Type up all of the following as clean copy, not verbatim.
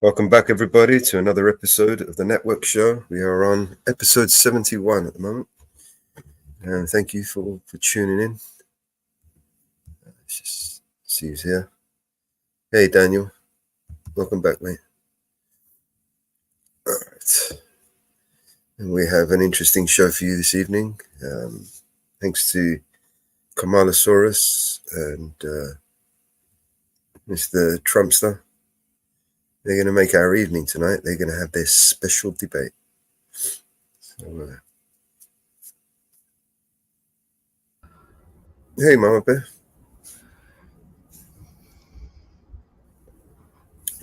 Welcome back, everybody, to another episode of the Network Show. We are on episode 71 at the moment, and thank you for tuning in. Let's just see who's here. Hey, Daniel. Welcome back, mate. All right. And we have an interesting show for you this evening. Thanks to Kamalasaurus and Mr. Trumpster. They're going to make our evening tonight. They're going to have their special debate. So, hey, Mama Bear.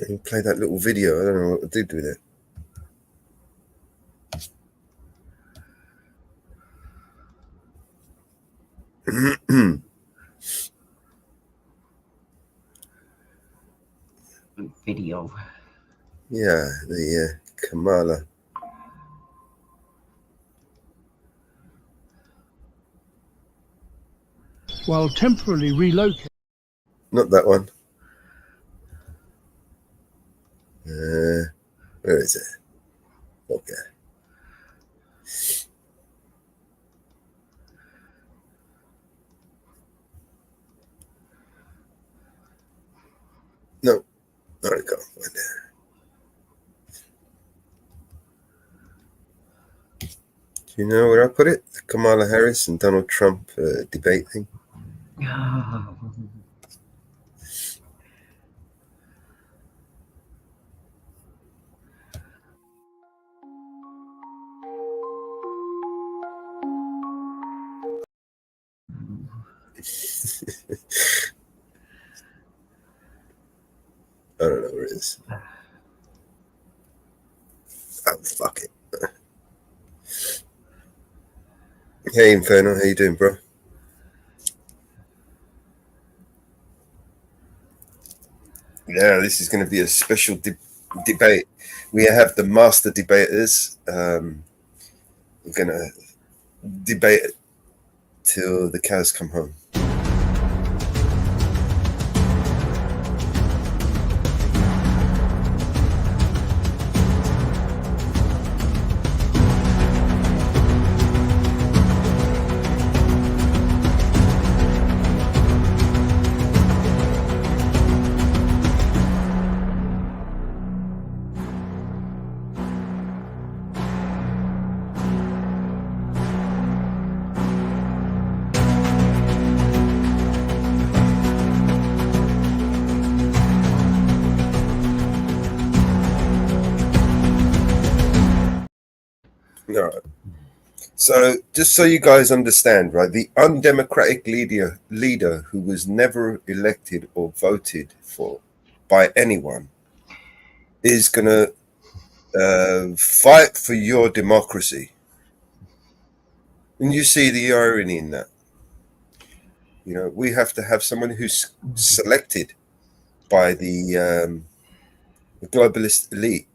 You play that little video. I don't know what to do with it. Video. Yeah, the Kamala. While temporarily relocated. Not that one. Where is it? Okay. No. There we go. Right there. Do you know where I put it? The Kamala Harris and Donald Trump debate thing. Oh. I don't know where it is. Oh, fuck it. Hey, Inferno. How you doing, bro? Yeah, this is going to be a special debate. We have the master debaters. We're going to debate it till the cows come home. All right. So, just so you guys understand, right, the undemocratic leader who was never elected or voted for by anyone is going to fight for your democracy. And you see the irony in that. You know, we have to have someone who's selected by the globalist elite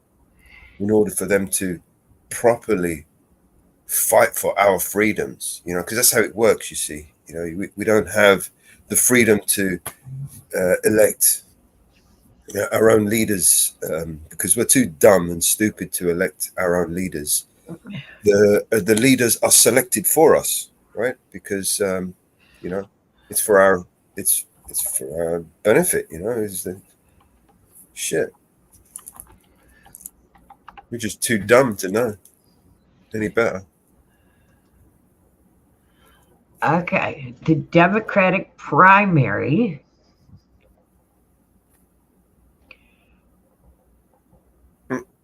in order for them to properly fight for our freedoms, you know, because that's how it works, you see. You know, we don't have the freedom to elect our own leaders because we're too dumb and stupid to elect our own leaders. The leaders are selected for us, right? Because you know, it's for our benefit, you know. It's the shit. We're just too dumb to know any better. Okay, the Democratic primary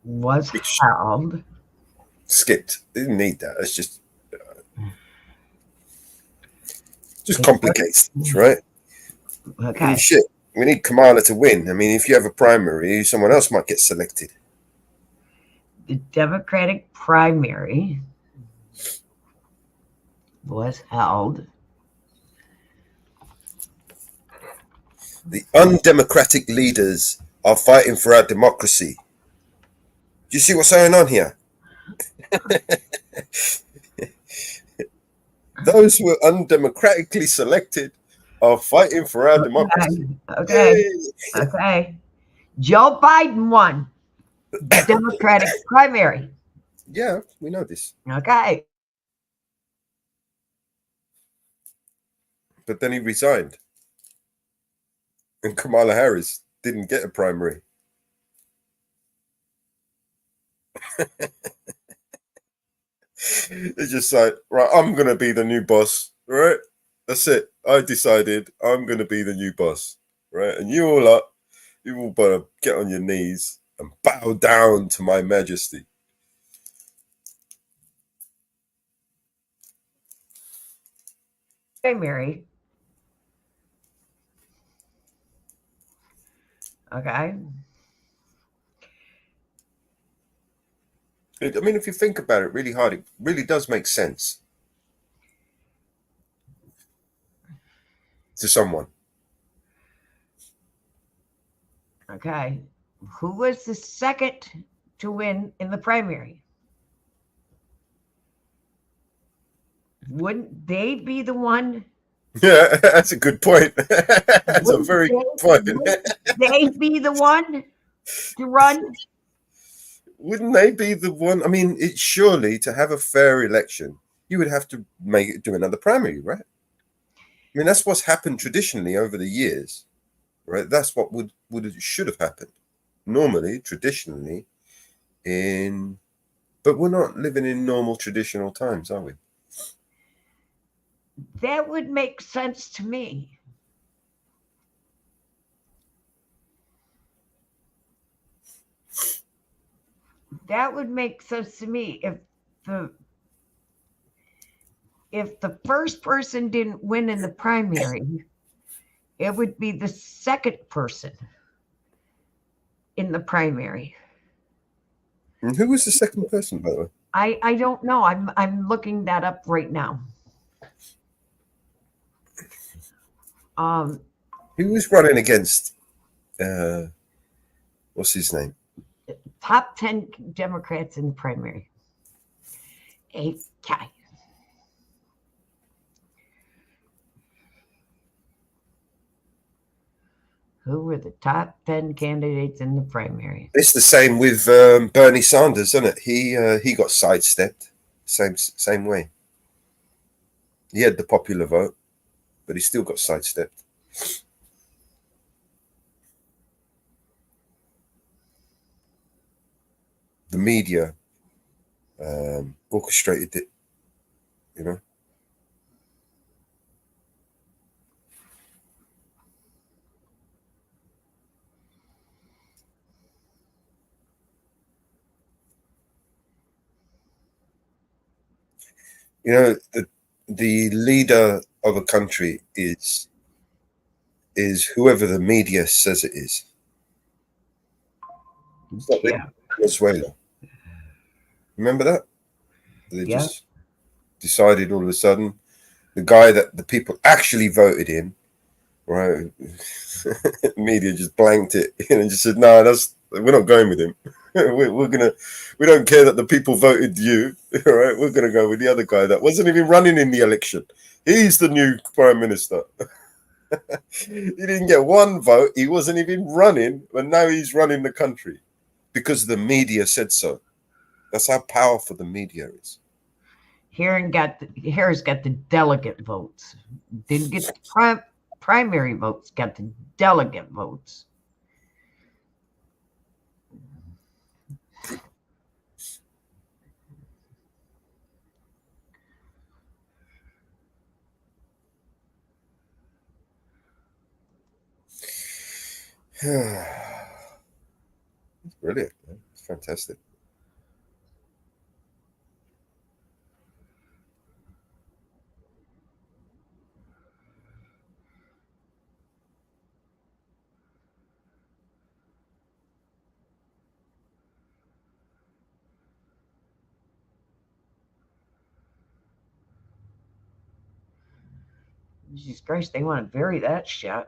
was held. Skipped. Didn't need that. It's just complicates things, right? Okay. I mean, shit. We need Kamala to win. I mean, if you have a primary, someone else might get selected. The Democratic primary was held. The undemocratic leaders are fighting for our democracy. Do you see what's going on here? Those who were undemocratically selected are fighting for our democracy. Okay. Joe Biden won. the Democratic primary. Yeah, we know this. Okay. But then he resigned. And Kamala Harris didn't get a primary. It's just like, right, I'm going to be the new boss, right? That's it. I decided I'm going to be the new boss, right? And you all better get on your knees and bow down to my majesty. Primary. Okay. I mean, if you think about it really hard, it really does make sense to someone. Okay. Who was the second to win in the primary? Wouldn't they be the one? Yeah, that's a good point. That's a very good point. Wouldn't they be the one to run? Wouldn't they be the one? I mean, it's surely to have a fair election, you would have to do another primary, right? I mean, that's what's happened traditionally over the years, right? That's what should have happened normally, traditionally, but we're not living in normal traditional times, are we? That would make sense to me. That would make sense to me if the first person didn't win in the primary, it would be the second person in the primary. And who was the second person, by the way? I don't know. I'm looking that up right now. Who was running against? What's his name? Top 10 Democrats in the primary. Okay. Who were the top 10 candidates in the primary? It's the same with Bernie Sanders, isn't it? He got sidestepped, same way. He had the popular vote, but he still got sidestepped. The media orchestrated it, you know. You know, the leader of a country is whoever the media says it is. It's like Venezuela. Remember that? They just decided all of a sudden the guy that the people actually voted in, right? Media just blanked it and just said, "No, we're not going with him. We don't care that the people voted you, all right? We're gonna go with the other guy that wasn't even running in the election. He's the new prime minister." He didn't get one vote. He wasn't even running, but now he's running the country because the media said so. That's how powerful the media is. Harris got the delegate votes. Didn't get the primary votes, got the delegate votes. It's brilliant. Man. It's fantastic. Jesus Christ, they want to bury that shit.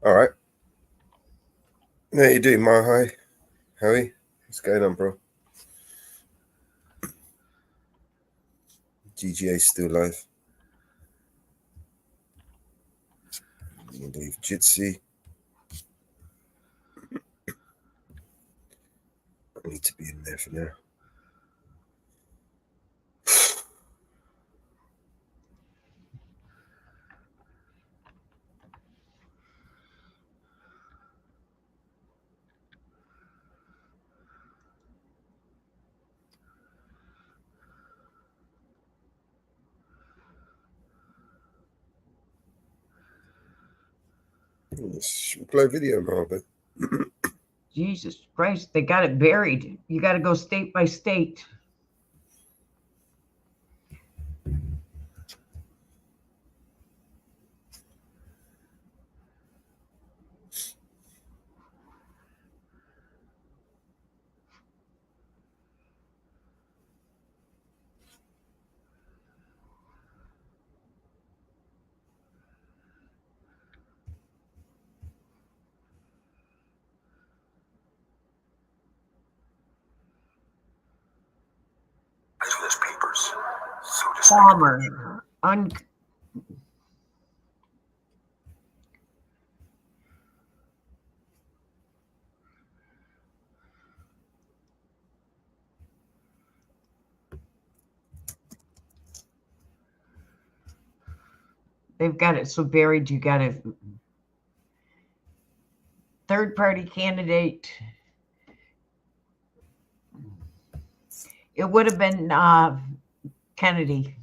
All right. How you doing, Mahai? Howie? What's going on, bro? GGA's still alive. Leave Jitsi. I need to be in there for now. Play video, Marvin. Jesus Christ, they got it buried. You got to go state by state. Papers. So Palmer. They've got it so buried, you got a third party candidate. It would have been Kennedy.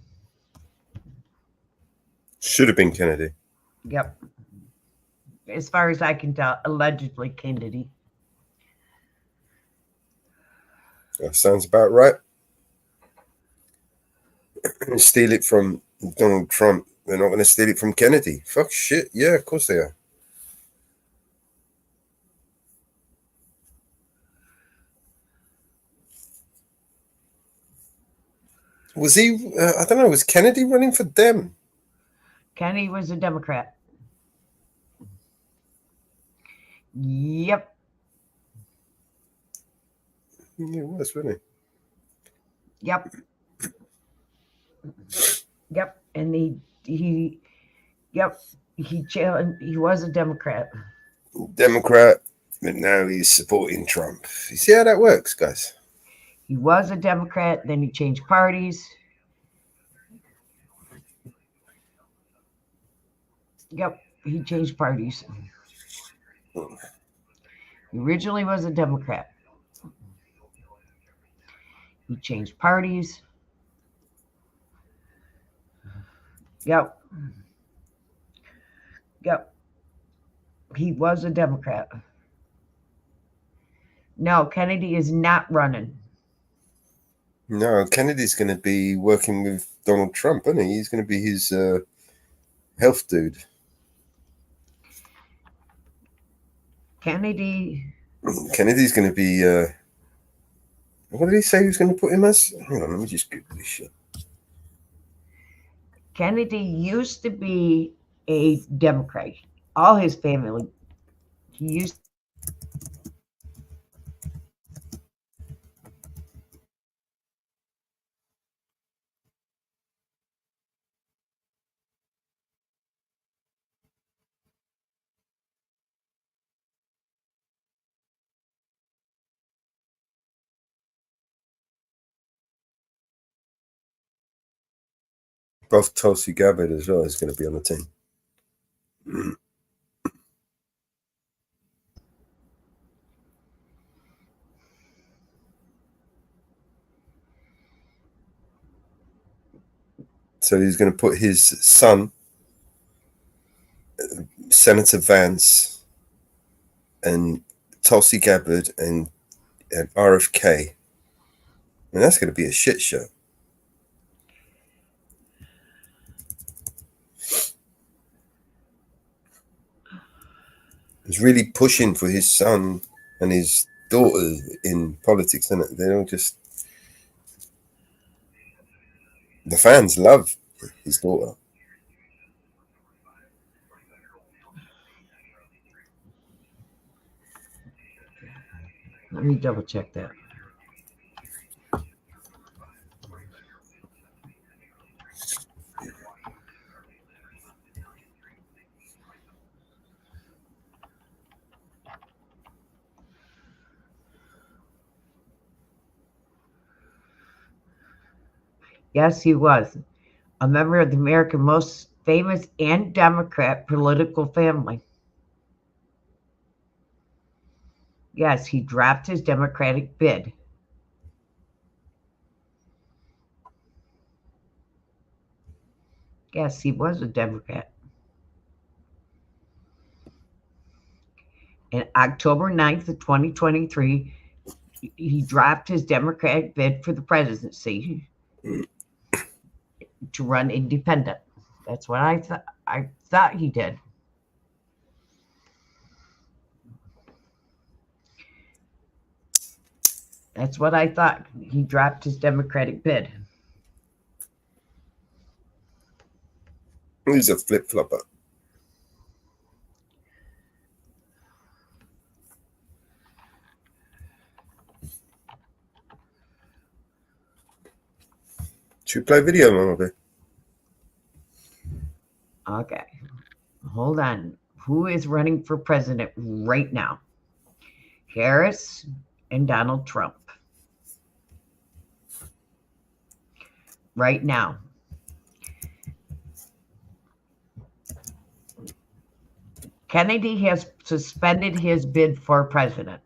Should have been Kennedy. Yep. As far as I can tell, allegedly Kennedy. That sounds about right. Steal it from Donald Trump. They're not going to steal it from Kennedy. Fuck shit. Yeah, of course they are. Was he, I don't know, was Kennedy running for them? Kennedy was a Democrat. Yep. Yeah, it was, wasn't Yep. Yep. And he was a Democrat. he? Democrat, but now he's supporting Trump. You see how that works, guys? He was a Democrat, then he changed parties. Yep, he changed parties. He originally was a Democrat. He changed parties. Yep. Yep. He was a Democrat. No, Kennedy is not running. No, Kennedy's going to be working with Donald Trump, isn't he? He's going to be his health dude. Kennedy's going to be. What did he say he was going to put him as? Hang on, let me just Google this shit. Kennedy used to be a Democrat. All his family. He used. Both Tulsi Gabbard as well is going to be on the team. So he's going to put his son, Senator Vance, and Tulsi Gabbard and RFK. And that's going to be a shit show. He's really pushing for his son and his daughter in politics, isn't it? They don't just. The fans love his daughter. Let me double check that. Yes, he was a member of the American most famous and Democrat political family. Yes, he dropped his Democratic bid. Yes, he was a Democrat. In October 9th of 2023, he dropped his Democratic bid for the presidency to run independent. That's what I thought he did. That's what I thought. He dropped his Democratic bid. He's a flip-flopper. Should we play video, Mama? Okay. Hold on. Who is running for president right now? Harris and Donald Trump. Right now. Kennedy has suspended his bid for president.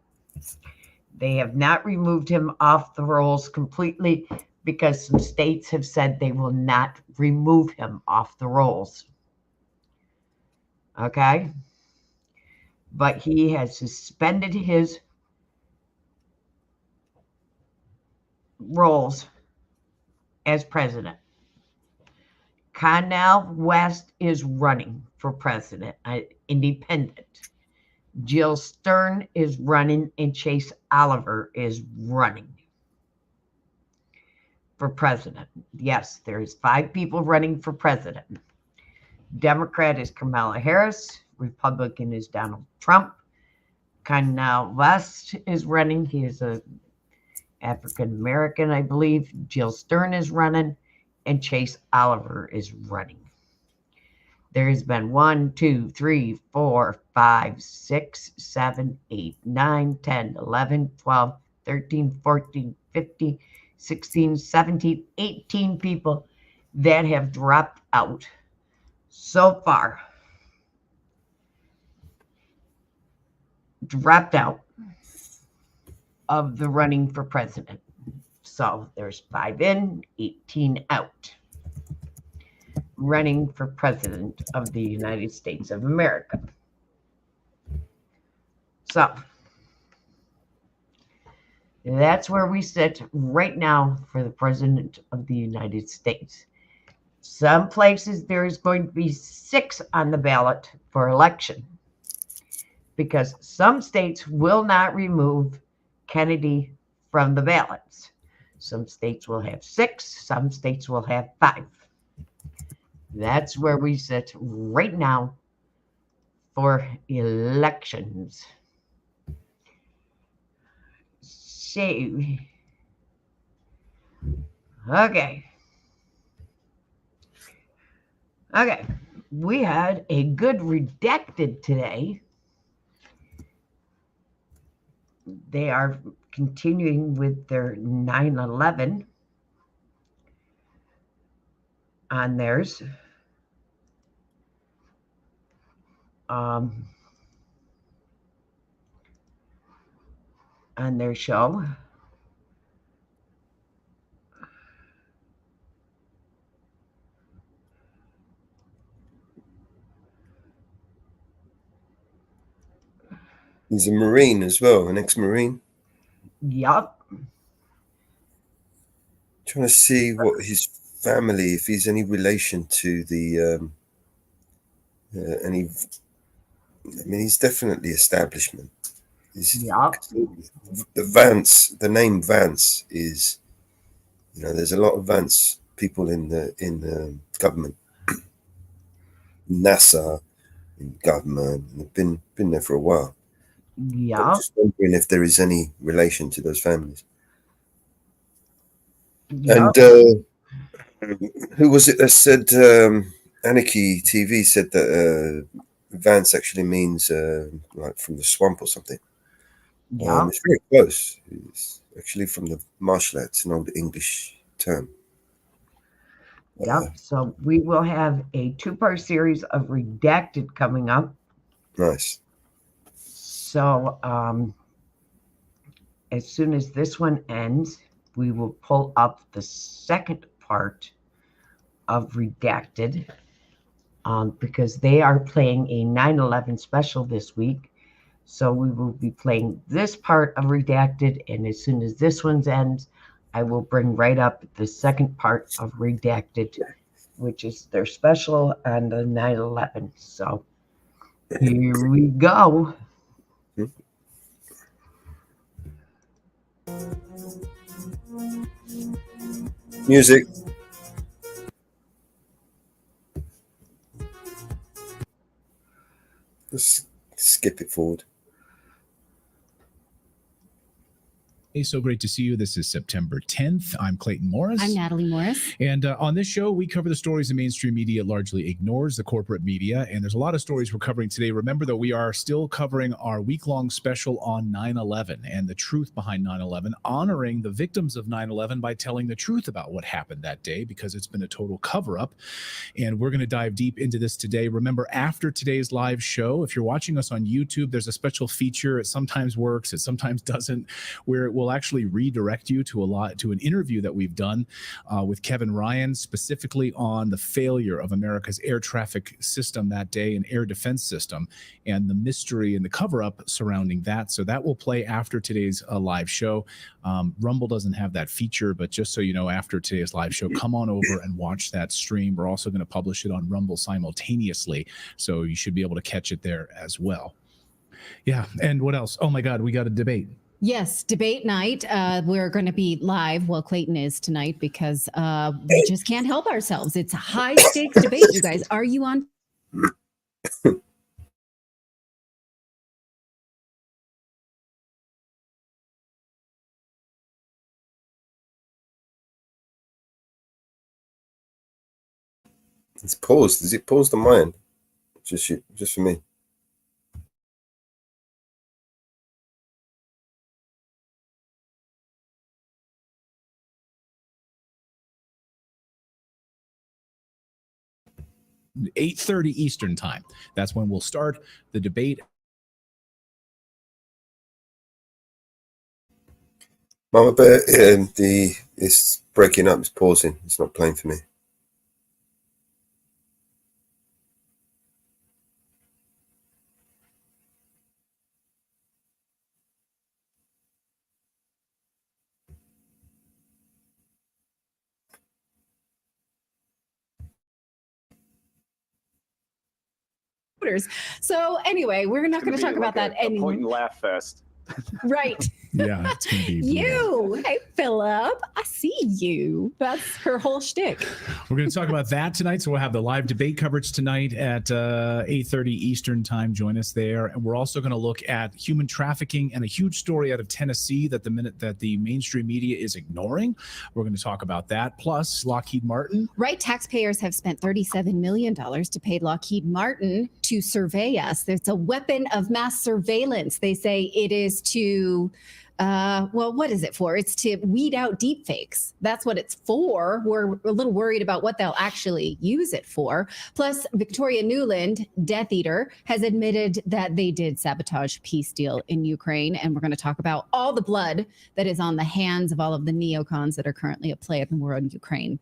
They have not removed him off the rolls completely because some states have said they will not remove him off the rolls. Okay? But he has suspended his roles as president. Cornel West is running for president, independent. Jill Stern is running, and Chase Oliver is running for president. Yes, there's 5 people running for president. Democrat is Kamala Harris. Republican is Donald Trump. Cornel West is running. He is a African American, I believe. Jill Stern is running, and Chase Oliver is running. There has been 1, 2, 3, 4, 5, 6, 7, 8, 9, 10, 11, 12, 13, 14, 15, 16, 17, 18 people that have dropped out so far. Dropped out of the running for president. So there's 5 in, 18 out. Running for president of the United States of America. So that's where we sit right now for the president of the United States. Some places there is going to be 6 on the ballot for election because some states will not remove Kennedy from the ballots. Some states will have 6, some states will have 5. That's where we sit right now for elections. So, okay. Okay. We had a good redacted today. They are continuing with their 9/11 on theirs. On their show. He's a Marine as well, an ex-Marine. Yup. Trying to see what his family, if he's any relation to the any. I mean, he's definitely establishment. Yup. The name Vance is, there's a lot of Vance people in the government, NASA, in government, and they've been there for a while. Yeah. I'm just wondering if there is any relation to those families. Yeah. And who was it that said, Anarchy TV said that Vance actually means like from the swamp or something? Yeah. It's very close. It's actually from the marshlands, an old English term. Yep. So we will have a 2-part series of Redacted coming up. Nice. So as soon as this one ends, we will pull up the second part of Redacted because they are playing a 9/11 special this week. So we will be playing this part of Redacted, and as soon as this one ends, I will bring right up the second part of Redacted, which is their special on the 9/11. So here we go. Music. Let's skip it forward. Hey, so great to see you. This is September 10th. I'm Clayton Morris. I'm Natalie Morris. And on this show, we cover the stories the mainstream media largely ignores, the corporate media. And there's a lot of stories we're covering today. Remember, though, we are still covering our week-long special on 9/11 and the truth behind 9/11, honoring the victims of 9/11 by telling the truth about what happened that day, because it's been a total cover-up. And we're going to dive deep into this today. Remember, after today's live show, if you're watching us on YouTube, there's a special feature. It sometimes works, it sometimes doesn't, where it will actually redirect you to an interview that we've done with Kevin Ryan, specifically on the failure of America's air traffic system that day and air defense system, and the mystery and the cover-up surrounding that. So that will play after today's live show. Rumble doesn't have that feature, but just so you know, after today's live show, come on over and watch that stream. We're also going to publish it on Rumble simultaneously, so you should be able to catch it there as well. Yeah, and what else? Oh my God, we got a debate. Yes, debate night. We're going to be live. Well, Clayton is tonight because we just can't help ourselves. It's a high stakes debate, you guys. Are you on? It's paused. Is it paused on mine? Just for me. At 8:30 Eastern time. That's when we'll start the debate. Mama Bear, it's breaking up. It's pausing. It's not playing for me. So anyway, we're not going to talk about that anymore. Point and laugh fest. Right. Yeah, it's going to be you. Hey, Philip. I see you. That's her whole shtick. We're going to talk about that tonight. So we'll have the live debate coverage tonight at 8:30 Eastern time. Join us there. And we're also going to look at human trafficking and a huge story out of Tennessee that the mainstream media is ignoring. We're going to talk about that. Plus Lockheed Martin. Right. Taxpayers have spent $37 million to pay Lockheed Martin to survey us. It's a weapon of mass surveillance. They say it is to well, what is it for? It's to weed out deep fakes. That's what it's for. We're a little worried about what they'll actually use it for. Plus, Victoria Nuland, Death Eater, has admitted that they did sabotage a peace deal in Ukraine. And we're going to talk about all the blood that is on the hands of all of the neocons that are currently at play at the war in Ukraine.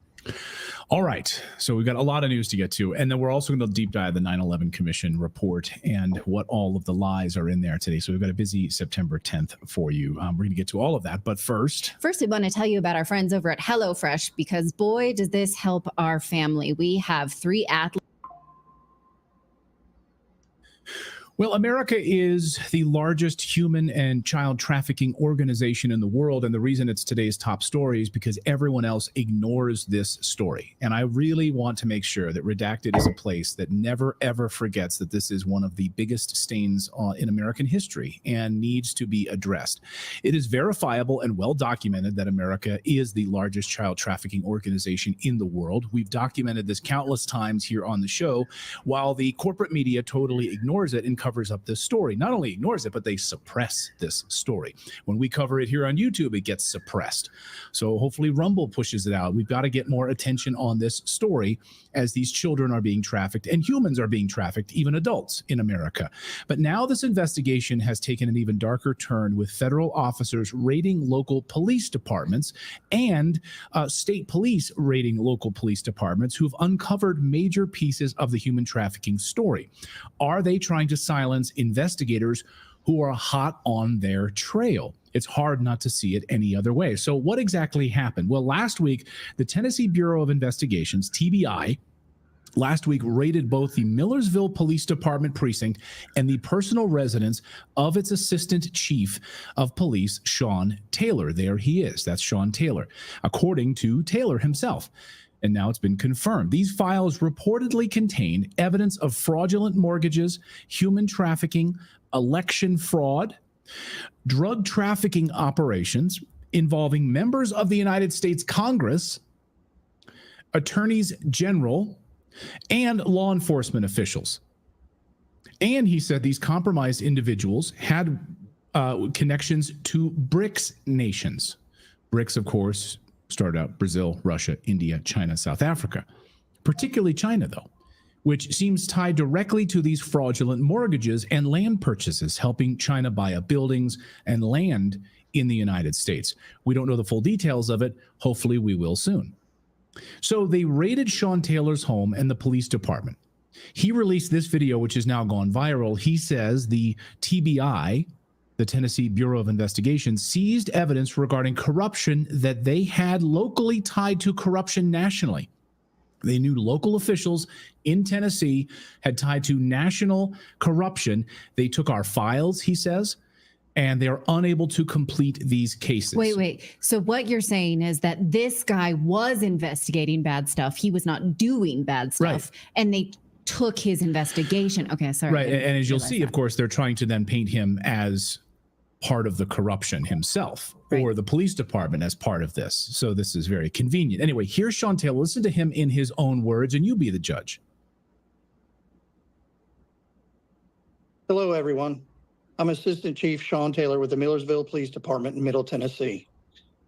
All right. So we've got a lot of news to get to. And then we're also going to deep dive the 9/11 Commission report and what all of the lies are in there today. So we've got a busy September 10th for you. We're going to get to all of that. But first, we want to tell you about our friends over at HelloFresh, because boy, does this help our family. We have 3 athletes. Well, America is the largest human and child trafficking organization in the world. And the reason it's today's top story is because everyone else ignores this story. And I really want to make sure that Redacted is a place that never, ever forgets that this is one of the biggest stains in American history and needs to be addressed. It is verifiable and well documented that America is the largest child trafficking organization in the world. We've documented this countless times here on the show, while the corporate media totally ignores it and covers up this story. Not only ignores it, but they suppress this story. When we cover it here on YouTube, it gets suppressed. So hopefully Rumble pushes it out. We've got to get more attention on this story as these children are being trafficked and humans are being trafficked, even adults in America. But now this investigation has taken an even darker turn, with federal officers raiding local police departments and state police raiding local police departments who've uncovered major pieces of the human trafficking story. Are they trying to silence investigators who are hot on their trail? It's hard not to see it any other way. So what exactly happened? Well, last week, the Tennessee Bureau of Investigations, TBI, raided both the Millersville Police Department precinct and the personal residence of its assistant chief of police, Sean Taylor. There he is. That's Sean Taylor, according to Taylor himself. And now it's been confirmed. These files reportedly contain evidence of fraudulent mortgages, human trafficking, election fraud, drug trafficking operations involving members of the United States Congress, attorneys general, and law enforcement officials. And he said these compromised individuals had connections to BRICS nations. BRICS, of course, started out Brazil, Russia, India, China, South Africa, particularly China, though, which seems tied directly to these fraudulent mortgages and land purchases, helping China buy up buildings and land in the United States. We don't know the full details of it. Hopefully we will soon. So they raided Sean Taylor's home and the police department. He released this video, which has now gone viral. He says the TBI, the Tennessee Bureau of Investigation, seized evidence regarding corruption that they had locally tied to corruption nationally. They knew local officials in Tennessee had tied to national corruption. They took our files, he says, and they are unable to complete these cases. Wait. So what you're saying is that this guy was investigating bad stuff. He was not doing bad stuff. Right. And they took his investigation. Okay, sorry. Right. And as you'll see, of course, they're trying to then paint him as part of the corruption himself, right, or the police department as part of this. So this is very convenient. Anyway, here's Sean Taylor. Listen to him in his own words, and you be the judge. Hello, everyone. I'm Assistant Chief Sean Taylor with the Millersville Police Department in Middle Tennessee.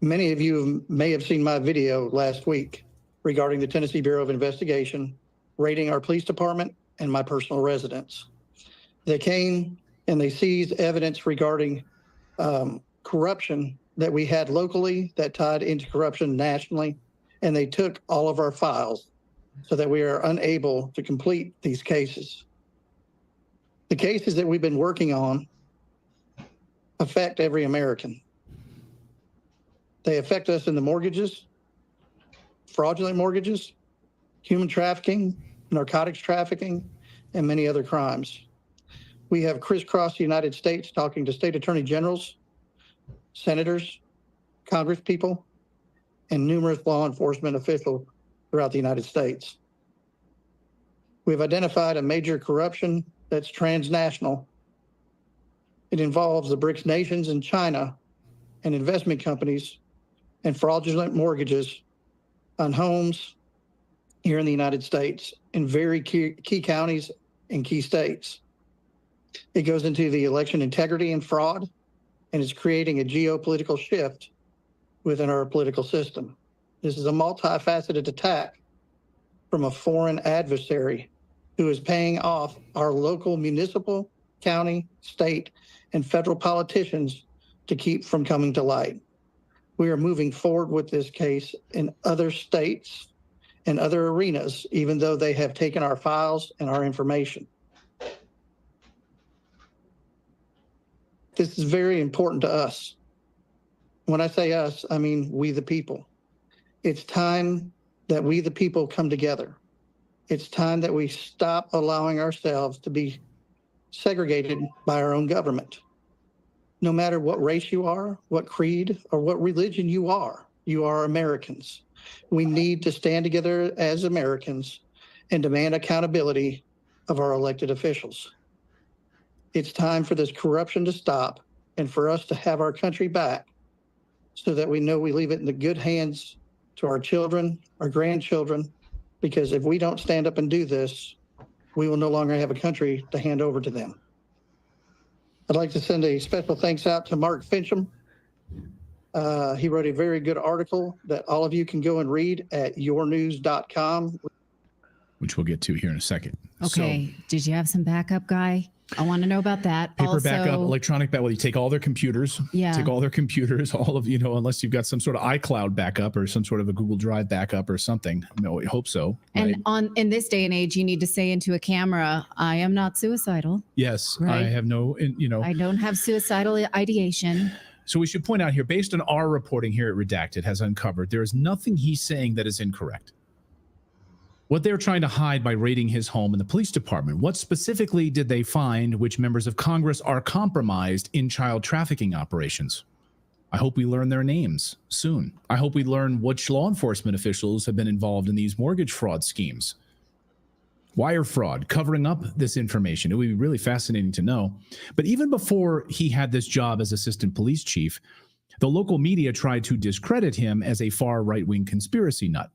Many of you may have seen my video last week regarding the Tennessee Bureau of Investigation raiding our police department and my personal residence. They came and they seized evidence regarding corruption that we had locally that tied into corruption nationally, and they took all of our files so that we are unable to complete these cases. The cases that we've been working on affect every American. They affect us in the mortgages, fraudulent mortgages, human trafficking, narcotics trafficking, and many other crimes. We have crisscrossed the United States talking to state attorney generals, senators, congresspeople, and numerous law enforcement officials throughout the United States. We've identified a major corruption that's transnational. It involves the BRICS nations and China and investment companies and fraudulent mortgages on homes here in the United States in very key counties and key states. It goes into the election integrity and fraud, and it's creating a geopolitical shift within our political system. This is a multifaceted attack from a foreign adversary who is paying off our local municipal, county, state, and federal politicians to keep from coming to light. We are moving forward with this case in other states and other arenas, even though they have taken our files and our information. This is very important to us. When I say us, I mean we the people. It's time that we the people come together. It's time that we stop allowing ourselves to be segregated by our own government. No matter what race you are, what creed, or what religion you are Americans. We need to stand together as Americans and demand accountability of our elected officials. It's time for this corruption to stop and for us to have our country back so that we know we leave it in the good hands to our children, our grandchildren, because if we don't stand up and do this, we will no longer have a country to hand over to them. I'd like to send a special thanks out to Mark Fincham. He wrote a very good article that all of you can go and read at yournews.com. Which we'll get to here in a second. Okay. Did you have some backup, Guy? I want to know about that. Paper backup, electronic backup. Well, you take all their computers. Yeah. Take all their computers, all of, unless you've got some sort of iCloud backup or some sort of a Google Drive backup or something. No, I hope so. And right? in this day and age, you need to say into a camera, I am not suicidal. Yes. Right? I have no, I don't have suicidal ideation. So we should point out here, based on our reporting here at Redacted has uncovered, there is nothing he's saying that is incorrect. What they're trying to hide by raiding his home and the police department, what specifically did they find which members of Congress are compromised in child trafficking operations? I hope we learn their names soon. I hope we learn which law enforcement officials have been involved in these mortgage fraud schemes. Wire fraud, covering up this information. It would be really fascinating to know. But even before he had this job as assistant police chief, the local media tried to discredit him as a far right-wing conspiracy nut.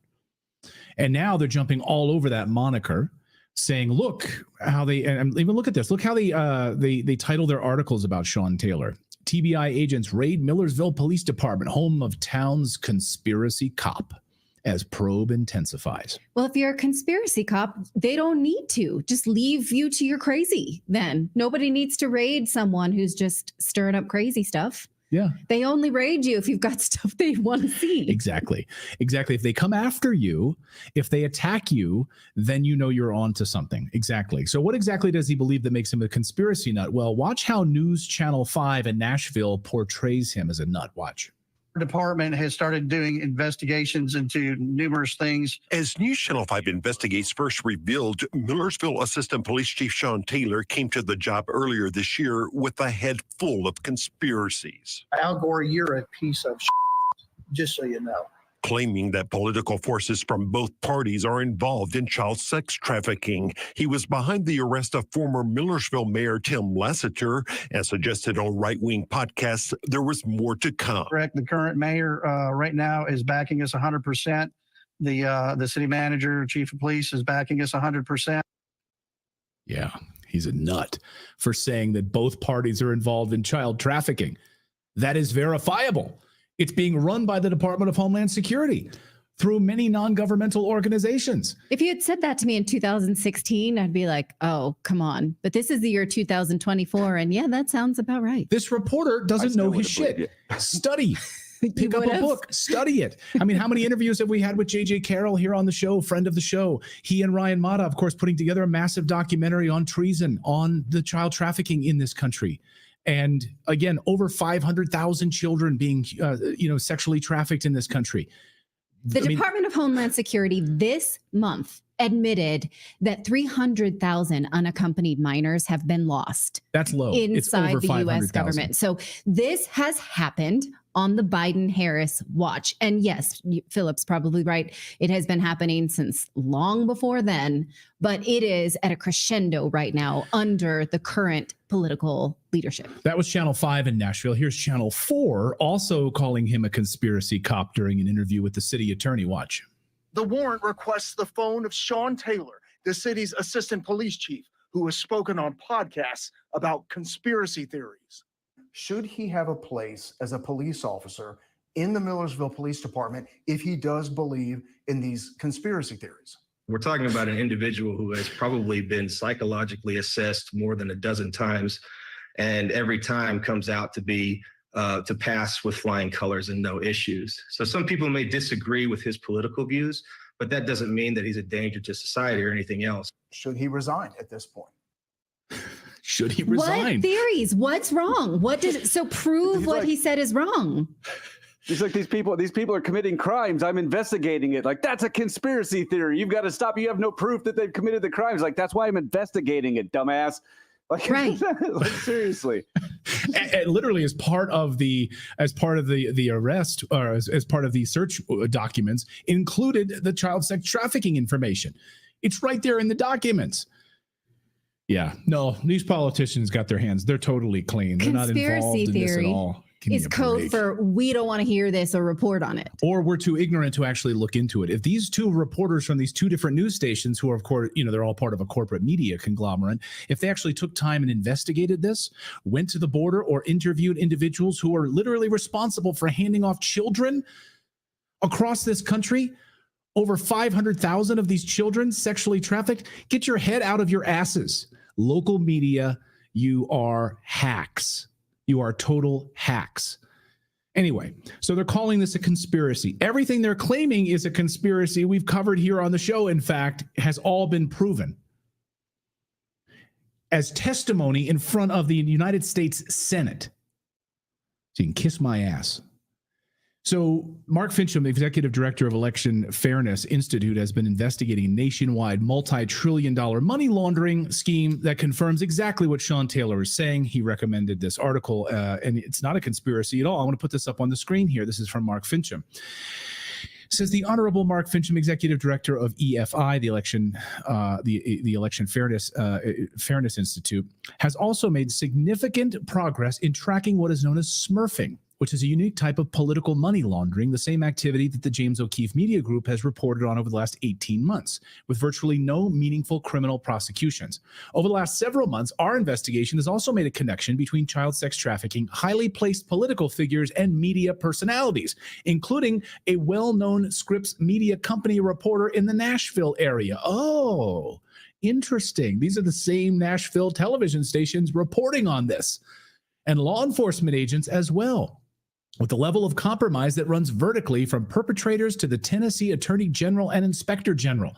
And now they're jumping all over that moniker, saying, look how they, and even look at this, look how they title their articles about Sean Taylor. TBI agents raid Millersville Police Department, home of town's conspiracy cop, as probe intensifies. Well, if you're a conspiracy cop, they don't need to. Just leave you to your crazy then. Nobody needs to raid someone who's just stirring up crazy stuff. Yeah. They only raid you if you've got stuff they want to see. Exactly. If they come after you, if they attack you, then you know you're on to something. Exactly. So what exactly does he believe that makes him a conspiracy nut? Well, watch how News Channel 5 in Nashville portrays him as a nut. Watch. Department has started doing investigations into numerous things. As News Channel 5 investigates first revealed, Millersville Assistant Police Chief Sean Taylor came to the job earlier this year with a head full of conspiracies. Al Gore, you're a piece of shit, just so you know. Claiming that political forces from both parties are involved in child sex trafficking. He was behind the arrest of former Millersville Mayor Tim Lassiter and suggested on right-wing podcasts there was more to come. Correct. The current mayor right now is backing us 100%. The city manager, chief of police is backing us 100%. Yeah, he's a nut for saying that both parties are involved in child trafficking. That is verifiable. It's being run by the Department of Homeland Security through many non-governmental organizations. If you had said that to me in 2016, I'd be like, oh, come on. But this is the year 2024. And yeah, that sounds about right. This reporter doesn't know his shit. Study. Pick up a book. Study it. I mean, how many interviews have we had with J.J. Carroll here on the show, friend of the show? He and Ryan Mata, of course, putting together a massive documentary on treason, on the child trafficking in this country. And again, over 500,000 children being, sexually trafficked in this country. The Department of Homeland Security this month admitted that 300,000 unaccompanied minors have been lost. That's low. Inside the U.S. government. So this has happened on the Biden-Harris watch. And yes, Philip's probably right. It has been happening since long before then, but it is at a crescendo right now under the current political leadership. That was Channel 5 in Nashville. Here's Channel 4 also calling him a conspiracy cop during an interview with the city attorney. Watch. The warrant requests the phone of Sean Taylor, the city's assistant police chief, who has spoken on podcasts about conspiracy theories. Should he have a place as a police officer in the Millersville Police Department if he does believe in these conspiracy theories? We're talking about an individual who has probably been psychologically assessed more than a dozen times, and every time comes out to be to pass with flying colors and no issues. So some people may disagree with his political views, but that doesn't mean that he's a danger to society or anything else. Should he resign at this point? Should he resign? What theories? What's wrong? What did it, so prove what he said is wrong? He's like, these people are committing crimes. I'm investigating it. Like, that's a conspiracy theory. You've got to stop. You have no proof that they've committed the crimes. Like, that's why I'm investigating it, dumbass. Like, Right. like, seriously. And literally, as part of the arrest, or as part of the search documents, included the child sex trafficking information. It's right there in the documents. Yeah, no, these politicians got their hands. They're totally clean. They're not involved in this at all. Is code for we don't want to hear this or report on it. Or we're too ignorant to actually look into it. If these two reporters from these two different news stations, who are, of course, they're all part of a corporate media conglomerate, if they actually took time and investigated this, went to the border or interviewed individuals who are literally responsible for handing off children across this country, over 500,000 of these children sexually trafficked, get your head out of your asses. Local media, you are hacks. You are total hacks. Anyway, so they're calling this a conspiracy. Everything they're claiming is a conspiracy we've covered here on the show, in fact, has all been proven as testimony in front of the United States Senate. So you can kiss my ass. So Mark Fincham, the executive director of Election Fairness Institute, has been investigating a nationwide multi-trillion-dollar money laundering scheme that confirms exactly what Sean Taylor is saying. He recommended this article, and it's not a conspiracy at all. I want to put this up on the screen here. This is from Mark Fincham. It says the Honorable Mark Fincham, executive director of EFI, the Election Fairness Institute, has also made significant progress in tracking what is known as smurfing, which is a unique type of political money laundering, the same activity that the James O'Keefe Media Group has reported on over the last 18 months, with virtually no meaningful criminal prosecutions. Over the last several months, our investigation has also made a connection between child sex trafficking, highly placed political figures, and media personalities, including a well-known Scripps Media Company reporter in the Nashville area. Oh, interesting. These are the same Nashville television stations reporting on this, and law enforcement agents as well, with the level of compromise that runs vertically from perpetrators to the Tennessee Attorney General and Inspector General.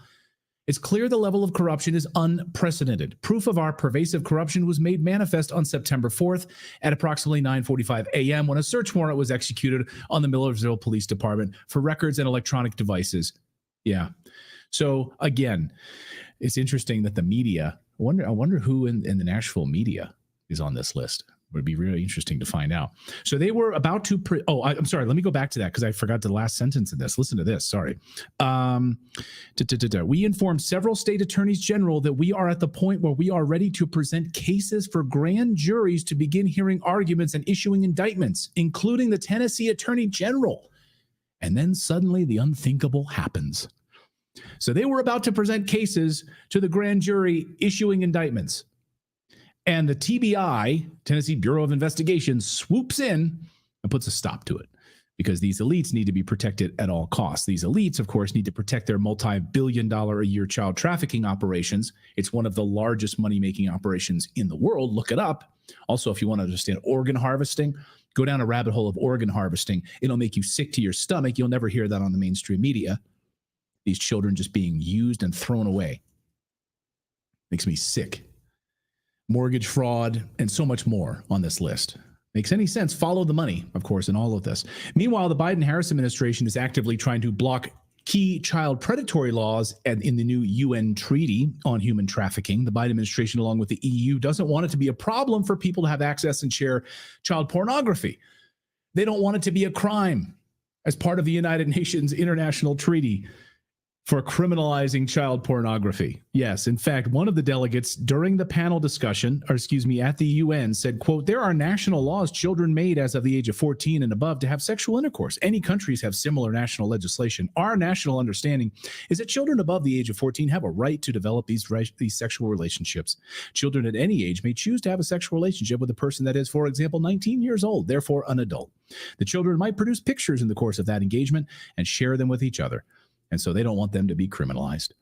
It's clear the level of corruption is unprecedented. Proof of our pervasive corruption was made manifest on September 4th at approximately 9:45 a.m. when a search warrant was executed on the Millersville Police Department for records and electronic devices. Yeah. So again, it's interesting that the media, I wonder who in the Nashville media is on this list. Would be really interesting to find out. So they were about to I'm sorry, let me go back to that because I forgot the last sentence of this. Listen to this. Sorry. We informed several state attorneys general that we are at the point where we are ready to present cases for grand juries to begin hearing arguments and issuing indictments, including the Tennessee Attorney General. And then suddenly the unthinkable happens. So they were about to present cases to the grand jury, issuing indictments. And the TBI, Tennessee Bureau of Investigation, swoops in and puts a stop to it because these elites need to be protected at all costs. These elites, of course, need to protect their multi-billion-dollar-a-year child trafficking operations. It's one of the largest money-making operations in the world. Look it up. Also, if you want to understand organ harvesting, go down a rabbit hole of organ harvesting. It'll make you sick to your stomach. You'll never hear that on the mainstream media. These children just being used and thrown away. Makes me sick. Mortgage fraud, and so much more on this list. Makes any sense? Follow the money, of course, in all of this. Meanwhile, the Biden-Harris administration is actively trying to block key child predatory laws in the new UN treaty on human trafficking. The Biden administration, along with the EU, doesn't want it to be a problem for people to have access and share child pornography. They don't want it to be a crime as part of the United Nations International Treaty for criminalizing child pornography. Yes, in fact, one of the delegates during the panel discussion, at the UN said, quote, there are national laws children made as of the age of 14 and above to have sexual intercourse. Any countries have similar national legislation. Our national understanding is that children above the age of 14 have a right to develop these sexual relationships. Children at any age may choose to have a sexual relationship with a person that is, for example, 19 years old, therefore an adult. The children might produce pictures in the course of that engagement and share them with each other. And so they don't want them to be criminalized.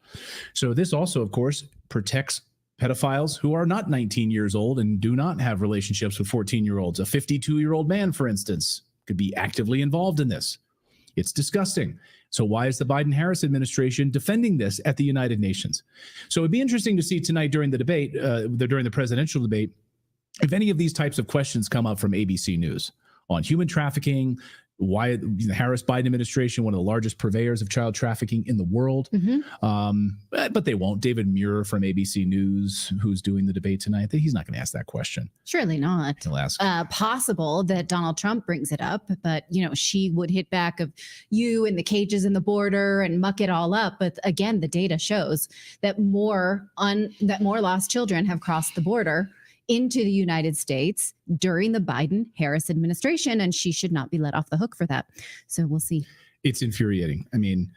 So this also, of course, protects pedophiles who are not 19 years old and do not have relationships with 14-year-olds. A 52-year-old man, for instance, could be actively involved in this. It's disgusting. So why is the Biden-Harris administration defending this at the United Nations? So it'd be interesting to see tonight during the debate, during the presidential debate, if any of these types of questions come up from ABC News on human trafficking, why the Harris-Biden administration, one of the largest purveyors of child trafficking in the world. But they won't. David Muir from ABC News, who's doing the debate tonight, he's not going to ask that question. Surely not. He'll ask. Possible that Donald Trump brings it up, but she would hit back of you and the cages in the border and muck it all up. But again, the data shows that more lost children have crossed the border into the United States during the Biden-Harris administration, and she should not be let off the hook for that. So we'll see. It's infuriating. I mean,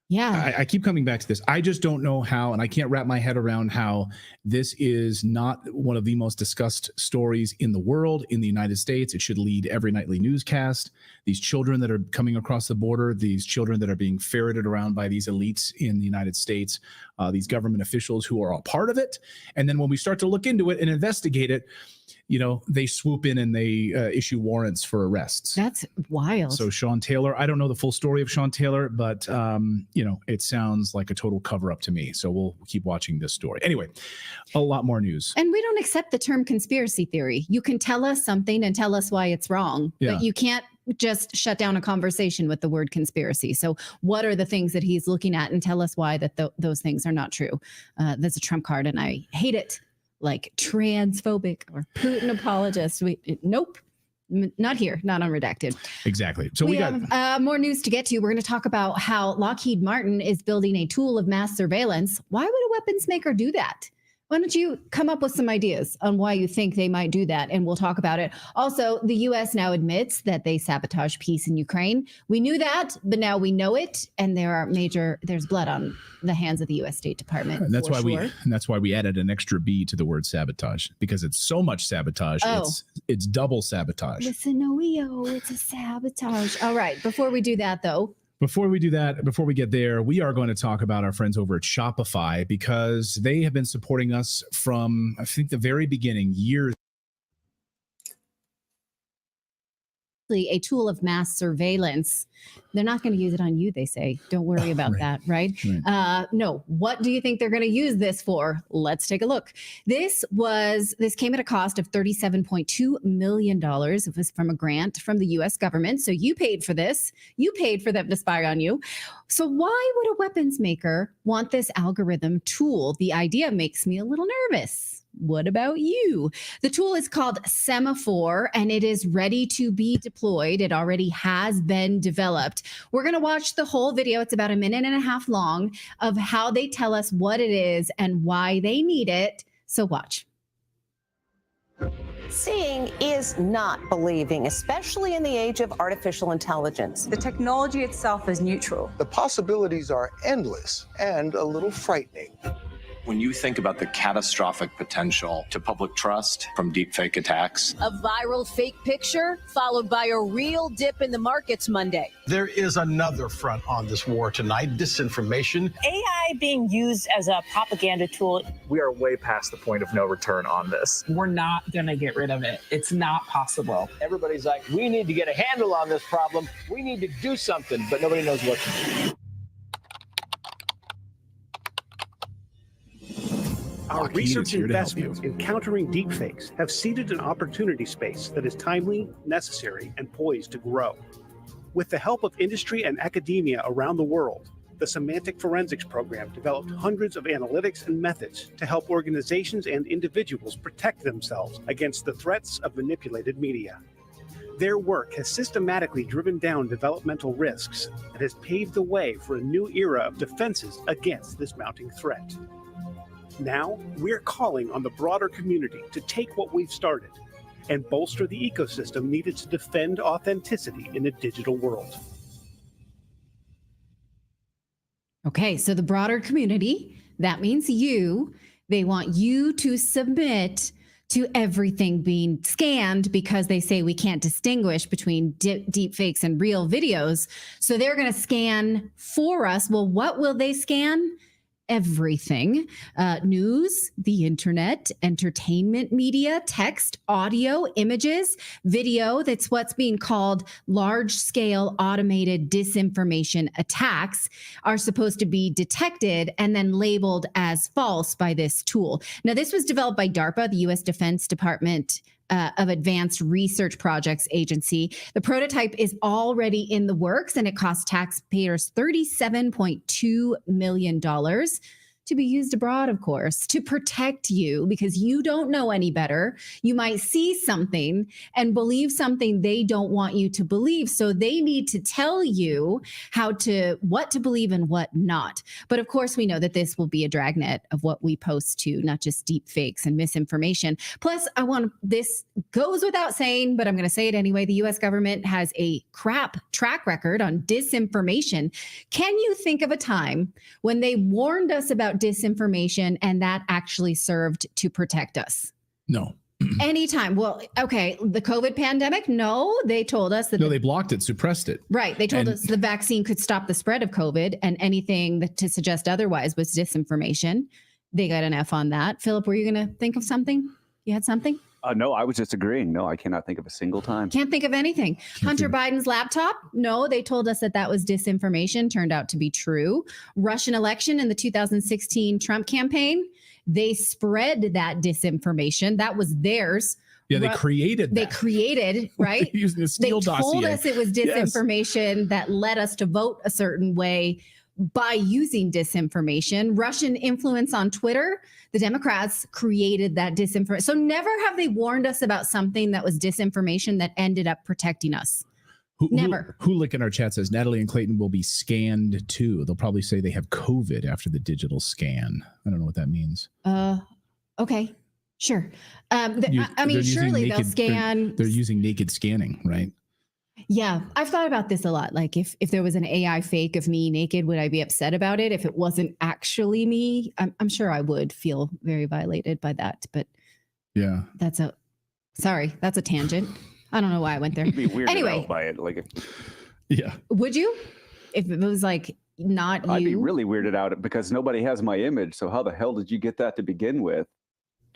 yeah, I keep coming back to this. I just don't know how, and I can't wrap my head around how this is not one of the most discussed stories in the world, in the United States. It should lead every nightly newscast. These children that are coming across the border, these children that are being ferreted around by these elites in the United States, these government officials who are all part of it. And then when we start to look into it and investigate it, they swoop in and they issue warrants for arrests. That's wild. So Sean Taylor, I don't know the full story of Sean Taylor, but, it sounds like a total cover up to me. So we'll keep watching this story. Anyway, a lot more news. And we don't accept the term conspiracy theory. You can tell us something and tell us why it's wrong, but you can't just shut down a conversation with the word conspiracy. So what are the things that he's looking at, and tell us why that those things are not true. That's a trump card, and I hate it. Like transphobic or Putin apologist. Nope. Not here, not on Redacted. Exactly. So we have more news to get to. We're going to talk about how Lockheed Martin is building a tool of mass surveillance. Why would a weapons maker do that? Why don't you come up with some ideas on why you think they might do that? And we'll talk about it. Also, the U.S. now admits that they sabotage peace in Ukraine. We knew that, but now we know it. And there's blood on the hands of the U.S. State Department. And that's why we added an extra B to the word sabotage, because it's so much sabotage. It's double sabotage. Listen, it's a sabotage. All right. Before we do that, though. Before we get there, we are going to talk about our friends over at Shopify, because they have been supporting us from, I think, the very beginning, years. A tool of mass surveillance. They're not going to use it on you, they say. Don't worry about that, right? No. What do you think they're going to use this for? Let's take a look. This came at a cost of $37.2 million. It was from a grant from the U.S. government. So you paid for this. You paid for them to spy on you. So why would a weapons maker want this algorithm tool? The idea makes me a little nervous. What about you? The tool is called Semaphore, and it is ready to be deployed. It already has been developed. We're going to watch the whole video. It's about 1.5 minutes long of how they tell us what it is and why they need it. So watch. Seeing is not believing, especially in the age of artificial intelligence. The technology itself is neutral. The possibilities are endless and a little frightening. When you think about the catastrophic potential to public trust from deepfake attacks. A viral fake picture followed by a real dip in the markets Monday. There is another front on this war tonight, disinformation. AI being used as a propaganda tool. We are way past the point of no return on this. We're not going to get rid of it. It's not possible. Everybody's like, we need to get a handle on this problem. We need to do something, but nobody knows what to do. Our research investments in countering deepfakes have seeded an opportunity space that is timely, necessary, and poised to grow. With the help of industry and academia around the world, the Semantic Forensics Program developed hundreds of analytics and methods to help organizations and individuals protect themselves against the threats of manipulated media. Their work has systematically driven down developmental risks and has paved the way for a new era of defenses against this mounting threat. Now, we're calling on the broader community to take what we've started and bolster the ecosystem needed to defend authenticity in a digital world. Okay, so the broader community, that means you, they want you to submit to everything being scanned because they say we can't distinguish between deep fakes and real videos. So they're going to scan for us. Well, what will they scan? Everything. News, the internet, entertainment media, text, audio, images, video. That's what's being called large-scale automated disinformation attacks are supposed to be detected and then labeled as false by this tool. Now, this was developed by DARPA, the U.S. Defense Department of Advanced Research Projects Agency. The prototype is already in the works, and it costs taxpayers $37.2 million to be used abroad, of course, to protect you because you don't know any better. You might see something and believe something they don't want you to believe. So they need to tell you what to believe and what not. But of course, we know that this will be a dragnet of what we post to, not just deep fakes and misinformation. Plus, this goes without saying, but I'm going to say it anyway. The US government has a crap track record on disinformation. Can you think of a time when they warned us about disinformation and that actually served to protect us? No. Anytime. Well, okay. The COVID pandemic? No, they told us that. No, they blocked it, suppressed it. Right. They told us the vaccine could stop the spread of COVID, and anything to suggest otherwise was disinformation. They got an F on that. Philip, were you going to think of something? You had something? No, I was just agreeing. No, I cannot think of a single time. Can't think of anything. Hunter Biden's laptop? No, they told us that was disinformation. Turned out to be true. Russian election in the 2016 Trump campaign? They spread that disinformation. That was theirs. Yeah, they created that. They created, right? Using a Steele dossier. They told us it was disinformation that led us to vote a certain way by using disinformation. Russian influence on Twitter, the Democrats created that disinformation. So never have they warned us about something that was disinformation that ended up protecting us. Never. Hulick in our chat says Natalie and Clayton will be scanned too. They'll probably say they have COVID after the digital scan. I don't know what that means. Okay, sure. Surely they'll scan. They're using naked scanning, right? Yeah, I've thought about this a lot. Like if there was an AI fake of me naked, would I be upset about it? If it wasn't actually me, I'm sure I would feel very violated by that. But yeah, that's a tangent. I don't know why I went there. You'd be weirded anyway, out by it. Yeah. Would you? If it was like not you? I'd be really weirded out because nobody has my image. So how the hell did you get that to begin with?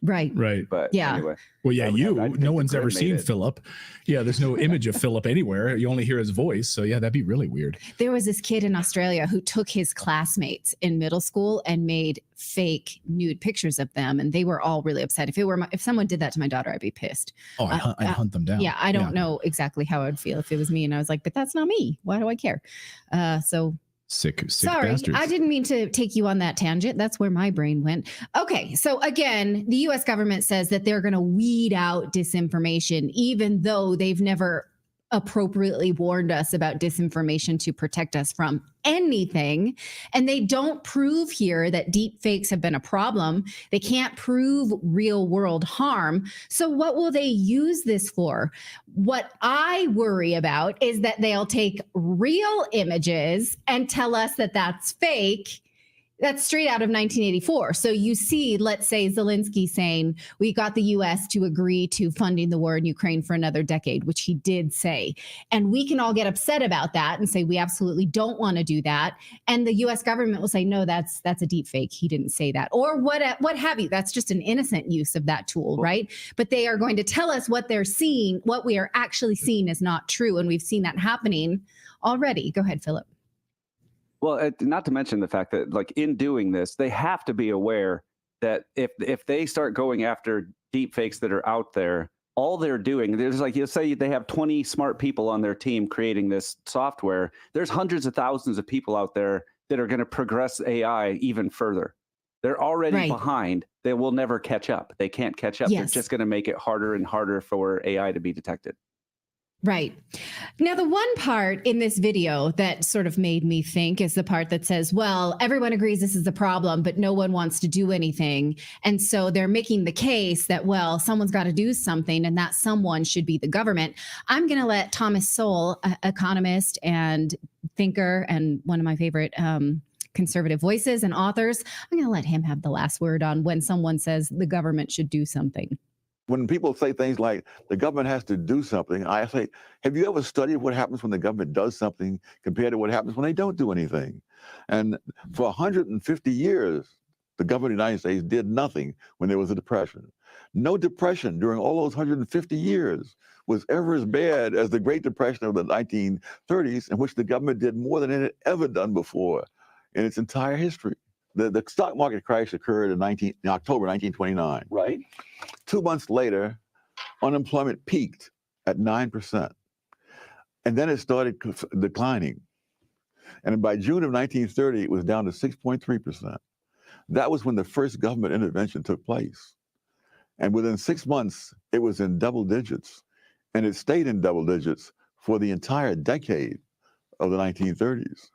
Right. But yeah. Anyway. Well, yeah, no one's ever seen Philip. Yeah, there's no image of Philip anywhere. You only hear his voice. So yeah, that'd be really weird. There was this kid in Australia who took his classmates in middle school and made fake nude pictures of them. And they were all really upset. If someone did that to my daughter, I'd be pissed. Oh, I'd hunt them down. Yeah, I don't know exactly how I would feel if it was me. And I was like, but that's not me. Why do I care? Sick Sorry, bastards. I didn't mean to take you on that tangent. That's where my brain went. Okay, so again, the U.S. government says that they're going to weed out disinformation, even though they've never appropriately warned us about disinformation to protect us from anything. And they don't prove here that deep fakes have been a problem. They can't prove real world harm. So what will they use this for? What I worry about is that they'll take real images and tell us that that's fake. That's straight out of 1984. So you see, let's say Zelensky saying, we got the U.S. to agree to funding the war in Ukraine for another decade, which he did say. And we can all get upset about that and say, we absolutely don't want to do that. And the U.S. government will say, no, that's a deep fake. He didn't say that. Or what have you. That's just an innocent use of that tool, right? But they are going to tell us what they're seeing, what we are actually seeing is not true. And we've seen that happening already. Go ahead, Philip. Well, not to mention the fact that, like, in doing this, they have to be aware that if they start going after deep fakes that are out there, all they're doing, there's like, you say they have 20 smart people on their team creating this software. There's hundreds of thousands of people out there that are going to progress AI even further. They're already behind. They will never catch up. They can't catch up. Yes. They're just going to make it harder and harder for AI to be detected. Right. Now, the one part in this video that sort of made me think is the part that says, well, everyone agrees this is a problem, but no one wants to do anything. And so they're making the case that, well, someone's got to do something, and that someone should be the government. I'm going to let Thomas Sowell, economist and thinker, and one of my favorite conservative voices and authors, I'm going to let him have the last word on when someone says the government should do something. When people say things like the government has to do something, I say, have you ever studied what happens when the government does something compared to what happens when they don't do anything? And for 150 years, the government of the United States did nothing when there was a depression. No depression during all those 150 years was ever as bad as the Great Depression of the 1930s, in which the government did more than it had ever done before in its entire history. The stock market crash occurred in October 1929. Right. 2 months later, unemployment peaked at 9%. And then it started declining. And by June of 1930, it was down to 6.3%. That was when the first government intervention took place. And within 6 months, it was in double digits. And it stayed in double digits for the entire decade of the 1930s.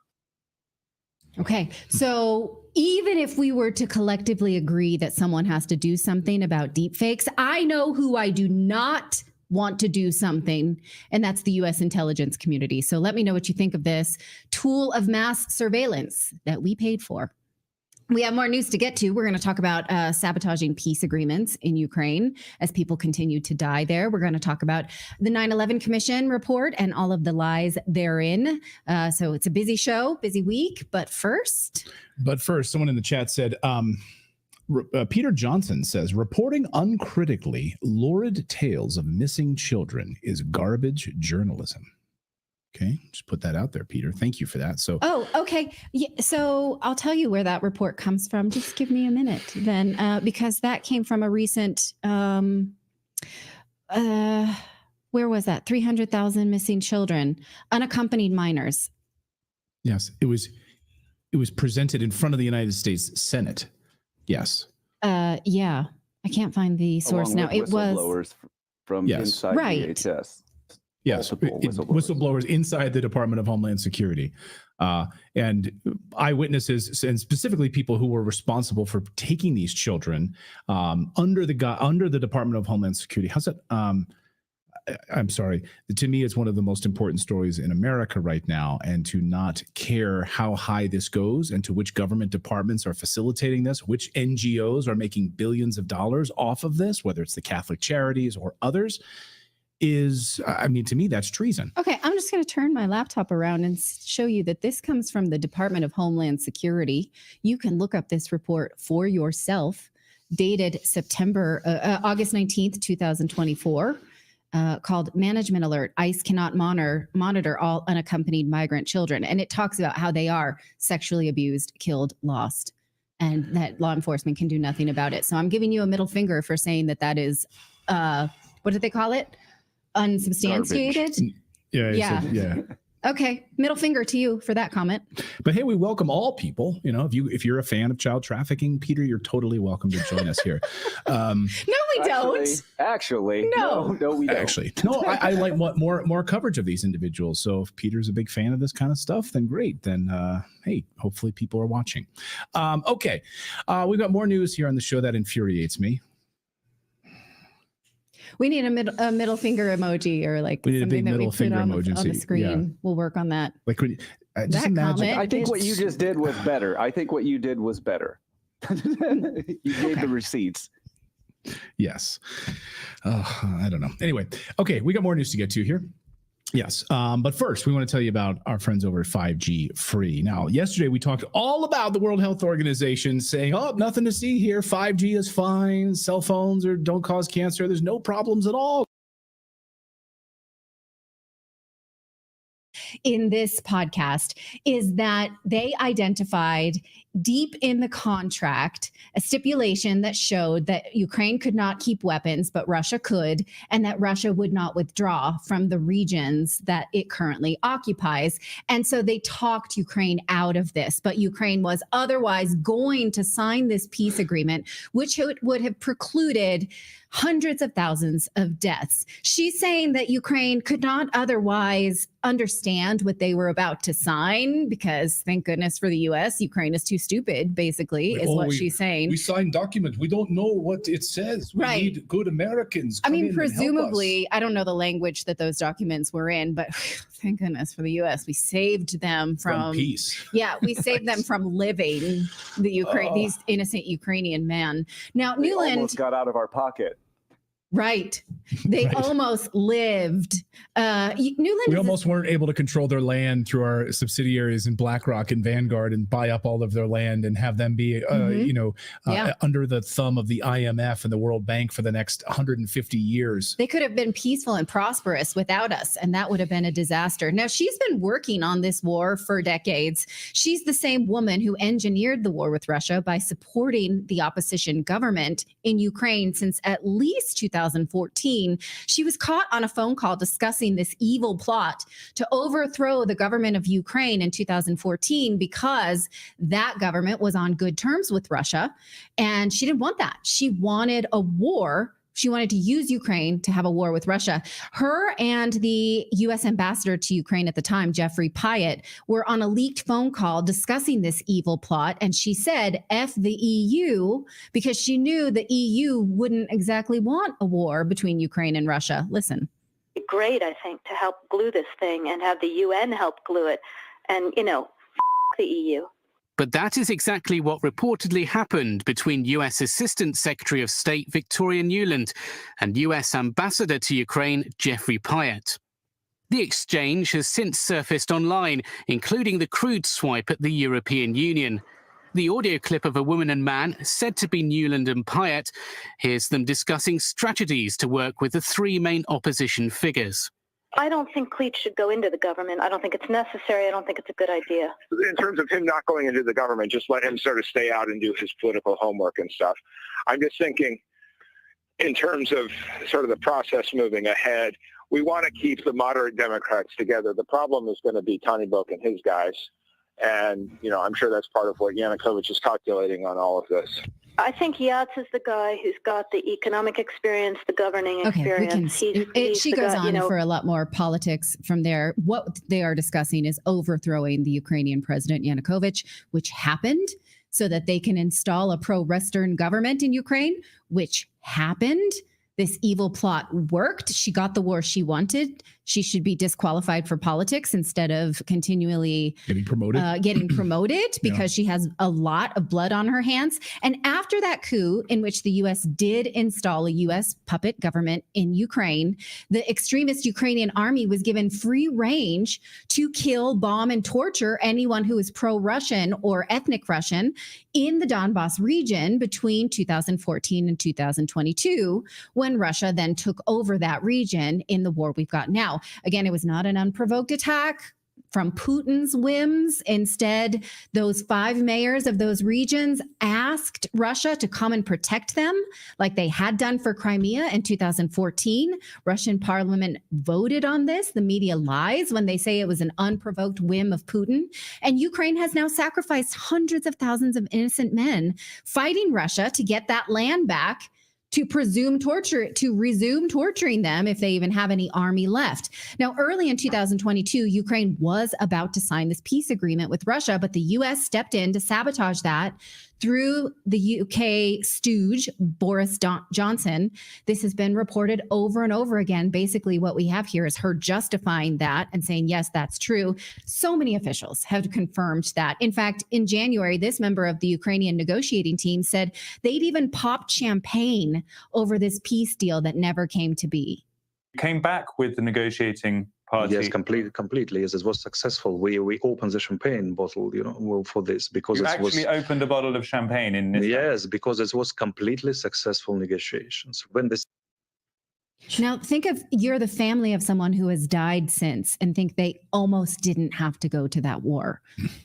Okay, so even if we were to collectively agree that someone has to do something about deepfakes, I know who I do not want to do something, and that's the U.S. intelligence community. So let me know what you think of this tool of mass surveillance that we paid for. We have more news to get to. We're going to talk about sabotaging peace agreements in Ukraine as people continue to die there. We're going to talk about the 9/11 Commission report and all of the lies therein. So it's a busy show, busy week. But first, someone in the chat said, Peter Johnson says, reporting uncritically lurid tales of missing children is garbage journalism. Okay, just put that out there, Peter. Thank you for that. So, okay. Yeah, so I'll tell you where that report comes from. Just give me a minute then, because that came from a recent, where was that? 300,000 missing children, unaccompanied minors. Yes, it was presented in front of the United States Senate. Yes. Yeah, I can't find the source now. It was from inside DHS. Yes, whistleblowers inside the Department of Homeland Security, and eyewitnesses, and specifically people who were responsible for taking these children under the Department of Homeland Security. How's that? I'm sorry. To me, it's one of the most important stories in America right now, and to not care how high this goes and to which government departments are facilitating this, which NGOs are making billions of dollars off of this, whether it's the Catholic Charities or others. To me, that's treason. Okay, I'm just going to turn my laptop around and show you that this comes from the Department of Homeland Security. You can look up this report for yourself, dated August 19th, 2024, called Management Alert. ICE cannot monitor all unaccompanied migrant children. And it talks about how they are sexually abused, killed, lost, and that law enforcement can do nothing about it. So I'm giving you a middle finger for saying that is, what did they call it? Unsubstantiated. Yeah. Okay, middle finger to you for that comment. But hey, we welcome all people. If you're a fan of child trafficking, Peter, you're totally welcome to join us here. No, we don't. Actually, no, we don't. Actually, no. I like more coverage of these individuals. So if Peter's a big fan of this kind of stuff, then great. Then hey, hopefully people are watching. Okay, we've got more news here on the show that infuriates me. We need a middle finger emoji or like something that we put on the screen. Yeah. We'll work on that. Like, just imagine. I think what you just did was better. You gave the receipts. Yes. I don't know. Anyway, okay, we got more news to get to here. Yes. But first, we want to tell you about our friends over at 5G Free. Now, yesterday we talked all about the World Health Organization saying, nothing to see here. 5G is fine. Cell phones don't cause cancer. There's no problems at all. In this podcast is that they identified deep in the contract a stipulation that showed that Ukraine could not keep weapons, but Russia could, and that Russia would not withdraw from the regions that it currently occupies. And so they talked Ukraine out of this, but Ukraine was otherwise going to sign this peace agreement, which would have precluded hundreds of thousands of deaths. She's saying that Ukraine could not otherwise understand what they were about to sign because, thank goodness for the U.S., Ukraine is too stupid, basically, is what she's saying. We signed documents. We don't know what it says. We need good Americans. I mean, presumably, I don't know the language that those documents were in, but thank goodness for the U.S., we saved them from peace. Yeah, we saved them from living these innocent Ukrainian men. Now, they Newland almost got out of our pocket. Right. They almost lived. Newland. We almost weren't able to control their land through our subsidiaries in BlackRock and Vanguard and buy up all of their land and have them be, under the thumb of the IMF and the World Bank for the next 150 years. They could have been peaceful and prosperous without us, and that would have been a disaster. Now, she's been working on this war for decades. She's the same woman who engineered the war with Russia by supporting the opposition government in Ukraine since at least 2014. 2014. She was caught on a phone call discussing this evil plot to overthrow the government of Ukraine in 2014 because that government was on good terms with Russia. And she didn't want that. She wanted a war. She wanted to use Ukraine to have a war with Russia. Her and the U.S. ambassador to Ukraine at the time, Jeffrey Pyatt, were on a leaked phone call discussing this evil plot. And she said, F the EU, because she knew the EU wouldn't exactly want a war between Ukraine and Russia. Listen. Great, I think, to help glue this thing and have the UN help glue it. And, the EU. But that is exactly what reportedly happened between US Assistant Secretary of State Victoria Nuland and US Ambassador to Ukraine Jeffrey Pyatt. The exchange has since surfaced online, including the crude swipe at the European Union. The audio clip of a woman and man said to be Nuland and Pyatt. Here's them discussing strategies to work with the three main opposition figures. I don't think Cleach should go into the government. I don't think it's necessary. I don't think it's a good idea. In terms of him not going into the government, just let him sort of stay out and do his political homework and stuff. I'm just thinking in terms of sort of the process moving ahead, we want to keep the moderate Democrats together. The problem is going to be Tony Book and his guys. And, I'm sure that's part of what Yanukovych is calculating on all of this. I think Yats is the guy who's got the economic experience, the governing experience. She goes on for a lot more politics from there. What they are discussing is overthrowing the Ukrainian president Yanukovych, which happened so that they can install a pro-Western government in Ukraine, which happened. This evil plot worked. She got the war she wanted. She should be disqualified for politics instead of continually getting promoted because she has a lot of blood on her hands. And after that coup, in which the U.S. did install a U.S. puppet government in Ukraine, the extremist Ukrainian army was given free range to kill, bomb, and torture anyone who is pro-Russian or ethnic Russian in the Donbass region between 2014 and 2022, when Russia then took over that region in the war we've got now. Again, it was not an unprovoked attack from Putin's whims. Instead, those 5 mayors of those regions asked Russia to come and protect them like they had done for Crimea in 2014. Russian parliament voted on this. The media lies when they say it was an unprovoked whim of Putin. And Ukraine has now sacrificed hundreds of thousands of innocent men fighting Russia to get that land back, to resume torturing them if they even have any army left. Now, early in 2022, Ukraine was about to sign this peace agreement with Russia, but the U.S. stepped in to sabotage that through the UK stooge, Boris Johnson. This has been reported over and over again. Basically, what we have here is her justifying that and saying, yes, that's true. So many officials have confirmed that. In fact, in January, this member of the Ukrainian negotiating team said they'd even popped champagne over this peace deal that never came to be. Came back with the negotiating party. Yes, completely. Yes, it was successful. We opened the champagne bottle, for this because you actually opened a bottle of champagne in this. Yes, because it was completely successful negotiations. When this. Now, think of you're the family of someone who has died since and think they almost didn't have to go to that war.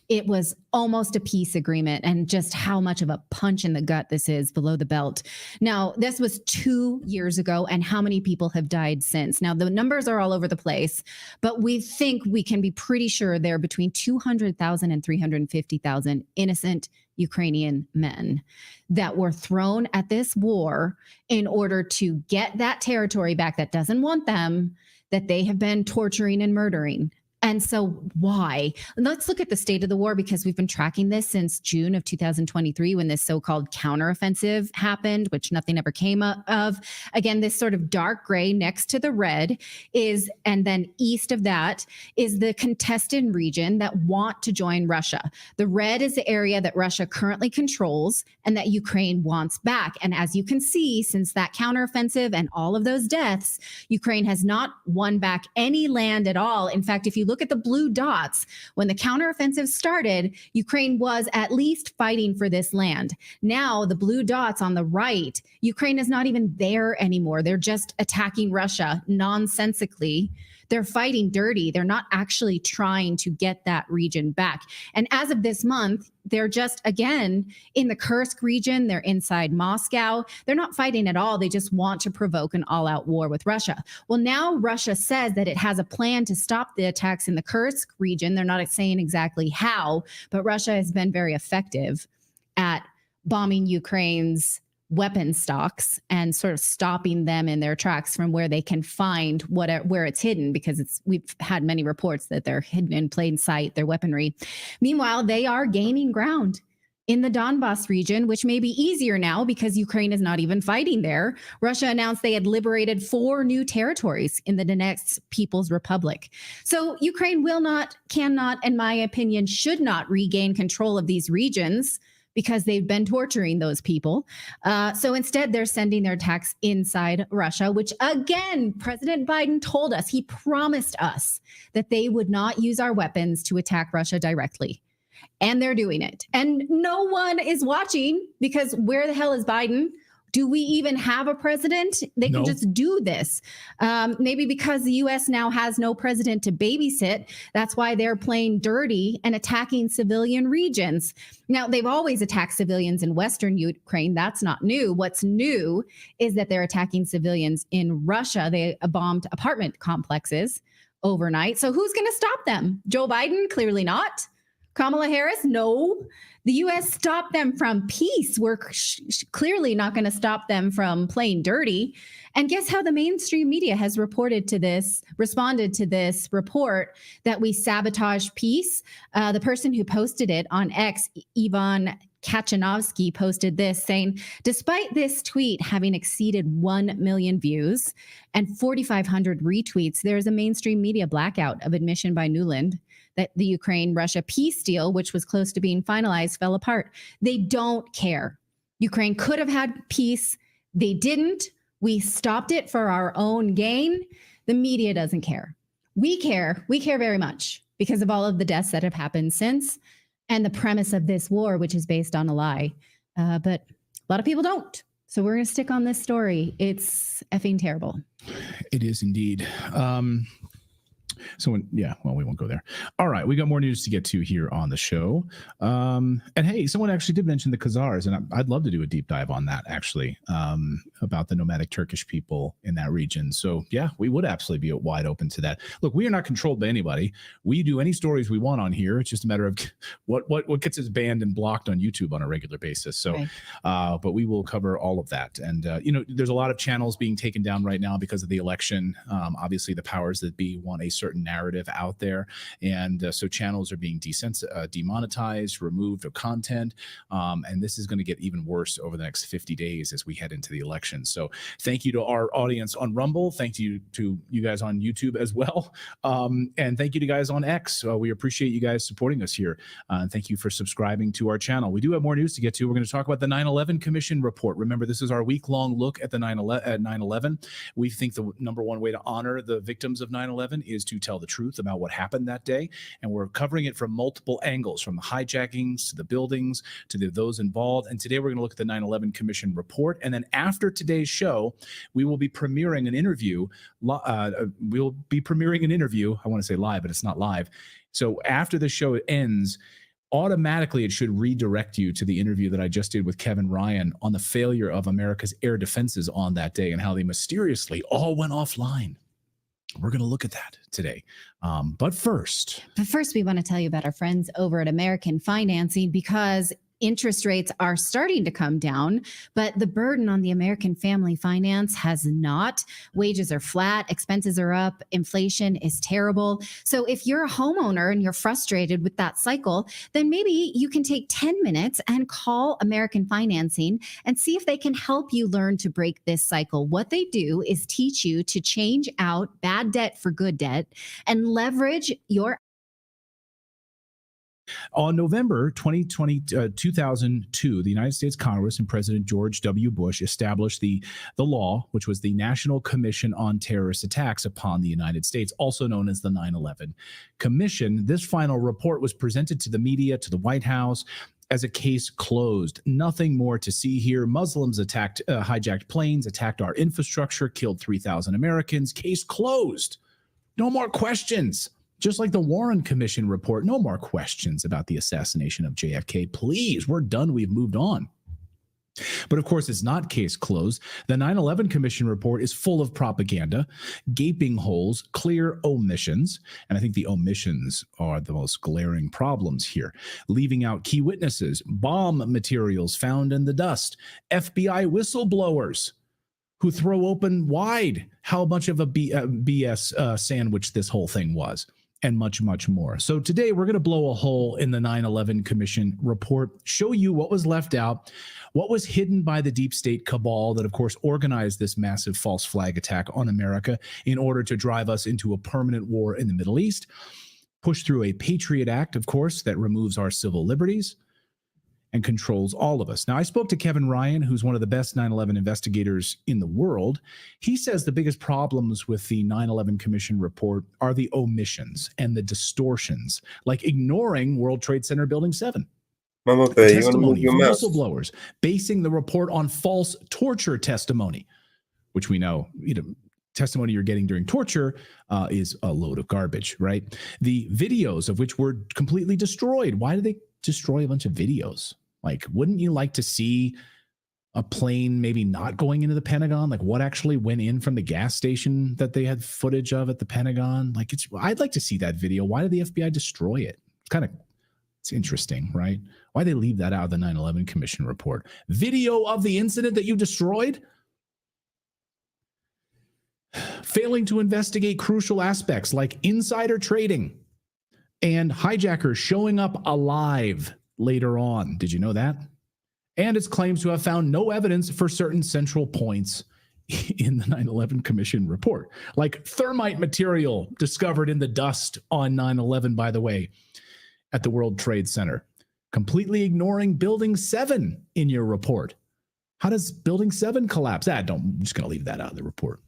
It was almost a peace agreement, and just how much of a punch in the gut this is below the belt. Now, this was 2 years ago, and how many people have died since? Now, the numbers are all over the place, but we think we can be pretty sure they're between 200,000 and 350,000 innocent Ukrainian men that were thrown at this war in order to get that territory back that doesn't want them, that they have been torturing and murdering. And so why? Let's look at the state of the war, because we've been tracking this since June of 2023 when this so-called counteroffensive happened, which nothing ever came of. Again, this sort of dark gray next to the red is, and then east of that is the contested region that want to join Russia. The red is the area that Russia currently controls and that Ukraine wants back. And as you can see, since that counteroffensive and all of those deaths, Ukraine has not won back any land at all. In fact, if you look at the blue dots, when the counteroffensive started, Ukraine was at least fighting for this land. Now, the blue dots on the right, Ukraine is not even there anymore. They're just attacking Russia nonsensically They're fighting dirty. They're not actually trying to get that region back. And as of this month, they're just, again, in the Kursk region. They're inside Moscow. They're not fighting at all. They just want to provoke an all-out war with Russia. Well, now Russia says that it has a plan to stop the attacks in the Kursk region. They're not saying exactly how, but Russia has been very effective at bombing Ukraine's weapon stocks and sort of stopping them in their tracks from where they can find where it's hidden, because we've had many reports that they're hidden in plain sight, their weaponry. Meanwhile, they are gaining ground in the Donbas region, which may be easier now because Ukraine is not even fighting there. Russia announced they had liberated 4 new territories in the Donetsk People's Republic. So Ukraine cannot, in my opinion, should not regain control of these regions, because they've been torturing those people. So instead, they're sending their attacks inside Russia, which, again, President Biden told us, he promised us that they would not use our weapons to attack Russia directly. And they're doing it. And no one is watching, because where the hell is Biden? Do we even have a president? They can just do this. Maybe because the U.S. now has no president to babysit. That's why they're playing dirty and attacking civilian regions. Now, they've always attacked civilians in Western Ukraine. That's not new. What's new is that they're attacking civilians in Russia. They bombed apartment complexes overnight. So who's going to stop them? Joe Biden? Clearly not. Kamala Harris? No. The U.S. stopped them from peace. We're clearly not going to stop them from playing dirty. And guess how the mainstream media has responded to this report that we sabotage peace? The person who posted it on X, Ivan Kachanovsky, posted this saying, despite this tweet having exceeded 1 million views and 4,500 retweets, there's a mainstream media blackout of admission by Nuland that the Ukraine-Russia peace deal, which was close to being finalized, fell apart. They don't care. Ukraine could have had peace. They didn't. We stopped it for our own gain. The media doesn't care. We care. We care very much because of all of the deaths that have happened since and the premise of this war, which is based on a lie. But a lot of people don't. So we're going to stick on this story. It's effing terrible. It is indeed. We won't go there. All right, we got more news to get to here on the show. And hey, someone actually did mention the Khazars, and I'd love to do a deep dive on that, actually, about the nomadic Turkish people in that region. So yeah, we would absolutely be wide open to that. Look, we are not controlled by anybody. We do any stories we want on here. It's just a matter of what gets us banned and blocked on YouTube on a regular basis. So, right. But we will cover all of that. And there's a lot of channels being taken down right now because of the election. Obviously, the powers that be want a certain narrative out there, and so channels are being demonetized, removed of content, and this is going to get even worse over the next 50 days as we head into the election. So thank you to our audience on Rumble, thank you to you guys on YouTube as well, and thank you to guys on X. We appreciate you guys supporting us here, and thank you for subscribing to our channel. We do have more news to get to. We're going to talk about the 9/11 Commission report. Remember, this is our week-long look at the 9/11. We think the number one way to honor the victims of 9/11 is to tell the truth about what happened that day, and we're covering it from multiple angles, from the hijackings to the buildings to those involved. And today we're going to look at the 9/11 Commission report, and then after today's show we will be premiering an interview. I want to say live, but it's not live. So after the show ends, automatically it should redirect you to the interview that I just did with Kevin Ryan on the failure of America's air defenses on that day and how they mysteriously all went offline. We're going to look at that today. But first, we want to tell you about our friends over at American Financing, because interest rates are starting to come down, but the burden on the American family finance has not. Wages are flat, expenses are up, inflation is terrible. So if you're a homeowner and you're frustrated with that cycle, then maybe you can take 10 minutes and call American Financing and see if they can help you learn to break this cycle. What they do is teach you to change out bad debt for good debt and leverage your. On November 2002, the United States Congress and President George W. Bush established the law, which was the National Commission on Terrorist Attacks upon the United States, also known as the 9/11 Commission. This final report was presented to the media, to the White House, as a case closed. Nothing more to see here. Muslims hijacked planes, attacked our infrastructure, killed 3,000 Americans. Case closed. No more questions. Just like the Warren Commission report, no more questions about the assassination of JFK. Please, we're done. We've moved on. But of course, it's not case closed. The 9/11 Commission report is full of propaganda, gaping holes, clear omissions. And I think the omissions are the most glaring problems here. Leaving out key witnesses, bomb materials found in the dust, FBI whistleblowers who throw open wide how much of a BS sandwich this whole thing was, and much, much more. So today we're going to blow a hole in the 9/11 Commission report, show you what was left out, what was hidden by the deep state cabal that, of course, organized this massive false flag attack on America in order to drive us into a permanent war in the Middle East, push through a Patriot Act, of course, that removes our civil liberties and controls all of us. Now, I spoke to Kevin Ryan, who's one of the best 9/11 investigators in the world. He says the biggest problems with the 9/11 Commission report are the omissions and the distortions, like ignoring World Trade Center Building 7. Testimony from whistleblowers, basing the report on false torture testimony, which we know, testimony you're getting during torture is a load of garbage, right? The videos of which were completely destroyed. Why did they destroy a bunch of videos? Like, wouldn't you like to see a plane maybe not going into the Pentagon? Like, what actually went in from the gas station that they had footage of at the Pentagon? Like, I'd like to see that video. Why did the FBI destroy it? It's interesting, right? Why they leave that out of the 9/11 Commission report? Video of the incident that you destroyed? Failing to investigate crucial aspects like insider trading and hijackers showing up alive later on. Did you know that? And its claims to have found no evidence for certain central points in the 9/11 Commission report, like thermite material discovered in the dust on 9/11, by the way, at the World Trade Center. Completely ignoring Building 7 in your report. How does Building 7 collapse? I'm just going to leave that out of the report.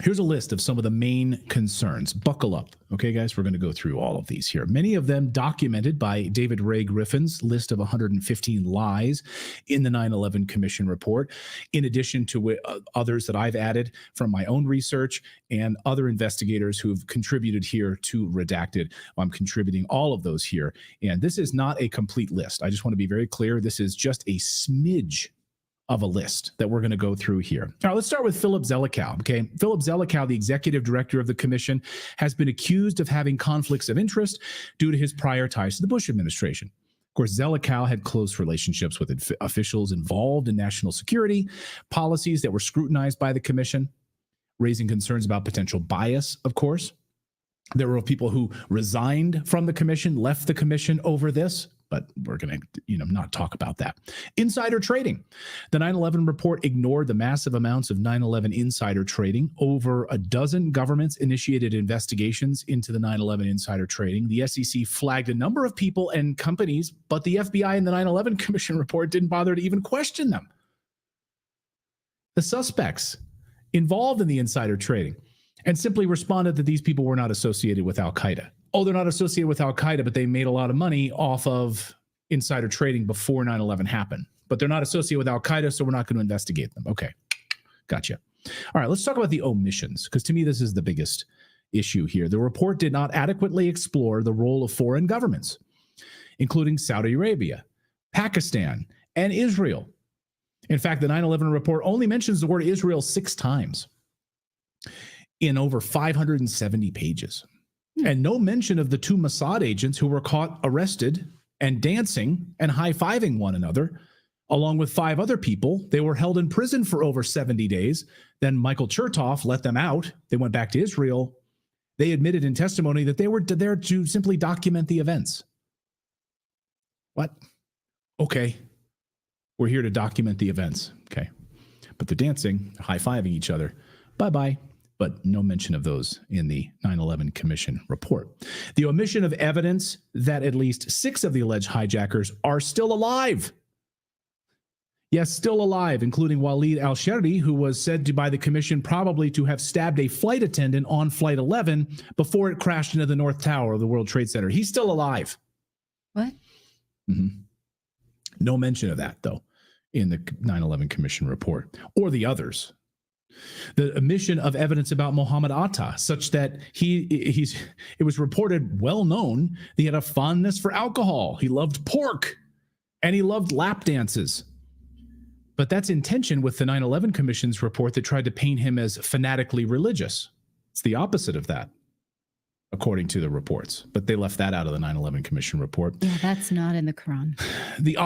Here's a list of some of the main concerns. Buckle up. Okay, guys, we're going to go through all of these here. Many of them documented by David Ray Griffin's list of 115 lies in the 9/11 Commission report, in addition to others that I've added from my own research and other investigators who've contributed here to Redacted. I'm contributing all of those here. And this is not a complete list. I just want to be very clear. This is just a smidge of a list that we're going to go through here. All right, let's start with Philip Zelikow. Okay, Philip Zelikow, the executive director of the commission, has been accused of having conflicts of interest due to his prior ties to the Bush administration. Of course, Zelikow had close relationships with officials involved in national security policies that were scrutinized by the commission, raising concerns about potential bias, of course. There were people who resigned from the commission, left the commission over this, but we're going to not talk about that. Insider trading. The 9/11 report ignored the massive amounts of 9/11 insider trading. Over a dozen governments initiated investigations into the 9/11 insider trading. The SEC flagged a number of people and companies, but the FBI and the 9/11 Commission report didn't bother to even question them. The suspects involved in the insider trading and simply responded that these people were not associated with Al-Qaeda. Oh, they're not associated with Al-Qaeda, but they made a lot of money off of insider trading before 9/11 happened. But they're not associated with Al-Qaeda, so we're not going to investigate them. Okay, gotcha. All right, let's talk about the omissions, because to me, this is the biggest issue here. The report did not adequately explore the role of foreign governments, including Saudi Arabia, Pakistan, and Israel. In fact, the 9/11 report only mentions the word Israel 6 times in over 570 pages. And no mention of the 2 Mossad agents who were caught arrested and dancing and high-fiving one another, along with 5 other people. They were held in prison for over 70 days. Then Michael Chertoff let them out. They went back to Israel. They admitted in testimony that they were there to simply document the events. What? Okay. We're here to document the events. Okay. But they're dancing, high-fiving each other. Bye-bye. But no mention of those in the 9/11 Commission report. The omission of evidence that at least 6 of the alleged hijackers are still alive. Yes, still alive, including Walid al-Sharri, who was said to by the commission probably to have stabbed a flight attendant on Flight 11 before it crashed into the North Tower of the World Trade Center. He's still alive. What? Mm-hmm. No mention of that, though, in the 9/11 Commission report or the others. The omission of evidence about Muhammad Atta, such that it was reported, well known, that he had a fondness for alcohol. He loved pork and he loved lap dances. But that's in tension with the 9/11 Commission's report that tried to paint him as fanatically religious. It's the opposite of that, according to the reports. But they left that out of the 9/11 Commission report. Yeah, that's not in the Quran. The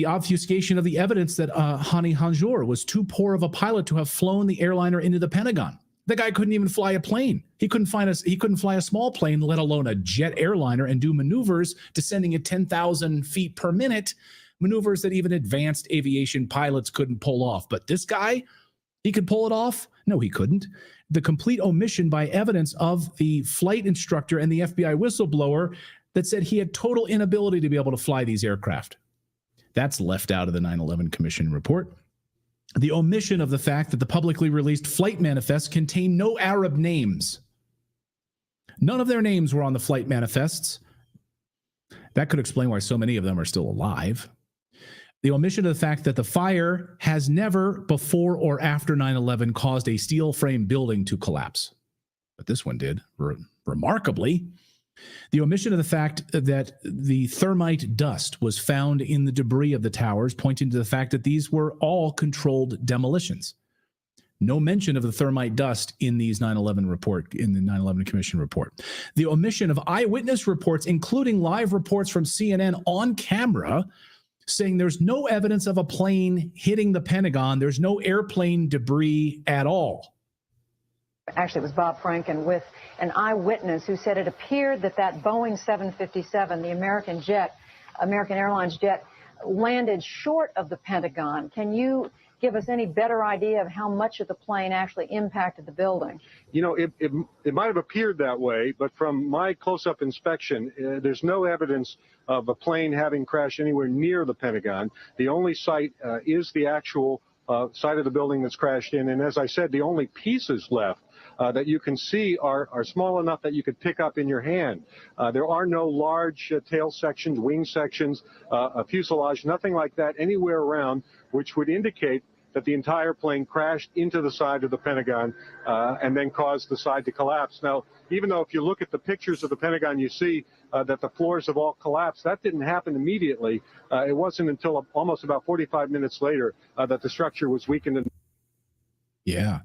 obfuscation of the evidence that Hani Hanjour was too poor of a pilot to have flown the airliner into the Pentagon. The guy couldn't even fly a plane. He couldn't fly a small plane, let alone a jet airliner, and do maneuvers descending at 10,000 feet per minute, maneuvers that even advanced aviation pilots couldn't pull off. But this guy, he could pull it off? No, he couldn't. The complete omission by evidence of the flight instructor and the FBI whistleblower that said he had total inability to be able to fly these aircraft. That's left out of the 9/11 Commission report. The omission of the fact that the publicly released flight manifests contain no Arab names. None of their names were on the flight manifests. That could explain why so many of them are still alive. The omission of the fact that the fire has never, before or after 9/11, caused a steel frame building to collapse. But this one did, remarkably. The omission of the fact that the thermite dust was found in the debris of the towers, pointing to the fact that these were all controlled demolitions. No mention of the thermite dust in these 9/11 report, in the 9/11 Commission report. The omission of eyewitness reports, including live reports from CNN on camera, saying there's no evidence of a plane hitting the Pentagon. There's no airplane debris at all. Actually, it was Bob Franken with an eyewitness who said it appeared that Boeing 757, the American Airlines jet, landed short of the Pentagon. Can you give us any better idea of how much of the plane actually impacted the building? You know, it might have appeared that way, but from my close-up inspection, there's no evidence of a plane having crashed anywhere near the Pentagon. The only site is the actual site of the building that's crashed in. And as I said, the only pieces left that you can see are small enough that you could pick up in your hand. There are no large tail sections, wing sections, a fuselage, nothing like that anywhere around, which would indicate that the entire plane crashed into the side of the Pentagon and then caused the side to collapse. Now, even though if you look at the pictures of the Pentagon, you see that the floors have all collapsed, that didn't happen immediately. It wasn't until almost about 45 minutes later that the structure was weakened. Yeah.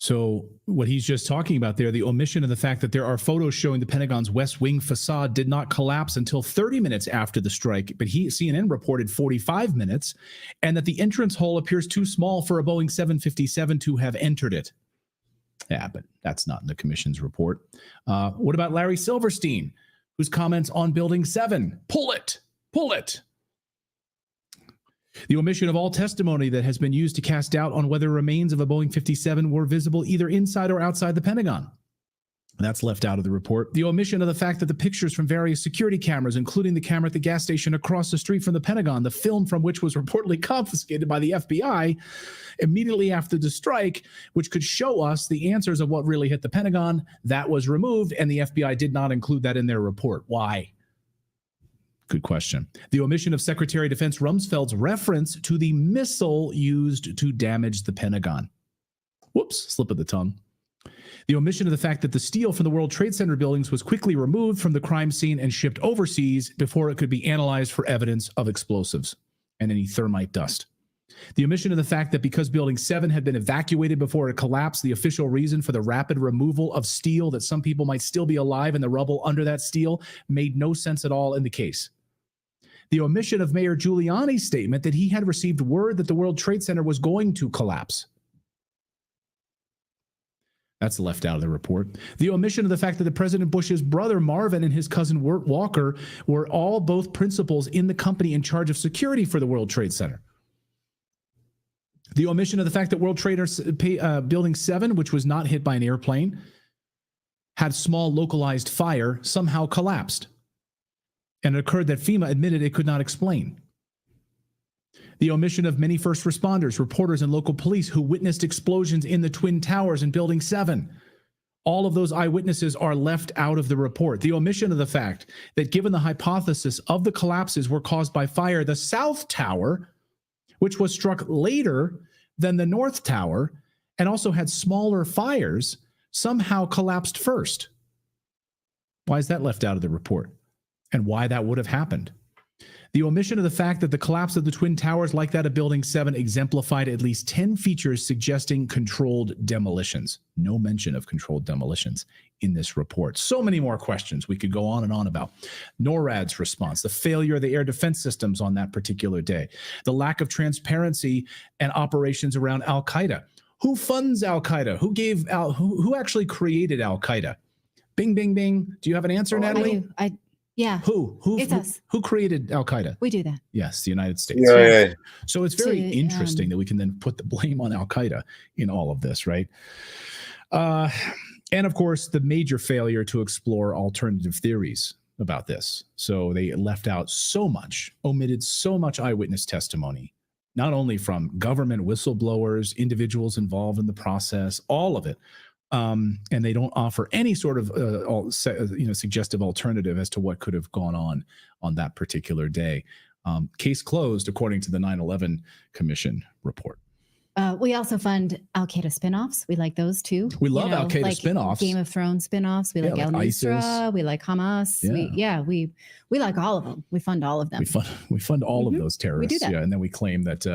So what he's just talking about there, the omission of the fact that there are photos showing the Pentagon's West Wing facade did not collapse until 30 minutes after the strike, but CNN reported 45 minutes, and that the entrance hole appears too small for a Boeing 757 to have entered it. Yeah, but that's not in the Commission's report. What about Larry Silverstein, whose comments on Building 7? Pull it, pull it. The omission of all testimony that has been used to cast doubt on whether remains of a Boeing 57 were visible either inside or outside the Pentagon. That's left out of the report. The omission of the fact that the pictures from various security cameras, including the camera at the gas station across the street from the Pentagon, the film from which was reportedly confiscated by the FBI immediately after the strike, which could show us the answers of what really hit the Pentagon, that was removed, and the FBI did not include that in their report. Why? Good question. The omission of Secretary of Defense Rumsfeld's reference to the missile used to damage the Pentagon. Whoops, slip of the tongue. The omission of the fact that the steel from the World Trade Center buildings was quickly removed from the crime scene and shipped overseas before it could be analyzed for evidence of explosives and any thermite dust. The omission of the fact that because Building 7 had been evacuated before it collapsed, the official reason for the rapid removal of steel, that some people might still be alive in the rubble under that steel, made no sense at all in the case. The omission of Mayor Giuliani's statement that he had received word that the World Trade Center was going to collapse. That's left out of the report. The omission of the fact that the President Bush's brother Marvin and his cousin Wirt Walker were all both principals in the company in charge of security for the World Trade Center. The omission of the fact that World Trade Building 7, which was not hit by an airplane, had small localized fire, somehow collapsed. And it occurred that FEMA admitted it could not explain. The omission of many first responders, reporters, and local police who witnessed explosions in the Twin Towers in Building 7. All of those eyewitnesses are left out of the report. The omission of the fact that given the hypothesis of the collapses were caused by fire, the South Tower, which was struck later than the North Tower, and also had smaller fires somehow collapsed first. Why is that left out of the report? And why that would have happened? The omission of the fact that the collapse of the Twin Towers, like that of Building 7, exemplified at least 10 features suggesting controlled demolitions. No mention of controlled demolitions in this report. So many more questions we could go on and on about. NORAD's response, the failure of the air defense systems on that particular day, the lack of transparency and operations around Al-Qaeda. Who funds Al-Qaeda? Who actually created Al-Qaeda? Bing, bing, bing. Do you have an answer, Natalie? Yeah. It's us. Who created Al-Qaeda? We do that. Yes, the United States. Yeah. So it's very interesting that we can then put the blame on Al-Qaeda in all of this, right? And of course, the major failure to explore alternative theories about this. So they left out so much, omitted so much eyewitness testimony, not only from government whistleblowers, individuals involved in the process, all of it. And they don't offer any sort of suggestive alternative as to what could have gone on that particular day. Case closed, according to the 9/11 Commission report. We also fund Al-Qaeda spinoffs. We like those too. We love Al-Qaeda spinoffs. Game of Thrones spinoffs. We like Al-Nusra. We like Hamas. Yeah. We like all of them. We fund all of them. We fund all of those terrorists. We do that. Yeah, and then we claim that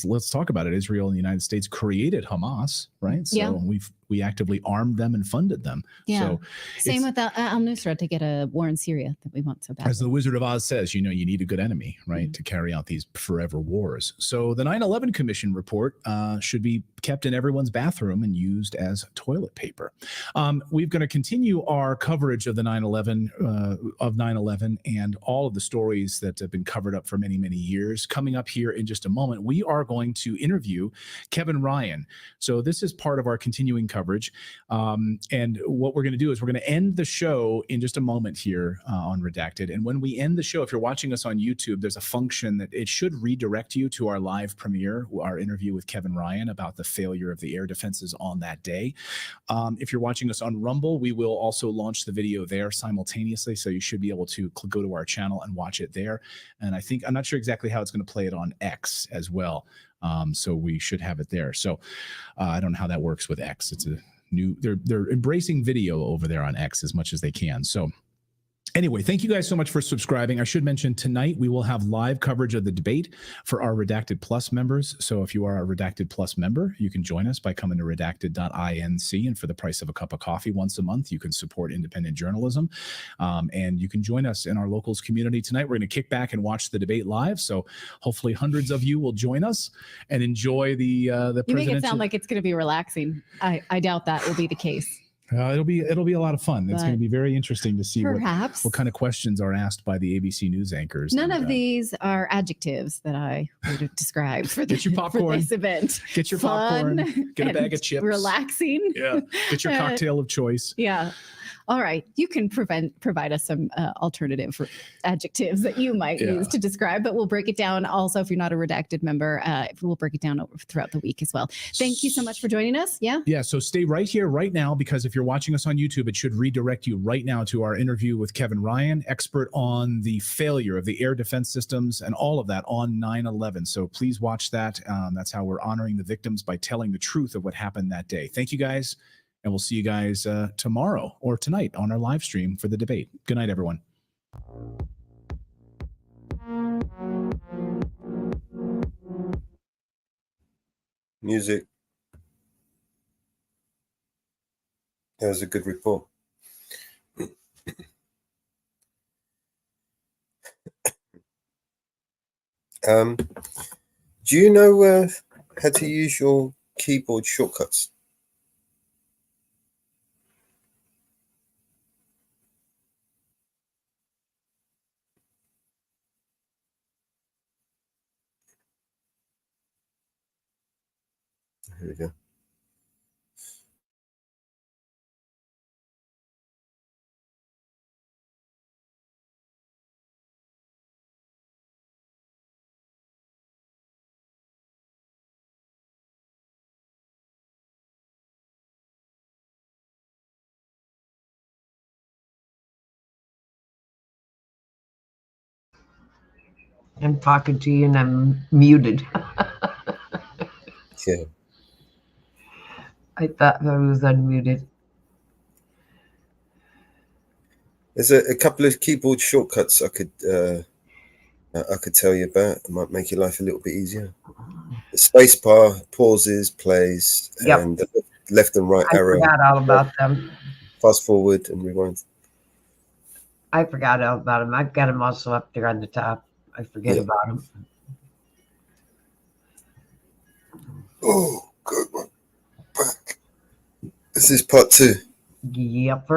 let's talk about it. Israel and the United States created Hamas, right? So we actively armed them and funded them. Yeah. So same with Al-Nusra to get a war in Syria that we want so bad. As the Wizard of Oz says, you need a good enemy, right, to carry out these forever wars. So the 9/11 Commission report should be kept in everyone's bathroom and used as toilet paper. We're going to continue our coverage of the 9/11 and all of the stories that have been covered up for many, many years. Coming up here in just a moment, we are going to interview Kevin Ryan. So this is part of our continuing coverage. And what we're going to do is we're going to end the show in just a moment here on Redacted. And when we end the show, if you're watching us on YouTube, there's a function that it should redirect you to our live premiere, our interview with Kevin Ryan about the failure of the air defenses on that day. If you're watching us on Rumble, we will also launch the video there simultaneously. So you should be able to go to our channel and watch it there. And I'm not sure exactly how it's going to play it on X as well. So we should have it there. So I don't know how that works with X. It's a new, they're embracing video over there on X as much as they can. So anyway, thank you guys so much for subscribing. I should mention tonight we will have live coverage of the debate for our Redacted Plus members. So if you are a Redacted Plus member, you can join us by coming to redacted.inc. And for the price of a cup of coffee once a month, you can support independent journalism. And you can join us in our locals community tonight. We're going to kick back and watch the debate live. So hopefully hundreds of you will join us and enjoy the You make it sound like it's going to be relaxing. I doubt that will be the case. It'll be a lot of fun. It's going to be very interesting to see what kind of questions are asked by the ABC News anchors. None of these are adjectives that I would describe for this event. Get your popcorn. Get a bag of chips. Relaxing. Yeah. Get your cocktail of choice. Yeah. All right. You can provide us some alternative adjectives that you might use to describe, but we'll break it down. Also, if you're not a Redacted member, we'll break it down throughout the week as well. Thank you so much for joining us. Yeah. So stay right here right now, because if you're watching us on YouTube, it should redirect you right now to our interview with Kevin Ryan, expert on the failure of the air defense systems and all of that on 9/11. So please watch that. That's how we're honoring the victims, by telling the truth of what happened that day. Thank you guys. And we'll see you guys tomorrow or tonight on our live stream for the debate. Good night, everyone. Music. That was a good report. Do you know how to use your keyboard shortcuts? Here we go. I'm talking to you and I'm muted. Yeah. I thought I was unmuted. There's a couple of keyboard shortcuts I could tell you about. It might make your life a little bit easier. The space bar pauses, plays, Yep. and the left and right I arrow. forgot all about them. Fast forward and rewind. I forgot all about them. I've got them also up there on the top. I forget about them. Oh, good one. Back. This is part 2. Yep,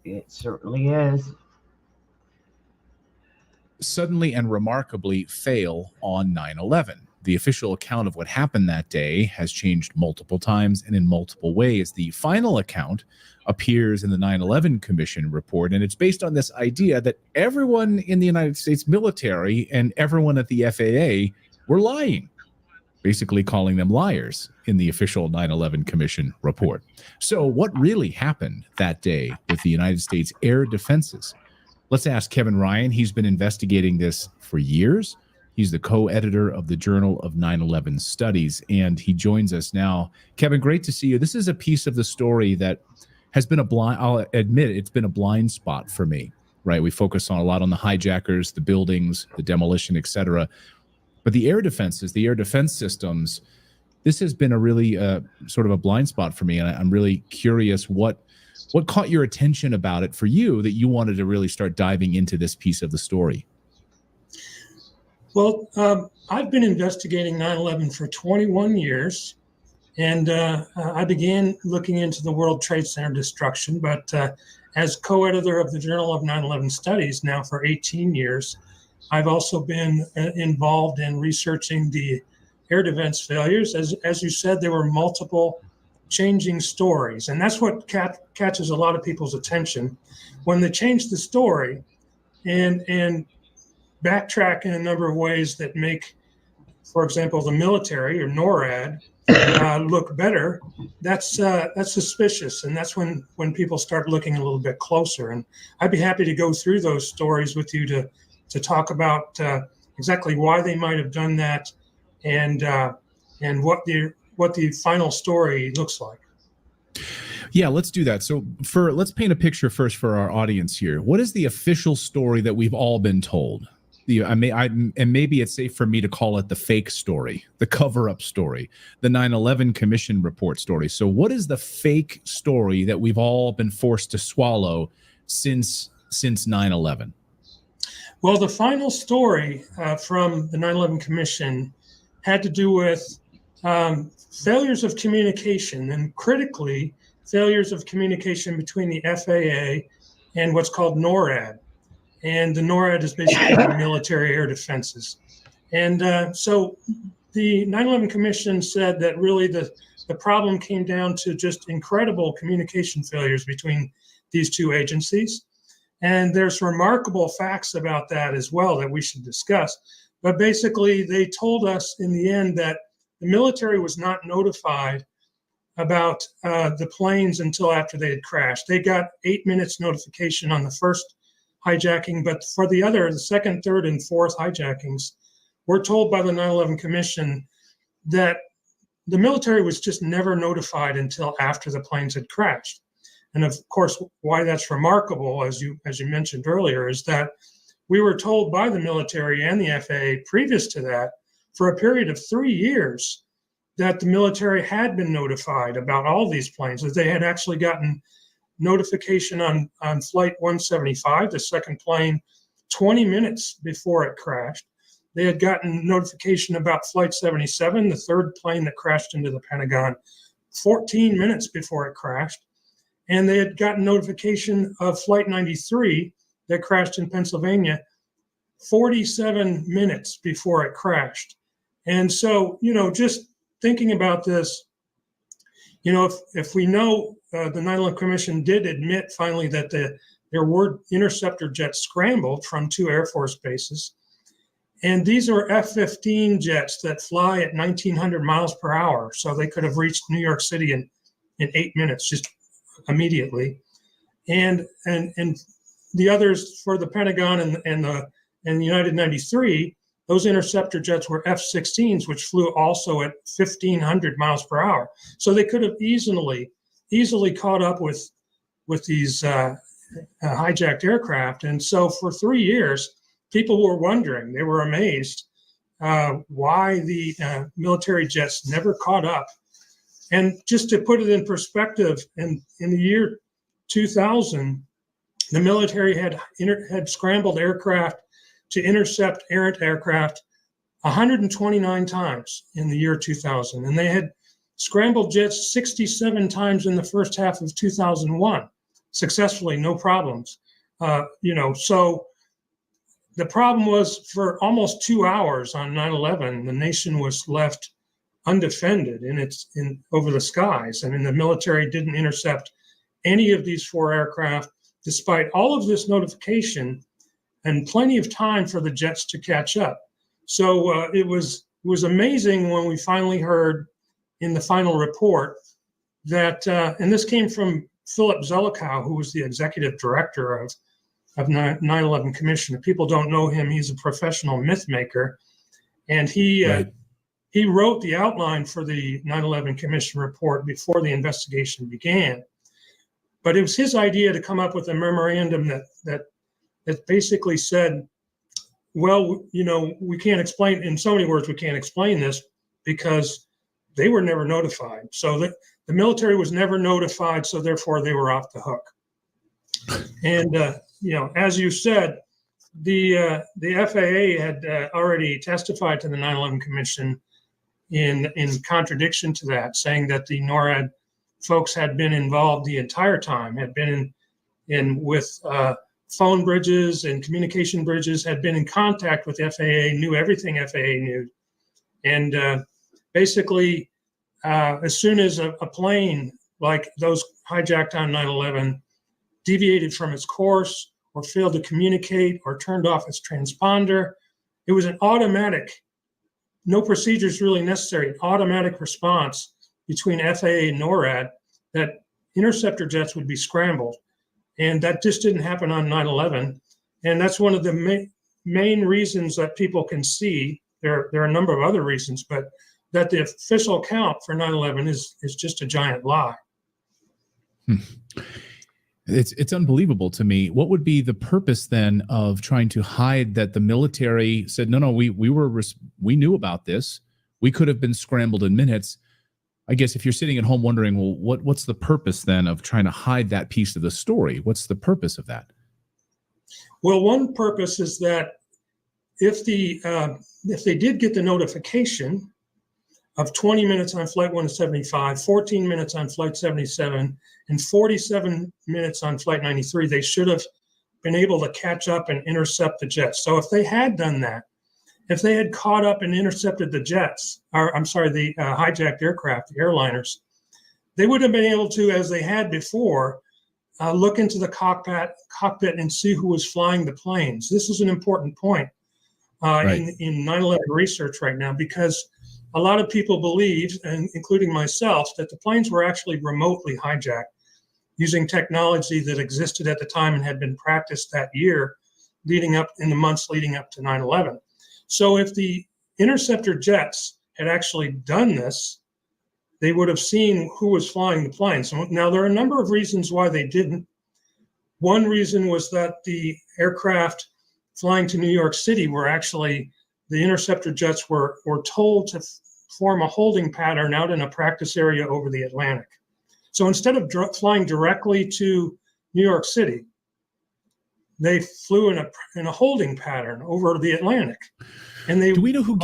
it certainly is. Suddenly and remarkably fail on 9/11. The official account of what happened that day has changed multiple times and in multiple ways. The final account appears in the 9/11 Commission report, and it's based on this idea that everyone in the United States military and everyone at the FAA were lying, basically calling them liars in the official 9/11 Commission report. So what really happened that day with the United States air defenses? Let's ask Kevin Ryan. He's been investigating this for years. He's the co-editor of the Journal of 9/11 Studies, and he joins us now. Kevin, great to see you. This is a piece of the story that has been I'll admit, it's been a blind spot for me, right? We focus on a lot on the hijackers, the buildings, the demolition, etc. But the air defenses, the air defense systems, this has been a really sort of a blind spot for me. And I'm really curious what caught your attention about it for you that you wanted to really start diving into this piece of the story? Well, I've been investigating 9/11 for 21 years, and I began looking into the World Trade Center destruction, but as co-editor of the Journal of 9/11 Studies now for 18 years, I've also been involved in researching the air defense failures. As you said, there were multiple changing stories, and that's what catches a lot of people's attention. When they change the story and backtrack in a number of ways that make, for example, the military or NORAD look better, that's suspicious, and that's when people start looking a little bit closer. And I'd be happy to go through those stories with you to talk about exactly why they might have done that and what the final story looks like. Yeah, let's do that. So let's paint a picture first for our audience here. What is the official story that we've all been told? And maybe it's safe for me to call it the fake story, the cover-up story, the 9/11 Commission report story. So what is the fake story that we've all been forced to swallow since 9/11? Well, the final story from the 9/11 Commission had to do with failures of communication, and critically, failures of communication between the FAA and what's called NORAD. And the NORAD is basically the military air defenses. And so the 9/11 Commission said that really the problem came down to just incredible communication failures between these two agencies. And there's remarkable facts about that as well that we should discuss. But basically, they told us in the end that the military was not notified about the planes until after they had crashed. They got 8 minutes notification on the first hijacking, but for the second, third, and fourth hijackings, we're told by the 9/11 Commission that the military was just never notified until after the planes had crashed. And of course, why that's remarkable, as you mentioned earlier, is that we were told by the military and the FAA previous to that, for a period of 3 years, that the military had been notified about all these planes, that they had actually gotten notification on Flight 175, the second plane, 20 minutes before it crashed. They had gotten notification about Flight 77, the third plane that crashed into the Pentagon, 14 minutes before it crashed. And they had gotten notification of Flight 93 that crashed in Pennsylvania 47 minutes before it crashed. And so, just thinking about this, if we know the 9/11 Commission did admit finally that there were interceptor jets scrambled from 2 Air Force bases, and these are F-15 jets that fly at 1,900 miles per hour, so they could have reached New York City in 8 minutes, just immediately. And the others for the Pentagon and the United 93, those interceptor jets were F-16s, which flew also at 1,500 miles per hour. So they could have easily caught up with these hijacked aircraft. And so for 3 years, people were wondering, they were amazed why the military jets never caught up. And just to put it in perspective, in the year 2000, the military had scrambled aircraft to intercept errant aircraft 129 times in the year 2000. And they had scrambled jets 67 times in the first half of 2001, successfully, no problems. So the problem was for almost 2 hours on 9/11, the nation was left undefended over the skies. I mean, the military didn't intercept any of these 4 aircraft, despite all of this notification and plenty of time for the jets to catch up. So it was amazing when we finally heard in the final report that, and this came from Philip Zelikow, who was the executive director of 9/11 Commission. If people don't know him, he's a professional myth maker, and he wrote the outline for the 9/11 Commission report before the investigation began. But it was his idea to come up with a memorandum that basically said, well, we can't explain, in so many words, we can't explain this because they were never notified. So the military was never notified, so therefore they were off the hook. And, as you said, the FAA had already testified to the 9/11 Commission in contradiction to that, saying that the NORAD folks had been involved the entire time, had been in with phone bridges and communication bridges, had been in contact with FAA, knew everything FAA knew. And basically, as soon as a plane like those hijacked on 9/11 deviated from its course or failed to communicate or turned off its transponder, it was an automatic, no procedures really necessary, an automatic response between FAA and NORAD that interceptor jets would be scrambled. And that just didn't happen on 9/11. And that's one of the main reasons that people can see. There are a number of other reasons, but that the official count for 9/11 is just a giant lie. It's unbelievable to me. What would be the purpose then of trying to hide that the military said, no, we knew about this. We could have been scrambled in minutes. I guess if you're sitting at home wondering, well, what's the purpose then of trying to hide that piece of the story? What's the purpose of that? Well, one purpose is that if they did get the notification of 20 minutes on Flight 175, 14 minutes on Flight 77, and 47 minutes on Flight 93, they should have been able to catch up and intercept the jets. So if they had done that, if they had caught up and intercepted the jets, the hijacked aircraft, the airliners, they would have been able to, as they had before, look into the cockpit and see who was flying the planes. This is an important point in 9/11 research right now, because a lot of people believe, and including myself, that the planes were actually remotely hijacked using technology that existed at the time and had been practiced that year, in the months leading up to 9/11. So if the interceptor jets had actually done this, they would have seen who was flying the planes. Now, there are a number of reasons why they didn't. One reason was that the aircraft flying to New York City were actually, the interceptor jets were told to form a holding pattern out in a practice area over the Atlantic. So instead of flying directly to New York City, they flew in a holding pattern over the Atlantic. And do we know who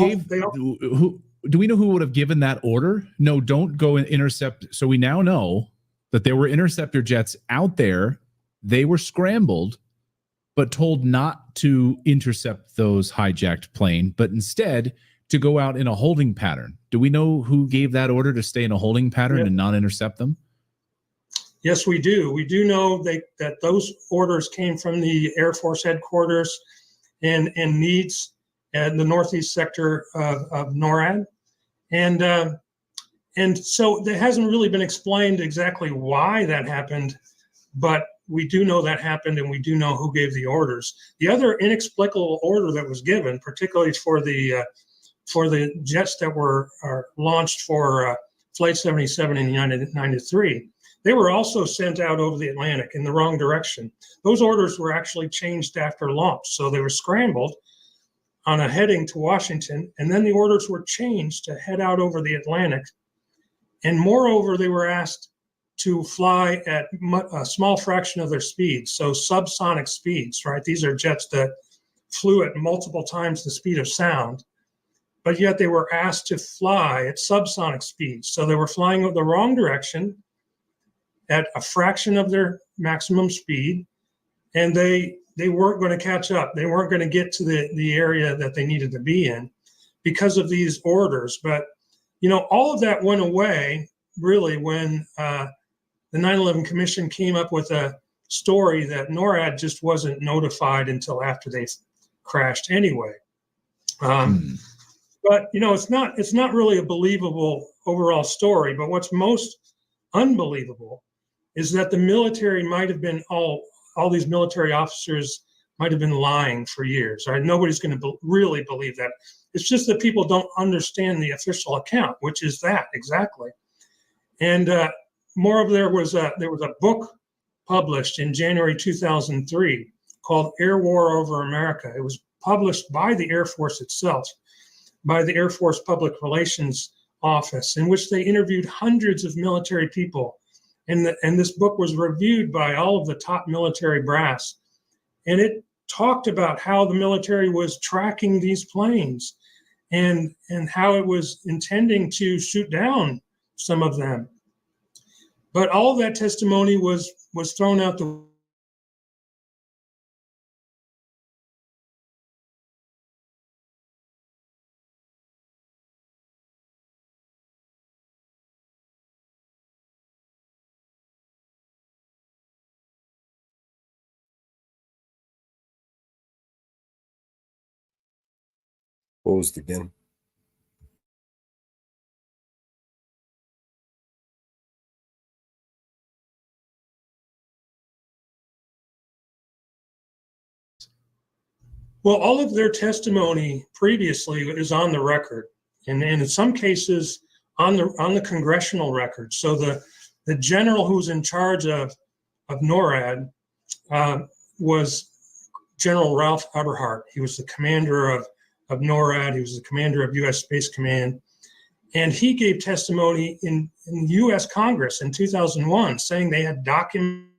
do we know who would have given that order? No, don't go and intercept. So we now know that there were interceptor jets out there. They were scrambled, but told not to intercept those hijacked plane, but instead to go out in a holding pattern. Do we know who gave that order to stay in a holding pattern and not intercept them? Yes, we do. We do know that those orders came from the Air Force headquarters and needs and the Northeast sector of NORAD. And so it hasn't really been explained exactly why that happened, but we do know that happened, and we do know who gave the orders. The other inexplicable order that was given, particularly for the jets that were launched for Flight 77 in United 93, they were also sent out over the Atlantic in the wrong direction. Those orders were actually changed after launch, so they were scrambled on a heading to Washington, and then the orders were changed to head out over the Atlantic. And moreover, they were asked to fly at a small fraction of their speed, so subsonic speeds, right? These are jets that flew at multiple times the speed of sound, but yet they were asked to fly at subsonic speeds. So they were flying the wrong direction at a fraction of their maximum speed, and they weren't going to catch up. They weren't going to get to the area that they needed to be in because of these orders. But, you know, all of that went away really when the 9/11 Commission came up with a story that NORAD just wasn't notified until after they crashed anyway. But, you know, it's not really a believable overall story. But what's most unbelievable is that the military might have been all these military officers might have been lying for years. Right? Nobody's going to really believe that. It's just that people don't understand the official account, which is that exactly. And moreover, there was a book published in January 2003 called Air War Over America. It was published by the Air Force itself, by the Air Force Public Relations Office, in which they interviewed hundreds of military people. And this book was reviewed by all of the top military brass. And it talked about how the military was tracking these planes and how it was intending to shoot down some of them. But all of that testimony was thrown out the Paused again. Well, all of their testimony previously is on the record, and in some cases on the congressional record. So the general who was in charge of NORAD was General Ralph Eberhart. He was the commander of NORAD. He was the commander of U.S. Space Command, and he gave testimony in the U.S. Congress in 2001, saying they had documented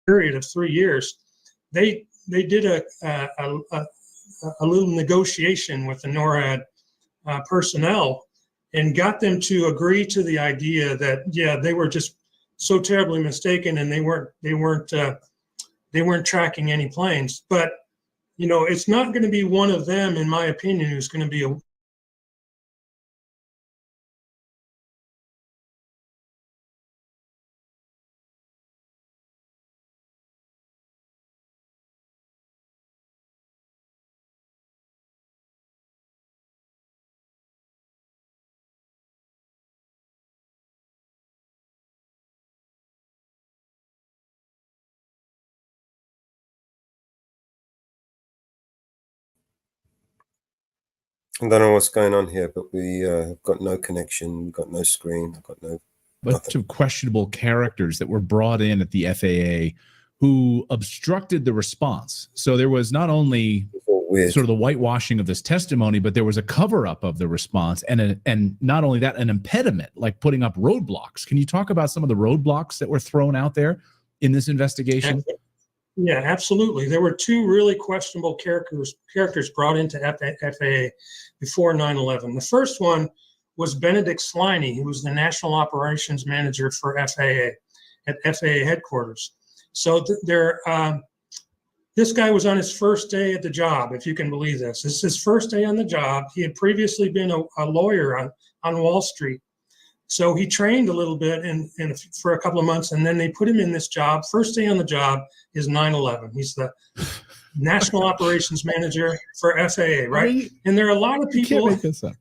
period of 3 years. They did a little negotiation with the NORAD personnel and got them to agree to the idea that, yeah, they were just so terribly mistaken and they weren't tracking any planes. But, you know, it's not going to be one of them, in my opinion, who's going to be a I don't know what's going on here, but we have got no connection, we've got no screen, I've got no bunch of questionable characters that were brought in at the FAA who obstructed the response. So there was not only sort of the whitewashing of this testimony, but there was a cover-up of the response, and not only that, an impediment, like putting up roadblocks. Can you talk about some of the roadblocks that were thrown out there in this investigation? Yeah, absolutely. There were two really questionable characters brought into FAA before 9/11. The first one was Benedict Sliney, who was the National Operations Manager for FAA at FAA headquarters. So this guy was on his first day at the job, if you can believe this. This is his first day on the job. He had previously been a lawyer on Wall Street. So he trained a little bit for a couple of months, and then they put him in this job. First day on the job is 9/11. He's the National Operations Manager for FAA, right? And there are a lot of people. You can't make this up.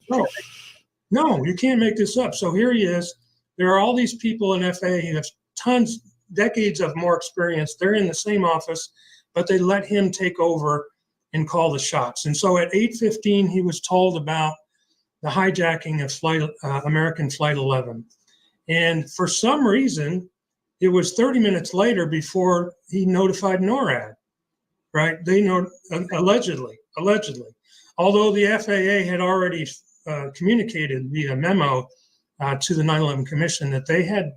No, you can't make this up. So here he is. There are all these people in FAA who have tons, decades of more experience. They're in the same office, but they let him take over and call the shots. And so at 8:15, he was told about the hijacking of American Flight 11. And for some reason, it was 30 minutes later before he notified NORAD, right? They know, allegedly. Although the FAA had already communicated via memo to the 9/11 Commission that they had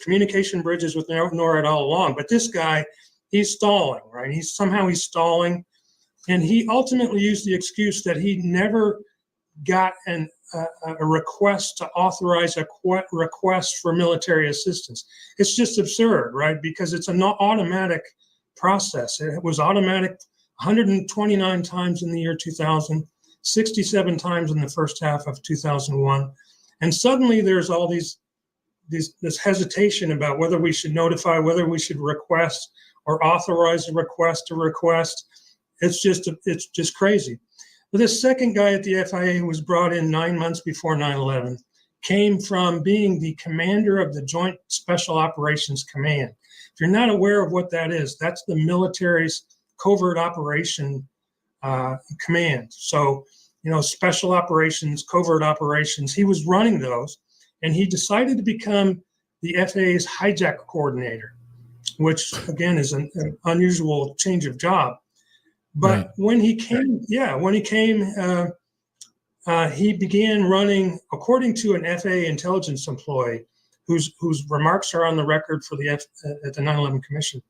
communication bridges with NORAD all along. But this guy, he's stalling, right? He's stalling. And he ultimately used the excuse that he never got a request to authorize a request for military assistance. It's just absurd, right? Because it's an automatic process. It was automatic 129 times in the year 2000, 67 times in the first half of 2001. And suddenly there's all this hesitation about whether we should notify, whether we should request or authorize a request to request. It's just crazy. But this second guy at the FIA who was brought in 9 months before 9/11 came from being the commander of the Joint Special Operations Command. If you're not aware of what that is, that's the military's covert operation command. So, special operations, covert operations, he was running those, and he decided to become the FAA's hijack coordinator, which again is an unusual change of job. But when he came, he began running, according to an FAA intelligence employee, whose remarks are on the record at the 9/11 Commission.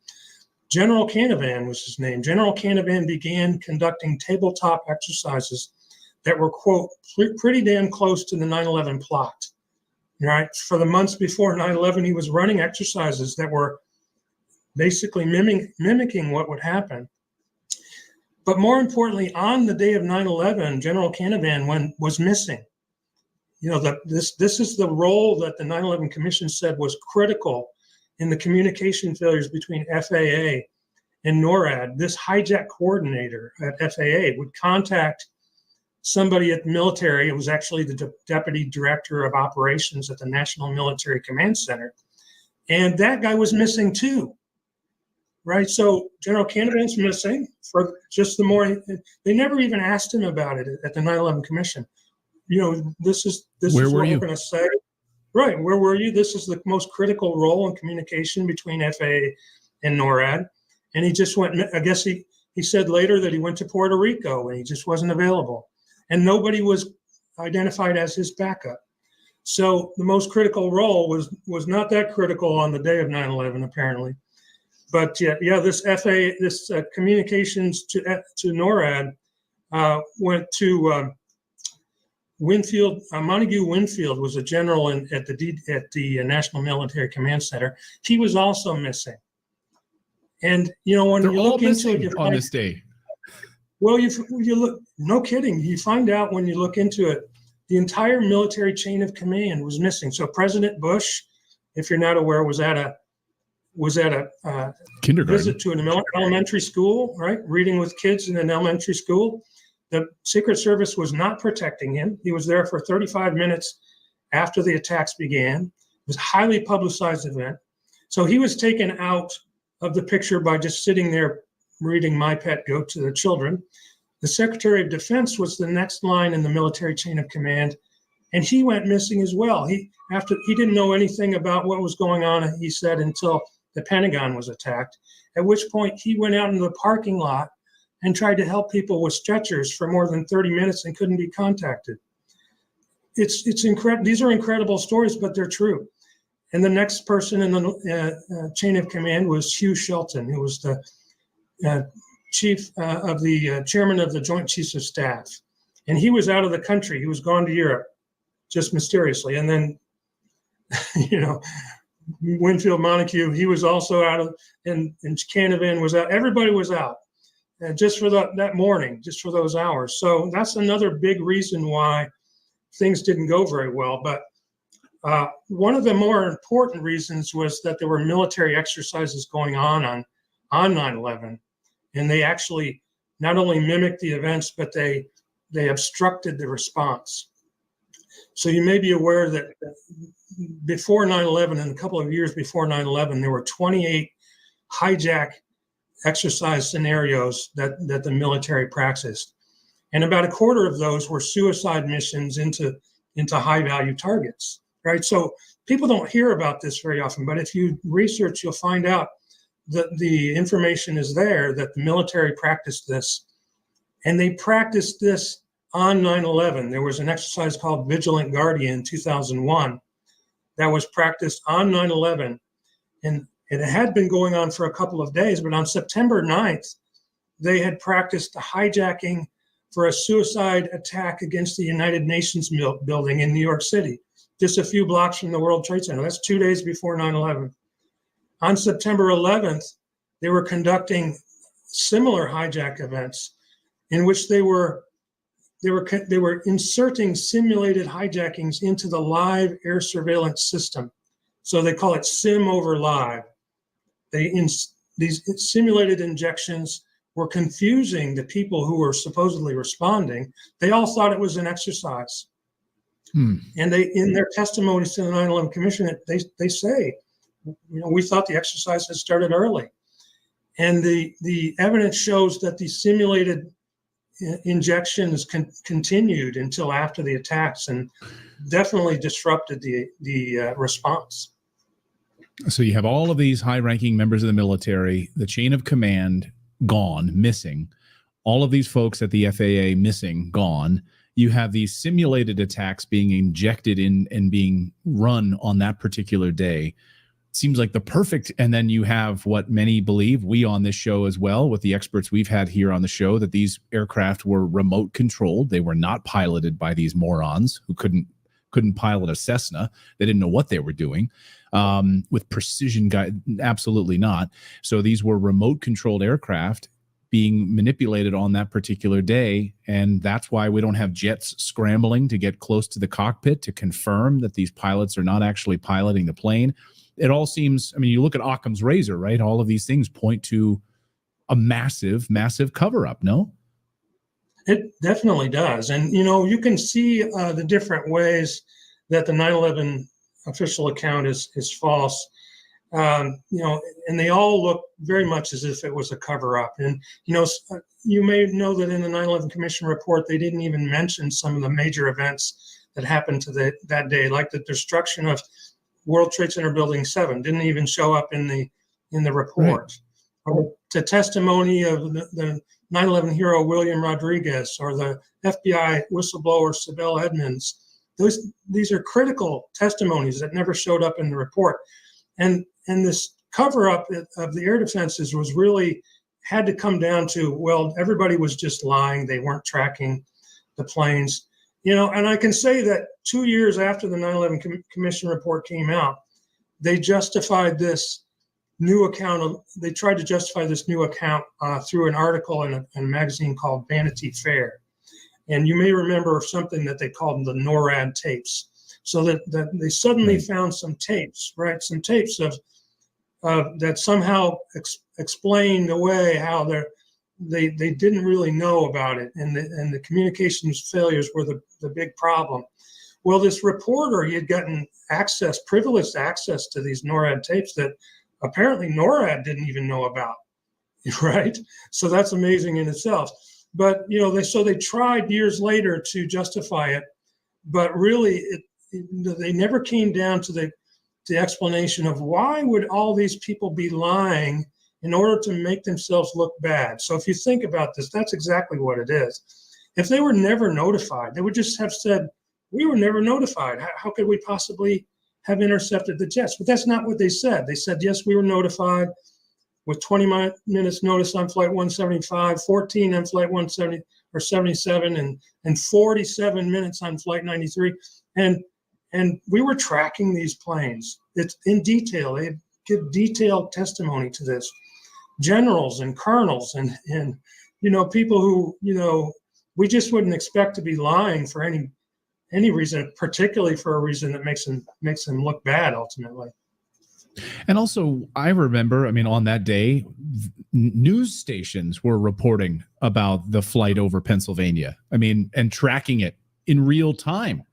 General Canavan was his name. General Canavan began conducting tabletop exercises that were, quote, pretty damn close to the 9/11 plot. Right? For the months before 9/11, he was running exercises that were basically mimicking what would happen. But more importantly, on the day of 9/11, General Canavan was missing. This is the role that the 9/11 Commission said was critical in the communication failures between FAA and NORAD. This hijack coordinator at FAA would contact somebody at the military. It was actually the deputy director of operations at the National Military Command Center. And that guy was missing too. Right, so General Canavan's missing for just the more. They never even asked him about it at the 9/11 Commission. This is what we're going to say. Right, where were you? This is the most critical role in communication between FAA and NORAD, and he just went. I guess he said later that he went to Puerto Rico and he just wasn't available, and nobody was identified as his backup. So the most critical role was not that critical on the day of 9/11, apparently. But this FAA, this communications to NORAD went to Winfield. Montague Winfield was a general at the National Military Command Center. He was also missing. And when they're you all look into it, on this day. Well, you look. No kidding. You find out when you look into it, the entire military chain of command was missing. So President Bush, if you're not aware, was at a kindergarten visit to an elementary school, right? Reading with kids in an elementary school. The Secret Service was not protecting him. He was there for 35 minutes after the attacks began. It was a highly publicized event. So he was taken out of the picture by just sitting there reading My Pet Goat to the children. The Secretary of Defense was the next line in the military chain of command, and he went missing as well. He didn't know anything about what was going on, he said, until the Pentagon was attacked, at which point he went out into the parking lot and tried to help people with stretchers for more than 30 minutes and couldn't be contacted. It's incredible. These are incredible stories, but they're true. And the next person in the chain of command was Hugh Shelton, who was the chairman of the Joint Chiefs of Staff. And he was out of the country. He was gone to Europe, just mysteriously. And then, you know, Winfield Montague, he was also out of, and Canavan was out. Everybody was out just for that morning, just for those hours. So that's another big reason why things didn't go very well. But one of the more important reasons was that there were military exercises going on 9/11, and they actually not only mimicked the events, but they obstructed the response. So you may be aware that before 9/11, and a couple of years before 9/11, there were 28 hijack exercise scenarios that the military practiced. And about a quarter of those were suicide missions into high value targets, right? So people don't hear about this very often, but if you research, you'll find out that the information is there that the military practiced this. And they practiced this on 9/11. There was an exercise called Vigilant Guardian in 2001 that was practiced on 9/11. And it had been going on for a couple of days, but on September 9th, they had practiced a hijacking for a suicide attack against the United Nations building in New York City, just a few blocks from the World Trade Center. That's 2 days before 9/11. On September 11th, they were conducting similar hijack events in which they were inserting simulated hijackings into the live air surveillance system. So they call it sim over live. These simulated injections were confusing the people who were supposedly responding. They all thought it was an exercise. And they, in their testimonies to the 9/11 Commission, they say, you know, we thought the exercise had started early. And the evidence shows that the simulated injections continued until after the attacks and definitely disrupted the response. So you have all of these high-ranking members of the military, the chain of command gone, missing, all of these folks at the FAA missing, gone. You have these simulated attacks being injected in and being run on that particular day. Seems like the perfect, and then you have what many believe, we on this show as well, with the experts we've had here on the show, that these aircraft were remote controlled. They were not piloted by these morons who couldn't pilot a Cessna. They didn't know what they were doing with precision guide. Absolutely not. So these were remote controlled aircraft being manipulated on that particular day. And that's why we don't have jets scrambling to get close to the cockpit to confirm that these pilots are not actually piloting the plane. It all seems, I mean, you look at Occam's razor, right? All of these things point to a massive, massive cover up, no? It definitely does. And, you know, you can see the different ways that the 9/11 official account is false. You know, and they all look very much as if it was a cover up. And, you know, you may know that in the 9/11 Commission report, they didn't even mention some of the major events that happened to that day, like the destruction of World Trade Center Building 7 didn't even show up in the report. Right. Or the testimony of the 9/11 hero William Rodriguez or the FBI whistleblower Sibel Edmonds. These are critical testimonies that never showed up in the report. And this cover-up of the air defenses was really had to come down to, well, everybody was just lying. They weren't tracking the planes. You know, and I can say that 2 years after the 9/11 Commission report came out, they justified this new account. They tried to justify this new account through an article in a magazine called Vanity Fair. And you may remember something that they called the NORAD tapes. So that they suddenly found some tapes, right? Some tapes of that somehow explained away how they didn't really know about it, and the communications failures were the big problem. Well, this reporter, he had gotten privileged access to these NORAD tapes that apparently NORAD didn't even know about, right? So that's amazing in itself. But you know, they tried years later to justify it, but really they never came down to the explanation of why would all these people be lying in order to make themselves look bad. So if you think about this, that's exactly what it is. If they were never notified, they would just have said, we were never notified. How could we possibly have intercepted the jets? But that's not what they said. They said, yes, we were notified with 20 minutes notice on flight 175, 14 on flight 170, or 77 and 47 minutes on Flight 93. And we were tracking these planes. It's in detail. They give detailed testimony to this. Generals and colonels and people who, we just wouldn't expect to be lying for any reason, particularly for a reason that makes them look bad ultimately. And also, I remember, on that day, news stations were reporting about the flight over Pennsylvania. And tracking it in real time,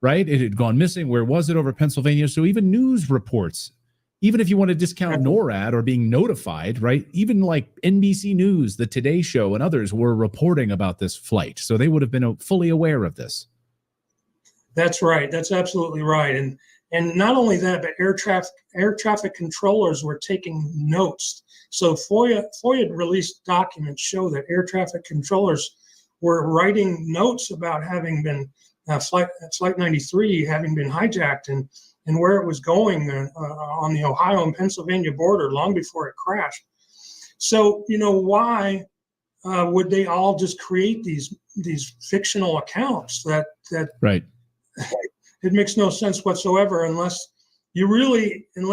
right? It had gone missing. Where was it over Pennsylvania? So even news reports, even if you want to discount NORAD or being notified, right? Even like NBC News, the Today Show, and others were reporting about this flight. So they would have been fully aware of this. That's right. That's absolutely right. And not only that, but air traffic controllers were taking notes. So FOIA released documents show that air traffic controllers were writing notes about having been Flight 93 having been hijacked and where it was going on the Ohio and Pennsylvania border long before it crashed. So, why would they all just create these fictional accounts that right? It makes no sense whatsoever unless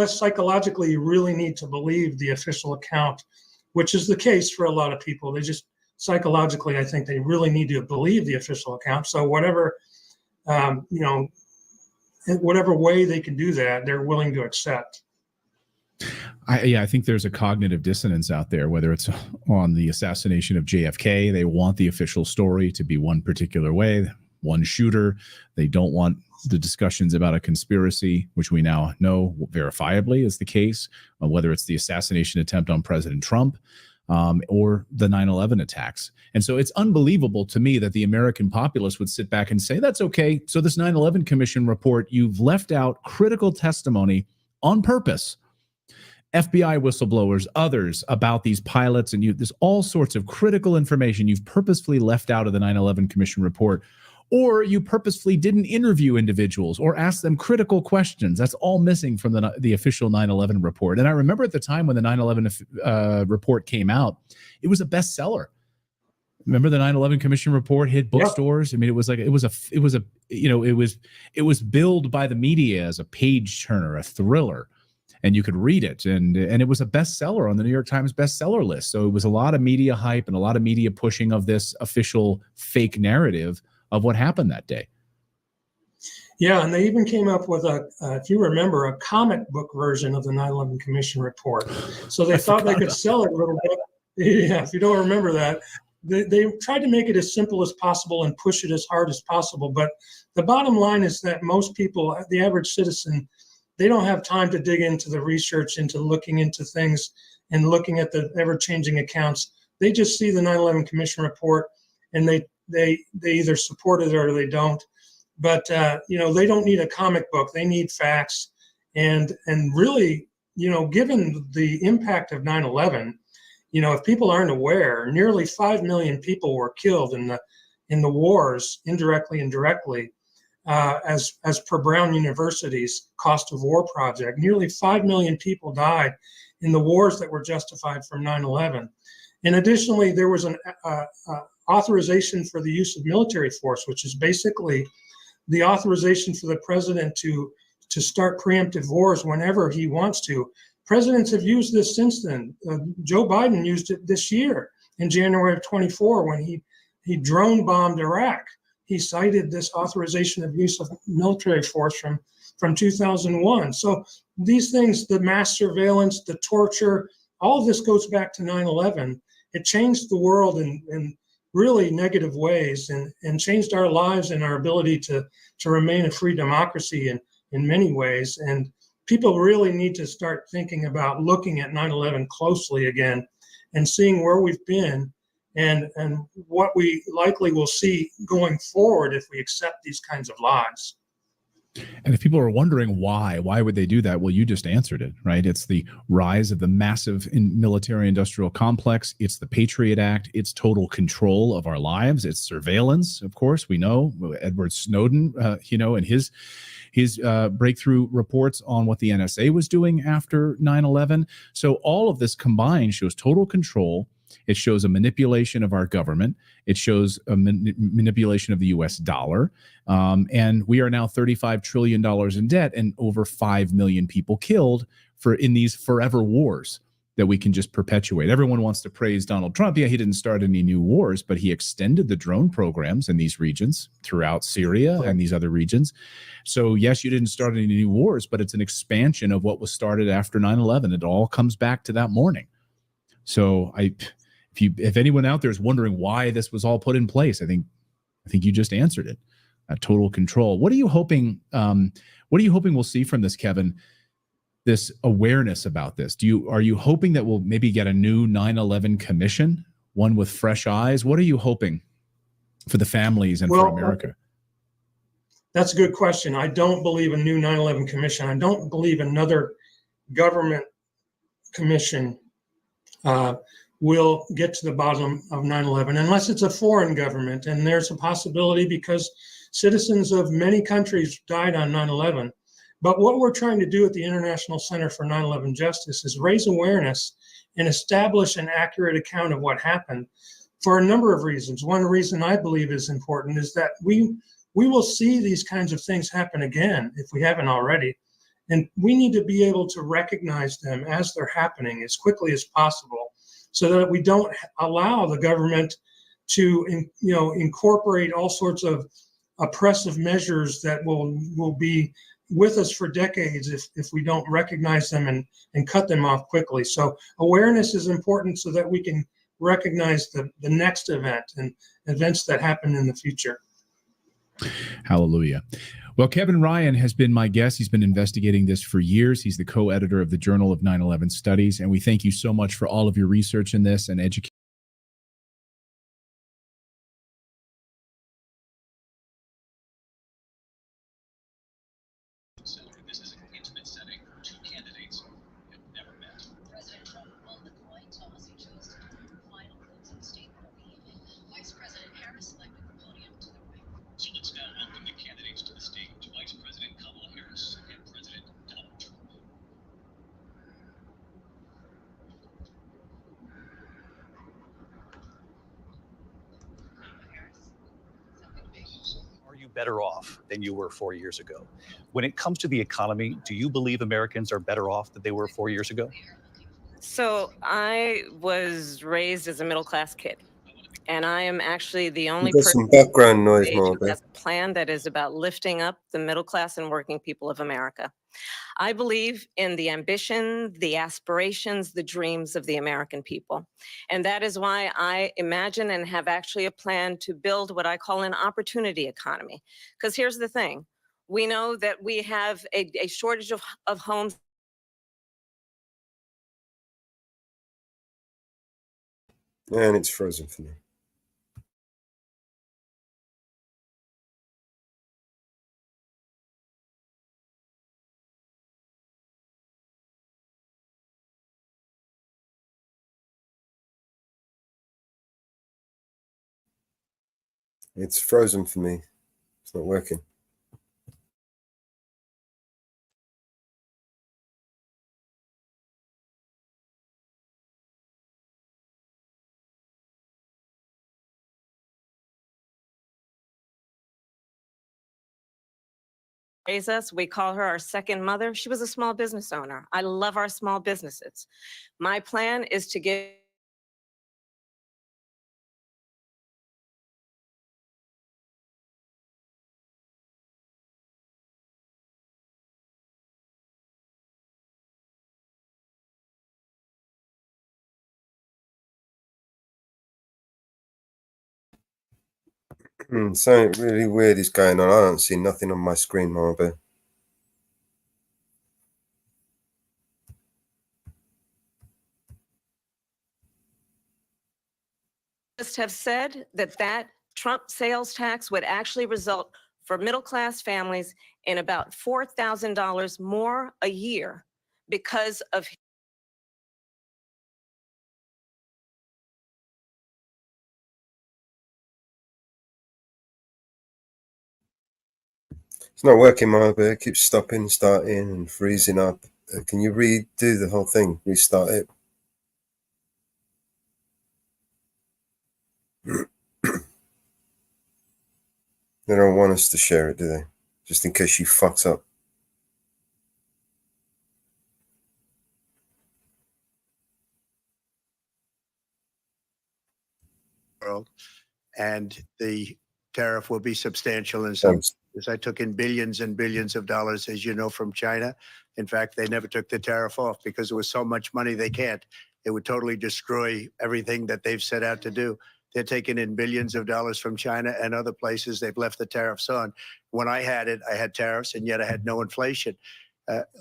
psychologically you really need to believe the official account, which is the case for a lot of people. They just psychologically, I think they really need to believe the official account. So whatever, whatever way they can do that, they're willing to accept. I think there's a cognitive dissonance out there, whether it's on the assassination of JFK. They want the official story to be one particular way, one shooter. They don't want the discussions about a conspiracy, which we now know verifiably is the case, whether it's the assassination attempt on President Trump or the 9/11 attacks. And so it's unbelievable to me that the American populace would sit back and say, that's okay. So this 9/11 Commission report, you've left out critical testimony on purpose. FBI whistleblowers, others about these pilots, and there's all sorts of critical information you've purposefully left out of the 9/11 Commission report. Or you purposefully didn't interview individuals or ask them critical questions. That's all missing from the official 9/11 report. And I remember at the time when the 9/11 report came out, it was a bestseller. Remember the 9/11 Commission report hit bookstores? It was billed by the media as a page turner, a thriller, and you could read it. And it was a bestseller on the New York Times bestseller list. So it was a lot of media hype and a lot of media pushing of this official fake narrative of what happened that day. Yeah, and they even came up with if you remember, a comic book version of the 9/11 Commission report. So they thought they could sell it a little bit. Yeah, if you don't remember that, they tried to make it as simple as possible and push it as hard as possible. But the bottom line is that most people, the average citizen, they don't have time to dig into the research, into looking into things and looking at the ever-changing accounts. They just see the 9/11 Commission report and they either support it or they don't. But they don't need a comic book. They need facts. And really, given the impact of 9/11, if people aren't aware, nearly 5 million people were killed in the wars, indirectly and directly, as per Brown University's Cost of War project. Nearly 5 million people died in the wars that were justified from 9/11. And additionally, there was an authorization for the use of military force, which is basically the authorization for the president to start preemptive wars whenever he wants to. Presidents have used this since then. Joe Biden used it this year in January of 24 when he drone bombed Iraq. He cited this authorization of use of military force from 2001. So these things, the mass surveillance, the torture, all of this goes back to 9/11. It changed the world in really negative ways and changed our lives and our ability to remain a free democracy in many ways. And people really need to start thinking about looking at 9/11 closely again and seeing where we've been and what we likely will see going forward if we accept these kinds of lies. And if people are wondering why would they do that? Well, you just answered it, right? It's the rise of the massive military industrial complex. It's the Patriot Act. It's total control of our lives. It's surveillance. Of course, we know Edward Snowden, and his breakthrough reports on what the NSA was doing after 9/11. So all of this combined shows total control. It shows a manipulation of our government. It shows a manipulation of the U.S. dollar. And we are now $35 trillion in debt and over 5 million people killed in these forever wars that we can just perpetuate. Everyone wants to praise Donald Trump. Yeah, he didn't start any new wars, but he extended the drone programs in these regions throughout Syria and these other regions. So yes, you didn't start any new wars, but it's an expansion of what was started after 9/11. It all comes back to that morning. So if anyone out there is wondering why this was all put in place, I think you just answered it. Total control. What are you hoping? What are you hoping we'll see from this, Kevin? This awareness about this? Are you hoping that we'll maybe get a new 9/11 commission, one with fresh eyes? What are you hoping for the families and for America? That's a good question. I don't believe a new 9/11 commission. I don't believe another government commission will get to the bottom of 9/11 unless it's a foreign government. And there's a possibility because citizens of many countries died on 9/11. But what we're trying to do at the International Center for 9/11 Justice is raise awareness and establish an accurate account of what happened for a number of reasons. One reason I believe is important is that we will see these kinds of things happen again if we haven't already. And we need to be able to recognize them as they're happening as quickly as possible so that we don't allow the government to incorporate all sorts of oppressive measures that will be with us for decades if we don't recognize them and cut them off quickly. So awareness is important so that we can recognize the next event and events that happen in the future. Hallelujah. Well, Kevin Ryan has been my guest. He's been investigating this for years. He's the co-editor of the Journal of 9/11 Studies. And we thank you so much for all of your research in this and education. Better off than you were 4 years ago. When it comes to the economy, do you believe Americans are better off than they were 4 years ago? So I was raised as a middle-class kid, and I am actually the only You've got person some background noise, who Margaret. has a plan that is about lifting up the middle class and working people of America. I believe in the ambition, the aspirations, the dreams of the American people. And that is why I imagine and have actually a plan to build what I call an opportunity economy. Because here's the thing. We know that we have a shortage of homes. And it's frozen for me. It's frozen for me. It's not working. Raise us. We call her our second mother. She was a small business owner. I love our small businesses. My plan is to give Something really weird is going on. I don't see nothing on my screen, Margaret. have said that Trump sales tax would actually result for middle-class families in about $4,000 more a year because of It's not working, Margaret. It keeps stopping, starting, and freezing up. Can you redo the whole thing? Restart it. They don't want us to share it, do they? Just in case she fucks up. World, and the tariff will be substantial in some. As I took in billions and billions of dollars, as you know, from China. In fact, they never took the tariff off because there was so much money they can't. It would totally destroy everything that they've set out to do. They're taking in billions of dollars from China and other places. They've left the tariffs on. When I had it, I had tariffs, and yet I had no inflation.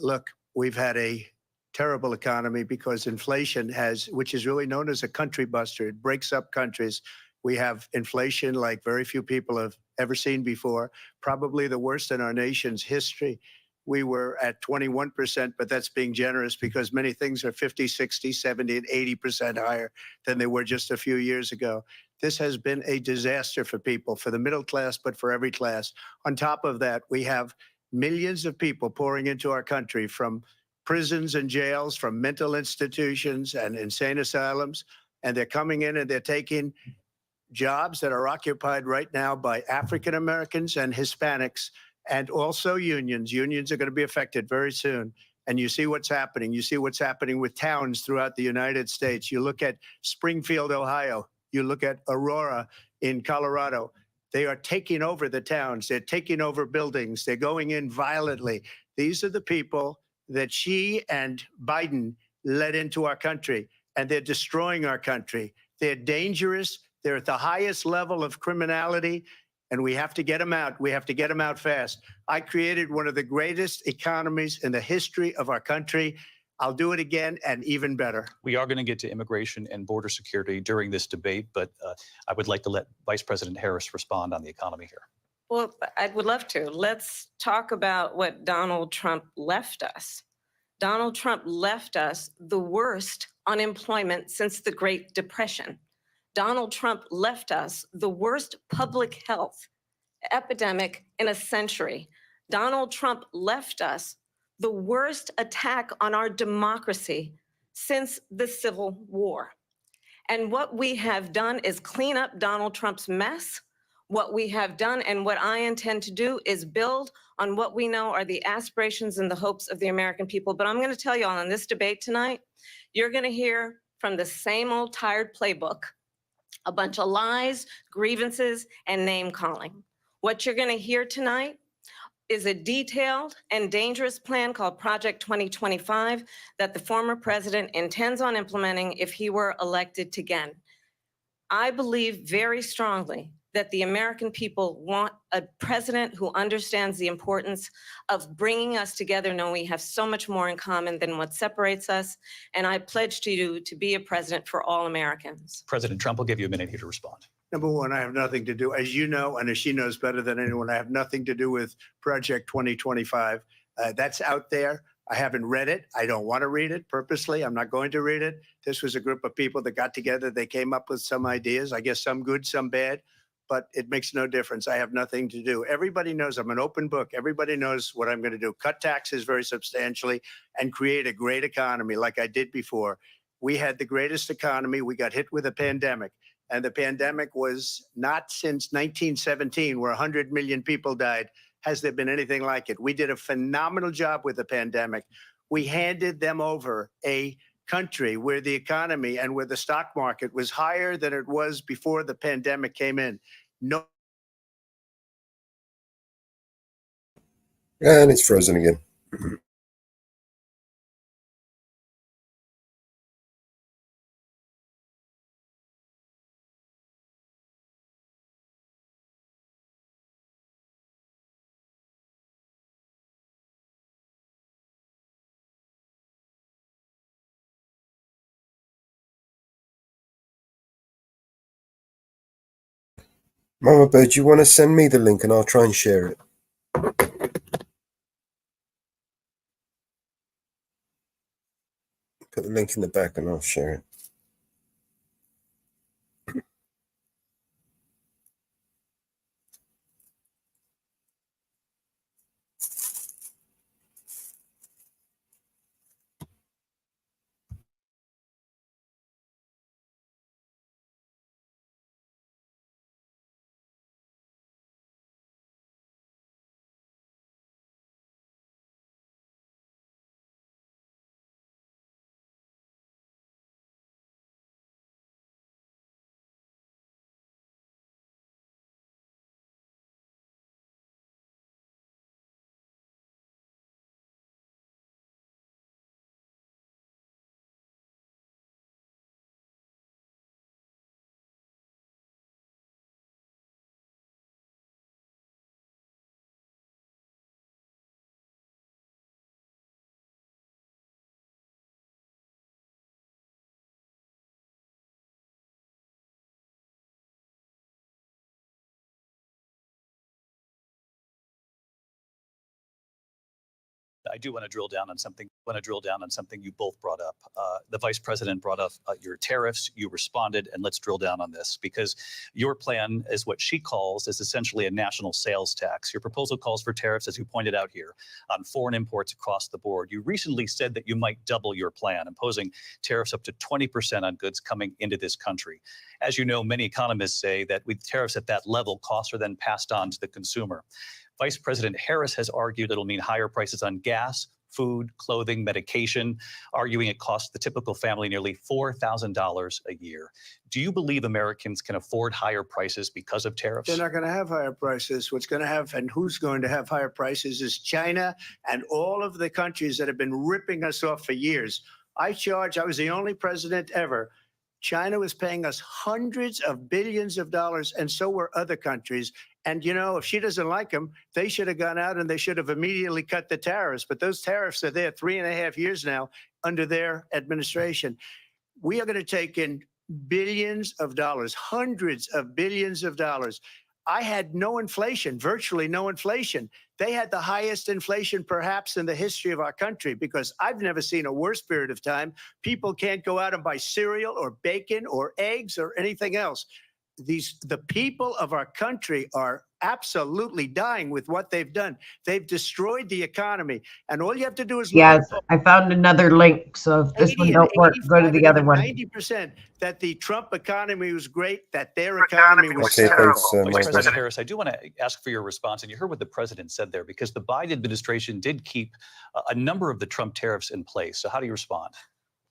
Look, we've had a terrible economy because inflation has, which is really known as a country buster. It breaks up countries. We have inflation like very few people have ever seen before, probably the worst in our nation's history. We were at 21%, but that's being generous because many things are 50, 60, 70, and 80% higher than they were just a few years ago. This has been a disaster for people, for the middle class, but for every class. On top of that, we have millions of people pouring into our country from prisons and jails, from mental institutions and insane asylums, and they're coming in and they're taking jobs that are occupied right now by African Americans and Hispanics, and also unions. Unions are going to be affected very soon. And you see what's happening. You see what's happening with towns throughout the United States. You look at Springfield, Ohio. You look at Aurora in Colorado. They are taking over the towns. They're taking over buildings. They're going in violently. These are the people that Xi and Biden led into our country, and they're destroying our country. They're dangerous. They're at the highest level of criminality, and we have to get them out. We have to get them out fast. I created one of the greatest economies in the history of our country. I'll do it again and even better. We are going to get to immigration and border security during this debate, but I would like to let Vice President Harris respond on the economy here. Well, I would love to. Let's talk about what Donald Trump left us. Donald Trump left us the worst unemployment since the Great Depression. Donald Trump left us the worst public health epidemic in a century. Donald Trump left us the worst attack on our democracy since the Civil War. And what we have done is clean up Donald Trump's mess. What we have done and what I intend to do is build on what we know are the aspirations and the hopes of the American people. But I'm going to tell you all in this debate tonight, you're going to hear from the same old tired playbook, a bunch of lies, grievances, and name calling. What you're going to hear tonight is a detailed and dangerous plan called Project 2025 that the former president intends on implementing if he were elected again. I believe very strongly that the American people want a president who understands the importance of bringing us together, knowing we have so much more in common than what separates us. And I pledge to you to be a president for all Americans. President Trump will give you a minute here to respond. Number one, I have nothing to do, as you know, and as she knows better than anyone, I have nothing to do with Project 2025. That's out there. I haven't read it. I don't want to read it purposely. I'm not going to read it. This was a group of people that got together. They came up with some ideas, I guess some good, some bad, but it makes no difference. I have nothing to do. Everybody knows I'm an open book. Everybody knows what I'm going to do. Cut taxes very substantially and create a great economy like I did before. We had the greatest economy. We got hit with a pandemic. And the pandemic was not since 1917, where 100 million people died, has there been anything like it. We did a phenomenal job with the pandemic. We handed them over a country where the economy and where the stock market was higher than it was before the pandemic came in. No. And it's frozen again. Mama Bird, do you want to send me the link and I'll try and share it? Put the link in the back and I'll share it. I do want to drill down on something. You both brought up. The vice president brought up your tariffs. You responded, and let's drill down on this because your plan is what she calls is essentially a national sales tax. Your proposal calls for tariffs, as you pointed out here, on foreign imports across the board. You recently said that you might double your plan, imposing tariffs up to 20% on goods coming into this country. As you know, many economists say that with tariffs at that level, costs are then passed on to the consumer. Vice President Harris has argued it'll mean higher prices on gas, food, clothing, medication, arguing it costs the typical family nearly $4,000 a year. Do you believe Americans can afford higher prices because of tariffs? They're not going to have higher prices. What's going to have and who's going to have higher prices is China and all of the countries that have been ripping us off for years. I was the only president ever. China was paying us hundreds of billions of dollars, and so were other countries. And, you know, if she doesn't like them, they should have gone out and they should have immediately cut the tariffs. But those tariffs are there 3.5 years now under their administration. We are going to take in billions of dollars, hundreds of billions of dollars. I had no inflation, virtually no inflation. They had the highest inflation perhaps in the history of our country because I've never seen a worse period of time. People can't go out and buy cereal or bacon or eggs or anything else. The people of our country are absolutely dying with what they've done. They've destroyed the economy. And all you have to do is look Yes, at I found another link. So if this one don't work, go to the other one. 90% that the Trump economy was great, that their economy was Okay, terrible. thanks, Vice President Harris, I do want to ask for your response, and you heard what the president said there, because the Biden administration did keep a number of the Trump tariffs in place. So how do you respond?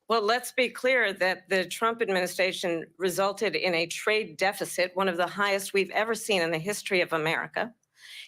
Well, let's be clear that the Trump administration resulted in a trade deficit, one of the highest we've ever seen in the history of America.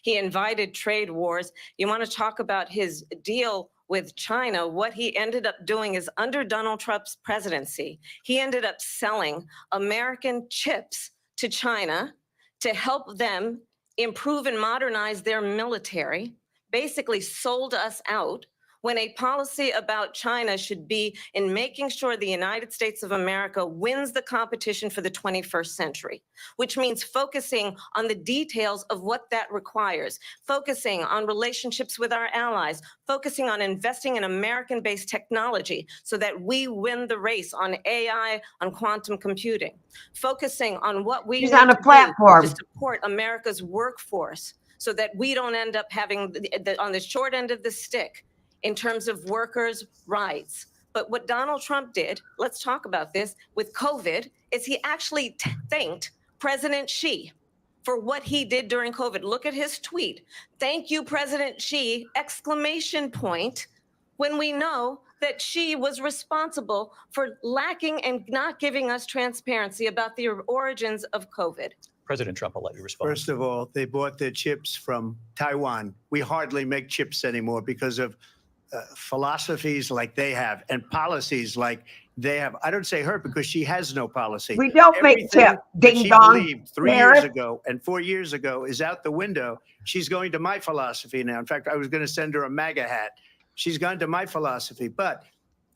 He invited trade wars. You want to talk about his deal with China? What he ended up doing is under Donald Trump's presidency, he ended up selling American chips to China to help them improve and modernize their military, basically sold us out, when a policy about China should be in making sure the United States of America wins the competition for the 21st century, which means focusing on the details of what that requires, focusing on relationships with our allies, focusing on investing in American-based technology so that we win the race on AI, on quantum computing, focusing on what we She's need on a to platform. do to support America's workforce so that we don't end up having on the short end of the stick in terms of workers' rights. But what Donald Trump did, let's talk about this, with COVID, is he actually thanked President Xi for what he did during COVID. Look at his tweet. Thank you, President Xi, exclamation point, when we know that Xi was responsible for lacking and not giving us transparency about the origins of COVID. President Trump, I'll let you respond. First of all, they bought their chips from Taiwan. We hardly make chips anymore because of philosophies like they have and policies like they have. I don't say her because she has no policy. We don't make chips. Ding she dong. believed 3 years ago and 4 years ago is out the window. She's going to my philosophy now. In fact, I was going to send her a MAGA hat. She's gone to my philosophy. But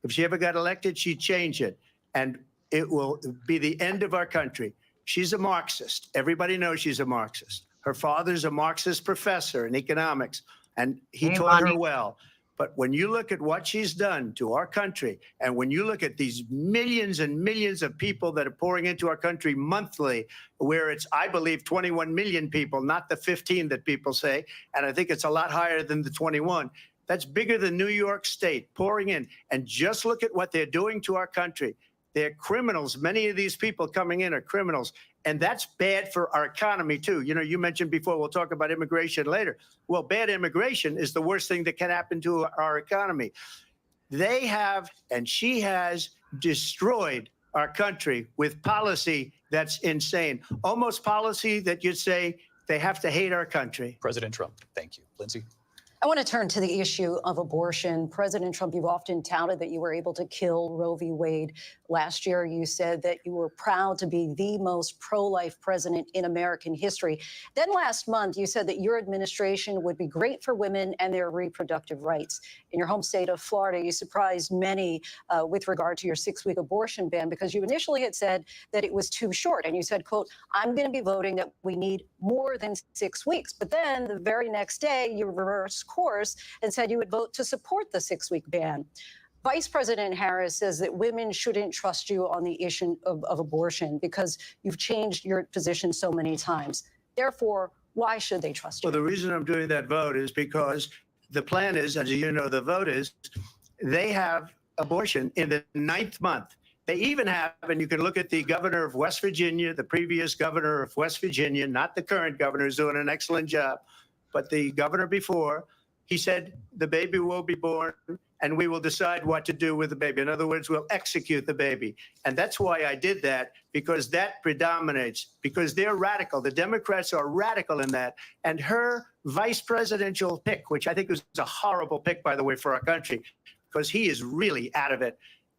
if she ever got elected, she'd change it. And it will be the end of our country. She's a Marxist. Everybody knows she's a Marxist. Her father's a Marxist professor in economics, and he taught her well. But when you look at what she's done to our country, and when you look at these millions and millions of people that are pouring into our country monthly, where it's, I believe, 21 million people, not the 15 that people say, and I think it's a lot higher than the 21. That's bigger than New York State pouring in. And just look at what they're doing to our country. They're criminals. Many of these people coming in are criminals. And that's bad for our economy, too. You know, you mentioned before, we'll talk about immigration later. Well, bad immigration is the worst thing that can happen to our economy. They have, and she has, destroyed our country with policy that's insane. Almost policy that you'd say they have to hate our country. President Trump, thank you. Lindsay? I want to turn to the issue of abortion. President Trump, you've often touted that you were able to kill Roe v. Wade. Last year, you said that you were proud to be the most pro-life president in American history. Then last month, you said that your administration would be great for women and their reproductive rights. In your home state of Florida, you surprised many with regard to your 6-week abortion ban because you initially had said that it was too short. And you said, quote, I'm going to be voting that we need more than 6 weeks. But then the very next day, you reversed course and said you would vote to support the 6-week ban. Vice President Harris says that women shouldn't trust you on the issue of abortion because you've changed your position so many times. Therefore, why should they trust you? Well, the reason I'm doing that vote is because the plan is, as you know, the vote is, they have abortion in the 9th month. They even have, and you can look at the governor of West Virginia, the previous governor of West Virginia, not the current governor, who's doing an excellent job, but the governor before, he said the baby will be born and we will decide what to do with the baby. In other words, we'll execute the baby. And that's why I did that, because that predominates, because they're radical. The Democrats are radical in that. And her vice presidential pick, which I think was a horrible pick, by the way, for our country, because he is really out of it.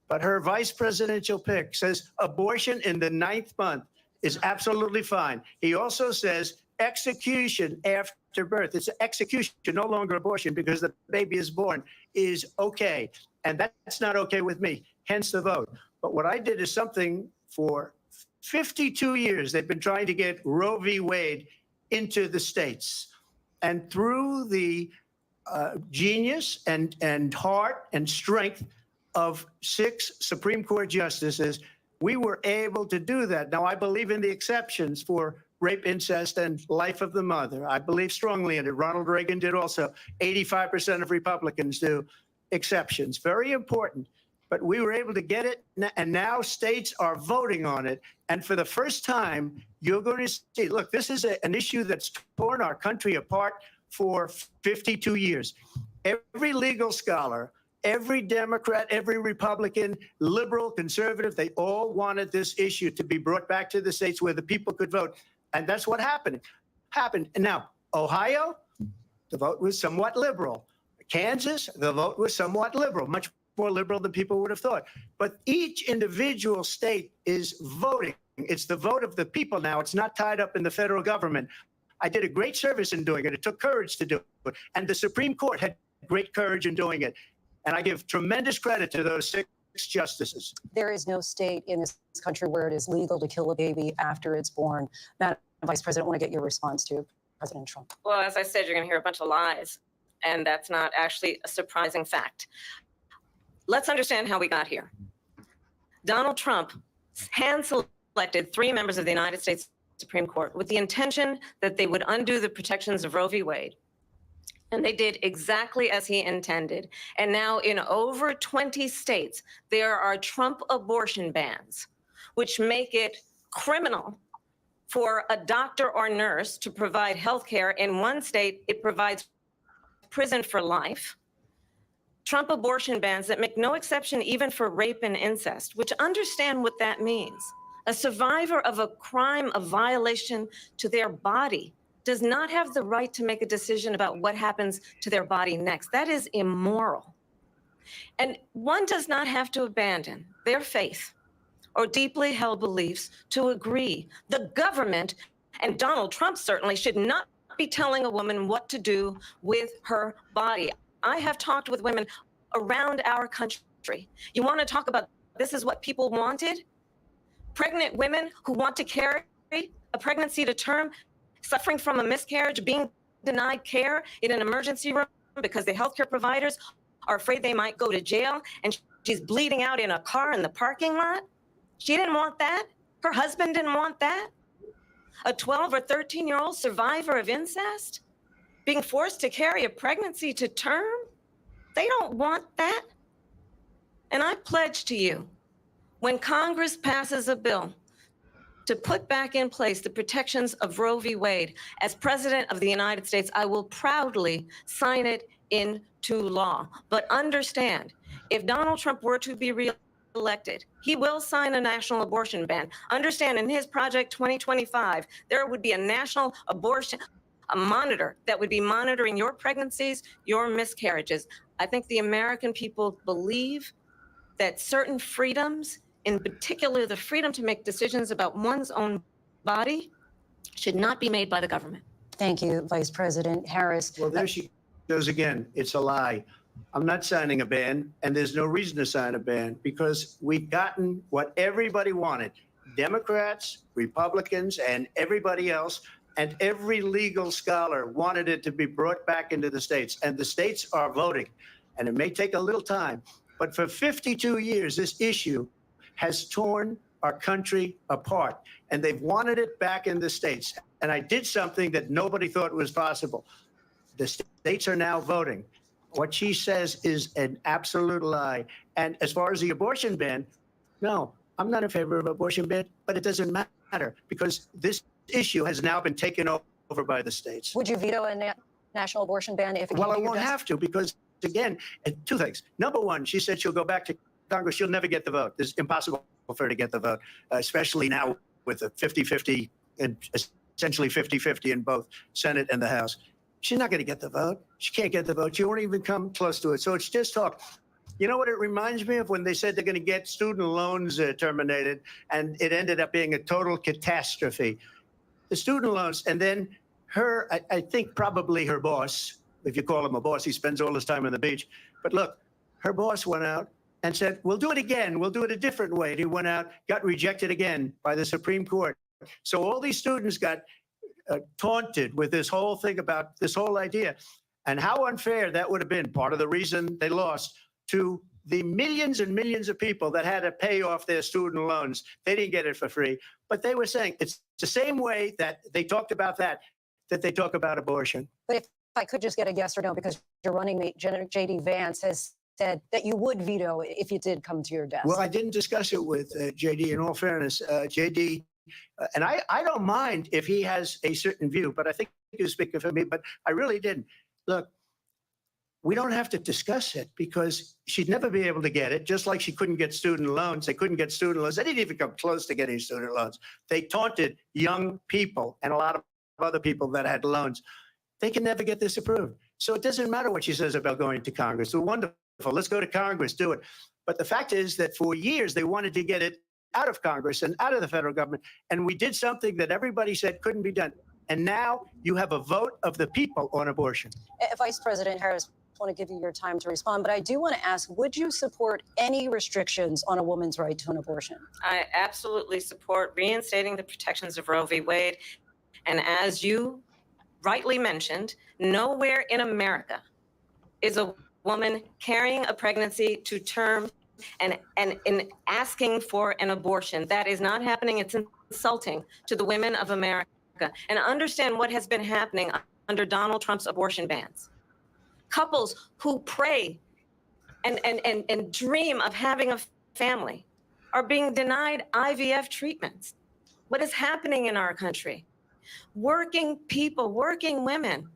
But her vice presidential pick says abortion in the 9th month is absolutely fine. He also says execution after birth. It's execution, no longer abortion, because the baby is born, is okay. And that's not okay with me, hence the vote. But what I did is something for 52 years. They've been trying to get Roe v. Wade into the states. And through the genius and heart and strength of 6 Supreme Court justices, we were able to do that. Now, I believe in the exceptions for rape, incest, and life of the mother. I believe strongly in it. Ronald Reagan did also. 85% of Republicans do exceptions. Very important. But we were able to get it, and now states are voting on it. And for the first time, you're going to see, look, this is an issue that's torn our country apart for 52 years. Every legal scholar, every Democrat, every Republican, liberal, conservative, they all wanted this issue to be brought back to the states where the people could vote. And that's what happened. And now, Ohio, the vote was somewhat liberal. Kansas, the vote was somewhat liberal, much more liberal than people would have thought. But each individual state is voting. It's the vote of the people now. It's not tied up in the federal government. I did a great service in doing it. It took courage to do it. And the Supreme Court had great courage in doing it. And I give tremendous credit to those 6 justices. There is no state in this country where it is legal to kill a baby after it's born. Madam Vice President, I want to get your response to President Trump. Well, as I said, you're going to hear a bunch of lies, and that's not actually a surprising fact. Let's understand how we got here. Donald Trump hand-selected 3 members of the United States Supreme Court with the intention that they would undo the protections of Roe v. Wade. And they did exactly as he intended. And now in over 20 states, there are Trump abortion bans, which make it criminal for a doctor or nurse to provide health care. In one state, it provides prison for life. Trump abortion bans that make no exception even for rape and incest, which understand what that means. A survivor of a crime of violation to their body does not have the right to make a decision about what happens to their body next. That is immoral. And one does not have to abandon their faith or deeply held beliefs to agree. The government, and Donald Trump certainly, should not be telling a woman what to do with her body. I have talked with women around our country. You want to talk about this is what people wanted? Pregnant women who want to carry a pregnancy to term, suffering from a miscarriage, being denied care in an emergency room because the healthcare providers are afraid they might go to jail, and she's bleeding out in a car in the parking lot. She didn't want that. Her husband didn't want that. A 12 or 13-year-old survivor of incest being forced to carry a pregnancy to term. They don't want that. And I pledge to you, when Congress passes a bill to put back in place the protections of Roe v. Wade, as President of the United States, I will proudly sign it into law. But understand, if Donald Trump were to be reelected, he will sign a national abortion ban. Understand, in his Project 2025, there would be a national abortion, a monitor that would be monitoring your pregnancies, your miscarriages. I think the American people believe that certain freedoms, in particular the freedom to make decisions about one's own body, should not be made by the government. Thank you, Vice President Harris. Well, there she goes again. It's a lie. I'm not signing a ban, and there's no reason to sign a ban because we've gotten what everybody wanted, Democrats, Republicans, and everybody else. and every legal scholar wanted it to be brought back into the states. And the states are voting. And it may take a little time, but for 52 years, this issue has torn our country apart. And they've wanted it back in the states. And I did something that nobody thought was possible. The states are now voting. What she says is an absolute lie. And as far as the abortion ban, no, I'm not in favor of abortion ban, but it doesn't matter because this issue has now been taken over by the states. Would you veto a national abortion ban if it came Well, I to your won't desk? have to because, again, two things. Number one, she said she'll go back to Congress. She'll never get the vote. It's impossible for her to get the vote, especially now with the 50-50 and essentially 50-50 in both Senate and the House. She's not going to get the vote. She can't get the vote. She won't even come close to it. So it's just talk. You know what it reminds me of when they said they're going to get student loans terminated, and it ended up being a total catastrophe. The student loans, and then her, I think probably her boss, if you call him a boss, he spends all his time on the beach. But look, her boss went out and said, we'll do it again. We'll do it a different way. And he went out, got rejected again by the Supreme Court. So all these students got taunted with this whole thing about this whole idea. And how unfair that would have been, part of the reason they lost, to the millions and millions of people that had to pay off their student loans. They didn't get it for free. But they were saying it's the same way that they talked about that they talk about abortion. But if I could just get a yes or no, because your running mate, J.D. Vance, has said that you would veto if it did come to your desk. Well, I didn't discuss it with J.D. In all fairness, J.D., and I don't mind if he has a certain view, but I think he was speaking for me, but I really didn't. Look, we don't have to discuss it because she'd never be able to get it, just like she couldn't get student loans. They couldn't get student loans. They didn't even come close to getting student loans. They taunted young people and a lot of other people that had loans. They can never get this approved. So it doesn't matter what she says about going to Congress. Well, wonderful. Let's go to Congress, do it. But the fact is that for years, they wanted to get it out of Congress and out of the federal government. And we did something that everybody said couldn't be done. And now you have a vote of the people on abortion. Vice President Harris, I want to give you your time to respond, but I do want to ask, would you support any restrictions on a woman's right to an abortion? I absolutely support reinstating the protections of Roe v. Wade. And as you rightly mentioned, nowhere in America is a woman carrying a pregnancy to term and asking for an abortion. That is not happening. It's insulting to the women of America. And understand what has been happening under Donald Trump's abortion bans. Couples who pray and dream of having a family are being denied IVF treatments. What is happening in our country? Working people, working women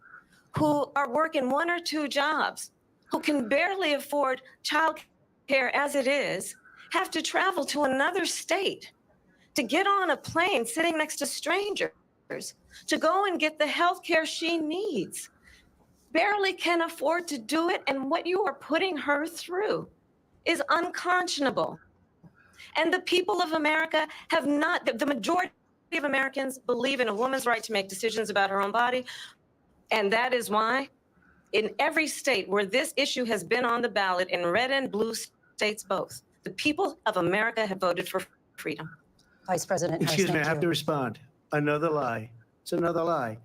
who are working 1 or 2 jobs, who can barely afford child care as it is, have to travel to another state to get on a plane sitting next to strangers to go and get the health care she needs. Barely can afford to do it, and what you are putting her through is unconscionable. And the people of America have not, the majority of Americans believe in a woman's right to make decisions about her own body, and that is why in every state where this issue has been on the ballot, in red and blue states both, the people of America have voted for freedom. Vice President Harris, Excuse me, I thank have to you. respond. Another lie. It's another lie.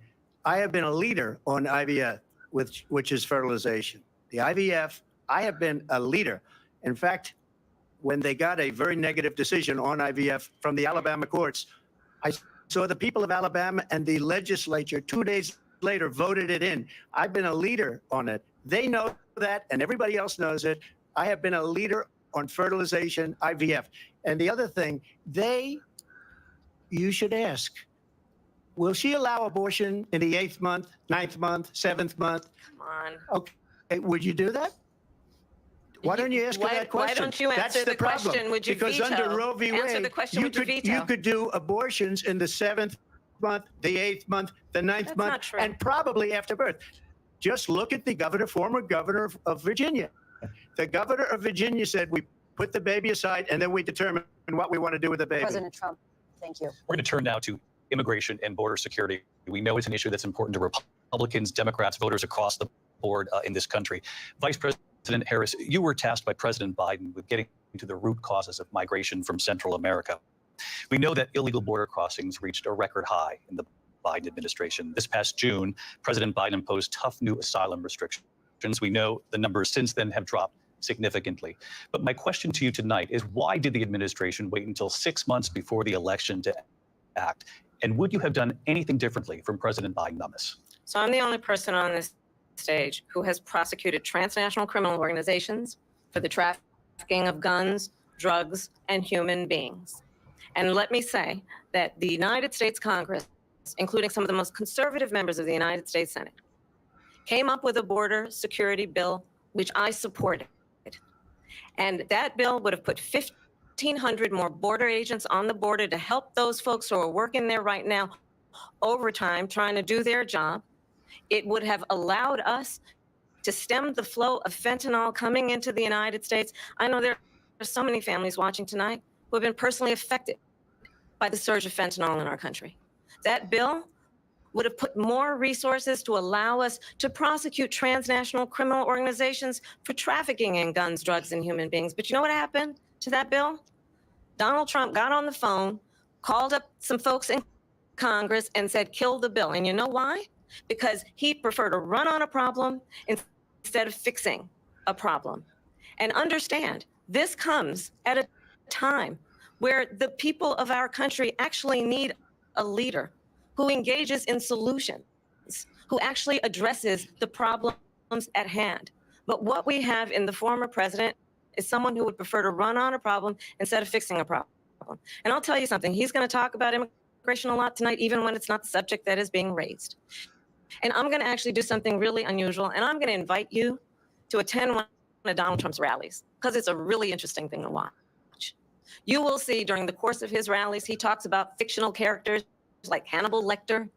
I have been a leader on IVF, which is fertilization. The IVF, I have been a leader. In fact, when they got a very negative decision on IVF from the Alabama courts, I saw the people of Alabama and the legislature 2 days later voted it in. I've been a leader on it. They know that, and everybody else knows it. I have been a leader on fertilization, IVF. And the other thing, you should ask, will she allow abortion in the 8th month, 9th month, 7th month? Come on. Okay, would you do that? Why don't you ask her that question? Why don't you answer the question? Would you because veto? under Roe v. Wade, Answer the question. Would you veto? you could do abortions in the 7th month, the 8th month, the 9th That's month, not true. and probably after birth. Just look at the former governor of Virginia. The governor of Virginia said, we put the baby aside and then we determine what we want to do with the baby. President Trump, thank you. We're going to turn now to immigration and border security. We know it's an issue that's important to Republicans, Democrats, voters across the board in this country. Vice President Harris, you were tasked by President Biden with getting to the root causes of migration from Central America. We know that illegal border crossings reached a record high in the Biden administration. This past June, President Biden imposed tough new asylum restrictions. We know the numbers since then have dropped significantly. But my question to you tonight is, why did the administration wait until 6 months before the election to act? And would you have done anything differently from President Biden on this? So I'm the only person on this stage who has prosecuted transnational criminal organizations for the trafficking of guns, drugs, and human beings. And let me say that the United States Congress, including some of the most conservative members of the United States Senate, came up with a border security bill, which I supported. And that bill would have put 1,500 more border agents on the border to help those folks who are working there right now overtime trying to do their job. It would have allowed us to stem the flow of fentanyl coming into the United States. I know there are so many families watching tonight who have been personally affected by the surge of fentanyl in our country. That bill would have put more resources to allow us to prosecute transnational criminal organizations for trafficking in guns, drugs, and human beings. But you know what happened to that bill? Donald Trump got on the phone, called up some folks in Congress and said, kill the bill. And you know why? Because he preferred to run on a problem instead of fixing a problem. And understand, this comes at a time where the people of our country actually need a leader who engages in solutions, who actually addresses the problems at hand. But what we have in the former president is someone who would prefer to run on a problem instead of fixing a problem. And I'll tell you something, he's going to talk about immigration a lot tonight, even when it's not the subject that is being raised. And I'm going to actually do something really unusual, and I'm going to invite you to attend one of Donald Trump's rallies, because it's a really interesting thing to watch. You will see during the course of his rallies, he talks about fictional characters like Hannibal Lecter.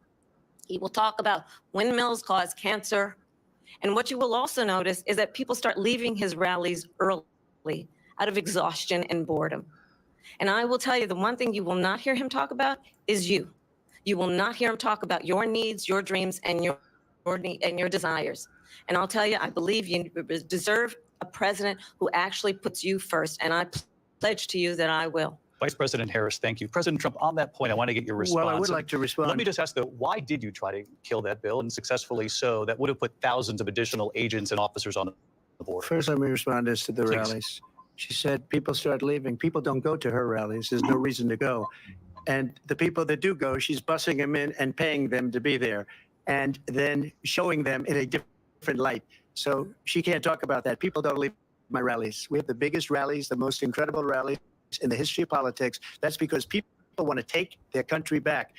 He will talk about windmills cause cancer. And what you will also notice is that people start leaving his rallies early out of exhaustion and boredom. And I will tell you, the one thing you will not hear him talk about is you. You will not hear him talk about your needs, your dreams, and your desires. And I'll tell you, I believe you deserve a president who actually puts you first. And I pledge to you that I will. Vice President Harris, thank you. President Trump, on that point, I want to get your response. Well, I would like to respond. Let me just ask, though, why did you try to kill that bill, and successfully so, that would have put thousands of additional agents and officers on the border? First, let me respond as to the rallies. She said people start leaving. People don't go to her rallies. There's no reason to go. And the people that do go, she's bussing them in and paying them to be there, and then showing them in a different light. So she can't talk about that. People don't leave my rallies. We have the biggest rallies, the most incredible rallies in the history of politics. That's because people want to take their country back.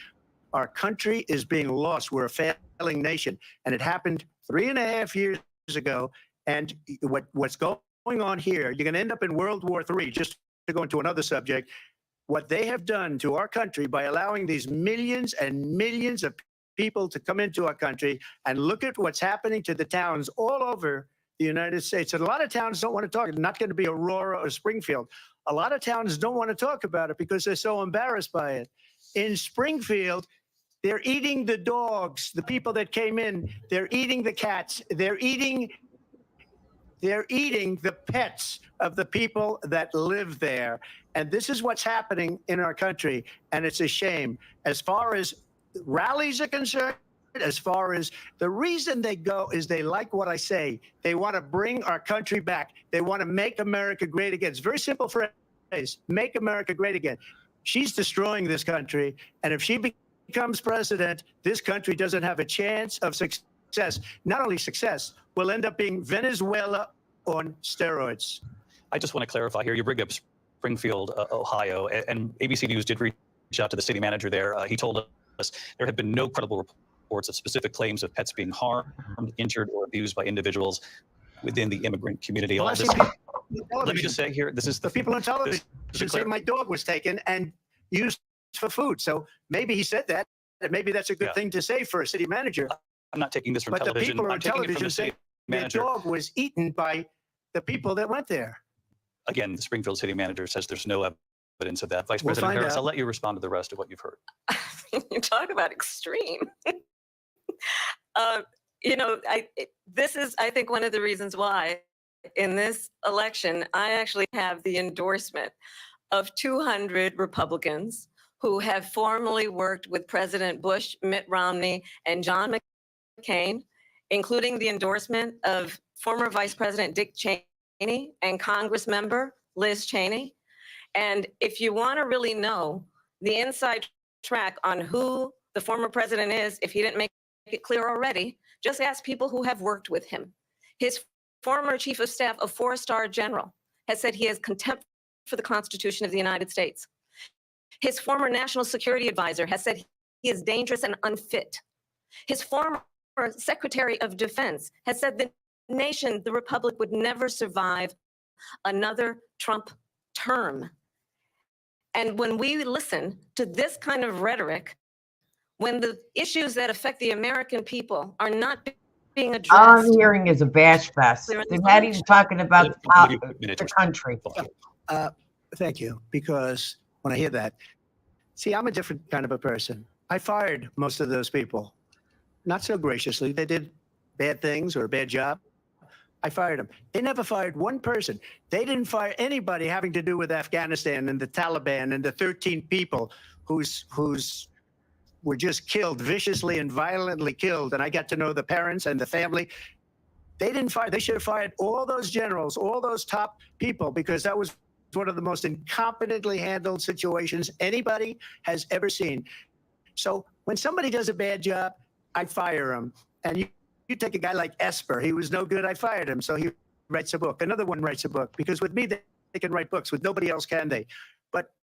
Our country is being lost. We're a failing nation. And it happened 3.5 years ago. And what's going on here, you're going to end up in World War III, just to go into another subject. What they have done to our country by allowing these millions and millions of people to come into our country, and look at what's happening to the towns all over the United States. And a lot of towns don't want to talk. It's not going to be Aurora or Springfield. A lot of towns don't want to talk about it because they're so embarrassed by it. In Springfield, they're eating the dogs, the people that came in. They're eating the cats. They're eating the pets of the people that live there. And this is what's happening in our country. And it's a shame. As far as rallies are concerned, as far as the reason they go is they like what I say. They want to bring our country back. They want to make America great again. It's a very simple phrase, make America great again. She's destroying this country. And if she becomes president, this country doesn't have a chance of success. Not only success, we'll end up being Venezuela on steroids. I just want to clarify here. You bring up Springfield, Ohio, and ABC News did reach out to the city manager there. He told us there have been no credible reports of specific claims of pets being harmed, injured, or abused by individuals within the immigrant community. Well, let me just say here, this is the people on television say my dog was taken and used for food. So maybe he said that, and maybe that's a good thing to say for a city manager. I'm not taking this from but television. The people I'm on taking it from television the say city their manager. dog was eaten by the people that went there. Again, the Springfield city manager says there's no evidence of that. Vice We'll President find Harris, out. I'll let you respond to the rest of what you've heard. You talk about extreme. This is, I think, one of the reasons why in this election, I actually have the endorsement of 200 Republicans who have formerly worked with President Bush, Mitt Romney, and John McCain, including the endorsement of former Vice President Dick Cheney and Congress member Liz Cheney. And if you want to really know the inside track on who the former president is, if he didn't make it clear already, just ask people who have worked with him. His former chief of staff, a 4-star general, has said he has contempt for the Constitution of the United States. His former national security advisor has said he is dangerous and unfit. His former secretary of defense has said the nation, the republic, would never survive another Trump term. And when we listen to this kind of rhetoric, when the issues that affect the American people are not being addressed. All I'm hearing is a bash fest. They're not even talking about the country. Thank you, because when I hear that, see, I'm a different kind of a person. I fired most of those people, not so graciously. They did bad things or a bad job. I fired them. They never fired one person. They didn't fire anybody having to do with Afghanistan and the Taliban and the 13 people who's were just killed, viciously and violently killed. And I got to know the parents and the family. They didn't fire. They should have fired all those generals, all those top people, because that was one of the most incompetently handled situations anybody has ever seen. So when somebody does a bad job, I fire him. And you take a guy like Esper. He was no good. I fired him. So he writes a book. Another one writes a book. Because with me, they can write books. With nobody else can they. But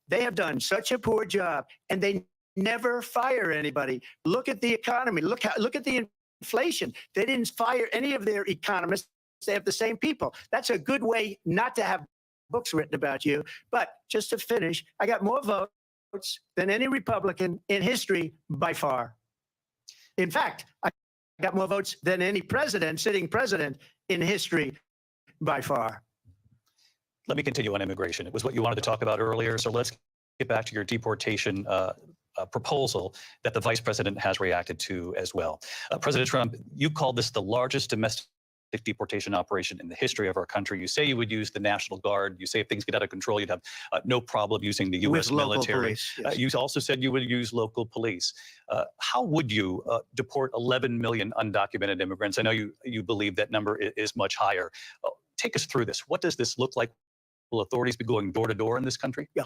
they have done such a poor job, and they never fire anybody. Look at the economy. Look at the inflation. They didn't fire any of their economists. They have the same people. That's a good way not to have books written about you. But just to finish, I got more votes than any Republican in history by far. In fact, I got more votes than any president, sitting president in history by far. Let me continue on immigration. It was what you wanted to talk about earlier. So let's get back to your deportation proposal that the vice president has reacted to as well. President Trump, you called this the largest domestic deportation operation in the history of our country. You say you would use the National Guard. You say if things get out of control, you'd have no problem using the U.S. military. Police, yes. You also said you would use local police. How would you deport 11 million undocumented immigrants? I know you believe that number is much higher. Take us through this. What does this look like? Will authorities be going door to door in this country? Yeah,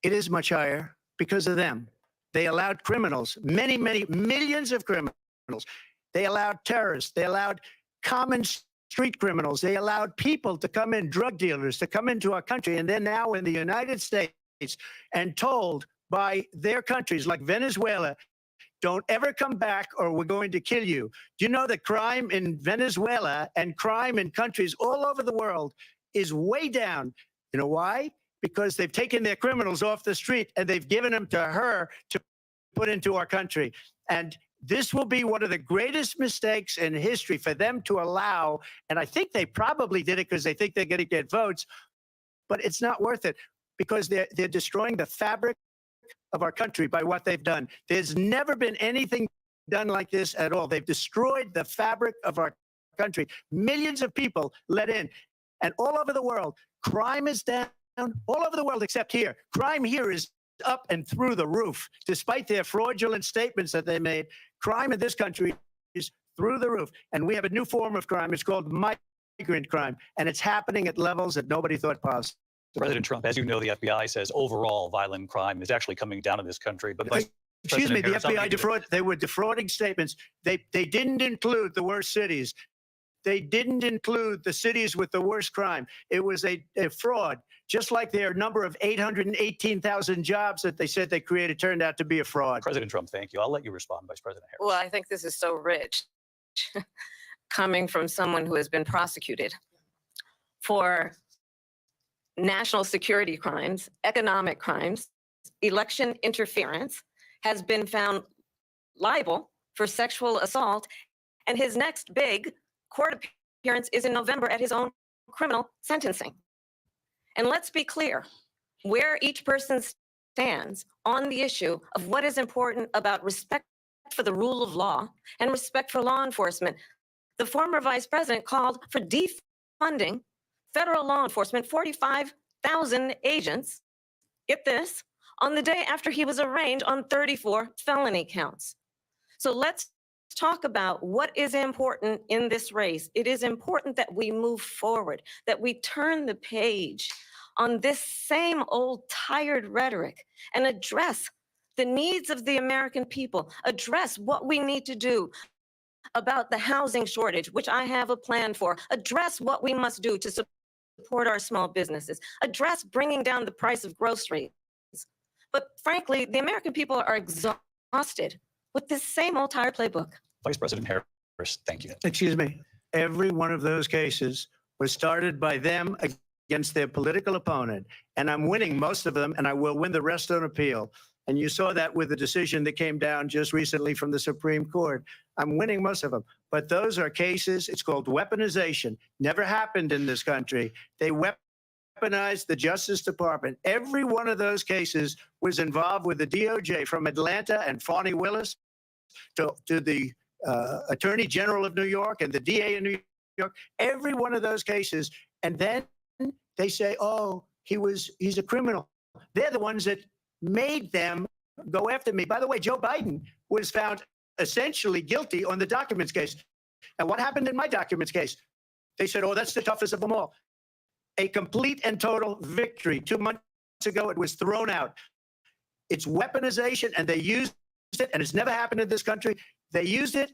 it is much higher because of them. They allowed criminals, many, many millions of criminals. They allowed terrorists. They allowed common street criminals. They allowed people to come in, drug dealers, to come into our country. And they're now in the United States and told by their countries like Venezuela, don't ever come back or we're going to kill you. Do you know that crime in Venezuela and crime in countries all over the world is way down? You know why? Because they've taken their criminals off the street and they've given them to her to put into our country. And this will be one of the greatest mistakes in history for them to allow. And I think they probably did it because they think they're going to get votes, but it's not worth it because they're destroying the fabric of our country by what they've done. There's never been anything done like this at all. They've destroyed the fabric of our country. Millions of people let in, and all over the world, crime is down. All over the world except here. Crime here is up and through the roof, despite their fraudulent statements that they made. Crime in this country is through the roof. And we have a new form of crime. It's called migrant crime. And it's happening at levels that nobody thought possible. President Trump, as you know, the FBI says overall violent crime is actually coming down in this country. But excuse me, the FBI they were defrauding statements. They didn't include the worst cities. They didn't include the cities with the worst crime. It was a fraud, just like their number of 818,000 jobs that they said they created turned out to be a fraud. President Trump, thank you. I'll let you respond, Vice President Harris. Well, I think this is so rich coming from someone who has been prosecuted for national security crimes, economic crimes, election interference, has been found liable for sexual assault, and his next big court appearance is in November at his own criminal sentencing. And let's be clear, where each person stands on the issue of what is important about respect for the rule of law and respect for law enforcement. The former vice president called for defunding federal law enforcement, 45,000 agents, get this, on the day after he was arraigned on 34 felony counts. So let's talk about what is important in this race. It is important that we move forward, that we turn the page on this same old tired rhetoric and address the needs of the American people, address what we need to do about the housing shortage, which I have a plan for, address what we must do to support our small businesses, address bringing down the price of groceries. But frankly, the American people are exhausted with this same old tired playbook. Vice President Harris, thank you. Excuse me. Every one of those cases was started by them against their political opponent. And I'm winning most of them, and I will win the rest on appeal. And you saw that with the decision that came down just recently from the Supreme Court. I'm winning most of them. But those are cases, it's called weaponization. Never happened in this country. They weaponized the Justice Department. Every one of those cases was involved with the DOJ, from Atlanta and Fani Willis to the Attorney General of New York and the DA in New York. Every one of those cases. And then they say, oh, he's a criminal. They're the ones that made them go after me. By the way, Joe Biden was found essentially guilty on the documents case. And what happened in my documents case? They said, oh, that's the toughest of them all. A complete and total victory. 2 months ago, it was thrown out. It's weaponization, and they used it, and it's never happened in this country. They used it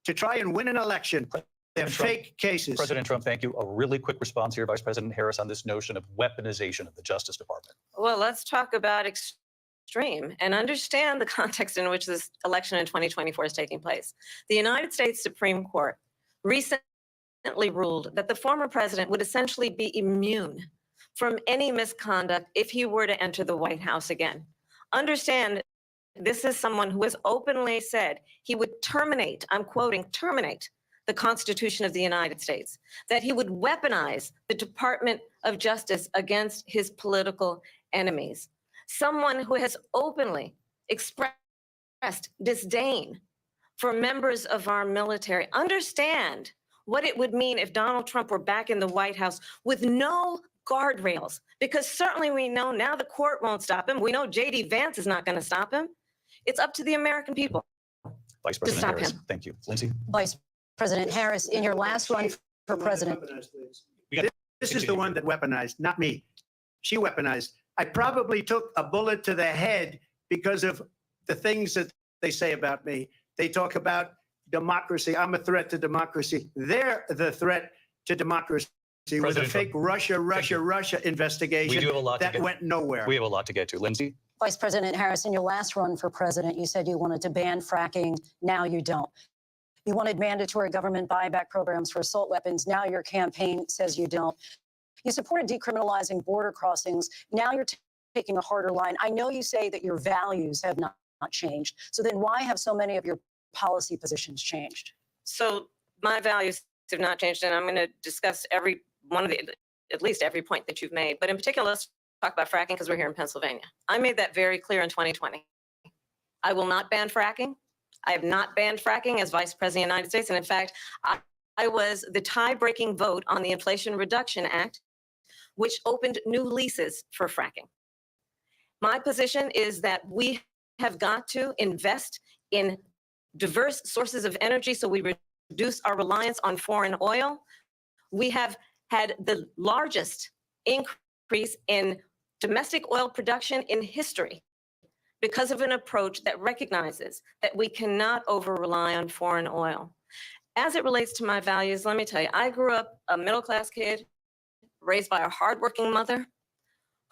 to try and win an election. They're fake cases. President Trump, thank you. A really quick response here, Vice President Harris, on this notion of weaponization of the Justice Department. Well, let's talk about extreme and understand the context in which this election in 2024 is taking place. The United States Supreme Court recently ruled that the former president would essentially be immune from any misconduct if he were to enter the White House again. Understand, this is someone who has openly said he would terminate, I'm quoting, terminate the Constitution of the United States, that he would weaponize the Department of Justice against his political enemies. Someone who has openly expressed disdain for members of our military. Understand what it would mean if Donald Trump were back in the White House with no guardrails, because certainly we know now the court won't stop him. We know J.D. Vance is not going to stop him. It's up to the American people. Vice President Harris, thank you. Lindsay? Vice President Harris, in your last run for president. This is the one that weaponized, not me. She weaponized. I probably took a bullet to the head because of the things that they say about me. They talk about democracy. I'm a threat to democracy. They're the threat to democracy with a fake Russia investigation We do have a lot that went nowhere. We have a lot to get to. Lindsay? Vice President Harris, in your last run for president, you said you wanted to ban fracking. Now you don't. You wanted mandatory government buyback programs for assault weapons. Now your campaign says you don't. You supported decriminalizing border crossings. Now you're taking a harder line. I know you say that your values have not changed. So then why have so many of your policy positions changed? So my values have not changed, and I'm going to discuss every one of the, at least every point that you've made. But in particular, let's talk about fracking because we're here in Pennsylvania. I made that very clear in 2020. I will not ban fracking. I have not banned fracking as Vice President of the United States. And in fact, I was the tie-breaking vote on the Inflation Reduction Act, which opened new leases for fracking. My position is that we have got to invest in diverse sources of energy so we reduce our reliance on foreign oil. We have had the largest increase in domestic oil production in history because of an approach that recognizes that we cannot over-rely on foreign oil. As it relates to my values, let me tell you, I grew up a middle-class kid, raised by a hardworking mother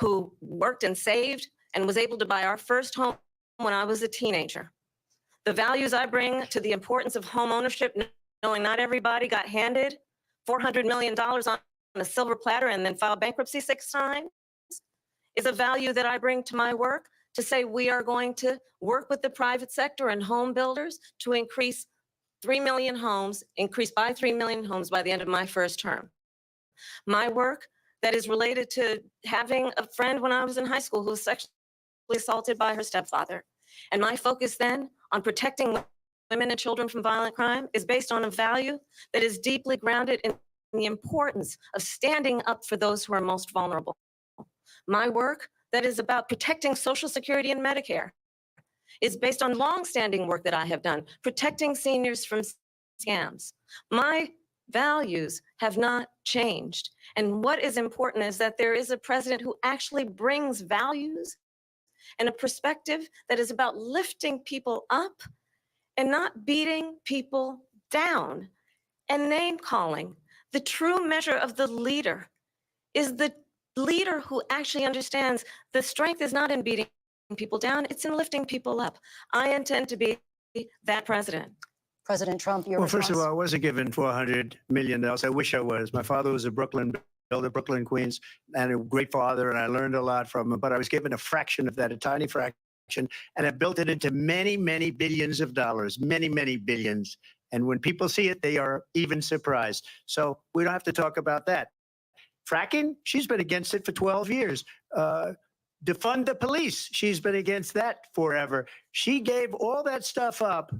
who worked and saved and was able to buy our first home when I was a teenager. The values I bring to the importance of home ownership, knowing not everybody got handed $400 million on a silver platter and then filed bankruptcy 6 times, is a value that I bring to my work, to say we are going to work with the private sector and home builders to increase 3 million homes, increase by 3 million homes by the end of my first term. My work that is related to having a friend when I was in high school who was sexually assaulted by her stepfather. And my focus then on protecting women and children from violent crime is based on a value that is deeply grounded in the importance of standing up for those who are most vulnerable. My work that is about protecting Social Security and Medicare is based on longstanding work that I have done, protecting seniors from scams. My values have not changed. And what is important is that there is a president who actually brings values and a perspective that is about lifting people up and not beating people down and name calling. The true measure of the leader is the leader who actually understands the strength is not in beating people down, it's in lifting people up. I intend to be that president. President Trump, your Well, response? first of all, I wasn't given $400 million. I wish I was. My father was a Brooklyn builder, Brooklyn, Queens, and a great father, and I learned a lot from him. But I was given a fraction of that, a tiny fraction, and I built it into many, many billions of dollars, many, many billions. And when people see it, they are even surprised. So we don't have to talk about that. Fracking, she's been against it for 12 years. Defund the police, she's been against that forever. She gave all that stuff up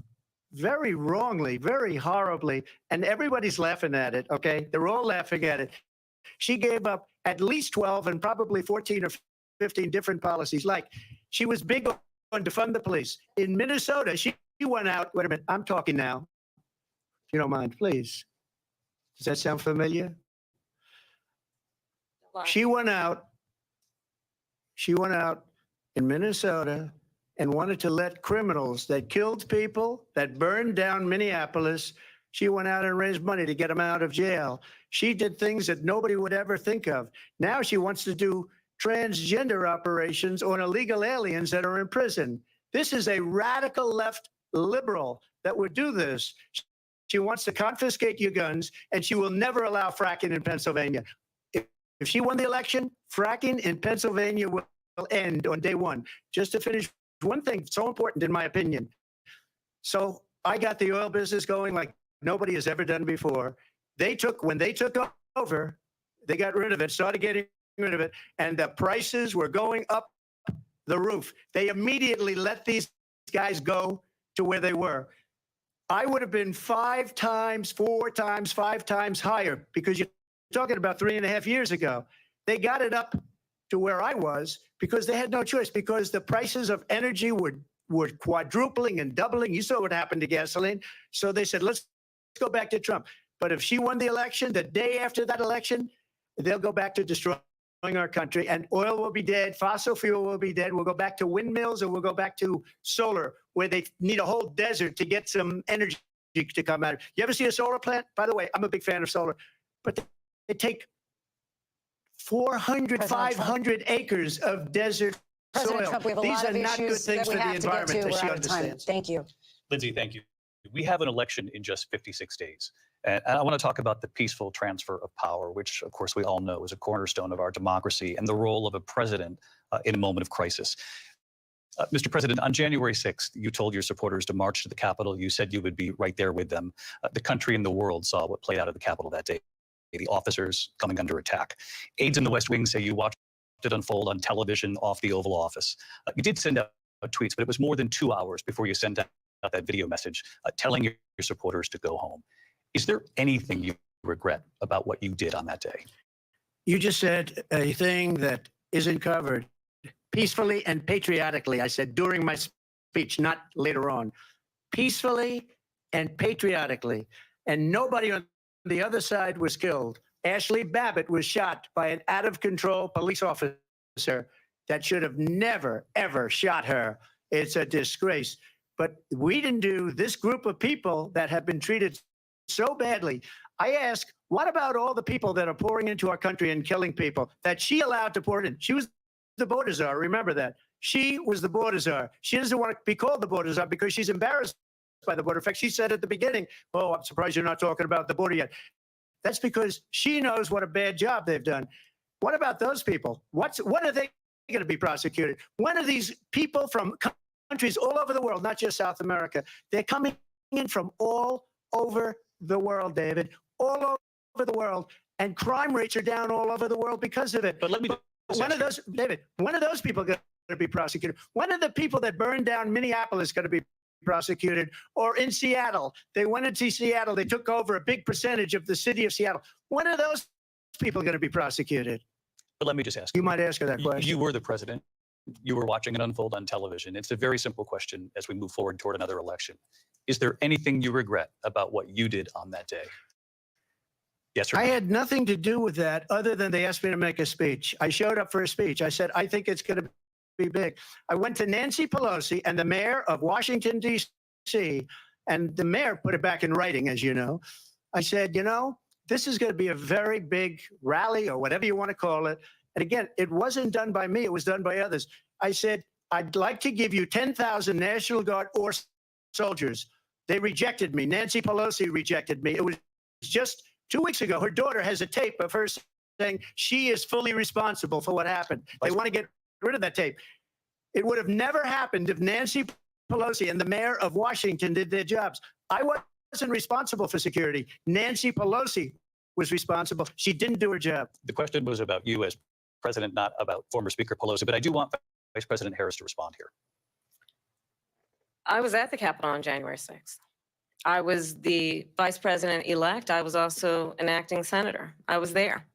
very wrongly, very horribly, and everybody's laughing at it, okay? They're all laughing at it. She gave up at least 12 and probably 14 or 15 different policies. Like, she was big on defund the police. In Minnesota, she went out, wait a minute, I'm talking now. If you don't mind, please. Does that sound familiar? She went out in Minnesota and wanted to let criminals that killed people, that burned down Minneapolis, she went out and raised money to get them out of jail. She did things that nobody would ever think of. Now she wants to do transgender operations on illegal aliens that are in prison. This is a radical left liberal that would do this. She wants to confiscate your guns, and she will never allow fracking in Pennsylvania. If she won the election, fracking in Pennsylvania will end on day one. Just to finish, one thing so important in my opinion. So I got the oil business going like nobody has ever done before. When they took over, they got rid of it, started getting rid of it, and the prices were going up the roof. They immediately let these guys go to where they were. I would have been 5 times, 4 times, 5 times higher, because you're talking about 3.5 years ago. They got it up to where I was because they had no choice, because the prices of energy were quadrupling and doubling. You saw what happened to gasoline. So they said, let's go back to Trump. But if she won the election, the day after that election, they'll go back to destroying our country, and oil will be dead, fossil fuel will be dead. We'll go back to windmills, or we'll go back to solar, where they need a whole desert to get some energy to come out. You ever see a solar plant? By the way, I'm a big fan of solar, but they take 400, 500 acres of desert President soil. Trump, we have a These lot are of not good issues things that for we the have to get environment, to. as We're she out of time. understands. Thank you. Lindsay, thank you. We have an election in just 56 days. And I want to talk about the peaceful transfer of power, which, of course, we all know is a cornerstone of our democracy, and the role of a president in a moment of crisis. Mr. President, on January 6th, you told your supporters to march to the Capitol. You said you would be right there with them. The country and the world saw what played out at the Capitol that day, the officers coming under attack. Aides in the West Wing say you watched it unfold on television off the Oval Office. You did send out tweets, but it was more than 2 hours before you sent out that video message telling your supporters to go home. Is there anything you regret about what you did on that day? You just said a thing that isn't covered. Peacefully and patriotically, I said during my speech, not later on. Peacefully and patriotically. And nobody on the other side was killed. Ashley Babbitt was shot by an out-of-control police officer that should have never, ever shot her. It's a disgrace. But we didn't do this group of people that have been treated so badly. I ask, what about all the people that are pouring into our country and killing people that she allowed to pour in? She was the border czar. Remember that. She was the border czar. She doesn't want to be called the border czar because she's embarrassed by the border. In fact, she said at the beginning, oh, I'm surprised you're not talking about the border yet. That's because she knows what a bad job they've done. What about those people? When are they going to be prosecuted? When are these people from countries all over the world, not just South America, they're coming in from all over the world, David, all over the world, and crime rates are down all over the world because of it. But let me when are those, David, when are those people going to be prosecuted? When are the people that burned down Minneapolis going to be prosecuted? Or in Seattle, they went into Seattle, they took over a big percentage of the city of Seattle. When are those people going to be prosecuted? let me just ask You might ask her that question. You were the president. You were watching it unfold on television. It's a very simple question as we move forward toward another election. Is there anything you regret about what you did on that day? Yes or no? I had nothing to do with that other than they asked me to make a speech. I showed up for a speech. I said, I think it's going to be big. I went to Nancy Pelosi and the mayor of Washington, D.C., and the mayor put it back in writing, as you know. I said, you know, this is going to be a very big rally or whatever you want to call it. And again, it wasn't done by me. It was done by others. I said, I'd like to give you 10,000 National Guard or soldiers. They rejected me. Nancy Pelosi rejected me. It was just 2 weeks ago. Her daughter has a tape of her saying she is fully responsible for what happened. They want to get rid of that tape. It would have never happened if Nancy Pelosi and the mayor of Washington did their jobs. I wasn't responsible for security. Nancy Pelosi was responsible. She didn't do her job. The question was about you as president, not about former Speaker Pelosi, but I do want Vice President Harris to respond here. I was at the Capitol on January 6th. I was the vice president-elect. I was also an acting senator. I was there.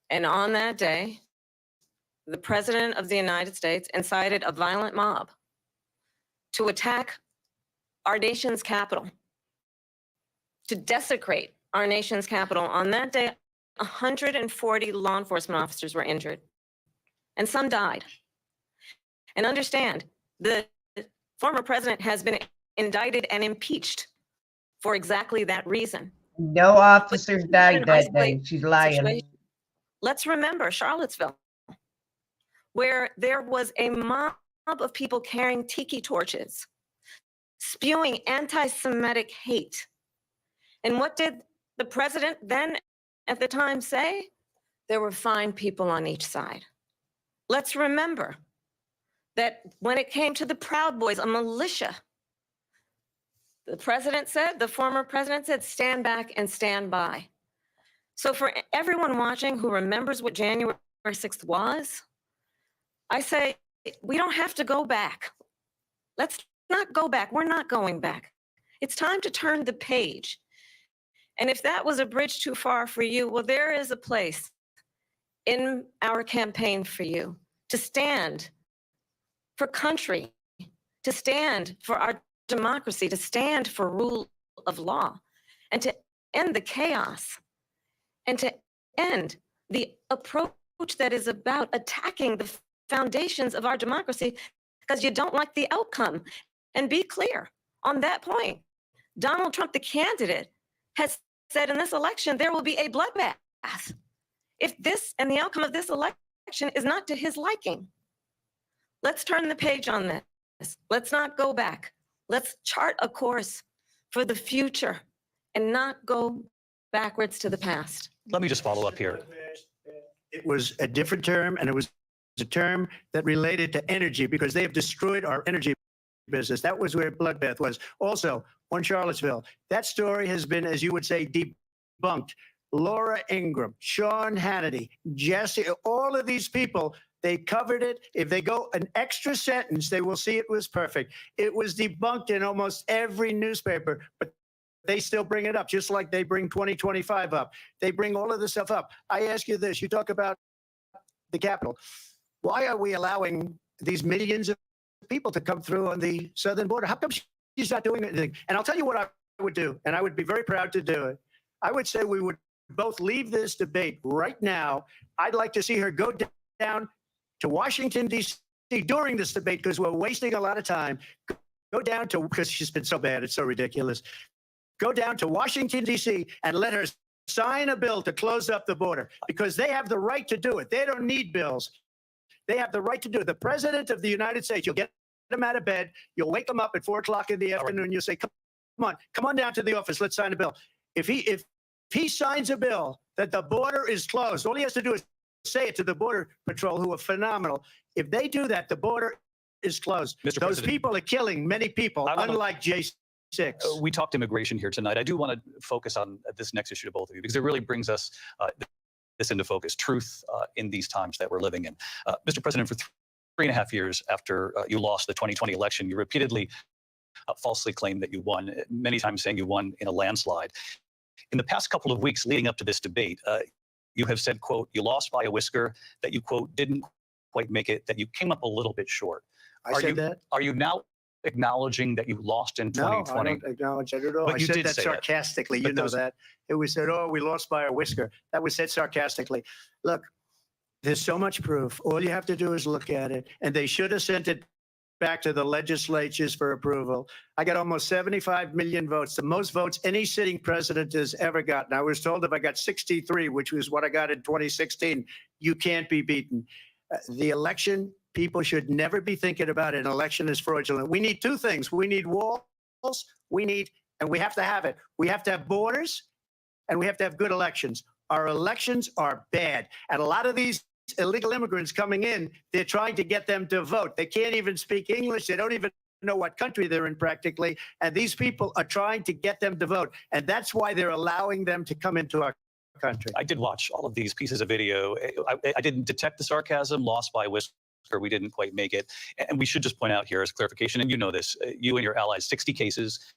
And on that day, the president of the United States incited a violent mob to attack our nation's capital, to desecrate our nation's capital. On that day, 140 law enforcement officers were injured, and some died. And understand, the former president has been indicted and impeached for exactly that reason. No officers died that day. She's lying. Let's remember Charlottesville, where there was a mob of people carrying tiki torches, spewing anti-Semitic hate. And what did the president then at the time say? There were fine people on each side. Let's remember that when it came to the Proud Boys, a militia, the president said, the former president said, stand back and stand by. So for everyone watching who remembers what January 6th was, I say, we don't have to go back. Let's not go back. We're not going back. It's time to turn the page. And if that was a bridge too far for you, well, there is a place in our campaign for you to stand for country, to stand for our democracy, to stand for rule of law, and to end the chaos, and to end the approach that is about attacking the foundations of our democracy because you don't like the outcome. And be clear on that point. Donald Trump, the candidate, has said in this election, there will be a bloodbath if this and the outcome of this election is not to his liking. Let's turn the page on this. Let's not go back. Let's chart a course for the future and not go backwards to the past. Let me just follow up here. It was a different term, and it was a term that related to energy because they have destroyed our energy business. That was where bloodbath was. Also, on Charlottesville, that story has been, as you would say, debunked. Laura Ingraham, Sean Hannity, Jesse, all of these people, they covered it. If they go an extra sentence, they will see it was perfect. It was debunked in almost every newspaper, but they still bring it up, just like they bring 2025 up. They bring all of this stuff up. I ask you this, you talk about the Capitol. Why are we allowing these millions of people to come through on the southern border? How come she's not doing anything? And I'll tell you what I would do, and I would be very proud to do it. I would say we would both leave this debate right now. I'd like to see her go down to Washington, D.C. during this debate because we're wasting a lot of time. Go down to, because she's been so bad, it's so ridiculous. Go down to Washington, D.C. and let her sign a bill to close up the border because they have the right to do it. They don't need bills. They have the right to do it. The president of the United States, you'll get him out of bed. You'll wake him up at 4 o'clock in the afternoon. You'll say, come on down to the office. Let's sign a bill. If he signs a bill that the border is closed, all he has to do is say it to the Border Patrol, who are phenomenal. If they do that, the border is closed. Mr. Those President, people are killing many people, unlike J6. We talked immigration here tonight. I do want to focus on this next issue to both of you because it really brings us this into focus, truth in these times that we're living in. Mr. President, for 3.5 years after you lost the 2020 election, you repeatedly falsely claimed that you won, many times saying you won in a landslide. In the past couple of weeks leading up to this debate, You have said, quote, you lost by a whisker, that you, quote, didn't quite make it, that you came up a little bit short. I said that? Are you now acknowledging that you lost in 2020? No, I don't acknowledge that at all. But I you said did that say sarcastically. But You know those- that. It was said, oh, we lost by a whisker. That was said sarcastically. Look, there's so much proof. All you have to do is look at it. And they should have sent it back to the legislatures for approval. I got almost 75 million votes, the most votes any sitting president has ever gotten. I was told if I got 63, which was what I got in 2016, you can't be beaten. The election, people should never be thinking about an election as fraudulent. We need two things. We need walls, and we have to have it. We have to have borders, and we have to have good elections. Our elections are bad. And a lot of these illegal immigrants coming in, they're trying to get them to vote. They can't even speak English. They don't even know what country they're in practically. And these people are trying to get them to vote. And that's why they're allowing them to come into our country. I did watch all of these pieces of video. I didn't detect the sarcasm, lost by a whisker. We didn't quite make it. And we should just point out here as clarification, and you know this, you and your allies, 60 cases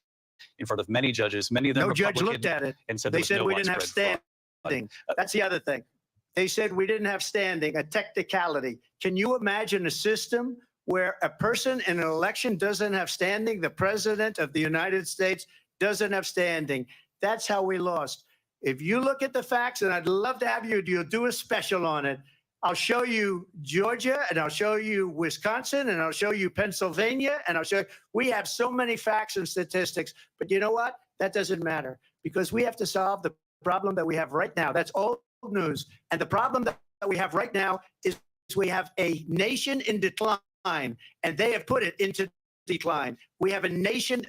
in front of many judges, many of them No judge Republican, looked at it. and said They said no we didn't have widespread standing. fraud. That's the other thing. They said we didn't have standing, a technicality. Can you imagine a system where a person in an election doesn't have standing? The president of the United States doesn't have standing. That's how we lost. If you look at the facts, and I'd love to have you do a special on it, I'll show you Georgia, and I'll show you Wisconsin, and I'll show you Pennsylvania, and I'll show you. We have so many facts and statistics, but you know what? That doesn't matter, because we have to solve the problem that we have right now. That's old news. And the problem that we have right now is we have a nation in decline, and they have put it into decline. We have a nation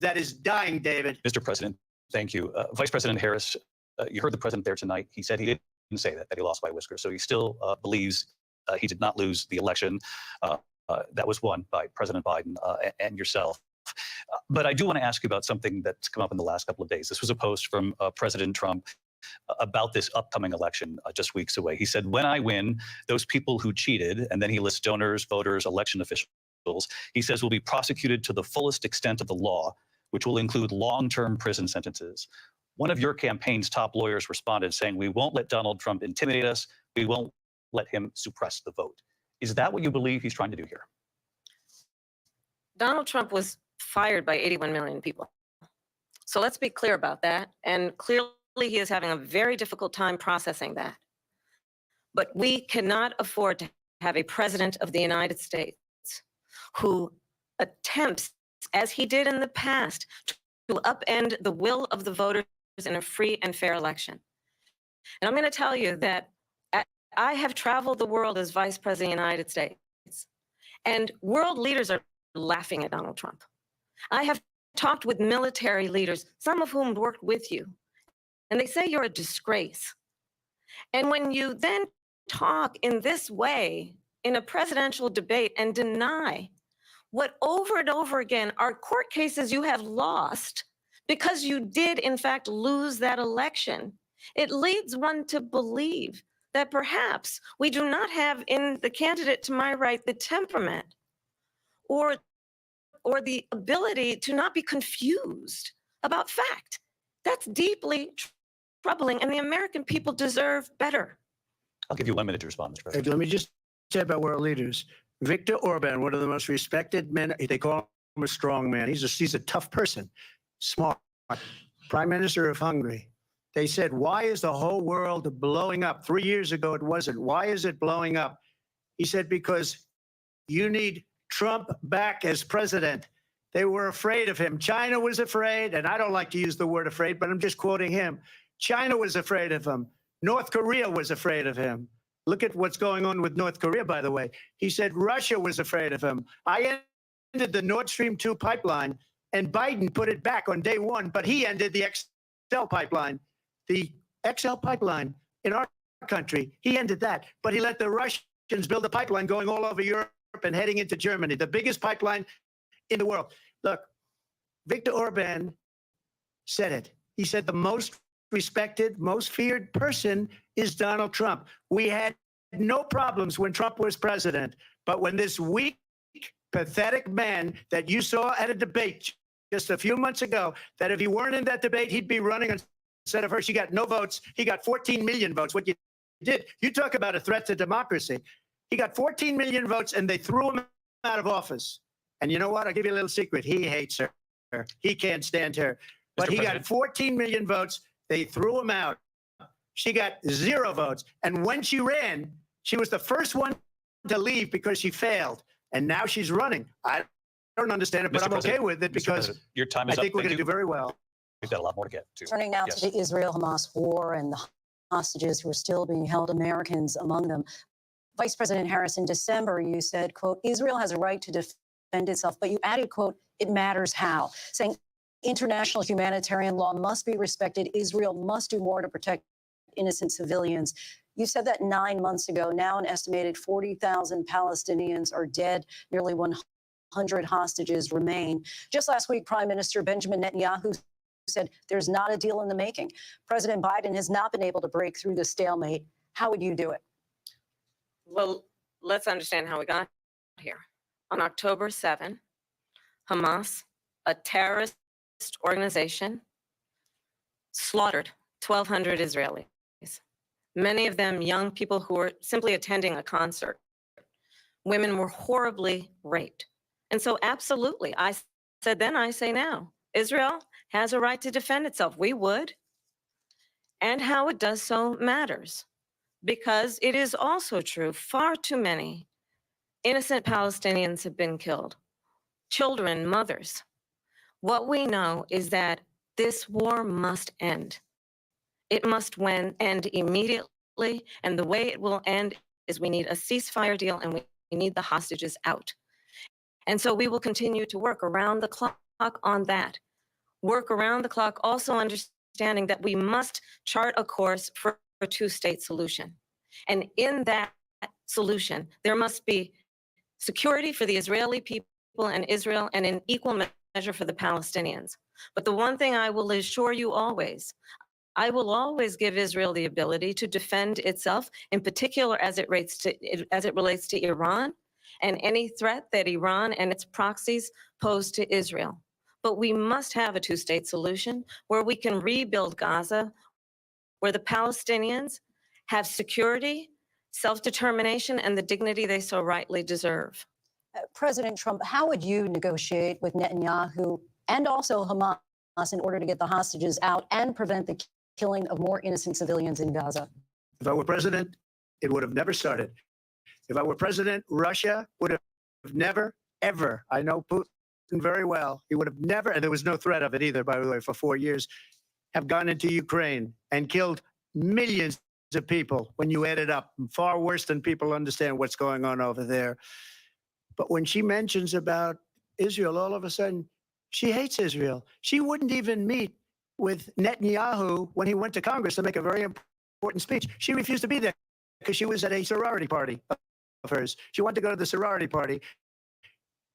that is dying, David. Mr. President, thank you. Vice President Harris, you heard the president there tonight. He said he didn't say that he lost by a whisker. So he still believes he did not lose the election that was won by President Biden and yourself. But I do want to ask you about something that's come up in the last couple of days. This was a post from President Trump about this upcoming election just weeks away. He said, when I win, those people who cheated, and then he lists donors, voters, election officials, he says will be prosecuted to the fullest extent of the law, which will include long-term prison sentences. One of your campaign's top lawyers responded saying, we won't let Donald Trump intimidate us. We won't let him suppress the vote. Is that what you believe he's trying to do here? Donald Trump was fired by 81 million people. So let's be clear about that. And clearly he is having a very difficult time processing that. But we cannot afford to have a president of the United States who attempts, as he did in the past, to upend the will of the voters in a free and fair election. And I'm going to tell you that I have traveled the world as vice president of the United States, and world leaders are laughing at Donald Trump. I have talked with military leaders, some of whom worked with you, and they say you're a disgrace. And when you then talk in this way in a presidential debate and deny what over and over again are court cases you have lost because you did in fact lose that election, it leads one to believe that perhaps we do not have in the candidate to my right the temperament or the ability to not be confused about fact. That's deeply troubling, and the American people deserve better. I'll give you 1 minute to respond, Mr. President. Let me just say about world leaders. Viktor Orban, one of the most respected men, they call him a strong man. He's a tough person, smart. Prime Minister of Hungary. They said, why is the whole world blowing up? 3 years ago, it wasn't. Why is it blowing up? He said, because you need Trump back as president. They were afraid of him. China was afraid, and I don't like to use the word afraid, but I'm just quoting him. China was afraid of him. North Korea was afraid of him. Look at what's going on with North Korea, by the way. He said Russia was afraid of him. I ended the Nord Stream 2 pipeline, and Biden put it back on day one, but he ended the XL pipeline. The XL pipeline in our country, he ended that, but he let the Russians build a pipeline going all over Europe and heading into Germany, the biggest pipeline in the world. Look, Viktor Orban said it. He said the most respected, most feared person is Donald Trump. We had no problems when Trump was president, but when this weak, pathetic man that you saw at a debate just a few months ago, that if he weren't in that debate, he'd be running instead of her. She got no votes. He got 14 million votes. What you did. You talk about a threat to democracy. He got 14 million votes and they threw him out of office. And you know what? I'll give you a little secret. He hates her. He can't stand her. But he got 14 million votes. They threw him out. She got 0 votes. And when she ran, she was the first one to leave because she failed. And now she's running. I don't understand it, but I'm okay with it because your time I is up. think we're Thank going to you. do very well. We've got a lot more to get to. Turning now Yes. to the Israel-Hamas war and the hostages who are still being held, Americans among them. Vice President Harris, in December, you said, quote, Israel has a right to defend itself, but you added, quote, it matters how, saying international humanitarian law must be respected. Israel must do more to protect innocent civilians. You said that 9 months ago. Now an estimated 40,000 Palestinians are dead. Nearly 100 hostages remain. Just last week, Prime Minister Benjamin Netanyahu said there's not a deal in the making. President Biden has not been able to break through the stalemate. How would you do it? Well, let's understand how we got here. On October 7, Hamas, a terrorist organization, slaughtered 1,200 Israelis, many of them young people who were simply attending a concert. Women were horribly raped. And so absolutely, I said then, I say now, Israel has a right to defend itself. We would. And how it does so matters. Because it is also true, far too many innocent Palestinians have been killed. Children, mothers. What we know is that this war must end. It must end immediately, and the way it will end is we need a ceasefire deal and we need the hostages out. And so we will continue to work around the clock on that. Work around the clock, also understanding that we must chart a course for a two-state solution. And in that solution, there must be security for the Israeli people and Israel, and an equal measure for the Palestinians. But the one thing I will assure you always, I will always give Israel the ability to defend itself, in particular as it relates to Iran and any threat that Iran and its proxies pose to Israel. But we must have a two-state solution where we can rebuild Gaza, where the Palestinians have security, self-determination, and the dignity they so rightly deserve. President Trump, how would you negotiate with Netanyahu and also Hamas in order to get the hostages out and prevent the killing of more innocent civilians in Gaza? If I were president, it would have never started. If I were president, Russia would have never, ever, I know Putin very well, he would have never, and there was no threat of it either, by the way, for 4 years, have gone into Ukraine and killed millions of people when you add it up, far worse than people understand what's going on over there. But when she mentions about Israel, all of a sudden, she hates Israel. She wouldn't even meet with Netanyahu when he went to Congress to make a very important speech. She refused to be there because she was at a sorority party of hers. She wanted to go to the sorority party.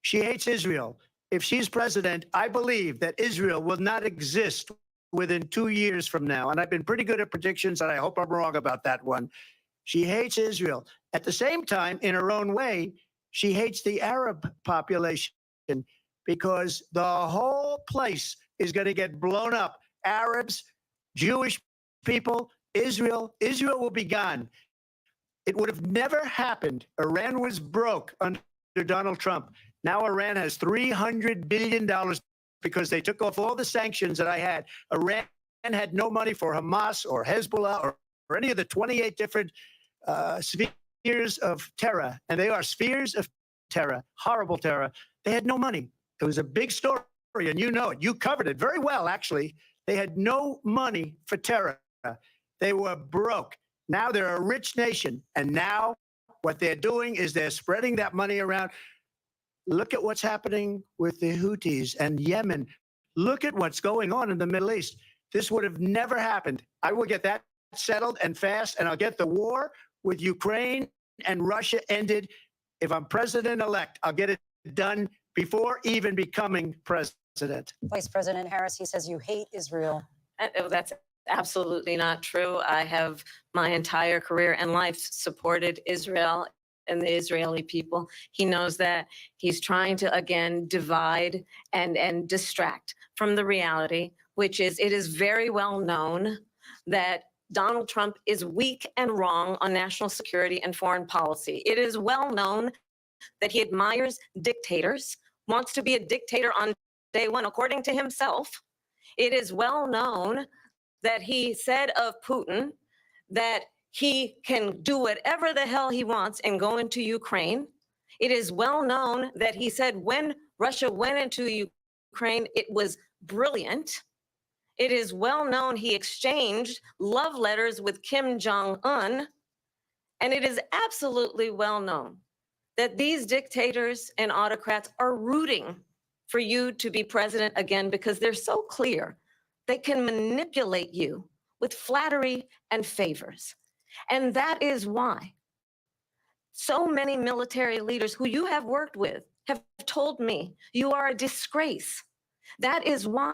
She hates Israel. If she's president, I believe that Israel will not exist within 2 years from now. And I've been pretty good at predictions, and I hope I'm wrong about that one. She hates Israel. At the same time, in her own way, she hates the Arab population because the whole place is going to get blown up. Arabs, Jewish people, Israel will be gone. It would have never happened. Iran was broke under Donald Trump. Now Iran has $300 billion because they took off all the sanctions that I had. Iran had no money for Hamas or Hezbollah or any of the 28 different spheres of terror. And they are spheres of terror, horrible terror. They had no money. It was a big story, and you know it. You covered it very well, actually. They had no money for terror. They were broke. Now they're a rich nation. And now what they're doing is they're spreading that money around. Look at what's happening with the Houthis and Yemen. Look at what's going on in the Middle East. This would have never happened. I will get that settled and fast, and I'll get the war with Ukraine and Russia ended. If I'm president-elect, I'll get it done before even becoming president. Vice President Harris, he says you hate Israel. That's absolutely not true. I have my entire career and life supported Israel and the Israeli people. He knows that. He's trying to, again, divide and distract from the reality, which is it is very well known that Donald Trump is weak and wrong on national security and foreign policy. It is well known that he admires dictators, wants to be a dictator on day one, according to himself. It is well known that he said of Putin that he can do whatever the hell he wants and go into Ukraine. It is well known that he said when Russia went into Ukraine, it was brilliant. It is well known he exchanged love letters with Kim Jong-un. And it is absolutely well known that these dictators and autocrats are rooting for you to be president again because they're so clear they can manipulate you with flattery and favors. And that is why so many military leaders who you have worked with have told me you are a disgrace. That is why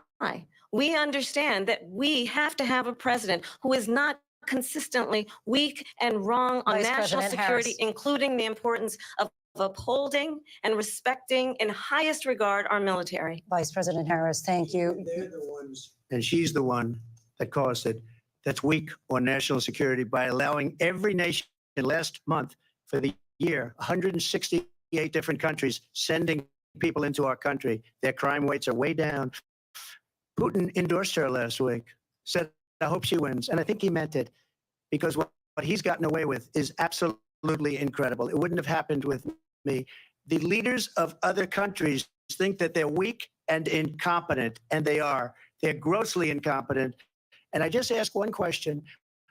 we understand that we have to have a president who is not consistently weak and wrong on Vice national President security, Harris. including the importance of upholding and respecting in highest regard our military. Vice President Harris, thank you. They're the ones, and she's the one that caused it, that's weak on national security by allowing every nation last month for the year, 168 different countries sending people into our country. Their crime rates are way down. Putin endorsed her last week, said, I hope she wins. And I think he meant it because what he's gotten away with is absolutely incredible. It wouldn't have happened with me. The leaders of other countries think that they're weak and incompetent, and they are. They're grossly incompetent. And I just ask one question.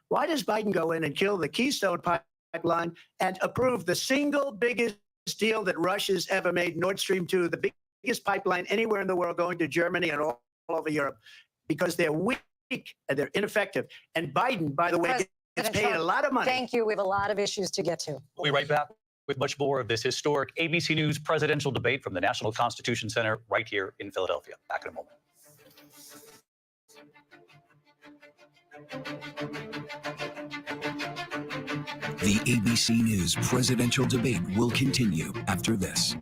Why does Biden go in and kill the Keystone Pipeline and approve the single biggest deal that Russia's ever made, Nord Stream 2, the biggest pipeline anywhere in the world going to Germany and all over Europe? Because they're weak and they're ineffective. And Biden, by the way, gets paid a lot of money. Thank you. We have a lot of issues to get to. We'll be right back with much more of this historic ABC News presidential debate from the National Constitution Center right here in Philadelphia. Back in a moment. The ABC News presidential debate will continue after this.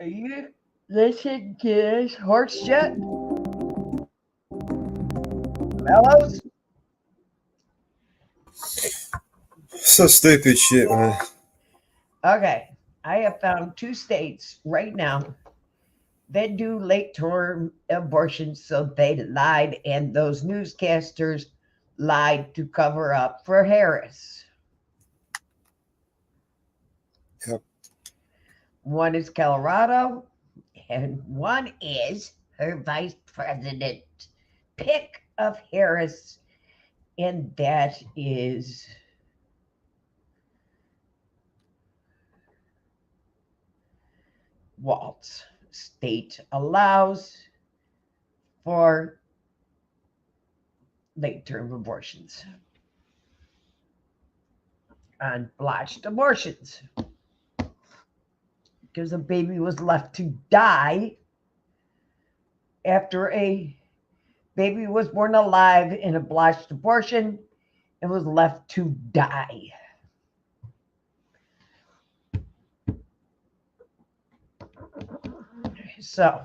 Are you listening to this horse shit? Fellows? So stupid shit, man. Okay, I have found 2 states right now that do late-term abortions, so they lied, and those newscasters lied to cover up for Harris. Yep. One is Colorado, and one is her vice president pick of Harris, and that is Waltz. State allows for late-term abortions, unbotched abortions, because a baby was left to die after a baby was born alive in a botched abortion and was left to die. So,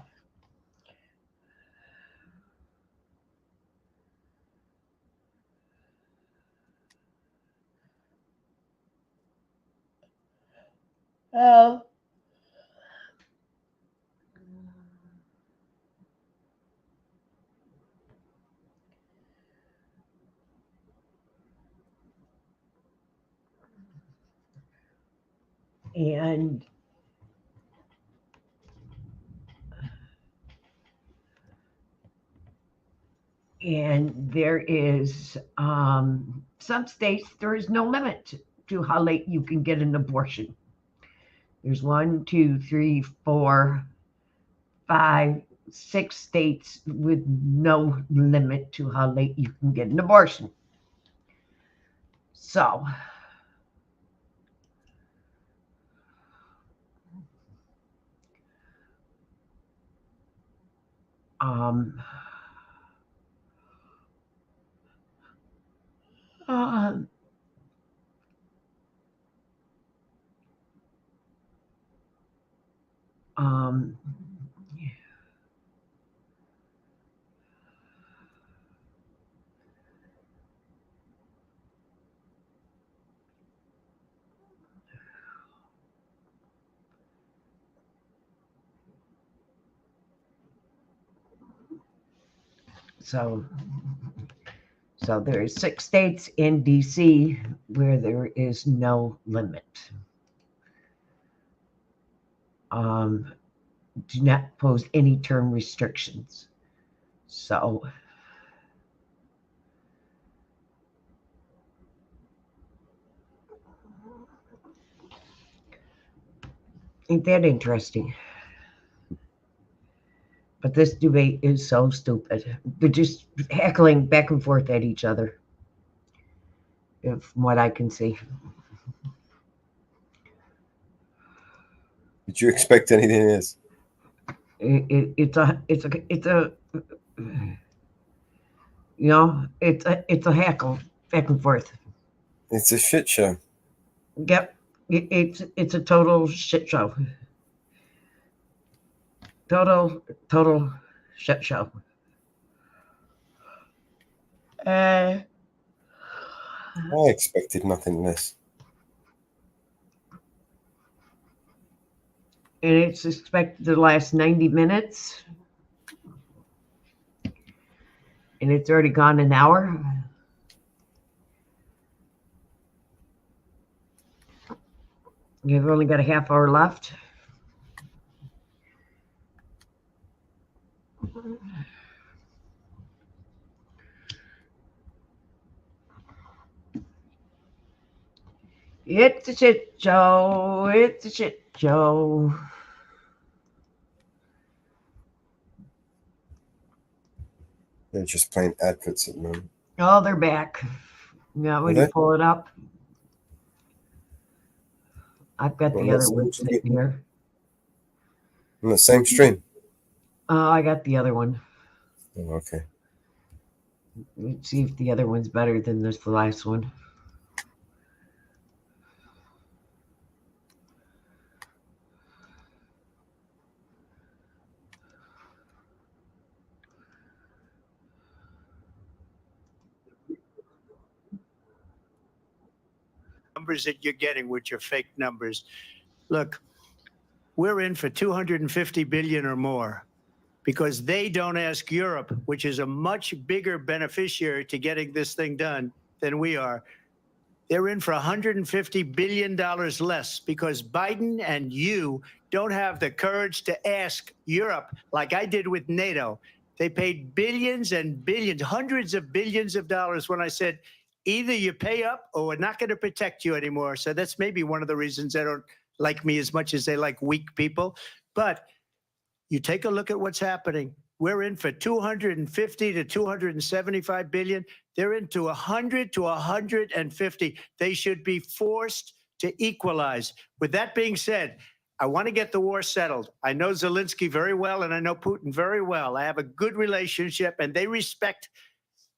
oh, and there is some states there is no limit to how late you can get an abortion. There's 1, 2, 3, 4, 5, 6 states with no limit to how late you can get an abortion. So So there are 6 states in DC where there is no limit. Do not pose any term restrictions. So ain't that interesting? But this debate is so stupid. They're just heckling back and forth at each other, from what I can see. Did you expect anything else? It's a you know, it's a heckle back and forth. It's a shit show. Yep, it's a total shit show. Total shit show. I expected nothing less. And it's expected to last 90 minutes. And it's already gone an hour. You've only got a half hour left. It's a shit show. It's a shit show. They're just playing adverts at the moment. Oh, they're back. Yeah, when you pull it up. I've got the other one sitting here. On the same stream? Oh, I got the other one. Oh, okay. Let's see if the other one's better than the last one. Numbers that you're getting with your fake numbers. Look, we're in for 250 billion or more because they don't ask Europe, which is a much bigger beneficiary to getting this thing done than we are. They're in for $150 billion less because Biden and you don't have the courage to ask Europe like I did with NATO. They paid billions and billions, hundreds of billions of dollars when I said, either you pay up or we're not going to protect you anymore. So that's maybe one of the reasons they don't like me as much as they like weak people. But you take a look at what's happening. We're in for 250 to 275 billion. They're into 100 to 150. They should be forced to equalize. With that being said, I want to get the war settled. I know Zelensky very well, and I know Putin very well. I have a good relationship, and they respect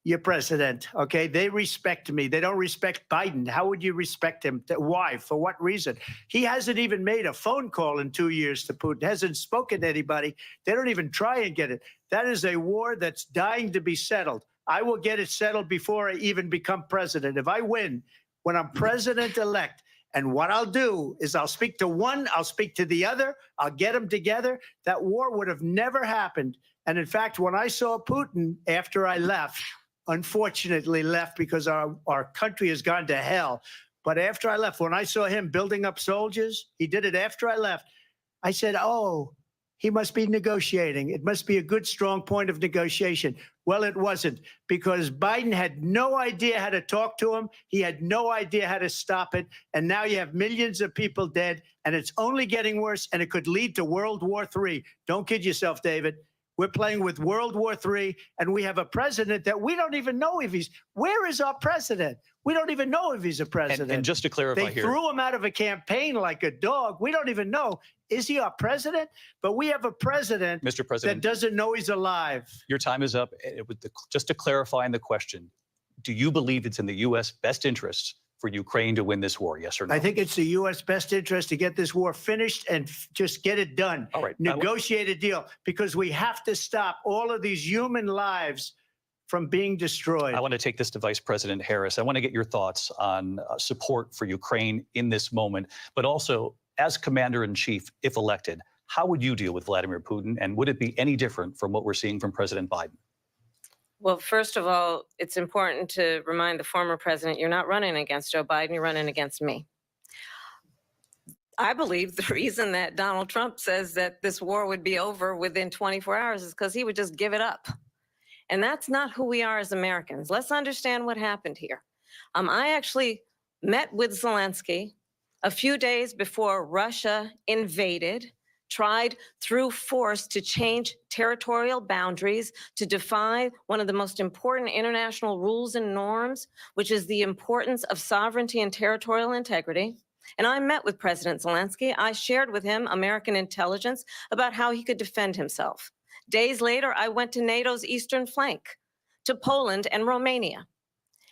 your president, okay? They respect me. They don't respect Biden. How would you respect him? Why? For what reason? He hasn't even made a phone call in 2 years to Putin, hasn't spoken to anybody. They don't even try and get it. That is a war that's dying to be settled. I will get it settled before I even become president. If I win, when I'm president-elect, and what I'll do is I'll speak to one, I'll speak to the other, I'll get them together. That war would have never happened. And in fact, when I saw Putin after I left, unfortunately left because our country has gone to hell. But after I left, when I saw him building up soldiers, he did it after I left. I said, oh, he must be negotiating. It must be a good, strong point of negotiation. Well, it wasn't, because Biden had no idea how to talk to him. He had no idea how to stop it. And now you have millions of people dead, and it's only getting worse, and it could lead to World War III. Don't kid yourself, David. We're playing with World War III, and we have a president that we don't even know if he's. Where is our president? We don't even know if he's a president. And just to clarify they here, threw him out of a campaign like a dog. We don't even know. Is he our president? But we have a president, Mr. President, that doesn't know he's alive. your time is up. Just to clarify in the question, do you believe it's in the U.S. best interest for Ukraine to win this war? Yes or no? I think it's the U.S. best interest to get this war finished and just get it done. All right. Negotiate a deal, because we have to stop all of these human lives from being destroyed. I want to take this to Vice President Harris. I want to get your thoughts on support for Ukraine in this moment, but also as Commander-in-Chief, if elected, how would you deal with Vladimir Putin, and would it be any different from what we're seeing from President Biden? Well, first of all, it's important to remind the former president you're not running against Joe Biden, you're running against me. I believe the reason that Donald Trump says that this war would be over within 24 hours is because he would just give it up. And that's not who we are as Americans. Let's understand what happened here. I actually met with Zelensky a few days before Russia invaded, tried through force to change territorial boundaries, to defy one of the most important international rules and norms, which is the importance of sovereignty and territorial integrity. And I met with President Zelensky. I shared with him American intelligence about how he could defend himself. Days later, I went to NATO's eastern flank, to Poland and Romania.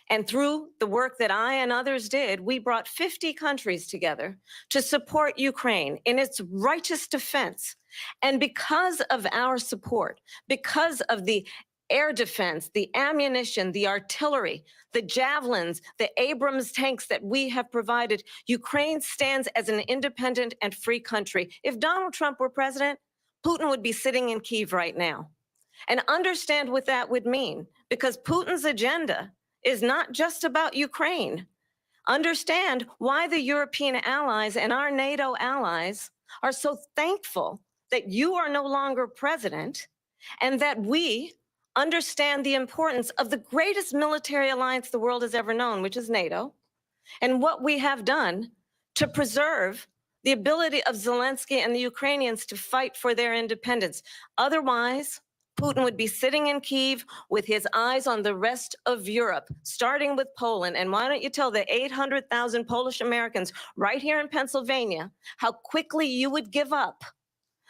And through the work that I and others did, we brought 50 countries together to support Ukraine in its righteous defense. And because of our support, because of the air defense, the ammunition, the artillery, the javelins, the Abrams tanks that we have provided, Ukraine stands as an independent and free country. If Donald Trump were president, Putin would be sitting in Kyiv right now. And understand what that would mean, because Putin's agenda is not just about Ukraine. Understand why the European allies and our NATO allies are so thankful that you are no longer president, and that we understand the importance of the greatest military alliance the world has ever known, which is NATO, and what we have done to preserve the ability of Zelensky and the Ukrainians to fight for their independence. Otherwise, Putin would be sitting in Kyiv with his eyes on the rest of Europe, starting with Poland. And why don't you tell the 800,000 Polish Americans right here in Pennsylvania how quickly you would give up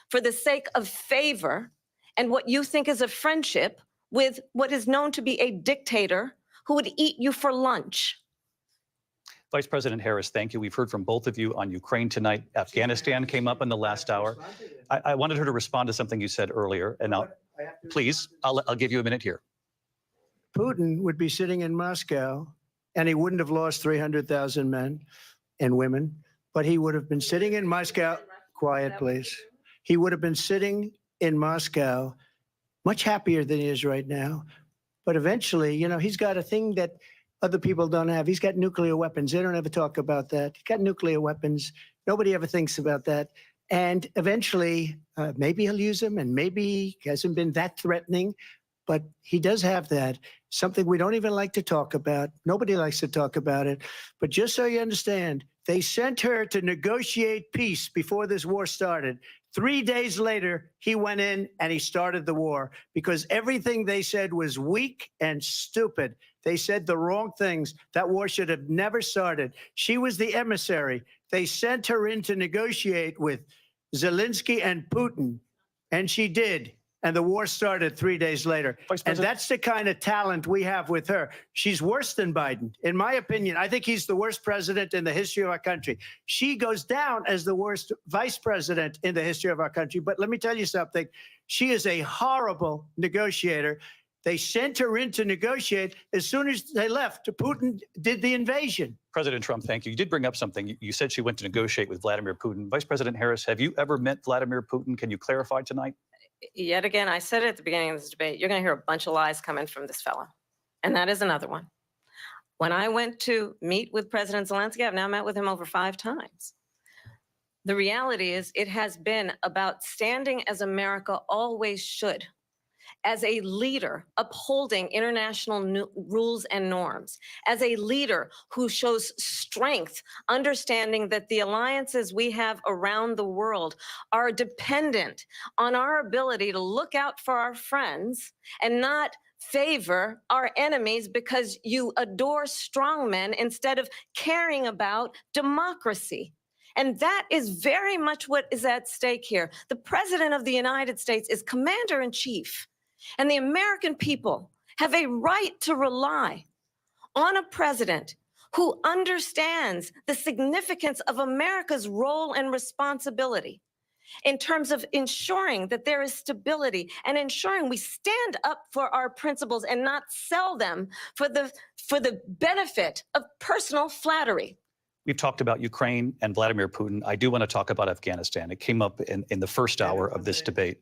for the sake of favor and what you think is a friendship with what is known to be a dictator who would eat you for lunch. Vice President Harris, thank you. We've heard from both of you on Ukraine tonight. Afghanistan came up in the last hour. I wanted her to respond to something you said earlier, and please, I'll give you a minute here. Putin would be sitting in Moscow, and he wouldn't have lost 300,000 men and women, but he would have been sitting in Moscow. Quiet, please. He would have been sitting in Moscow much happier than he is right now. But eventually, you know, he's got a thing that other people don't have. He's got nuclear weapons. They don't ever talk about that. He's got nuclear weapons. Nobody ever thinks about that. And eventually, maybe he'll use them, and maybe he hasn't been that threatening, but he does have that. Something we don't even like to talk about. Nobody likes to talk about it. But just so you understand, they sent her to negotiate peace before this war started. 3 days later, he went in and he started the war because everything they said was weak and stupid. They said the wrong things. That war should have never started. She was the emissary. They sent her in to negotiate with Zelensky and Putin, and she did. And the war started 3 days later. And that's the kind of talent we have with her. She's worse than Biden. In my opinion, I think he's the worst president in the history of our country. She goes down as the worst vice president in the history of our country. But let me tell you something. She is a horrible negotiator. They sent her in to negotiate. As soon as they left, Putin did the invasion. President Trump, thank you. You did bring up something. You said she went to negotiate with Vladimir Putin. Vice President Harris, have you ever met Vladimir Putin? Can you clarify tonight? Yet again, I said it at the beginning of this debate, you're going to hear a bunch of lies coming from this fellow. And that is another one. When I went to meet with President Zelensky, I've now met with him over 5 times. The reality is it has been about standing as America always should, as a leader upholding international rules and norms, as a leader who shows strength, understanding that the alliances we have around the world are dependent on our ability to look out for our friends and not favor our enemies because you adore strongmen instead of caring about democracy. And that is very much what is at stake here. The President of the United States is commander-in-chief. And the American people have a right to rely on a president who understands the significance of America's role and responsibility in terms of ensuring that there is stability and ensuring we stand up for our principles and not sell them for the benefit of personal flattery. We've talked about Ukraine and Vladimir Putin. I do want to talk about Afghanistan. It came up in the first hour of this debate.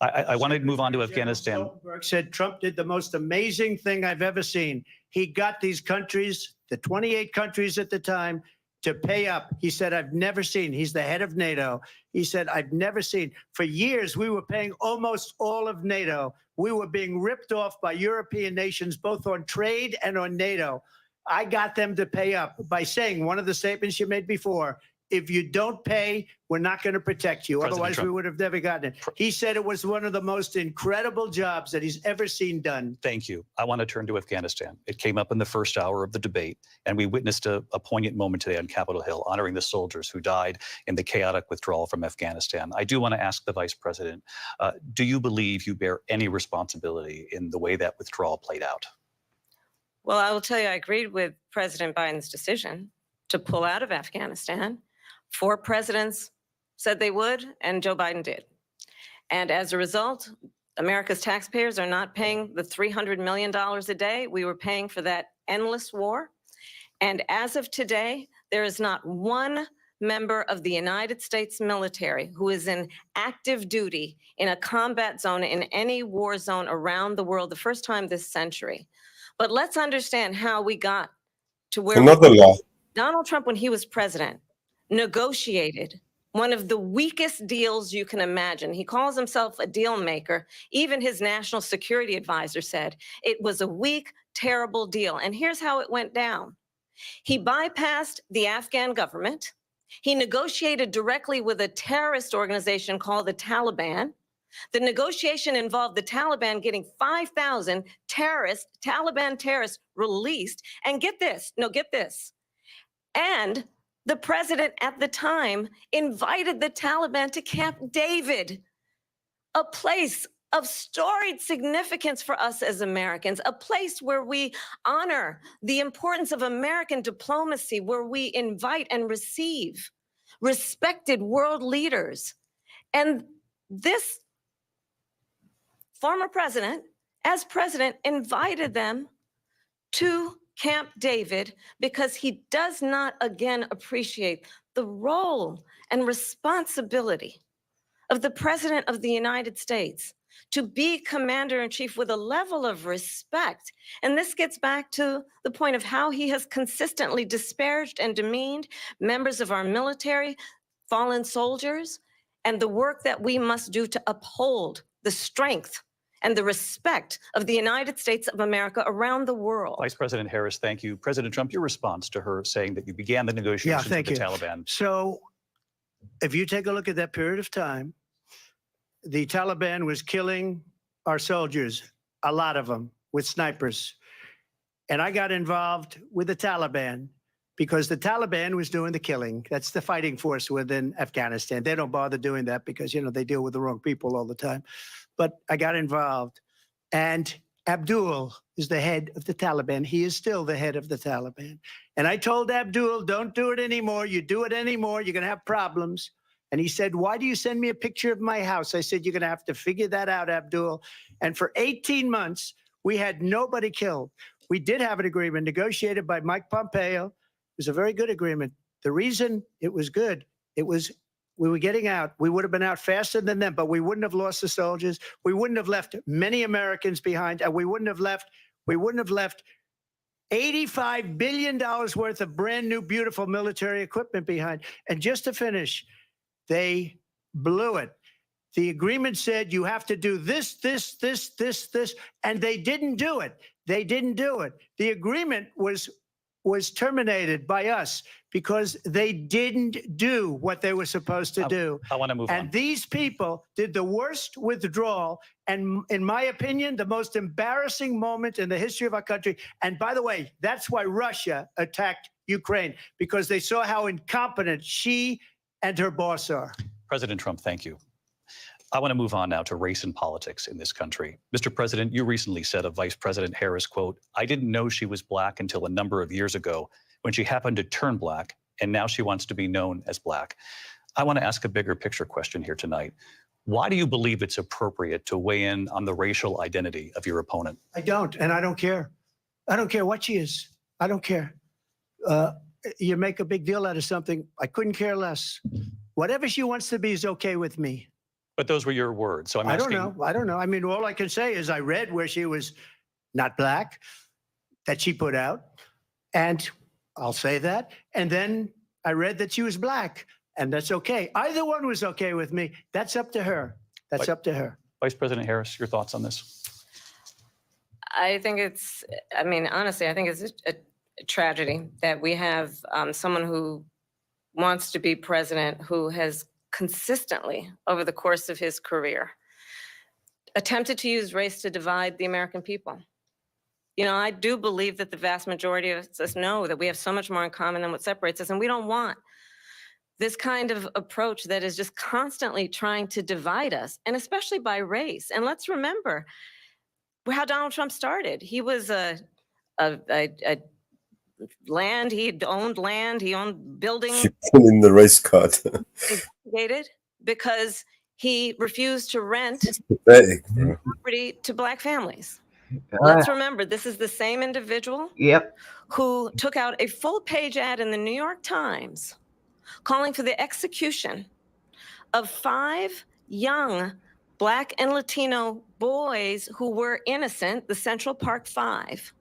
I want to move on to Afghanistan. Stoltenberg said Trump did the most amazing thing I've ever seen. He got these countries, the 28 countries at the time, to pay up. He said, I've never seen. He's the head of NATO. He said, I've never seen. For years, we were paying almost all of NATO. We were being ripped off by European nations, both on trade and on NATO. I got them to pay up by saying one of the statements you made before, if you don't pay, we're not going to protect you. President Otherwise, Trump. we would have never gotten it. He said it was one of the most incredible jobs that he's ever seen done. Thank you. I want to turn to Afghanistan. It came up in the first hour of the debate, and we witnessed a poignant moment today on Capitol Hill, honoring the soldiers who died in the chaotic withdrawal from Afghanistan. I do want to ask the Vice President, do you believe you bear any responsibility in the way that withdrawal played out? Well, I will tell you, I agreed with President Biden's decision to pull out of Afghanistan. 4 presidents said they would, and Joe Biden did. And as a result, America's taxpayers are not paying the $300 million a day we were paying for that endless war. And as of today, there is not one member of the United States military who is in active duty in a combat zone in any war zone around the world, the first time this century. But let's understand how we got to where Donald Trump, when he was president, negotiated one of the weakest deals you can imagine. He calls himself a deal maker. Even his national security advisor said it was a weak, terrible deal. And here's how it went down. He bypassed the Afghan government. He negotiated directly with a terrorist organization called the Taliban. The negotiation involved the Taliban getting 5,000 Taliban terrorists released. And get this. And the president at the time invited the Taliban to Camp David, a place of storied significance for us as Americans, a place where we honor the importance of American diplomacy, where we invite and receive respected world leaders. And this former president, as president, invited them to Camp David because he does not again appreciate the role and responsibility of the President of the United States to be commander-in-chief with a level of respect. And this gets back to the point of how he has consistently disparaged and demeaned members of our military, fallen soldiers, and the work that we must do to uphold the strength and the respect of the United States of America around the world. Vice President Harris, thank you. President Trump, your response to her saying that you began the negotiations with the Taliban. So if you take a look at that period of time, the Taliban was killing our soldiers, a lot of them, with snipers. And I got involved with the Taliban because the Taliban was doing the killing. That's the fighting force within Afghanistan. They don't bother doing that because, they deal with the wrong people all the time. But I got involved. And Abdul is the head of the Taliban. He is still the head of the Taliban. And I told Abdul, don't do it anymore. You do it anymore, you're going to have problems. And he said, why do you send me a picture of my house? I said, you're going to have to figure that out, Abdul. And for 18 months, we had nobody killed. We did have an agreement negotiated by Mike Pompeo. It was a very good agreement. The reason it was good, we were getting out. We would have been out faster than them, but we wouldn't have lost the soldiers. We wouldn't have left many Americans behind, and we wouldn't have left $85 billion worth of brand new, beautiful military equipment behind. And just to finish, they blew it. The agreement said you have to do this, and they didn't do it. The agreement was terminated by us because they didn't do what they were supposed to do. I want to move on. And these people did the worst withdrawal, and in my opinion, the most embarrassing moment in the history of our country. And by the way, that's why Russia attacked Ukraine, because they saw how incompetent she and her boss are. President Trump, thank you. I want to move on now to race and politics in this country. Mr. President, you recently said of Vice President Harris, quote, I didn't know she was black until a number of years ago when she happened to turn black, and now she wants to be known as black. I want to ask a bigger picture question here tonight. Why do you believe it's appropriate to weigh in on the racial identity of your opponent? I don't, and I don't care. I don't care what she is. I don't care. You make a big deal out of something. I couldn't care less. Whatever she wants to be is okay with me. But those were your words. So I'm asking. I don't know. I mean, all I can say is I read where she was not black, that she put out, and I'll say that. And then I read that she was black, and that's okay. Either one was okay with me. That's up to her. That's up to her. Vice President Harris, your thoughts on this? I think it's, I mean, honestly, I think it's a tragedy that we have someone who wants to be president who has consistently, over the course of his career, attempted to use race to divide the American people. You know, I do believe that the vast majority of us know that we have so much more in common than what separates us, and we don't want this kind of approach that is just constantly trying to divide us, and especially by race. And let's remember how Donald Trump started. He was land, he owned buildings. In the race card. Because he refused to rent Pathetic, property to black families. Let's remember, this is the same individual who took out a full-page ad in the New York Times calling for the execution of 5 young Black and Latino boys who were innocent, the Central Park 5.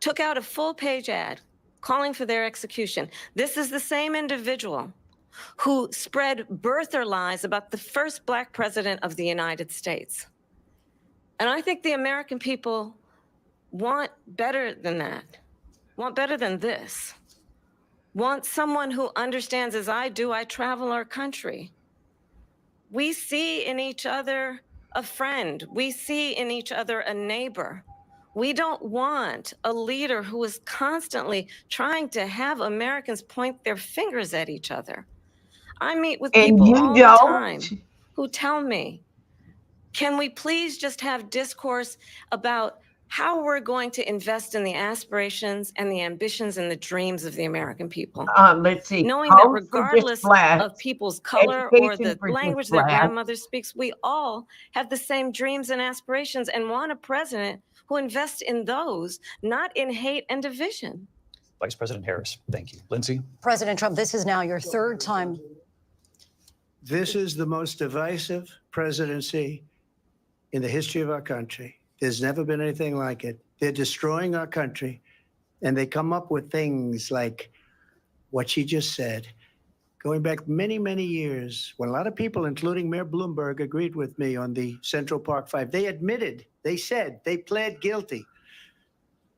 Took out a full-page ad calling for their execution. This is the same individual who spread birther lies about the first Black president of the United States. And I think the American people want better than that, want better than this, want someone who understands, as I do, I travel our country. We see in each other a friend. We see in each other a neighbor. We don't want a leader who is constantly trying to have Americans point their fingers at each other. I meet with people all the time who tell me, can we please just have discourse about how we're going to invest in the aspirations and the ambitions and the dreams of the American people? Let's see. Knowing that regardless of people's color or the language their grandmother speaks, we all have the same dreams and aspirations and want a president who invests in those, not in hate and division. Vice President Harris, thank you. Lindsay? President Trump, this is now your 3rd time. This is the most divisive presidency in the history of our country. There's never been anything like it. They're destroying our country, and they come up with things like what she just said. Going back many, many years, when a lot of people, including Mayor Bloomberg, agreed with me on the Central Park 5, they admitted, they said, they pled guilty.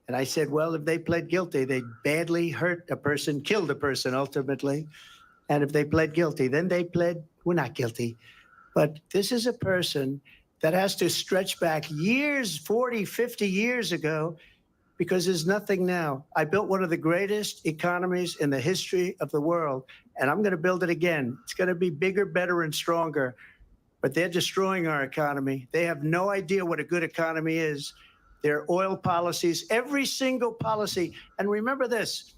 And I said, well, if they pled guilty, they badly hurt a person, killed a person ultimately. And if they pled guilty, then they pled, we're not guilty. But this is a person that has to stretch back years, 40, 50 years ago, because there's nothing now. I built one of the greatest economies in the history of the world, and I'm going to build it again. It's going to be bigger, better, and stronger. But they're destroying our economy. They have no idea what a good economy is. Their oil policies, every single policy. And remember this,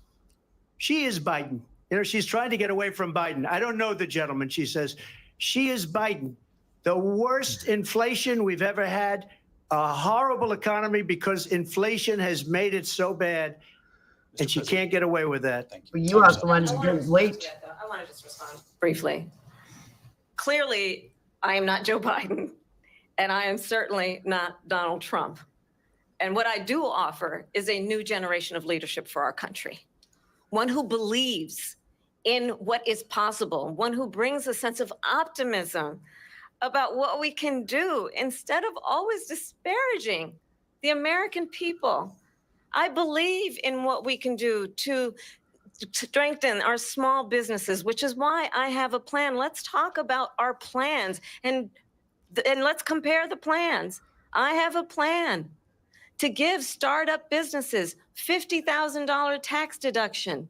she is Biden. You know, she's trying to get away from Biden. I don't know the gentleman, she says. She is Biden. The worst inflation we've ever had, a horrible economy because inflation has made it so bad, and she can't get away with that. Well, you also wanted to drink late. I want to just respond briefly. Clearly, I am not Joe Biden, and I am certainly not Donald Trump. And what I do offer is a new generation of leadership for our country, one who believes in what is possible, one who brings a sense of optimism about what we can do instead of always disparaging the American people. I believe in what we can do to strengthen our small businesses, which is why I have a plan. Let's talk about our plans and let's compare the plans. I have a plan to give startup businesses $50,000 tax deduction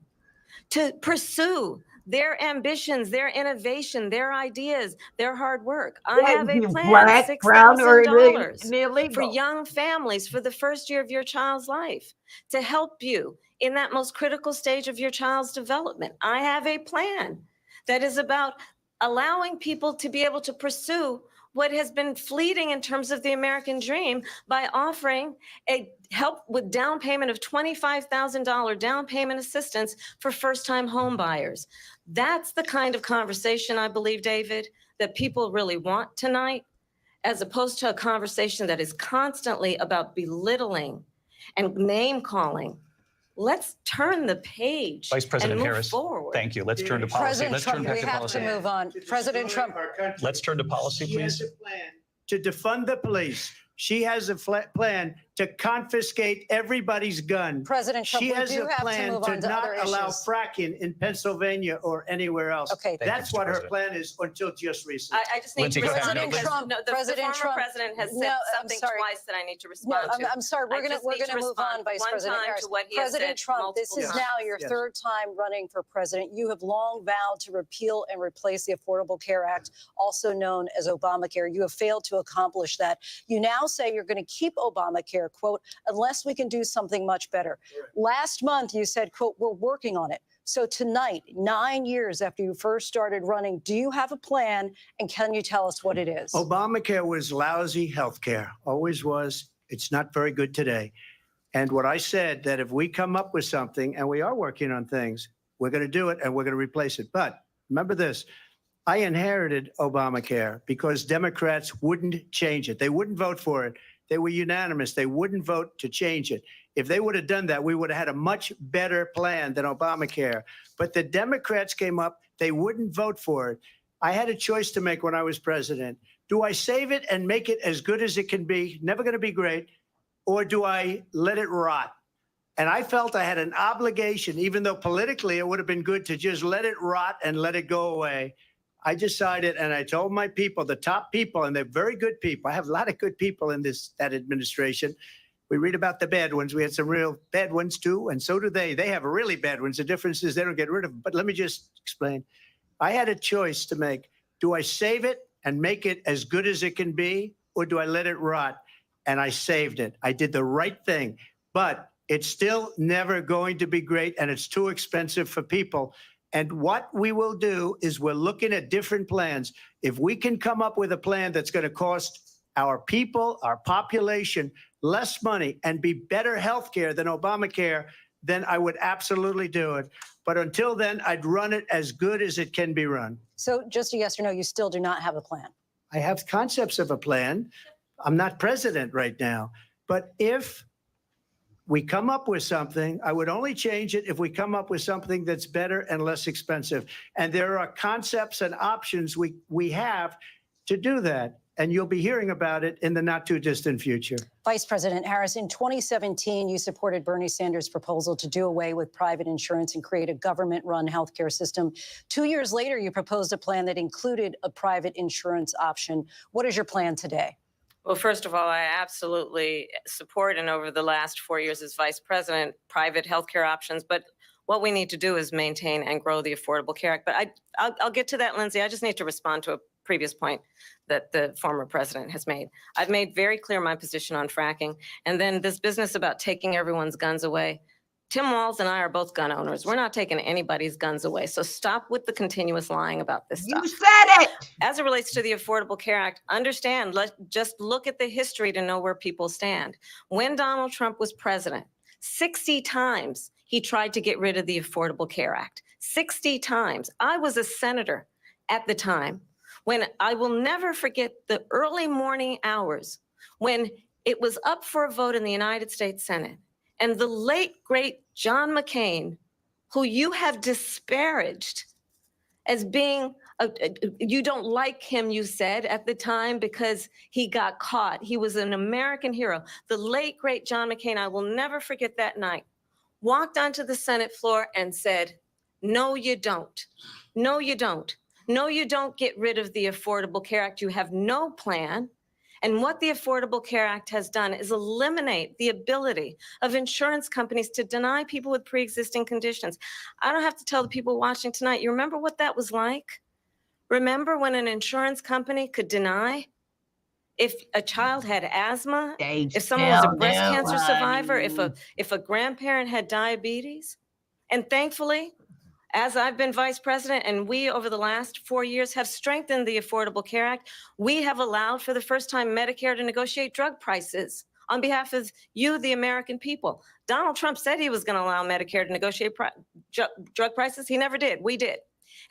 to pursue their ambitions, their innovation, their ideas, their hard work. I have a plan, black, brown, or $6,000 for young families for the first year of your child's life to help you in that most critical stage of your child's development. I have a plan that is about allowing people to be able to pursue what has been fleeting in terms of the American dream by offering a help with down payment of $25,000 down payment assistance for first-time home buyers. That's the kind of conversation, I believe, David, that people really want tonight, as opposed to a conversation that is constantly about belittling and name calling. Let's turn the page Vice President and move Harris, forward. thank you. Let's turn to policy. President Let's Trump, turn back we to have policy. to move on. President Trump. Let's turn to policy, She has please. a plan to defund the police. She has a plan to confiscate everybody's gun. President Trump, she we has do a have to plan move to on to not other allow issues. fracking in Pennsylvania or anywhere else. Okay. Thank you, That's Mr. what her President. plan is until just recently. I just need Lindsay, to go ahead. respond No, because Trump, the President former Trump. president has No, said I'm something sorry. twice that I need to No, respond to. I'm sorry. We're I just need gonna move on, respond Vice one President time Harris. to what he has President said Trump, this multiple is times. now your Yes. third time running for president. You have long vowed to repeal and replace the Affordable Care Act, also known as Obamacare. You have failed to accomplish that. You now say you're going to keep Obamacare, quote, unless we can do something much better. Last month, you said, quote, we're working on it. So tonight, 9 years after you first started running, do you have a plan, and can you tell us what it is? Obamacare was lousy health care, always was. It's not very good today. And what I said, that if we come up with something, and we are working on things, we're going to do it and we're going to replace it. But remember this, I inherited Obamacare because Democrats wouldn't change it. They wouldn't vote for it. They were unanimous. They wouldn't vote to change it. If they would have done that, we would have had a much better plan than Obamacare. But the Democrats came up. They wouldn't vote for it. I had a choice to make when I was president. Do I save it and make it as good as it can be, never going to be great, or do I let it rot? And I felt I had an obligation, even though politically it would have been good to just let it rot and let it go away. I decided, and I told my people, the top people, and they're very good people. I have a lot of good people in that administration. We read about the bad ones. We had some real bad ones too, and so do they. They have really bad ones. The difference is they don't get rid of them. But let me just explain. I had a choice to make. Do I save it and make it as good as it can be, or do I let it rot? And I saved it. I did the right thing. But it's still never going to be great, and it's too expensive for people. And what we will do is we're looking at different plans. If we can come up with a plan that's going to cost our people, our population, less money and be better health care than Obamacare, then I would absolutely do it. But until then, I'd run it as good as it can be run. So just a yes or no, you still do not have a plan. I have concepts of a plan. I'm not president right now. But if we come up with something, I would only change it if we come up with something that's better and less expensive. And there are concepts and options we have to do that. And you'll be hearing about it in the not too distant future. Vice President Harris, in 2017, you supported Bernie Sanders' proposal to do away with private insurance and create a government-run healthcare system. 2 years later, you proposed a plan that included a private insurance option. What is your plan today? Well, first of all, I absolutely support, and over the last 4 years as vice president, private healthcare options. But what we need to do is maintain and grow the Affordable Care Act. But I'll get to that, Lindsay. I just need to respond to a previous point that the former president has made. I've made very clear my position on fracking. And then this business about taking everyone's guns away. Tim Walz and I are both gun owners. We're not taking anybody's guns away. So stop with the continuous lying about this stuff. You said it. As it relates to the Affordable Care Act, understand, just look at the history to know where people stand. When Donald Trump was president, 60 times he tried to get rid of the Affordable Care Act. 60 times. I was a senator at the time when I will never forget the early morning hours when it was up for a vote in the United States Senate. And the late, great John McCain, who you have disparaged as being, you don't like him, you said at the time, because he got caught. He was an American hero. The late, great John McCain, I will never forget that night, walked onto the Senate floor and said, no, you don't. No, you don't. No, you don't get rid of the Affordable Care Act. You have no plan. And what the Affordable Care Act has done is eliminate the ability of insurance companies to deny people with pre-existing conditions. I don't have to tell the people watching tonight, you remember what that was like? Remember when an insurance company could deny if a child had asthma, if someone was a breast cancer survivor, if a grandparent had diabetes? And thankfully, as I've been vice president and we over the last 4 years have strengthened the Affordable Care Act, we have allowed for the first time Medicare to negotiate drug prices on behalf of you, the American people. Donald Trump said he was going to allow Medicare to negotiate drug prices. He never did. We did.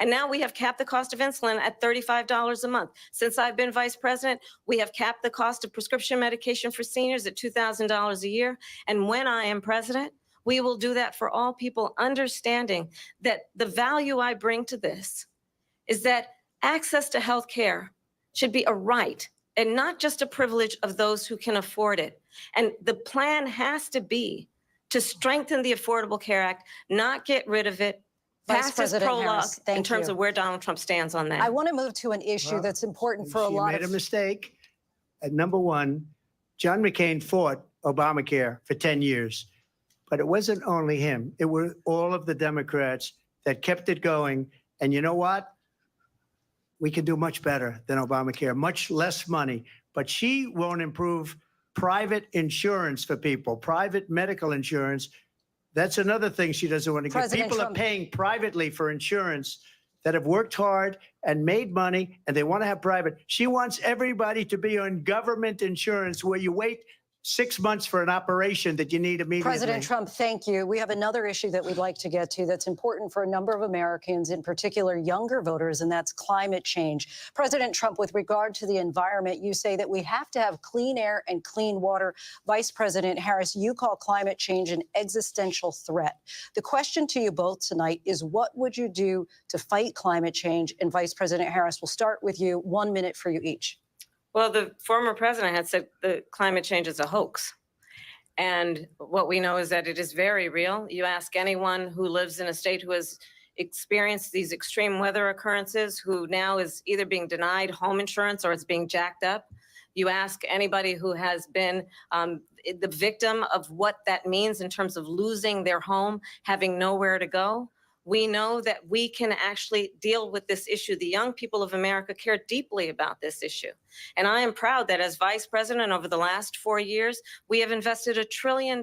And now we have capped the cost of insulin at $35 a month. Since I've been vice president, we have capped the cost of prescription medication for seniors at $2,000 a year. And when I am president, we will do that for all people, understanding that the value I bring to this is that access to health care should be a right and not just a privilege of those who can afford it. And the plan has to be to strengthen the Affordable Care Act, not get rid of it. Vice Past his President prologue Harris, thank in terms you. of where Donald Trump stands on that. I want to move to an issue that's important for a She lot made of a mistake. At number one, John McCain fought Obamacare for 10 years. But it wasn't only him. It were all of the Democrats that kept it going. And you know what? We can do much better than Obamacare, much less money. But she won't improve private insurance for people, private medical insurance. That's another thing she doesn't want to get. President People Trump- are paying privately for insurance that have worked hard and made money, and they want to have private. She wants everybody to be on government insurance where you wait 6 months for an operation that you need immediately. President Trump, thank you. We have another issue that we'd like to get to that's important for a number of Americans, in particular younger voters, and that's climate change. President Trump, with regard to the environment, you say that we have to have clean air and clean water. Vice President Harris, you call climate change an existential threat. The question to you both tonight is, what would you do to fight climate change? And Vice President Harris, we'll start with you. 1 minute for you each. Well, the former president had said that climate change is a hoax. And what we know is that it is very real. You ask anyone who lives in a state who has experienced these extreme weather occurrences, who now is either being denied home insurance or it's being jacked up. You ask anybody who has been the victim of what that means in terms of losing their home, having nowhere to go. We know that we can actually deal with this issue. The young people of America care deeply about this issue. And I am proud that as vice president over the last 4 years, we have invested $1 trillion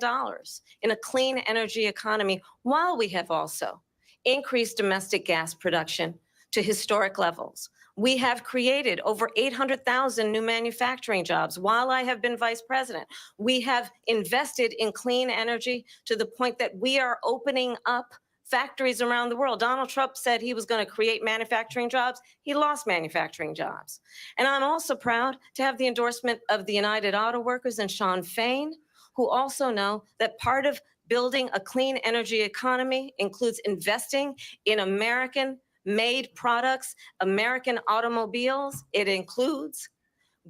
in a clean energy economy, while we have also increased domestic gas production to historic levels. We have created over 800,000 new manufacturing jobs while I have been vice president. We have invested in clean energy to the point that we are opening up factories around the world. Donald Trump said he was going to create manufacturing jobs. He lost manufacturing jobs. And I'm also proud to have the endorsement of the United Auto Workers and Sean Fain, who also know that part of building a clean energy economy includes investing in American-made products, American automobiles. It includes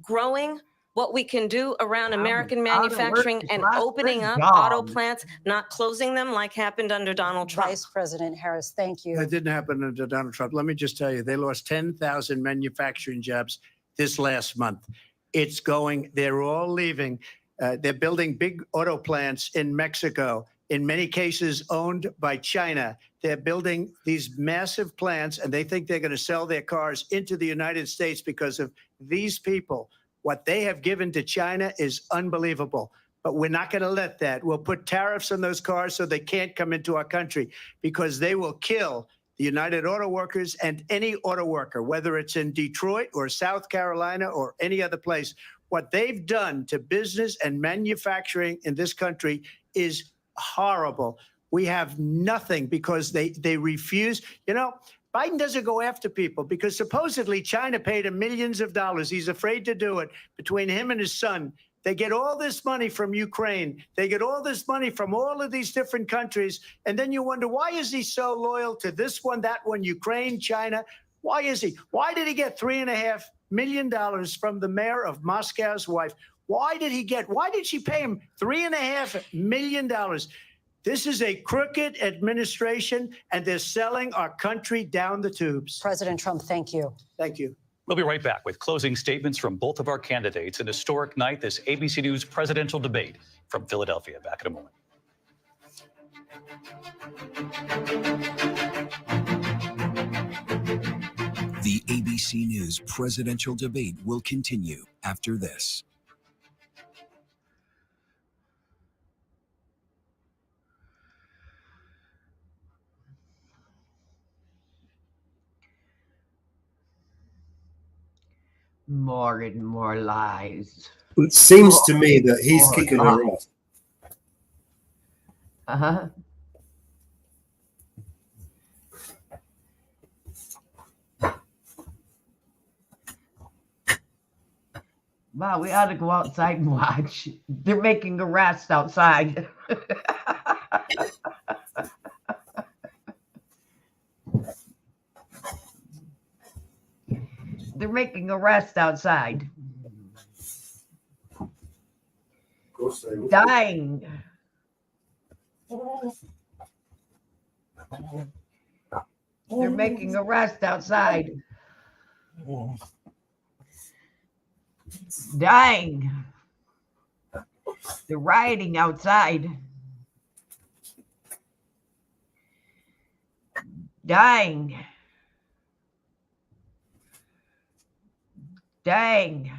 growing what we can do around American manufacturing and opening up auto plants, not closing them like happened under Donald Trump. Vice President Harris, thank you. That didn't happen under Donald Trump. Let me just tell you, they lost 10,000 manufacturing jobs this last month. It's going, they're all leaving. They're building big auto plants in Mexico, in many cases owned by China. They're building these massive plants, and they think they're going to sell their cars into the United States because of these people. What they have given to China is unbelievable, but we're not going to let that. We'll put tariffs on those cars so they can't come into our country, because they will kill the United Auto Workers and any auto worker, whether it's in Detroit or South Carolina or any other place. What they've done to business and manufacturing in this country is horrible. We have nothing because they refuse. You know, Biden doesn't go after people because supposedly China paid him millions of dollars. He's afraid to do it. Between him and his son, they get all this money from Ukraine. They get all this money from all of these different countries. And then you wonder, why is he so loyal to this one, that one, Ukraine, China? Why is he? Why did he get $3.5 million from the mayor of Moscow's wife? Why did she pay him $3.5 million? This is a crooked administration, and they're selling our country down the tubes. President Trump, thank you. Thank you. We'll be right back with closing statements from both of our candidates. An historic night, this ABC News presidential debate from Philadelphia. Back in a moment. The ABC News presidential debate will continue after this. More and more lies. It seems to me that he's kicking her off. Wow, we ought to go outside and watch. They're making arrests outside. They're making arrests outside. Dying. They're making arrests outside. Dying. They're rioting outside. Dying. Dang.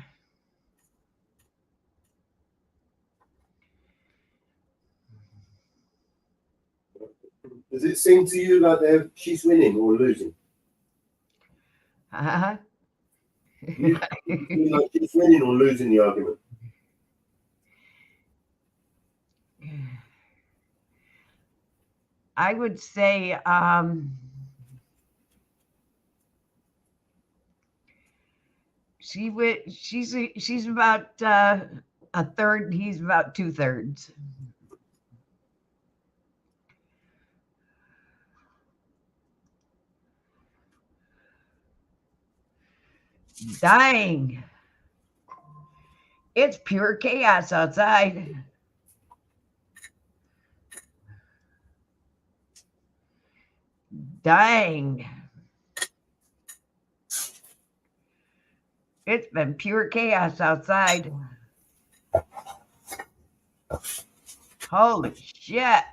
Does it seem to you like she's winning or losing? Uh-huh. Like she's winning or losing the argument? I would say she's about a third, he's about 2/3. Dying. It's pure chaos outside. Dying. It's been pure chaos outside. Holy shit.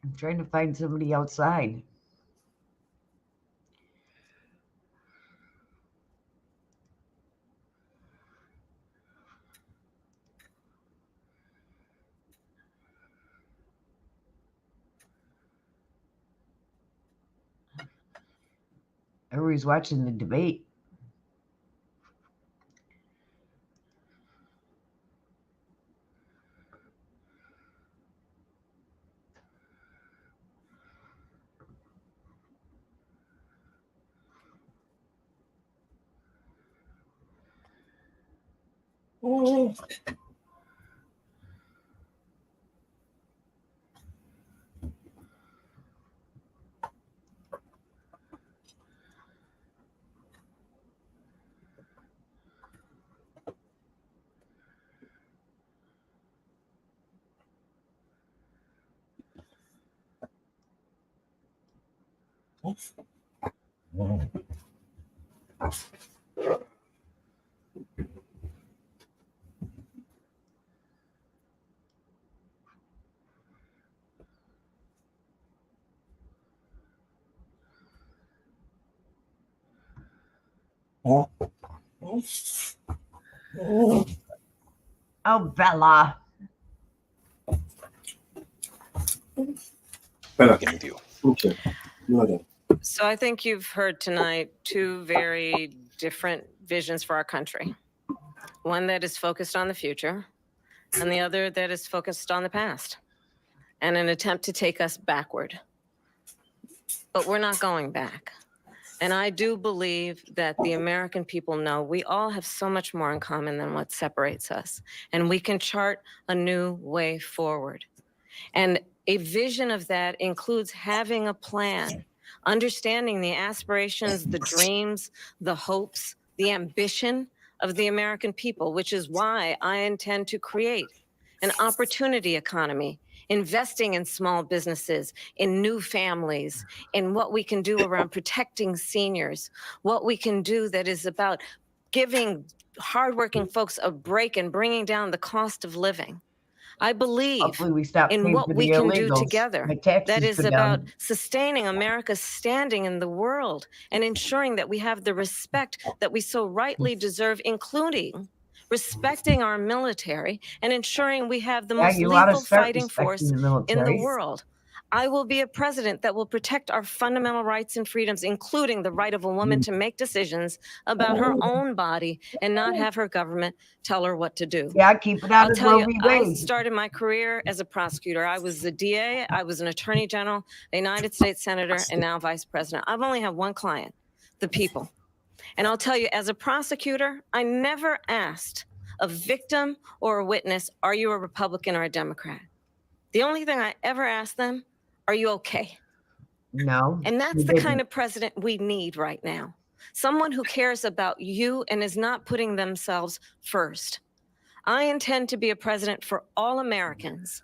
I'm trying to find somebody outside. Everybody's watching the debate. Oh. Oh, Bella. Bella, with you. Okay. So I think you've heard tonight two very different visions for our country. One that is focused on the future, and the other that is focused on the past, and an attempt to take us backward. But we're not going back. And I do believe that the American people know we all have so much more in common than what separates us. And we can chart a new way forward. And a vision of that includes having a plan, understanding the aspirations, the dreams, the hopes, the ambition of the American people, which is why I intend to create an opportunity economy, investing in small businesses, in new families, in what we can do around protecting seniors, what we can do that is about giving hardworking folks a break and bringing down the cost of living. I believe in what we can do together that is about sustaining America's standing in the world and ensuring that we have the respect that we so rightly deserve, including respecting our military, and ensuring we have the Yeah, most you ought to lethal start fighting force respecting the in the military. world. I will be a president that will protect our fundamental rights and freedoms, including the right of a woman to make decisions about her own body and not have her government tell her what to do. Yeah, keep it out I'll of tell Roe you, v. I Wade. started my career as a prosecutor. I was a DA, I was an attorney general, a United States senator, and now vice president. I've only had one client, the people. And I'll tell you, as a prosecutor, I never asked a victim or a witness, are you a Republican or a Democrat? The only thing I ever asked them, are you okay? No. And that's you the didn't. kind of president we need right now. Someone who cares about you and is not putting themselves first. I intend to be a president for all Americans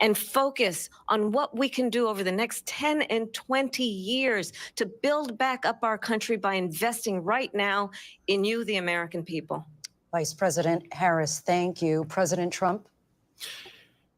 and focus on what we can do over the next 10 and 20 years to build back up our country by investing right now in you, the American people. Vice President Harris, thank you. President Trump?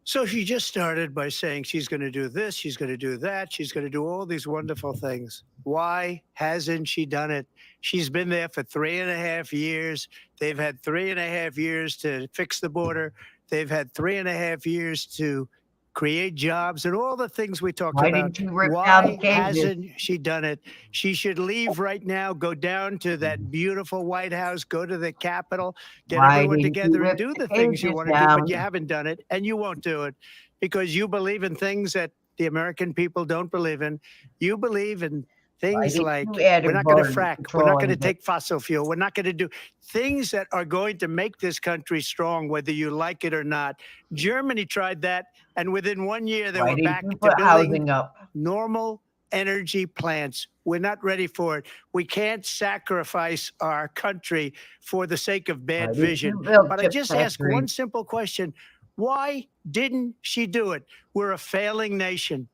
So she just started by saying she's going to do this, she's going to do that, she's going to do all these wonderful things. Why hasn't she done it? She's been there for 3.5 years. They've had 3.5 years to fix the border. They've had 3.5 years to create jobs and all the things we talked Why about. didn't you rip down the Why cages? hasn't she done it? She should leave right now, go down to that beautiful White House, go to the Capitol, get Why everyone didn't you together and rip do the the things you cages want to do, but you down? haven't done it and you won't do it because you believe in things that the American people don't believe in. You believe in things didn't like you add we're a not going to border frack, we're patrol not going to into- take fossil fuel, we're not going to do things that are going to make this country strong, whether you like it or not. Germany tried that, and within 1 year they Why were didn't back you to put building housing up? normal energy plants. We're not ready for it. We can't sacrifice our country for the sake of bad Why didn't vision. you build But I chip just ask one factories? simple question. Why didn't she do it? We're a failing nation.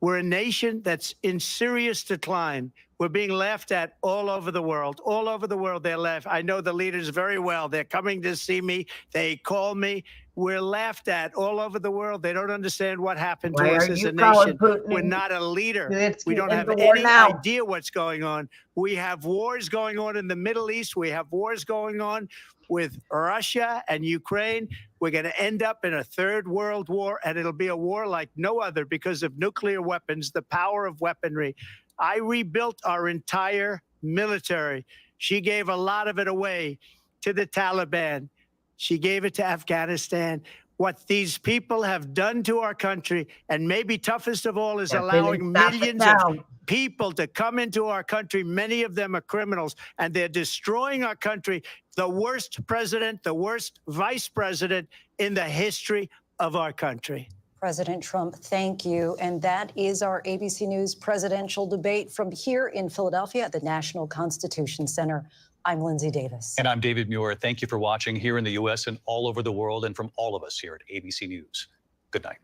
We're a nation that's in serious decline. We're being laughed at all over the world. All over the world, they're laughed. I know the leaders very well. They're coming to see me. They call me. We're laughed at all over the world. They don't understand what happened to Why us are as you a calling nation. Putin We're and not a leader. Zelensky We don't in have the war any now? idea what's going on. We have wars going on in the Middle East. We have wars going on with Russia and Ukraine. We're going to end up in a third world war, and it'll be a war like no other because of nuclear weapons, the power of weaponry. I rebuilt our entire military. She gave a lot of it away to the Taliban. She gave it to Afghanistan. What these people have done to our country, and maybe toughest of all, is allowing millions of people to come into our country. Many of them are criminals, and they're destroying our country. The worst president, the worst vice president in the history of our country. President Trump, thank you. And that is our ABC News presidential debate from here in Philadelphia at the National Constitution Center. I'm Lindsay Davis. And I'm David Muir. Thank you for watching here in the U.S. and all over the world, and from all of us here at ABC News. Good night.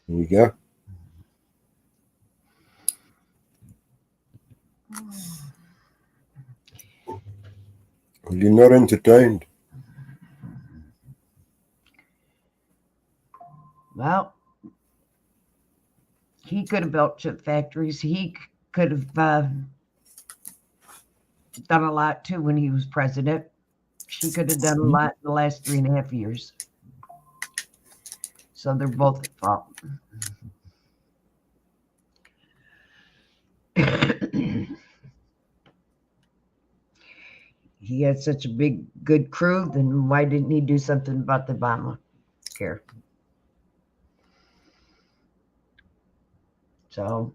Here we go. Well, you're not entertained. Well, he could have built chip factories. He could have done a lot too when he was president. She could have done a lot in the last 3.5 years. So they're both at fault. He had such a big, good crew, then why didn't he do something about the Obamacare? So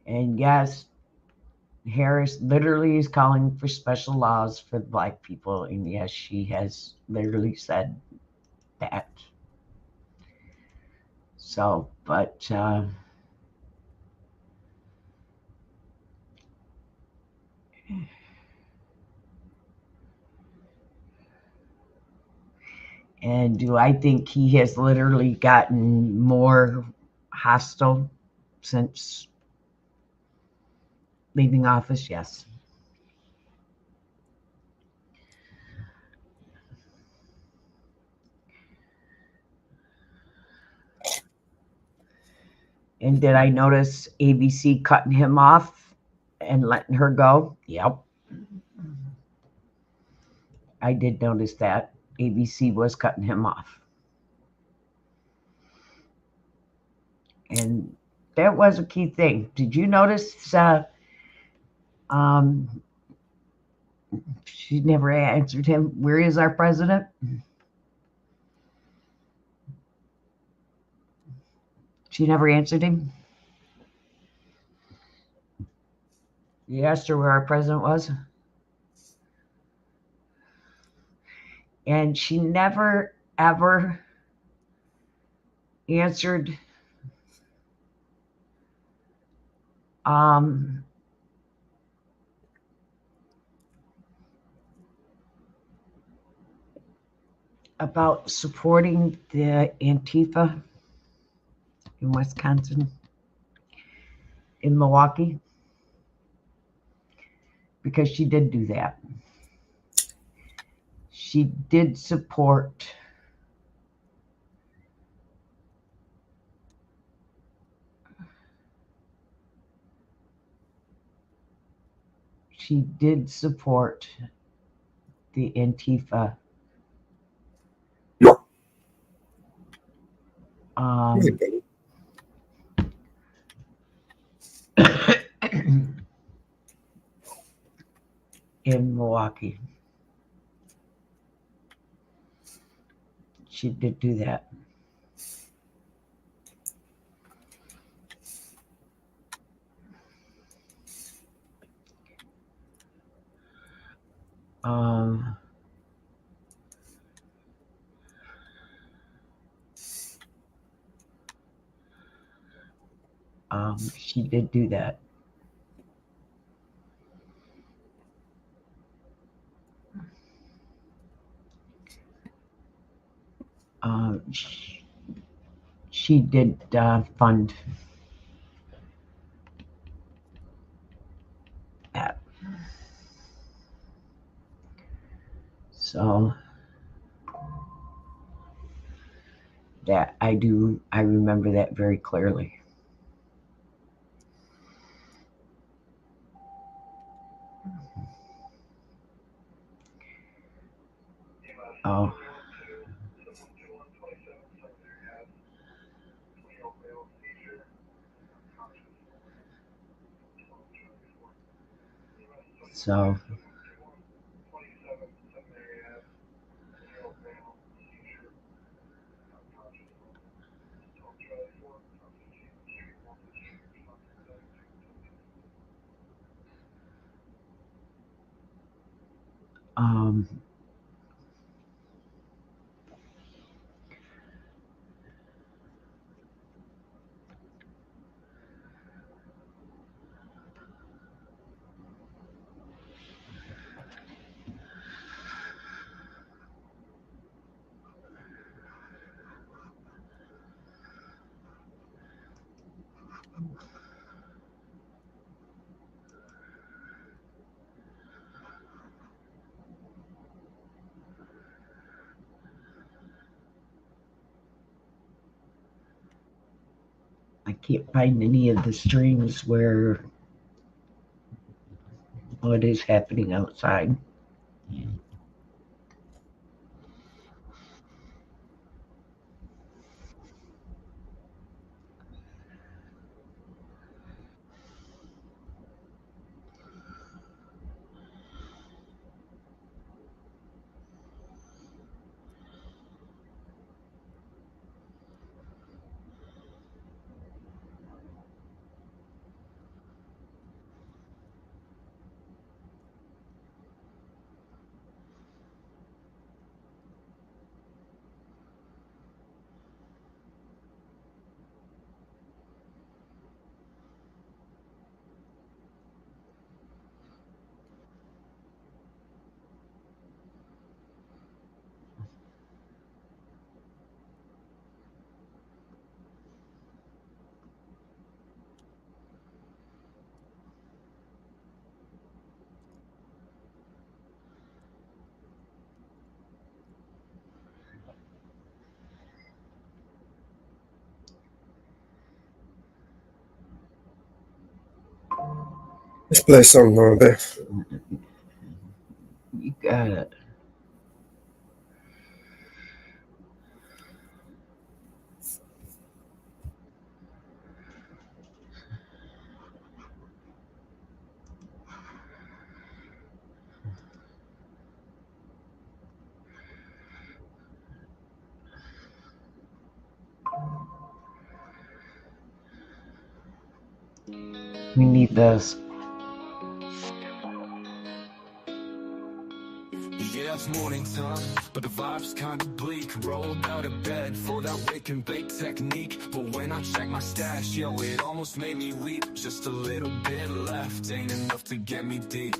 and yes, Harris literally is calling for special laws for the Black people. And yes, she has literally said that. So, but And do I think he has literally gotten more hostile since leaving office? Yes. And did I notice ABC cutting him off and letting her go? Yep. I did notice that. ABC was cutting him off. And that was a key thing. Did you notice she never answered him, where is our president? She never answered him. You asked her where our president was. And she never, ever answered about supporting the Antifa in Wisconsin, in Milwaukee, because she did do that. She did support the Antifa in Milwaukee. She did do that. She did do that. She did fund that. So that I remember that very clearly. Oh. So I can't find any of the streams where what is happening outside. Let's play a song now, Beth. You got it. We need this. Yeah, it's morning time, but the vibe's kinda bleak. Rolled out of bed for that wake and bake technique. But when I check my stash, yo, it almost made me weep. Just a little bit left, ain't enough to get me deep.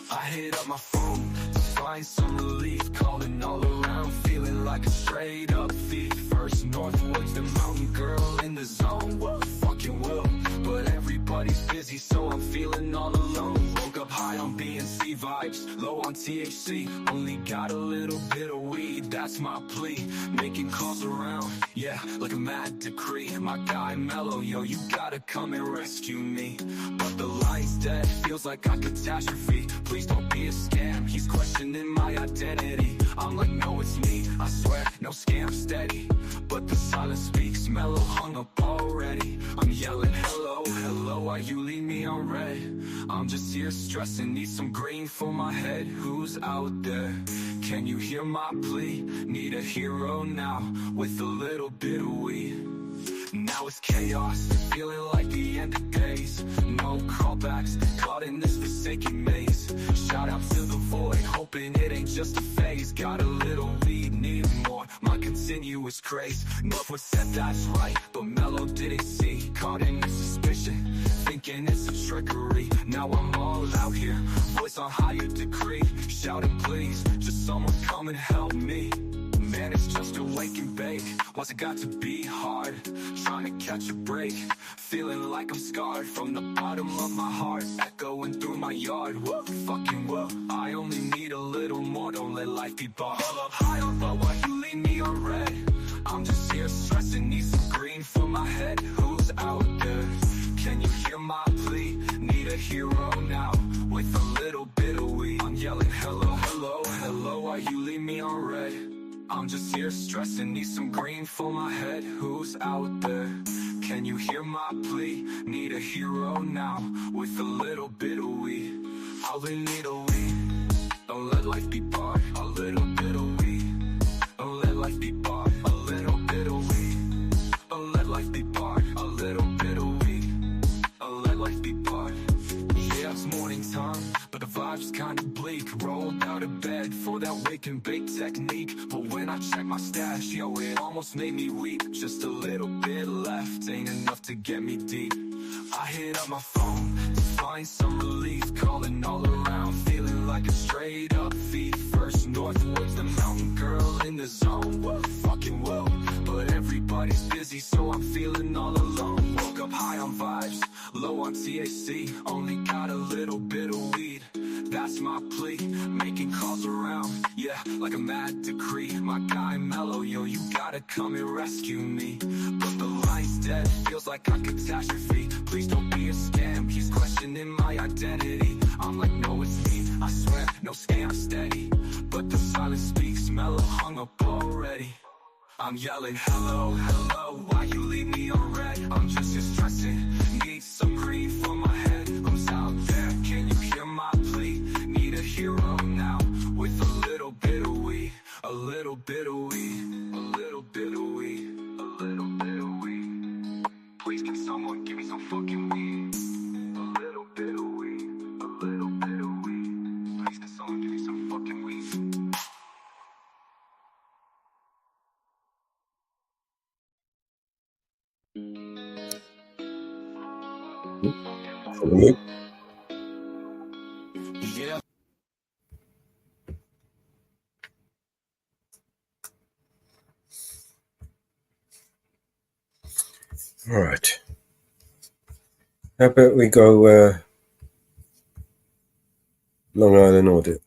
I hit up my phone to find some relief. Calling all around, feeling like a straight up thief. First Northwoods, the mountain girl in the zone. What fucking will? But everybody's busy, so I'm feeling all alone. Woke up high on B&C vibes, low on THC. Only got a little bit of weed, that's my plea. Making calls around, yeah, like a mad decree. My guy Mellow, yo, you gotta come and rescue me. But the light's dead, feels like a catastrophe. Please don't be a scam, he's questioning my identity. I'm like, no, it's me, I swear, no scam, steady. But the silence speaks, Mellow hung up already. I'm yelling, hello, hello, why you leave me on red? I'm just here stressing, need some green for my head. Who's out there? Can you hear my plea? Need a hero now, with a little bit of weed. Now it's chaos, feeling like the end of days. No callbacks, caught in this forsaken maze. Shout out to the void, hoping it ain't just a phase. Got a little weed, need more, my continuous craze. Northwood said that's right, but Mellow didn't see. Caught in this suspicion, thinking it's a trickery. Now I'm all out here, voice on higher decree. Shouting please, just someone come and help me. Man, it's just a wake and bake. What's it got to be hard? Trying to catch a break. Feeling like I'm scarred from the bottom of my heart. Echoing through my yard. Whoa, fucking whoa. I only need a little more. Don't let life be bought. Up high on low, why you leave me on red? I'm just here stressing. Need some green for my head. Who's out there? Can you hear my plea? Need a hero now, with a little bit of weed. I'm yelling hello, hello, hello. Why you leave me on red? I'm just here stressing, need some green for my head. Who's out there? Can you hear my plea? Need a hero now, with a little bit of weed. All in need a weed. Don't let life be barred. A little bit of weed. Don't let life be barred. A little bit of weed. Don't let life be barred. A little bit of weed. Don't let life be barred. Yeah, it's morning time, but the vibe's kinda bleak. Rolled out of bed for that wake and bake technique. But when I check my stash, yo, it almost made me weep. Just a little bit left, ain't enough to get me deep. I hit up my phone to find some relief. Calling all around, feeling like a straight up thief. First Northwoods, the mountain girl in the zone. What fucking whoa, but everybody's busy, so I'm feeling all alone. Woke up high on vibes, low on THC. Only got a little bit of weed, that's my plea. Making calls around, yeah, like a mad decree. My guy Mellow, yo, you gotta come and rescue me. But the line's dead, feels like a catastrophe. Please don't be a scam, he's questioning my identity. I'm like, no, it's me, I swear, no scam, steady. But the silence speaks, Mellow hung up already. I'm yelling, hello, hello, why you leave me on red? I'm just here stressing, need some green for my head. Who's out there? Can you hear my plea? Need a hero now, with a little bit of weed. A little bit of weed. A little bit of weed. A little bit of weed. Please can someone give me some fucking weed? A little bit of weed. A little bit of weed. Please can someone give me some fucking weed? Yeah. All right. How about we go Long Island Audit?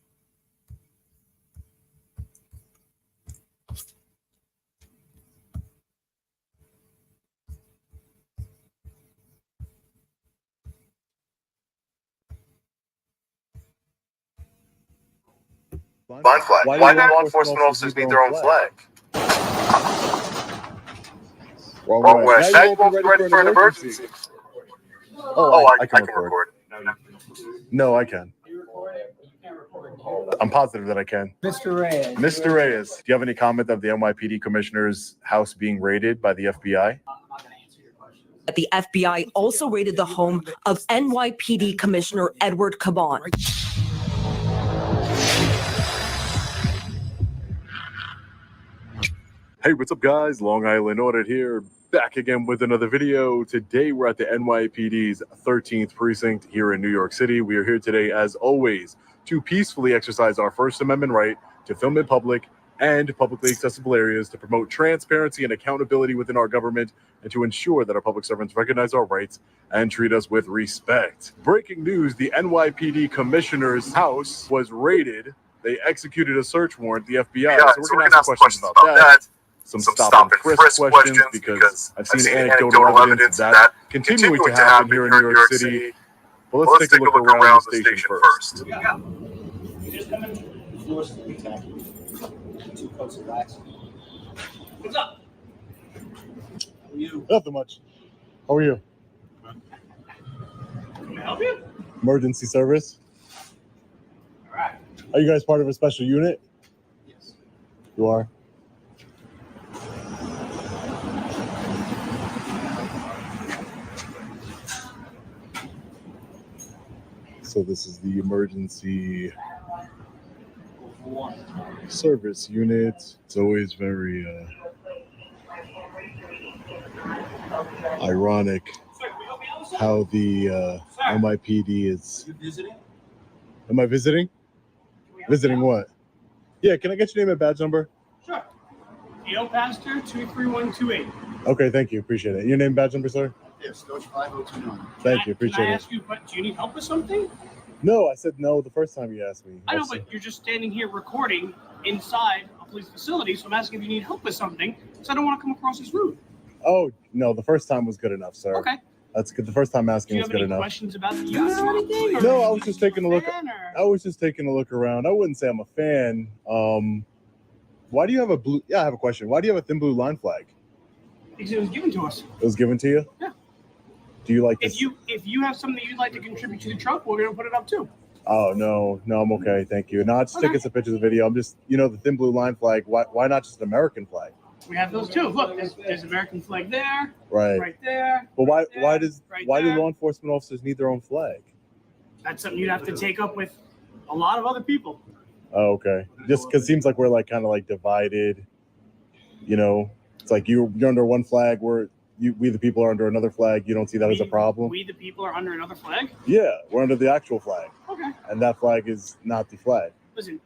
line flag. Why do law enforcement officers need their own flag? Wrong way. Now you won't be ready for an emergency. Oh, I can record. No, I can. I'm positive that I can. Mr. Reyes. Mr. Reyes, do you have any comment of the NYPD commissioner's house being raided by the FBI? The FBI also raided the home of NYPD Commissioner Edward Caban. Hey, what's up, guys? Long Island Audit here, back again with another video. Today, we're at the NYPD's 13th precinct here in New York City. We are here today, as always, to peacefully exercise our First Amendment right to film in public and publicly accessible areas, to promote transparency and accountability within our government, and to ensure that our public servants recognize our rights and treat us with respect. Breaking news, the NYPD commissioner's house was raided. They executed a search warrant, the FBI. So we're going to ask questions about that. Some stop and frisk questions, because I've seen anecdotal evidence of that continuing to happen here in New York City. But let's take a look around the station first. What's up? How are you? Nothing much. How are you? Can I help you? Emergency service. All right. Are you guys part of a special unit? Yes. You are? So this is the emergency service unit. It's always very ironic how the NYPD is. You visiting? Am I visiting? Visiting what? Yeah, can I get your name and badge number? Sure. EO Pastor 23128. Okay, thank you. Appreciate it. Your name and badge number, sir? Yes, Coach 5029. Thank you. Appreciate Can I it. ask you, do you need help with something? No, I said no the first time you asked me. I know, but you're just standing here recording inside a police facility, so I'm asking if you need help with something, so I don't want to come across as rude. Oh, no, the first time was good enough, sir. Okay. That's good. The first time Do asking you was have good any enough. questions about the use or anything? No, I was just taking a look. Fan, or- I was just taking a look around. I wouldn't say I'm a fan. Why do you have a blue? Yeah, I have a question. Why do you have a thin blue line flag? Because it was given to us. It was given to you? Yeah. Do you like this? If you have something you'd like to contribute to the truck, we're gonna put it up too. Oh, no, I'm okay. Thank you. No, just taking some pictures of video. I'm just, the thin blue line flag. Why not just an American flag? We have those too. Look, there's American flag there. Right. Right there. But why right do there. law enforcement officers need their own flag? That's something you'd have to take up with a lot of other people. Oh, okay. Just because it seems like we're like kind of like divided. It's like you're under one flag, we the people are under another flag. You don't see that as a problem? We the people are under another flag. Yeah, we're under the actual flag. Okay. And that flag is not the flag. Listen,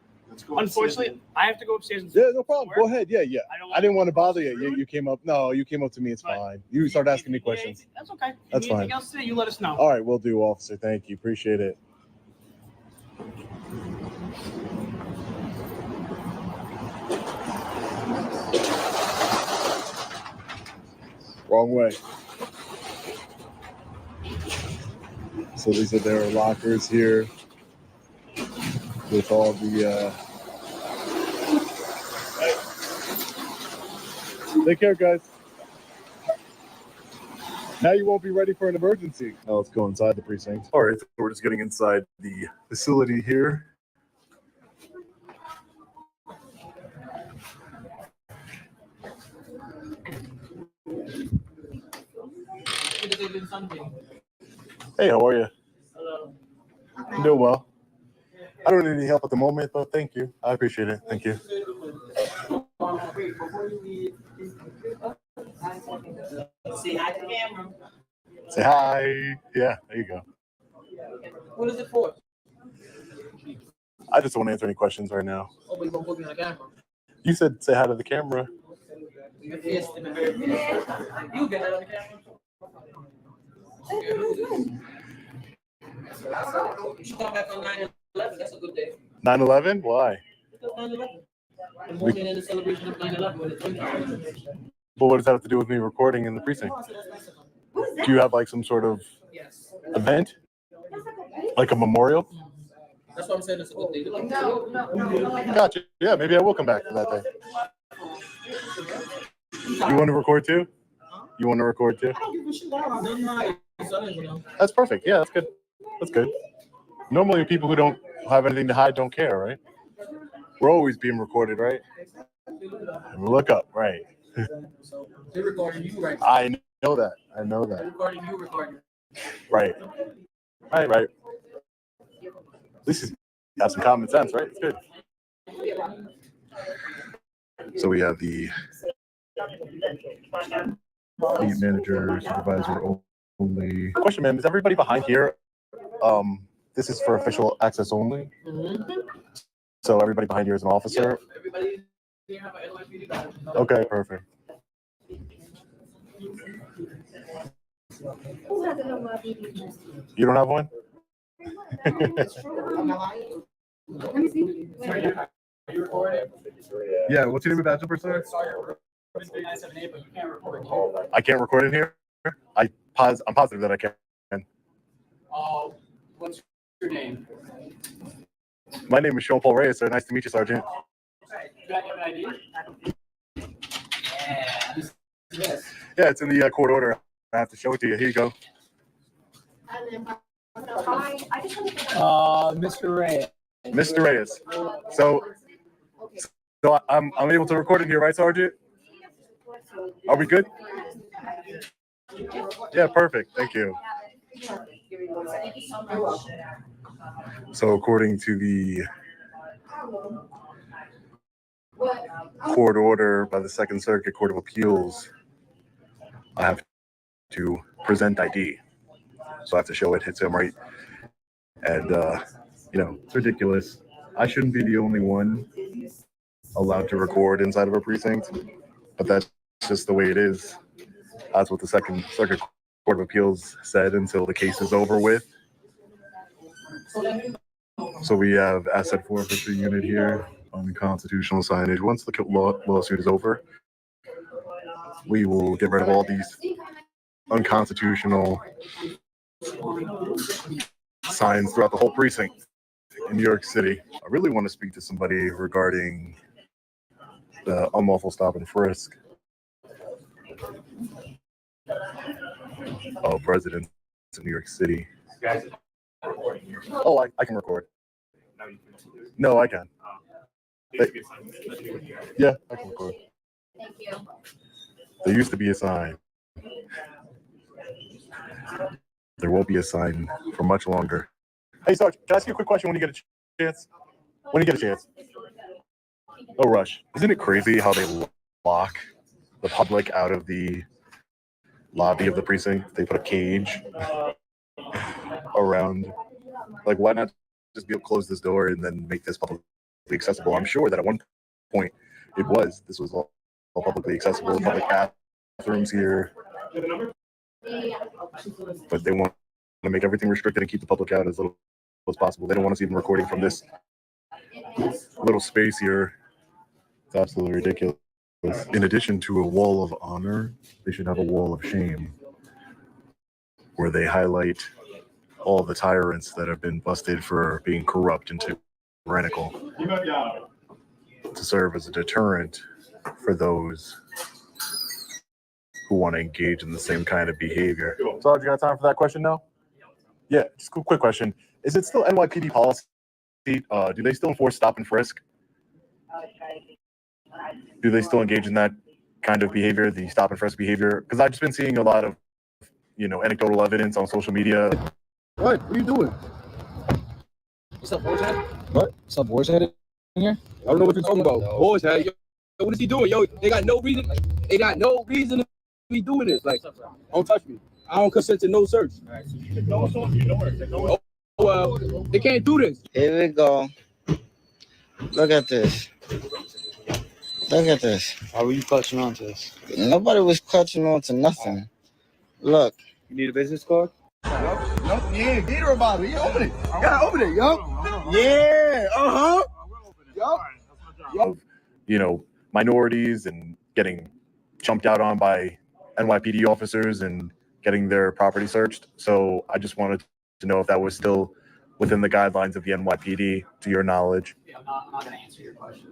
unfortunately, I have to go upstairs and. Yeah, no problem. Go ahead. Yeah. I didn't want to bother you. rude. You came up. No, you came up to me. It's fine. You started asking me questions. That's okay. That's If you need fine. anything else to say, you let us know. All right, will do, officer. Thank you. Appreciate it. Wrong way. So these are their lockers here with all the Take care, guys. Now you won't be ready for an emergency. Now let's go inside the precinct. All right, so we're just getting inside the facility here. Hey, how are you? Hello. I'm doing well. I don't need any help at the moment, but thank you. I appreciate it. Thank you. Say hi to the camera. Say hi. Yeah, there you go. What is it for? I just don't want to answer any questions right now. Oh, we gonna put me on the camera. You said say hi to the camera. Yes, you get that on the camera. You should come back on 9/11. That's a good day. 9/11? Why? Because 9/11. The morning in the celebration of 9/11 when it's winter. But what does that have to do with me recording in the precinct? Do you have like some sort of event? Like a memorial? That's what I'm saying. It's a good thing. Gotcha. Yeah, maybe I will come back for that day. You want to record too? You want to record too? I don't give a shit. I don't know. That's perfect. Yeah, that's good. That's good. Normally, people who don't have anything to hide don't care, right? We're always being recorded, right? And we look up, right? So they're recording you right now. I know that. I know They're that. recording you, recording. Right. Right. At least you have some common sense, right? It's good. So we have the lead manager, supervisor only. Question, ma'am, is everybody behind here? This is for official access only. So everybody behind here is an officer. Yeah, everybody here have an NYPD badge. Okay, perfect. You don't have one? Yeah, what's your name of badge number, sir? I can't record in here? I'm positive that I can. What's your name? My name is Sean Paul Reyes, sir. Nice to meet you, Sergeant. Do I have an ID? Yes. Yeah, it's in the court order. I have to show it to you. Here you go. Mr. Reyes. Mr. Reyes. So I'm able to record in here, right, Sergeant? Are we good? Yeah, perfect. Thank you. So according to the court order by the Second Circuit Court of Appeals, I have to present ID. So I have to show it, hits him right. And, it's ridiculous. I shouldn't be the only one allowed to record inside of a precinct, but that's just the way it is. That's what the Second Circuit Court of Appeals said until the case is over with. So we have asset forfeiture unit here on the constitutional signage. Once the lawsuit is over, we will get rid of all these unconstitutional signs throughout the whole precinct in New York City. I really want to speak to somebody regarding the unlawful stop and frisk of residents in New York City. Oh, I can record. No, I can. Yeah, I can record. Thank you. There used to be a sign. There won't be a sign for much longer. Hey, Sarge, can I ask you a quick question when you get a chance? When you get a chance. No rush. Isn't it crazy how they lock the public out of the lobby of the precinct? They put a cage around. Like, why not just be able to close this door and then make this publicly accessible? I'm sure that at one point this was all publicly accessible, public bathrooms here. But they want to make everything restricted and keep the public out as little as possible. They don't want us even recording from this little space here. It's absolutely ridiculous. In addition to a wall of honor, they should have a wall of shame where they highlight all the tyrants that have been busted for being corrupt and tyrannical to serve as a deterrent for those who want to engage in the same kind of behavior. Sarge, you got time for that question now? Yeah, just a quick question. Is it still NYPD policy? Do they still enforce stop and frisk? Do they still engage in that kind of behavior, the stop and frisk behavior? Because I've just been seeing a lot of, anecdotal evidence on social media. What are you doing? What's up, boys? What? What's up, boys? In here? I don't know what you're talking about. Boys, yo, what is he doing? Yo, they got no reason. They got no reason to be doing this. Like, don't touch me. I don't consent to no search. Oh, well, they can't do this. Here we go. Look at this. Look at this. How were you clutching onto this? Nobody was clutching onto nothing. Look. You need a business card? Yup, yeah, get her about it. Yeah, open it. You gotta open it, yup. Yeah, Yup. Minorities and getting jumped out on by NYPD officers and getting their property searched. So I just wanted to know if that was still within the guidelines of the NYPD, to your knowledge? Yeah, I'm not going to answer your question.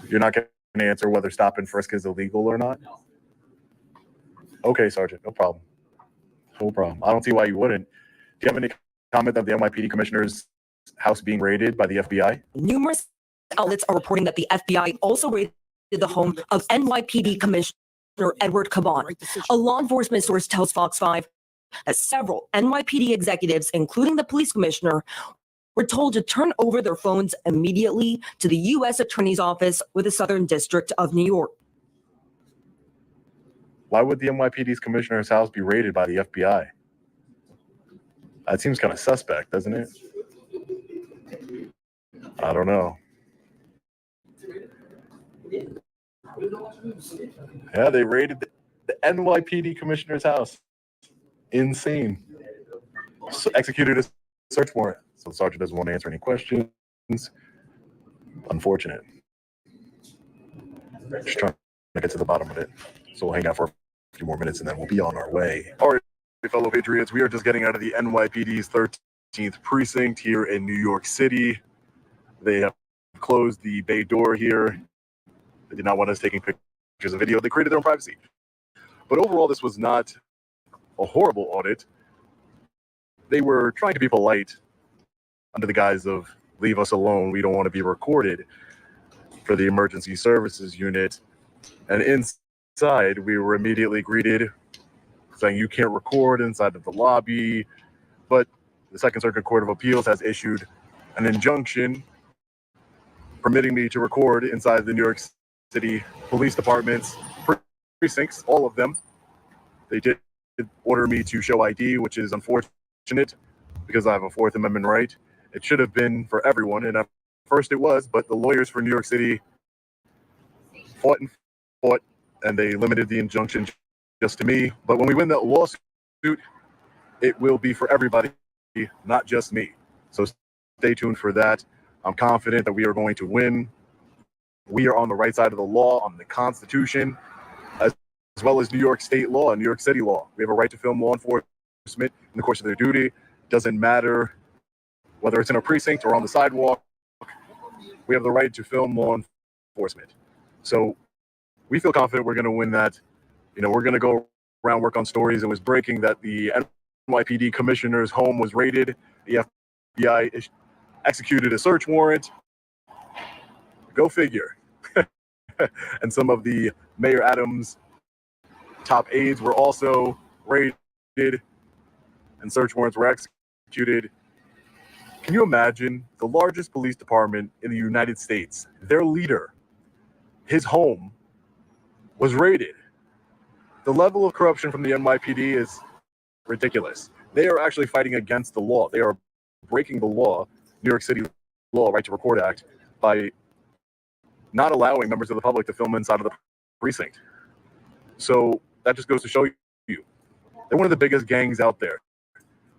You're not going to answer whether stop and frisk is illegal or not? No. Okay, Sergeant, no problem. No problem. I don't see why you wouldn't. Do you have any comment of the NYPD commissioner's house being raided by the FBI? Numerous outlets are reporting that the FBI also raided the home of NYPD Commissioner Edward Caban. A law enforcement source tells Fox 5 that several NYPD executives, including the police commissioner, were told to turn over their phones immediately to the U.S. Attorney's Office with the Southern District of New York. Why would the NYPD's commissioner's house be raided by the FBI? That seems kind of suspect, doesn't it? I don't know. Yeah, they raided the NYPD commissioner's house. Insane. So executed a search warrant. So the sergeant doesn't want to answer any questions. Unfortunate. Just trying to get to the bottom of it. So we'll hang out for a few more minutes and then we'll be on our way. All right, fellow patriots, we are just getting out of the NYPD's 13th precinct here in New York City. They have closed the bay door here. They did not want us taking pictures and video. They created their own privacy. But overall, this was not a horrible audit. They were trying to be polite under the guise of leave us alone. We don't want to be recorded for the emergency services unit. And inside, we were immediately greeted saying you can't record inside of the lobby. But the Second Circuit Court of Appeals has issued an injunction permitting me to record inside the New York City Police Department's precincts, all of them. They did order me to show ID, which is unfortunate because I have a Fourth Amendment right. It should have been for everyone, and at first it was, but the lawyers for New York City fought, and they limited the injunction just to me. But when we win that lawsuit, it will be for everybody, not just me. So stay tuned for that. I'm confident that we are going to win. We are on the right side of the law, on the Constitution, as well as New York State law and New York City law. We have a right to film law enforcement in the course of their duty. Doesn't matter whether it's in a precinct or on the sidewalk. We have the right to film law enforcement. So we feel confident we're going to win that. You know, we're going to go around, work on stories. It was breaking that the NYPD commissioner's home was raided. The FBI executed a search warrant. Go figure. And some of the Mayor Adams' top aides were also raided and search warrants were executed. Can you imagine the largest police department in the United States, their leader, his home was raided? The level of corruption from the NYPD is ridiculous. They are actually fighting against the law. They are breaking the law, New York City law, Right to Record Act, by not allowing members of the public to film inside of the precinct. So that just goes to show you, they're one of the biggest gangs out there.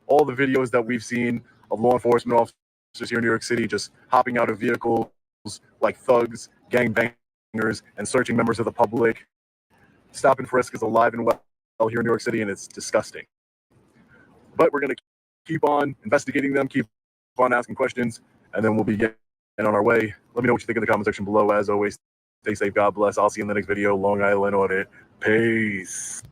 All the videos that we've seen of law enforcement officers here in New York City just hopping out of vehicles like thugs, gangbangers, and searching members of the public. Stop and frisk is alive and well here in New York City, and it's disgusting. But we're going to keep on investigating them, keep on asking questions, and then we'll be getting on our way. Let me know what you think in the comment section below. As always, stay safe, God bless. I'll see you in the next video. Long Island Audit. Peace.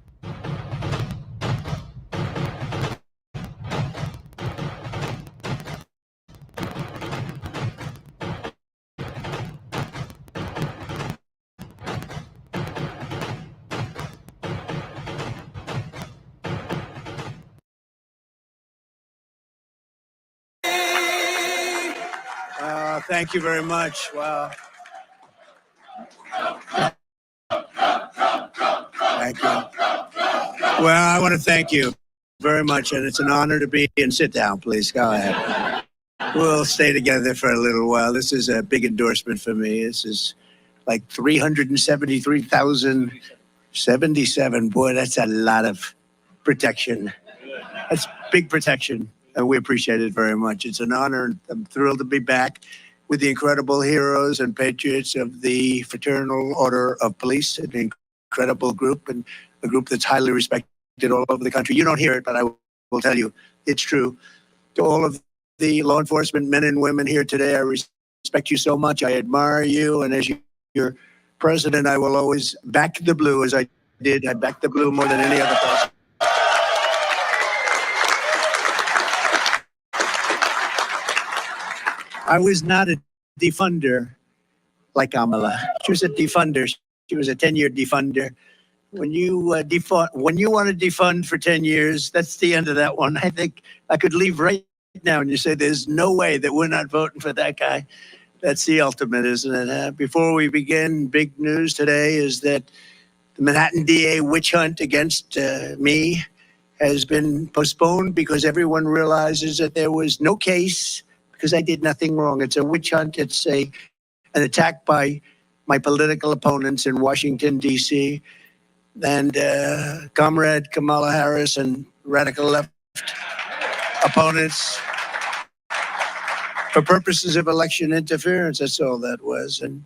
Thank you very much. Wow. Thank you. Well, I want to thank you very much, and it's an honor to be and sit down, please. Go ahead. We'll stay together for a little while. This is a big endorsement for me. This is like 373,077. Boy, that's a lot of protection. That's big protection, and we appreciate it very much. It's an honor. I'm thrilled to be back with the incredible heroes and patriots of the Fraternal Order of Police, an incredible group, and a group that's highly respected all over the country. You don't hear it, but I will tell you, it's true. To all of the law enforcement men and women here today. I respect you so much. I admire you. And as your president, I will always back the blue as I did. I backed the blue more than any other person. I was not a defunder like Kamala. She was a defunder. She was a 10-year defunder. When you want to defund for 10 years, that's the end of that one. I think I could leave right now and you say there's no way that we're not voting for that guy. That's the ultimate, isn't it? Before we begin, big news today is that the Manhattan DA witch hunt against me has been postponed because everyone realizes that there was no case because I did nothing wrong. It's a witch hunt. It's an attack by my political opponents in Washington, D.C. And Comrade Kamala Harris and radical left opponents for purposes of election interference. That's all that was. And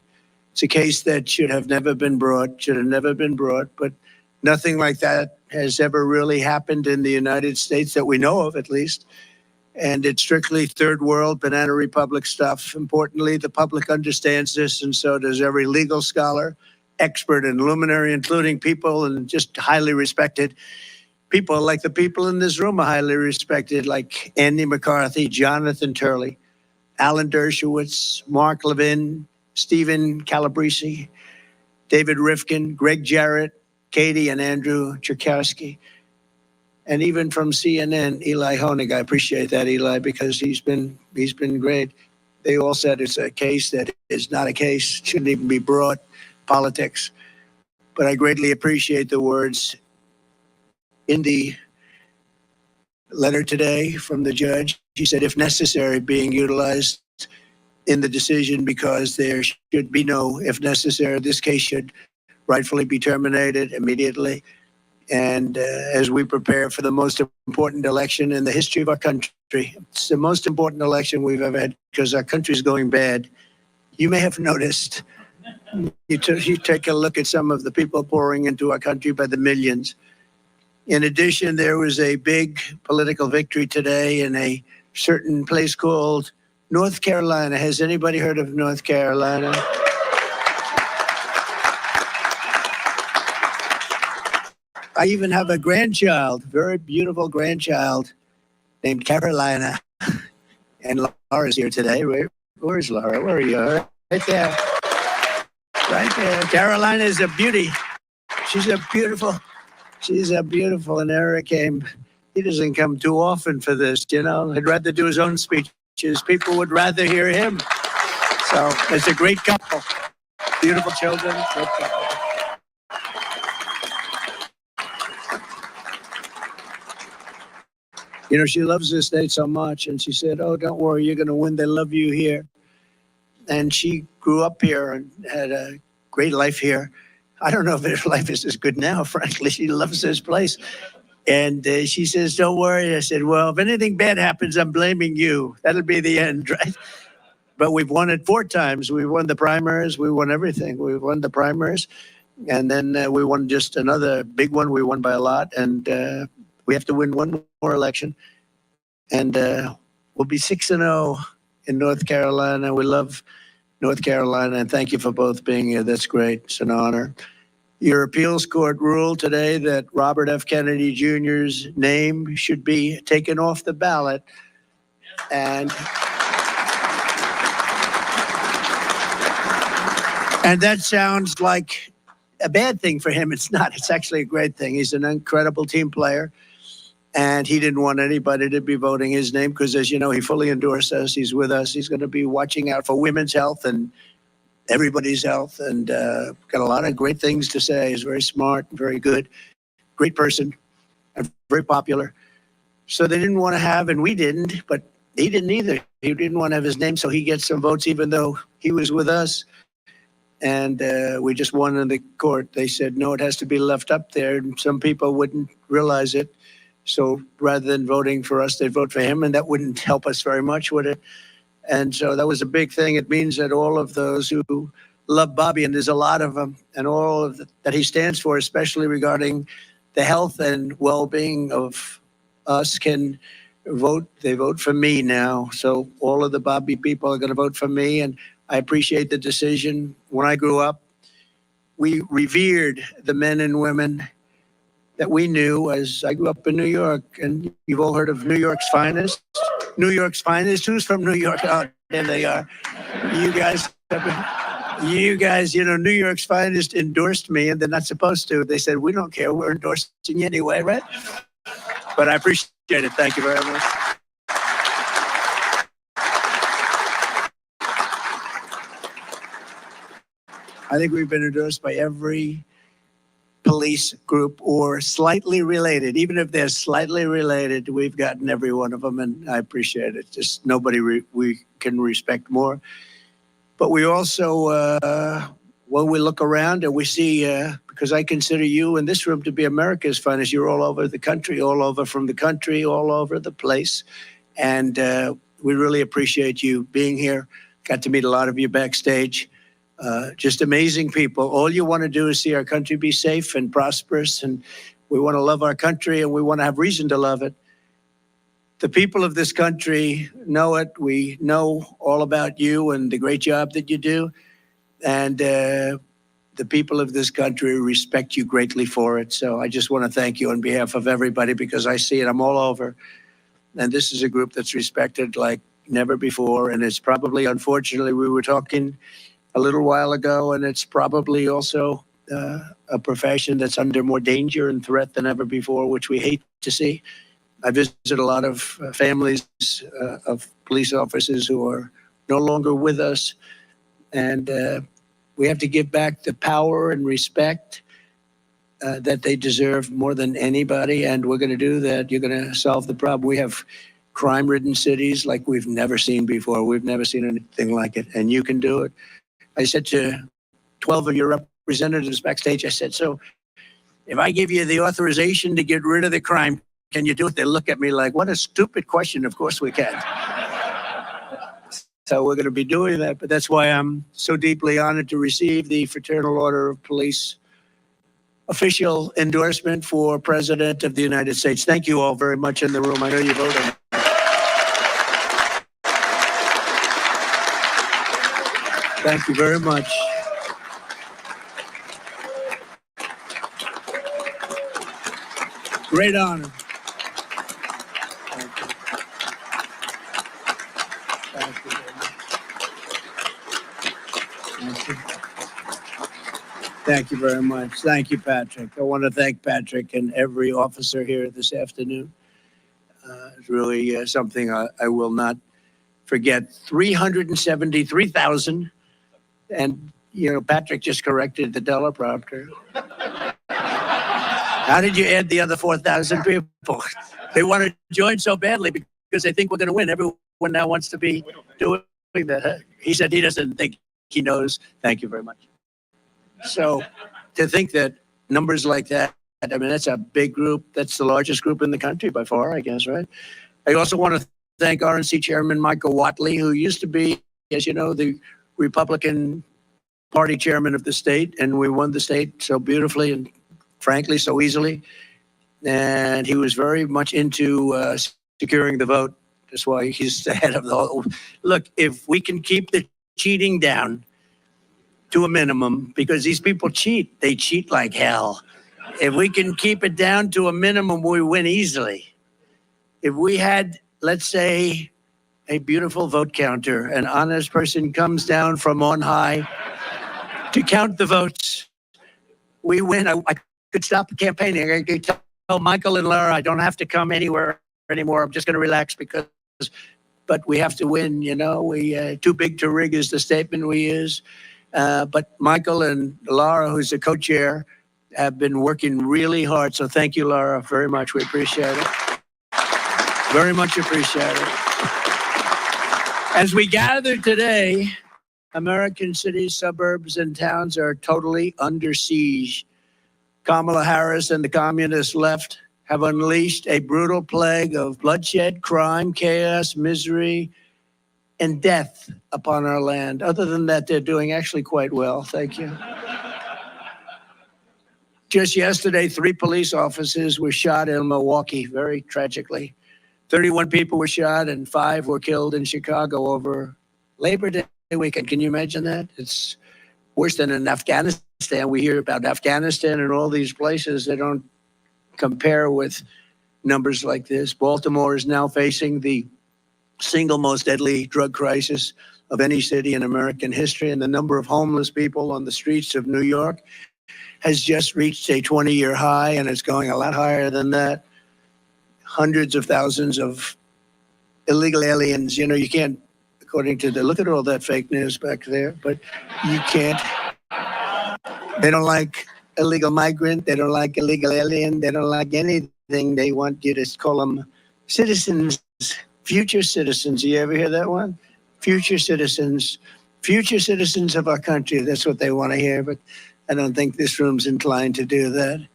it's a case that should have never been brought, but nothing like that has ever really happened in the United States that we know of, at least. And it's strictly third world, banana republic stuff. Importantly, the public understands this, and so does every legal scholar, expert, and luminary, including people and just highly respected people like the people in this room are highly respected, like Andy McCarthy, Jonathan Turley, Alan Dershowitz, Mark Levin, Stephen Calabrese, David Rifkin, Greg Jarrett, Katie and Andrew Cherkowski. And even from CNN, Eli Honig. I appreciate that, Eli, because he's been great. They all said it's a case that is not a case, shouldn't even be brought, politics. But I greatly appreciate the words in the letter today from the judge. He said, if necessary, being utilized in the decision because there should be no, if necessary, this case should rightfully be terminated immediately. And as we prepare for the most important election in the history of our country, it's the most important election we've ever had because our country's going bad. You may have noticed, you take a look at some of the people pouring into our country by the millions. In addition, there was a big political victory today in a certain place called North Carolina. Has anybody heard of North Carolina? I even have a grandchild, very beautiful grandchild named Carolina. And Laura's here today. Where's Laura? Where are you? Right there. Right there. Carolina is a beauty. She's a beautiful, and Eric came. He doesn't come too often for this, you know. He'd rather do his own speeches. People would rather hear him. So it's a great couple. Beautiful children, great couple. You know, she loves this state so much. And she said, oh, don't worry, you're going to win. They love you here. And she grew up here and had a great life here. I don't know if her life is as good now, frankly. She loves this place. And she says, don't worry. I said, well, if anything bad happens, I'm blaming you. That'll be the end, right? But we've won it 4 times. We won the primaries. We won everything. We won the primaries. And then we won just another big one. We won by a lot. And we have to win one more election. And we'll be 6-0 in North Carolina. We love North Carolina. And thank you for both being here. That's great. It's an honor. Your appeals court ruled today that Robert F. Kennedy Jr.'s name should be taken off the ballot. And that sounds like a bad thing for him. It's not. It's actually a great thing. He's an incredible team player. And he didn't want anybody to be voting his name because, as you know, he fully endorsed us. He's with us. He's going to be watching out for women's health and everybody's health, and got a lot of great things to say. He's very smart, very good, great person, and very popular. So they didn't want to have, and we didn't, but he didn't either. He didn't want to have his name, so he gets some votes even though he was with us. And we just won in the court. They said, no, it has to be left up there. And some people wouldn't realize it. So rather than voting for us, they'd vote for him, and that wouldn't help us very much, would it? And so that was a big thing. It means that all of those who love Bobby, and there's a lot of them, and all of that he stands for, especially regarding the health and well-being of us, can They vote for me now. So all of the Bobby people are going to vote for me, and I appreciate the decision. When I grew up, we revered the men and women that we knew as I grew up in New York. And you've all heard of New York's finest. New York's finest. Who's from New York? Oh, there they are. You guys, New York's finest endorsed me, and they're not supposed to. They said, we don't care. We're endorsing you anyway, right? But I appreciate it. Thank you very much. I think we've been endorsed by every police group or slightly related. Even if they're slightly related, we've gotten every one of them, and I appreciate it. Just nobody we can respect more. But we also, when we look around and we see, because I consider you in this room to be America's finest, you're all over the country, all over from the country, all over the place. And we really appreciate you being here. Got to meet a lot of you backstage. Just amazing people. All you want to do is see our country be safe and prosperous, and we want to love our country, and we want to have reason to love it. The people of this country know it. We know all about you and the great job that you do, and the people of this country respect you greatly for it. So I just want to thank you on behalf of everybody, because I see it. I'm all over, and this is a group that's respected like never before, and it's probably, unfortunately, we were talking a little while ago, and it's probably also a profession that's under more danger and threat than ever before, which we hate to see. I visit a lot of families of police officers who are no longer with us, and we have to give back the power and respect that they deserve more than anybody, and we're going to do that. You're going to solve the problem. We have crime-ridden cities like we've never seen before. We've never seen anything like it, and you can do it. I said to 12 of your representatives backstage, I said, so if I give you the authorization to get rid of the crime, can you do it? They look at me like, what a stupid question. Of course we can. So we're going to be doing that. But that's why I'm so deeply honored to receive the Fraternal Order of Police official endorsement for President of the United States. Thank you all very much in the room. I know you voted. Thank you very much. Great honor. Thank you very much. Thank you, Patrick. I want to thank Patrick and every officer here this afternoon. It's really something I will not forget. 373,000. And, Patrick just corrected the teleprompter. How did you add the other 4,000 people? They want to join so badly because they think we're going to win. Everyone now wants to be doing that. He said he doesn't think he knows. Thank you very much. So to think that numbers like that, I mean, that's a big group. That's the largest group in the country by far, I guess, right? I also want to thank RNC Chairman Michael Whatley, who used to be, as you know, the Republican Party chairman of the state, and we won the state so beautifully and frankly so easily. And he was very much into securing the vote. That's why he's the head of the whole. Look, if we can keep the cheating down to a minimum, because these people cheat, they cheat like hell. If we can keep it down to a minimum, we win easily. If we had, let's say, a beautiful vote counter, an honest person comes down from on high to count the votes, we win. I could stop campaigning. I could tell Michael and Laura, I don't have to come anywhere anymore. I'm just going to relax but we have to win, we too big to rig is the statement we use. But Michael and Laura, who's the co-chair, have been working really hard. So thank you, Laura, very much. We appreciate it. Very much appreciate it. As we gather today, American cities, suburbs, and towns are totally under siege. Kamala Harris and the communist left have unleashed a brutal plague of bloodshed, crime, chaos, misery, and death upon our land. Other than that, they're doing actually quite well. Thank you. Just yesterday, 3 police officers were shot in Milwaukee, very tragically. 31 people were shot and 5 were killed in Chicago over Labor Day weekend. Can you imagine that? It's worse than in Afghanistan. We hear about Afghanistan and all these places. They don't compare with numbers like this. Baltimore is now facing the single most deadly drug crisis of any city in American history, and the number of homeless people on the streets of New York has just reached a 20-year high, and it's going a lot higher than that. Hundreds of thousands of illegal aliens. You know, you can't, according to look at all that fake news back there, but you can't. They don't like illegal migrant. They don't like illegal alien. They don't like anything. They want you to call them citizens, future citizens. You ever hear that one? Future citizens of our country. That's what they want to hear, but I don't think this room's inclined to do that.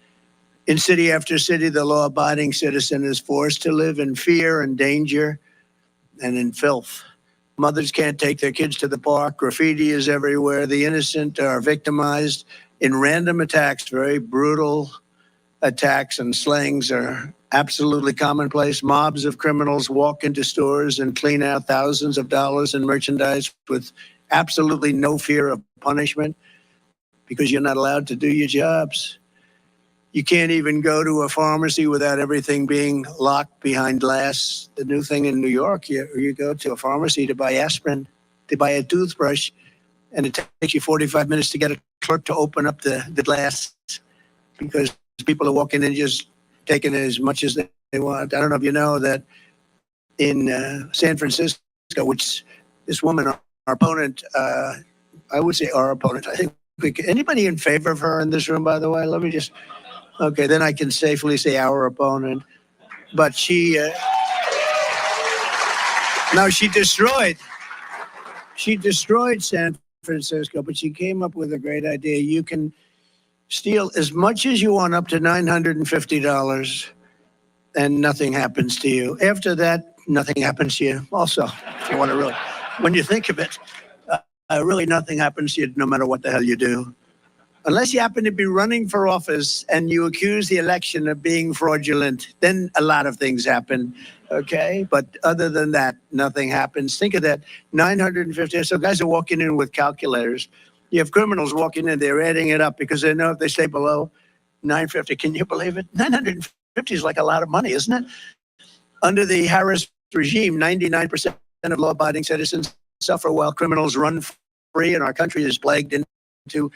In city after city, the law-abiding citizen is forced to live in fear and danger and in filth. Mothers can't take their kids to the park. Graffiti is everywhere. The innocent are victimized in random attacks. Very brutal attacks and slayings are absolutely commonplace. Mobs of criminals walk into stores and clean out thousands of dollars in merchandise with absolutely no fear of punishment because you're not allowed to do your jobs. You can't even go to a pharmacy without everything being locked behind glass. The new thing in New York, you go to a pharmacy to buy aspirin, to buy a toothbrush, and it takes you 45 minutes to get a clerk to open up the glass because people are walking in just taking as much as they want. I don't know if you know that in San Francisco, which this woman, our opponent, I would say our opponent, I think, anybody in favor of her in this room, by the way? Let me just... Okay, then I can safely say our opponent. But she destroyed San Francisco, but she came up with a great idea. You can steal as much as you want, up to $950, and nothing happens to you. After that, nothing happens to you also, if you want to really, when you think of it, really nothing happens to you no matter what the hell you do. Unless you happen to be running for office and you accuse the election of being fraudulent, then a lot of things happen, okay? But other than that, nothing happens. Think of that, 950. So guys are walking in with calculators. You have criminals walking in, they're adding it up because they know if they stay below 950, can you believe it? 950 is like a lot of money, isn't it? Under the Harris regime, 99% of law-abiding citizens suffer while criminals run free, and our country is plagued into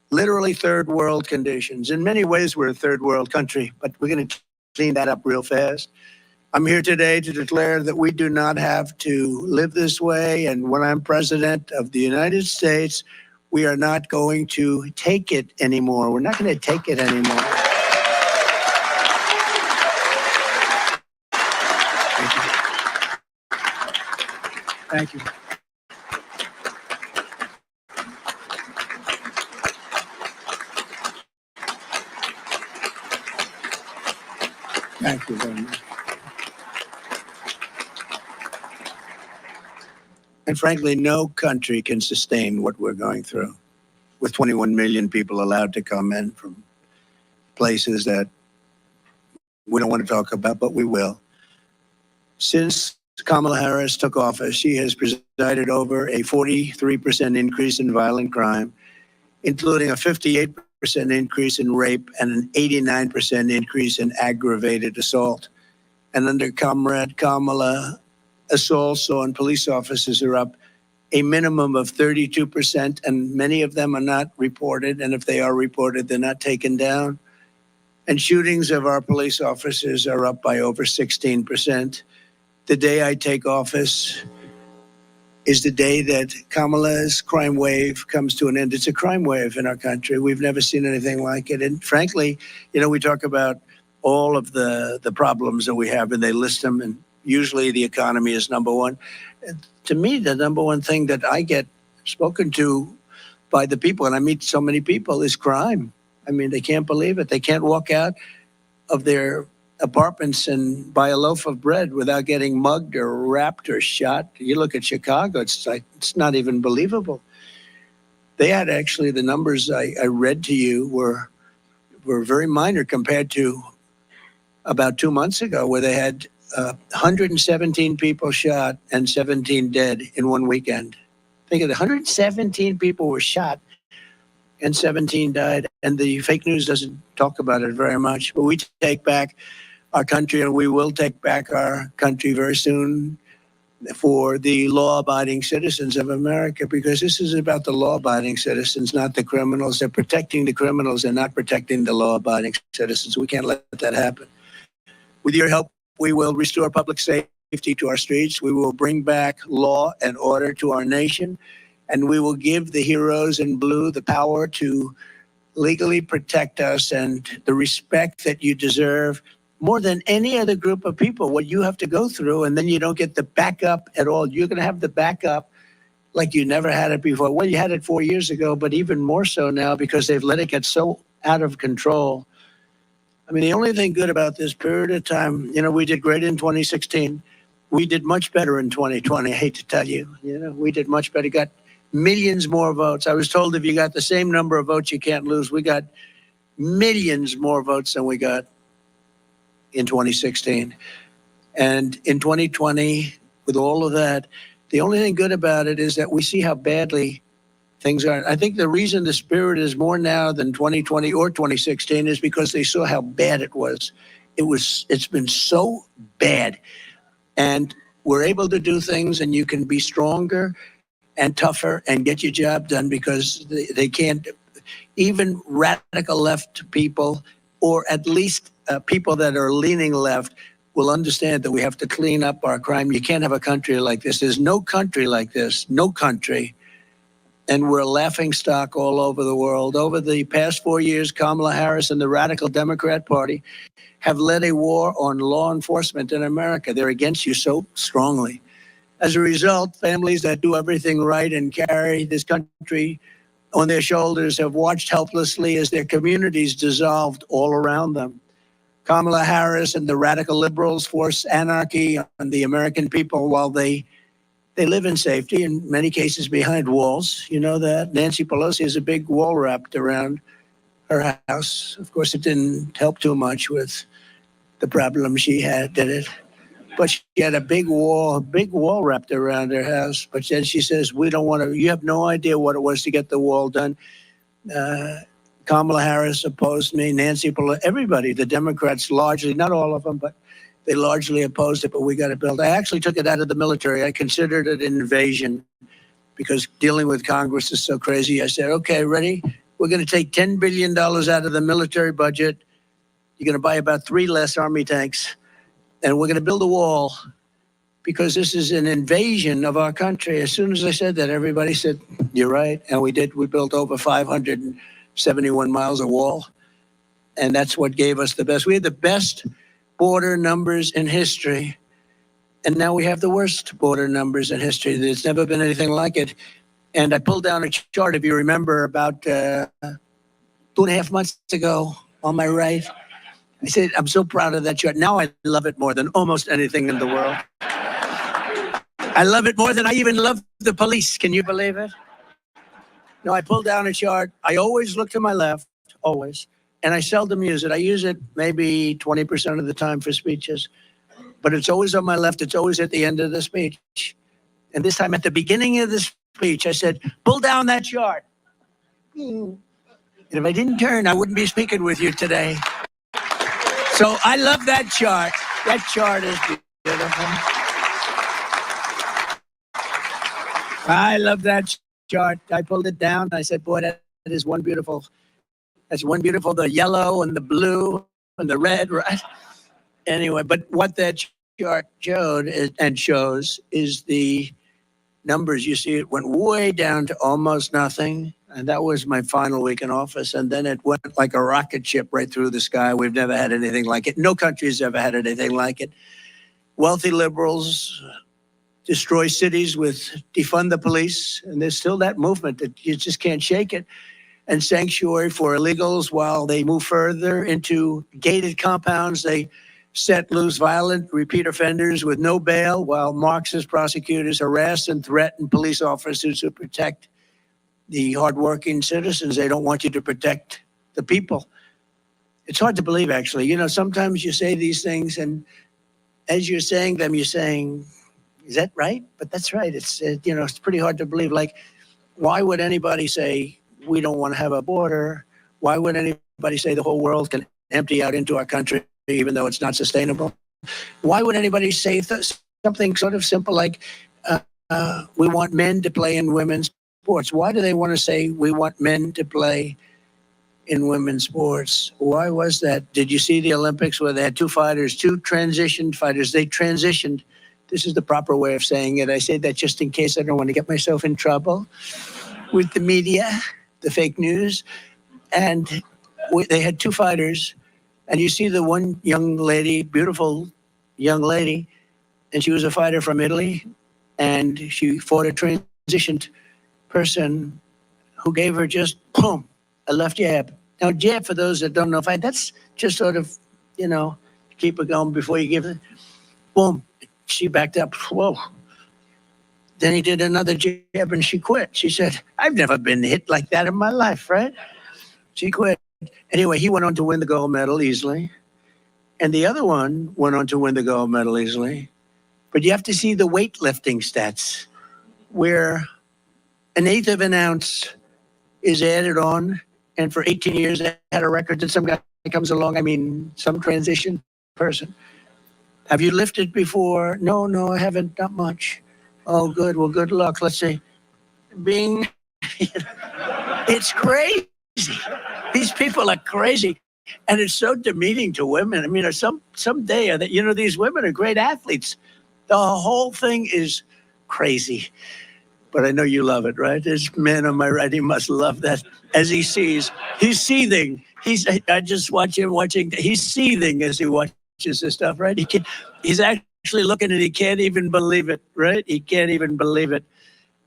literally third world conditions. In many ways, we're a third world country, but we're going to clean that up real fast. I'm here today to declare that we do not have to live this way. And when I'm president of the United States, we are not going to take it anymore. We're not going to take it anymore. Thank you. Thank you very much. And frankly, no country can sustain what we're going through with 21 million people allowed to come in from places that we don't want to talk about, but we will. Since Kamala Harris took office, she has presided over a 43% increase in violent crime, including a 58% increase in rape and an 89% increase in aggravated assault. And under Comrade Kamala, assaults on police officers are up a minimum of 32%, and many of them are not reported. And if they are reported, they're not taken down. And shootings of our police officers are up by over 16%. The day I take office is the day that Kamala's crime wave comes to an end. It's a crime wave in our country. We've never seen anything like it. And frankly, you know, we talk about all of the problems that we have, and they list them, and usually the economy is number one. To me, the number one thing that I get spoken to by the people, and I meet so many people, is crime. I mean, they can't believe it. They can't walk out of their apartments and buy a loaf of bread without getting mugged or wrapped or shot. You look at Chicago, it's like, it's not even believable. They had actually, the numbers I read to you were very minor compared to about 2 months ago, where they had 117 people shot and 17 dead in one weekend. Think of it, 117 people were shot and 17 died. And the fake news doesn't talk about it very much. But we take back our country, and we will take back our country very soon for the law-abiding citizens of America, because this is about the law-abiding citizens, not the criminals. They're protecting the criminals and not protecting the law-abiding citizens. We can't let that happen. With your help, we will restore public safety to our streets. We will bring back law and order to our nation, and we will give the heroes in blue the power to legally protect us and the respect that you deserve more than any other group of people. What you have to go through, and then you don't get the backup at all. You're going to have the backup like you never had it before. Well, you had it 4 years ago, but even more so now because they've let it get so out of control. I mean, the only thing good about this period of time, we did great in 2016. We did much better in 2020. I hate to tell you, we did much better. Got millions more votes. I was told if you got the same number of votes, you can't lose. We got millions more votes than we got in 2016. And in 2020, with all of that, the only thing good about it is that we see how badly things are. I think the reason the spirit is more now than 2020 or 2016 is because they saw how bad it was. It's been so bad. And we're able to do things, and you can be stronger and tougher and get your job done because they can't, even radical left people, or at least people that are leaning left, will understand that we have to clean up our crime. You can't have a country like this. There's no country like this, no country. And we're a laughing stock all over the world. Over the past 4 years, Kamala Harris and the Radical Democrat Party have led a war on law enforcement in America. They're against you so strongly. As a result, families that do everything right and carry this country on their shoulders have watched helplessly as their communities dissolved all around them. Kamala Harris and the radical liberals force anarchy on the American people while they live in safety, in many cases behind walls. You know that. Nancy Pelosi has a big wall wrapped around her house. Of course, it didn't help too much with the problem she had, did it? But she had a big wall wrapped around her house. But then she says, we don't want to, you have no idea what it was to get the wall done. Kamala Harris opposed me, Nancy Pelosi, everybody, the Democrats largely, not all of them, but they largely opposed it, but we got to build. I actually took it out of the military. I considered it an invasion because dealing with Congress is so crazy. I said, okay, ready? We're going to take $10 billion out of the military budget. You're going to buy about 3 less Army tanks, and we're going to build a wall because this is an invasion of our country. As soon as I said that, everybody said, you're right. And we did. We built over 571 miles of wall, and that's what gave us the best. We had the best border numbers in history, and now we have the worst border numbers in history. There's never been anything like it. And I pulled down a chart, if you remember, about 2.5 months ago on my right. I said, I'm so proud of that chart. Now I love it more than almost anything in the world. I love it more than I even love the police. Can you believe it? No, I pulled down a chart. I always look to my left, always. And I seldom use it. I use it maybe 20% of the time for speeches. But it's always on my left. It's always at the end of the speech. And this time at the beginning of the speech, I said, pull down that chart. And if I didn't turn, I wouldn't be speaking with you today. So I love that chart. That chart is beautiful. I love that chart. I pulled it down. I said, boy, that is one beautiful. That's one beautiful, the yellow and the blue and the red, right? Anyway, but what that chart showed and shows is the numbers. You see, it went way down to almost nothing. And that was my final week in office. And then it went like a rocket ship right through the sky. We've never had anything like it. No country has ever had anything like it. Wealthy liberals destroy cities with defund the police. And there's still that movement that you just can't shake it. And sanctuary for illegals while they move further into gated compounds. They set loose violent repeat offenders with no bail while Marxist prosecutors harass and threaten police officers who protect the hardworking citizens. They don't want you to protect the people. It's hard to believe, actually. You know, sometimes you say these things and as you're saying them, you're saying, is that right? But that's right. It's, it's pretty hard to believe. Like, why would anybody say we don't want to have a border? Why would anybody say the whole world can empty out into our country, even though it's not sustainable? Why would anybody say something sort of simple like, we want men to play in women's sports? Why do they want to say we want men to play in women's sports? Why was that? Did you see the Olympics where they had two transitioned fighters? They transitioned. This is the proper way of saying it. I say that just in case I don't want to get myself in trouble with the media, the fake news. And they had two fighters. And you see the one young lady, beautiful young lady, and she was a fighter from Italy. And she fought a transitioned person who gave her just, boom, a left jab. Now, jab, for those that don't know, fight, that's just sort of, keep it going before you give it. Boom, she backed up. Whoa. Then he did another jab and she quit. She said, I've never been hit like that in my life, right? She quit. Anyway, he went on to win the gold medal easily. And the other one went on to win the gold medal easily. But you have to see the weightlifting stats, where an eighth of an ounce is added on. And for 18 years, they had a record that some guy comes along, some transition person. Have you lifted before? No, I haven't, not much. Oh, good. Well, good luck. Let's see. Bing. It's crazy. These people are crazy. And it's so demeaning to women. Someday, these women are great athletes. The whole thing is crazy. But I know you love it, right? This man on my right, he must love that. As he sees, he's seething. I just watch him watching. He's seething as he watches this stuff, right? He's actually looking and he can't even believe it, right? He can't even believe it.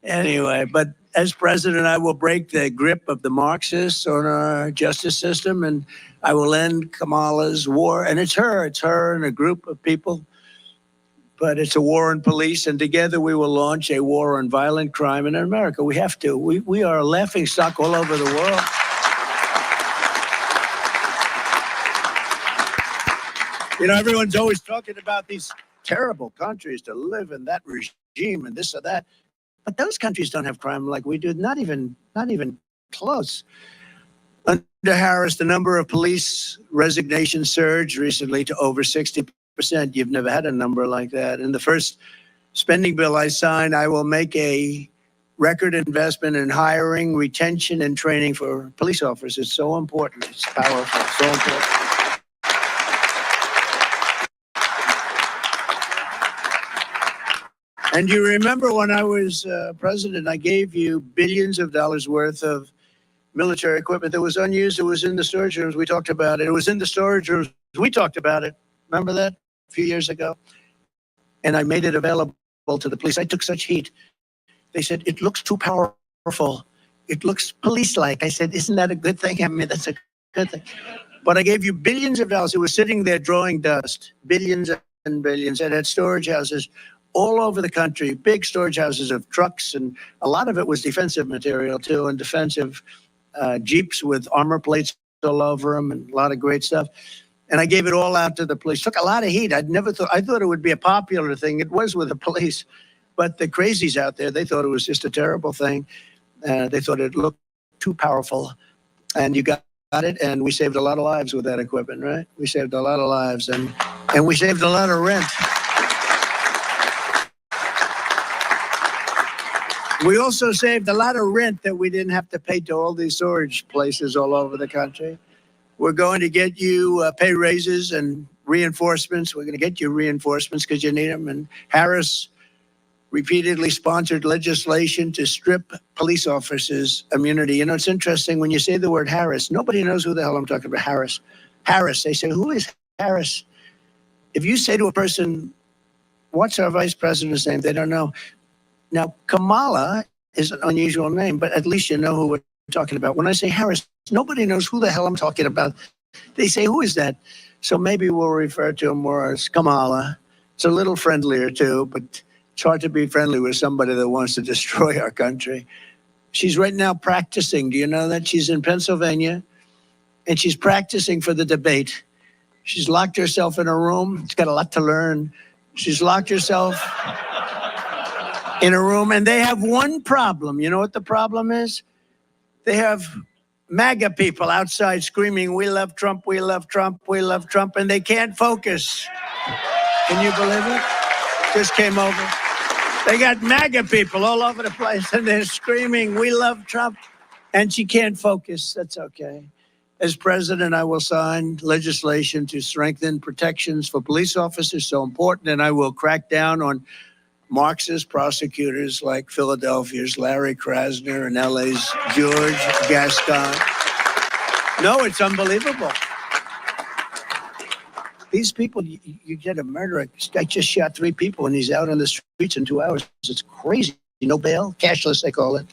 Anyway, but as president, I will break the grip of the Marxists on our justice system, and I will end Kamala's war. And it's her and a group of people. But it's a war on police, and together we will launch a war on violent crime in America. We have to. We are a laughing stock all over the world. Everyone's always talking about these terrible countries to live in, that regime and this or that. But those countries don't have crime like we do, not even close. Under Harris, the number of police resignations surged recently to over 60%. You've never had a number like that. In the first spending bill I signed, I will make a record investment in hiring, retention, and training for police officers. It's so important. It's powerful. So important. And you remember when I was president, I gave you billions of dollars worth of military equipment that was unused. It was in the storage rooms. We talked about it. It was in the storage rooms. We talked about it. Remember that a few years ago? And I made it available to the police. I took such heat. They said, it looks too powerful. It looks police-like. I said, isn't that a good thing? That's a good thing. But I gave you billions of dollars. It was sitting there drawing dust. Billions and billions. It had storage houses all over the country, big storage houses of trucks, and a lot of it was defensive material too, and defensive Jeeps with armor plates all over them, and a lot of great stuff. And I gave it all out to the police. Took a lot of heat. I thought it would be a popular thing. It was with the police, but the crazies out there, they thought it was just a terrible thing. They thought it looked too powerful, and you got it. And we saved a lot of lives with that equipment, right? We saved a lot of lives, and we saved a lot of rent. We also saved a lot of rent that we didn't have to pay to all these storage places all over the country. We're going to get you pay raises and reinforcements. We're going to get you reinforcements because you need them. And Harris repeatedly sponsored legislation to strip police officers' immunity. It's interesting when you say the word Harris, nobody knows who the hell I'm talking about. Harris. They say, who is Harris? If you say to a person, what's our vice president's name? They don't know. Now, Kamala is an unusual name, but at least you know who we're talking about. When I say Harris, nobody knows who the hell I'm talking about. They say, who is that? So maybe we'll refer to him more as Kamala. It's a little friendlier too, but it's hard to be friendly with somebody that wants to destroy our country. She's right now practicing. Do you know that? She's in Pennsylvania, and she's practicing for the debate. She's locked herself in a room. She's got a lot to learn. She's locked herself in a room, and they have one problem. You know what the problem is? They have MAGA people outside screaming, "We love Trump, we love Trump, we love Trump," and they can't focus. Can you believe it? Just came over. They got MAGA people all over the place, and they're screaming, "We love Trump," and she can't focus. That's okay. As president, I will sign legislation to strengthen protections for police officers, so important, and I will crack down on Marxist prosecutors like Philadelphia's Larry Krasner and LA's George Gascon. No, it's unbelievable. These people, you get a murderer. This guy just shot 3 people and he's out on the streets in 2 hours. It's crazy. No bail, cashless, they call it.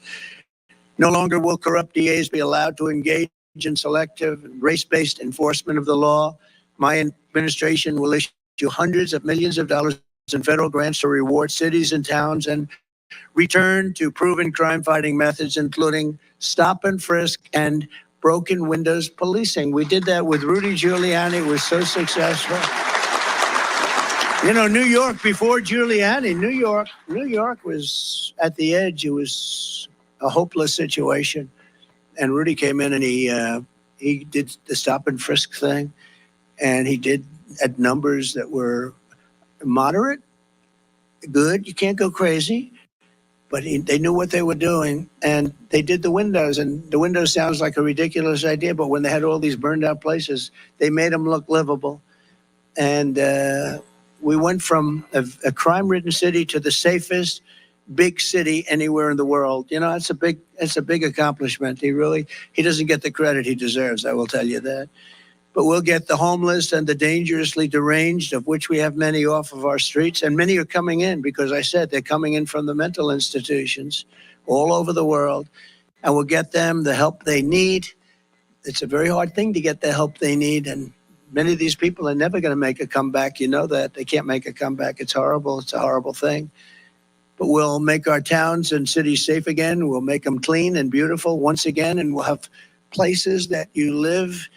No longer will corrupt DAs be allowed to engage in selective race-based enforcement of the law. My administration will issue hundreds of millions of dollars in federal grants to reward cities and towns and return to proven crime-fighting methods, including stop and frisk and broken windows policing. We did that with Rudy Giuliani. It was so successful. You know, New York, before Giuliani, New York was at the edge. It was a hopeless situation. And Rudy came in and he did the stop and frisk thing. And he did at numbers that were moderate, good. You can't go crazy. But they knew what they were doing, and they did the windows. And the windows sounds like a ridiculous idea, but when they had all these burned out places, they made them look livable. And we went from a crime-ridden city to the safest big city anywhere in the world. You know, it's a big accomplishment. He doesn't get the credit he deserves, I will tell you that. But we'll get the homeless and the dangerously deranged, of which we have many off of our streets. And many are coming in because I said they're coming in from the mental institutions all over the world. And we'll get them the help they need. It's a very hard thing to get the help they need. And many of these people are never going to make a comeback. You know that. They can't make a comeback. It's horrible. It's a horrible thing. But we'll make our towns and cities safe again. We'll make them clean and beautiful once again. And we'll have places that you live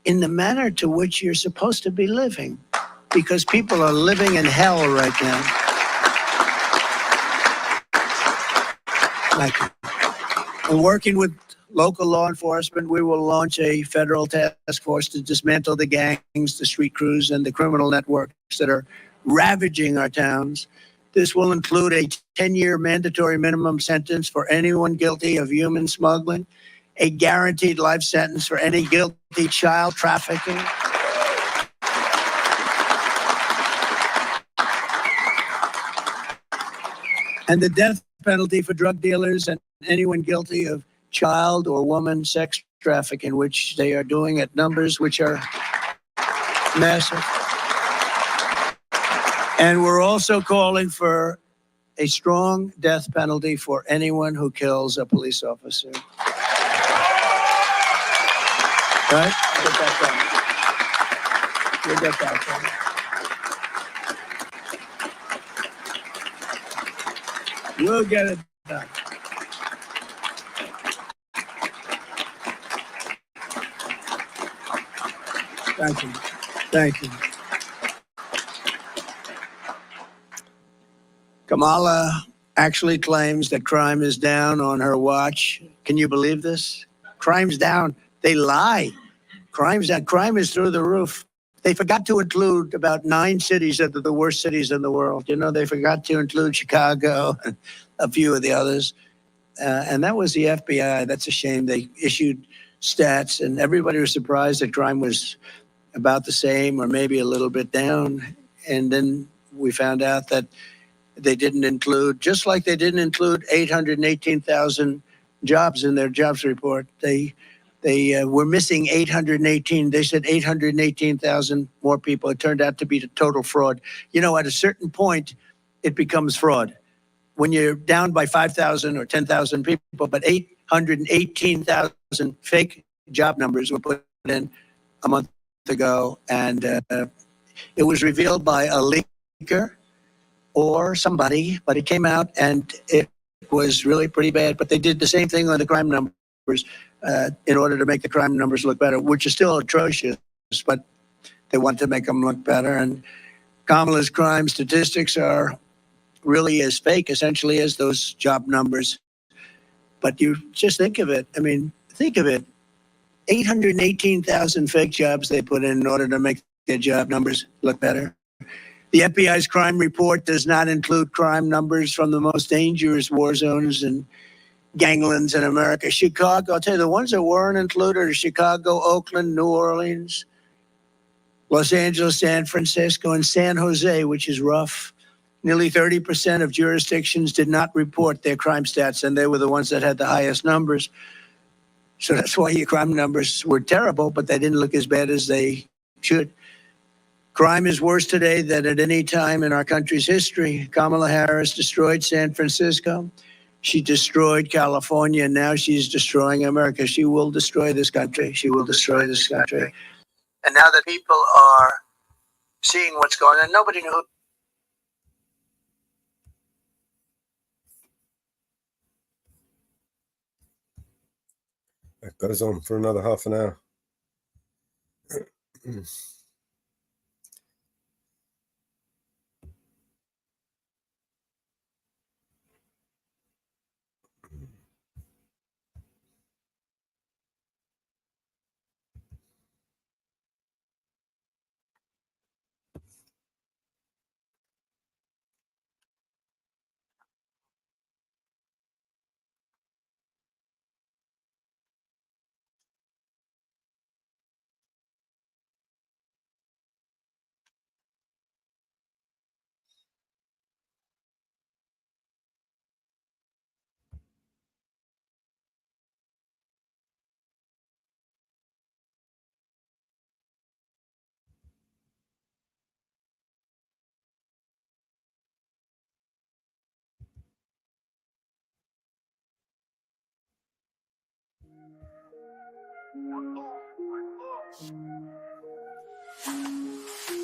in the manner to which you're supposed to be living, because people are living in hell right now. And working with local law enforcement, we will launch a federal task force to dismantle the gangs, the street crews, and the criminal networks that are ravaging our towns. This will include a 10-year mandatory minimum sentence for anyone guilty of human smuggling, a guaranteed life sentence for any guilty child trafficking, and the death penalty for drug dealers and anyone guilty of child or woman sex trafficking, which they are doing at numbers which are massive. And we're also calling for a strong death penalty for anyone who kills a police officer. Right? Get that done. We'll get that done. We'll get it done. Thank you. Thank you. Kamala actually claims that crime is down on her watch. Can you believe this? Crime's down. They lie. Crime's down. Crime is through the roof. They forgot to include about 9 cities that are the worst cities in the world. You know, they forgot to include Chicago and a few of the others. And that was the FBI. That's a shame. They issued stats, and everybody was surprised that crime was about the same or maybe a little bit down. And then we found out that they didn't include, just like they didn't include 818,000 jobs in their jobs report. They were missing 818. They said 818,000 more people. It turned out to be the total fraud. You know, at a certain point, it becomes fraud. When you're down by 5,000 or 10,000 people, but 818,000 fake job numbers were put in a month ago. And it was revealed by a leaker or somebody, but it came out and it was really pretty bad. But they did the same thing on the crime numbers in order to make the crime numbers look better, which is still atrocious, but they want to make them look better. And Kamala's crime statistics are really as fake, essentially, as those job numbers. But you just think of it. I mean, think of it. 818,000 fake jobs they put in order to make their job numbers look better. The FBI's crime report does not include crime numbers from the most dangerous war zones and ganglands in America. Chicago, I'll tell you, the ones that weren't included are Chicago, Oakland, New Orleans, Los Angeles, San Francisco, and San Jose, which is rough. Nearly 30% of jurisdictions did not report their crime stats, and they were the ones that had the highest numbers. So that's why your crime numbers were terrible, but they didn't look as bad as they should. Crime is worse today than at any time in our country's history. Kamala Harris destroyed San Francisco. She destroyed California, and now she's destroying America. She will destroy this country. She will destroy this country. And now that people are seeing what's going on, nobody knew. It goes on for another half an hour.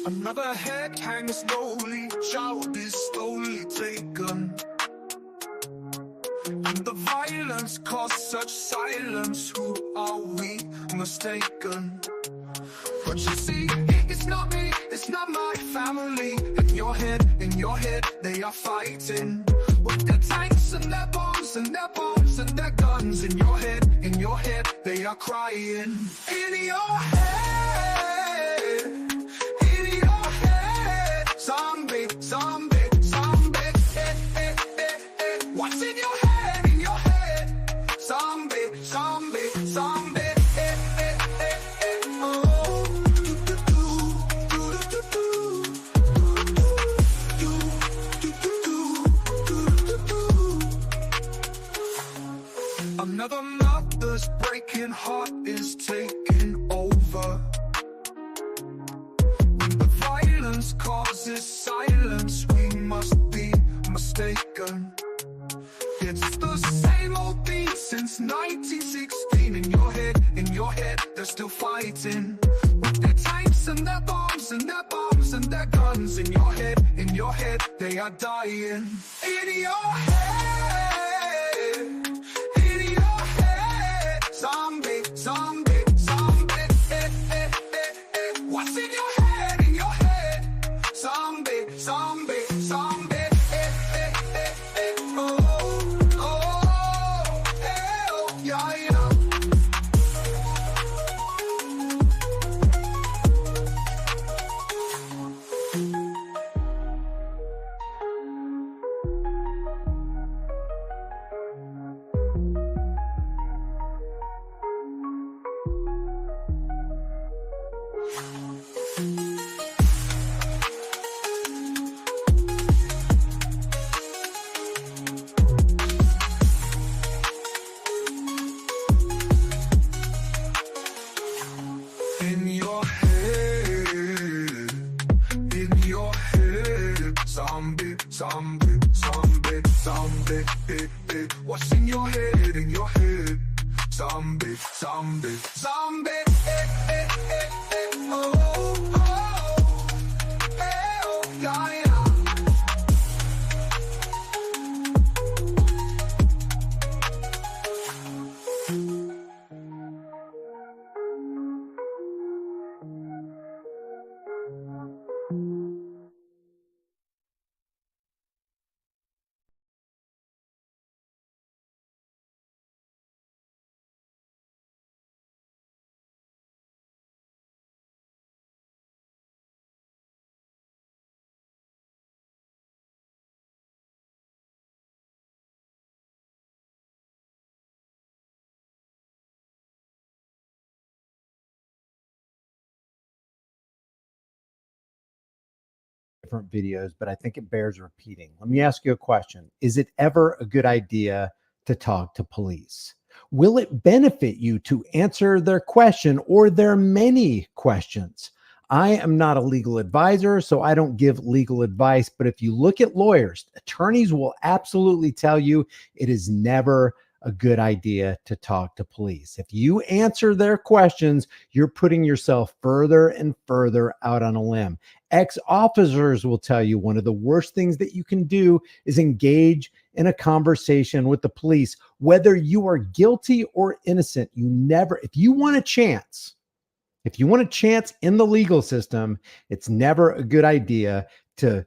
Another head hangs slowly, child is slowly taken. And the violence caused such silence. Who are we mistaken? But you see, it's not me, it's not my family. In your head, they are fighting. With their tanks and their bombs and their bombs and their guns. In your head, they are crying. In your head, in your head. Zombie, zombie, zombie. What's in your head, in your head? Zombie, zombie, zombie. Another mother's breaking heart is taking over. When the violence causes silence, we must be mistaken. It's the same old thing since 1916. In your head, they're still fighting. With their tanks and their bombs and their bombs and their guns. In your head, they are dying. In your head. Zombie, zombie, zombie. What's in your head, in your head? Zombie, zombie, zombie. Yeah, yeah. In your head, zombie, zombie, zombie, zombie. What's in your head, in your head? Zombie, zombie, zombie. Oh, yeah, yeah. different videos, but I think it bears repeating. Let me ask you a question. Is it ever a good idea to talk to police? Will it benefit you to answer their question or their many questions? I am not a legal advisor, so I don't give legal advice. But if you look at lawyers, attorneys will absolutely tell you it is never a good idea to talk to police. If you answer their questions, you're putting yourself further and further out on a limb. Ex-officers will tell you one of the worst things that you can do is engage in a conversation with the police, whether you are guilty or innocent. You never, if you want a chance in the legal system, it's never a good idea to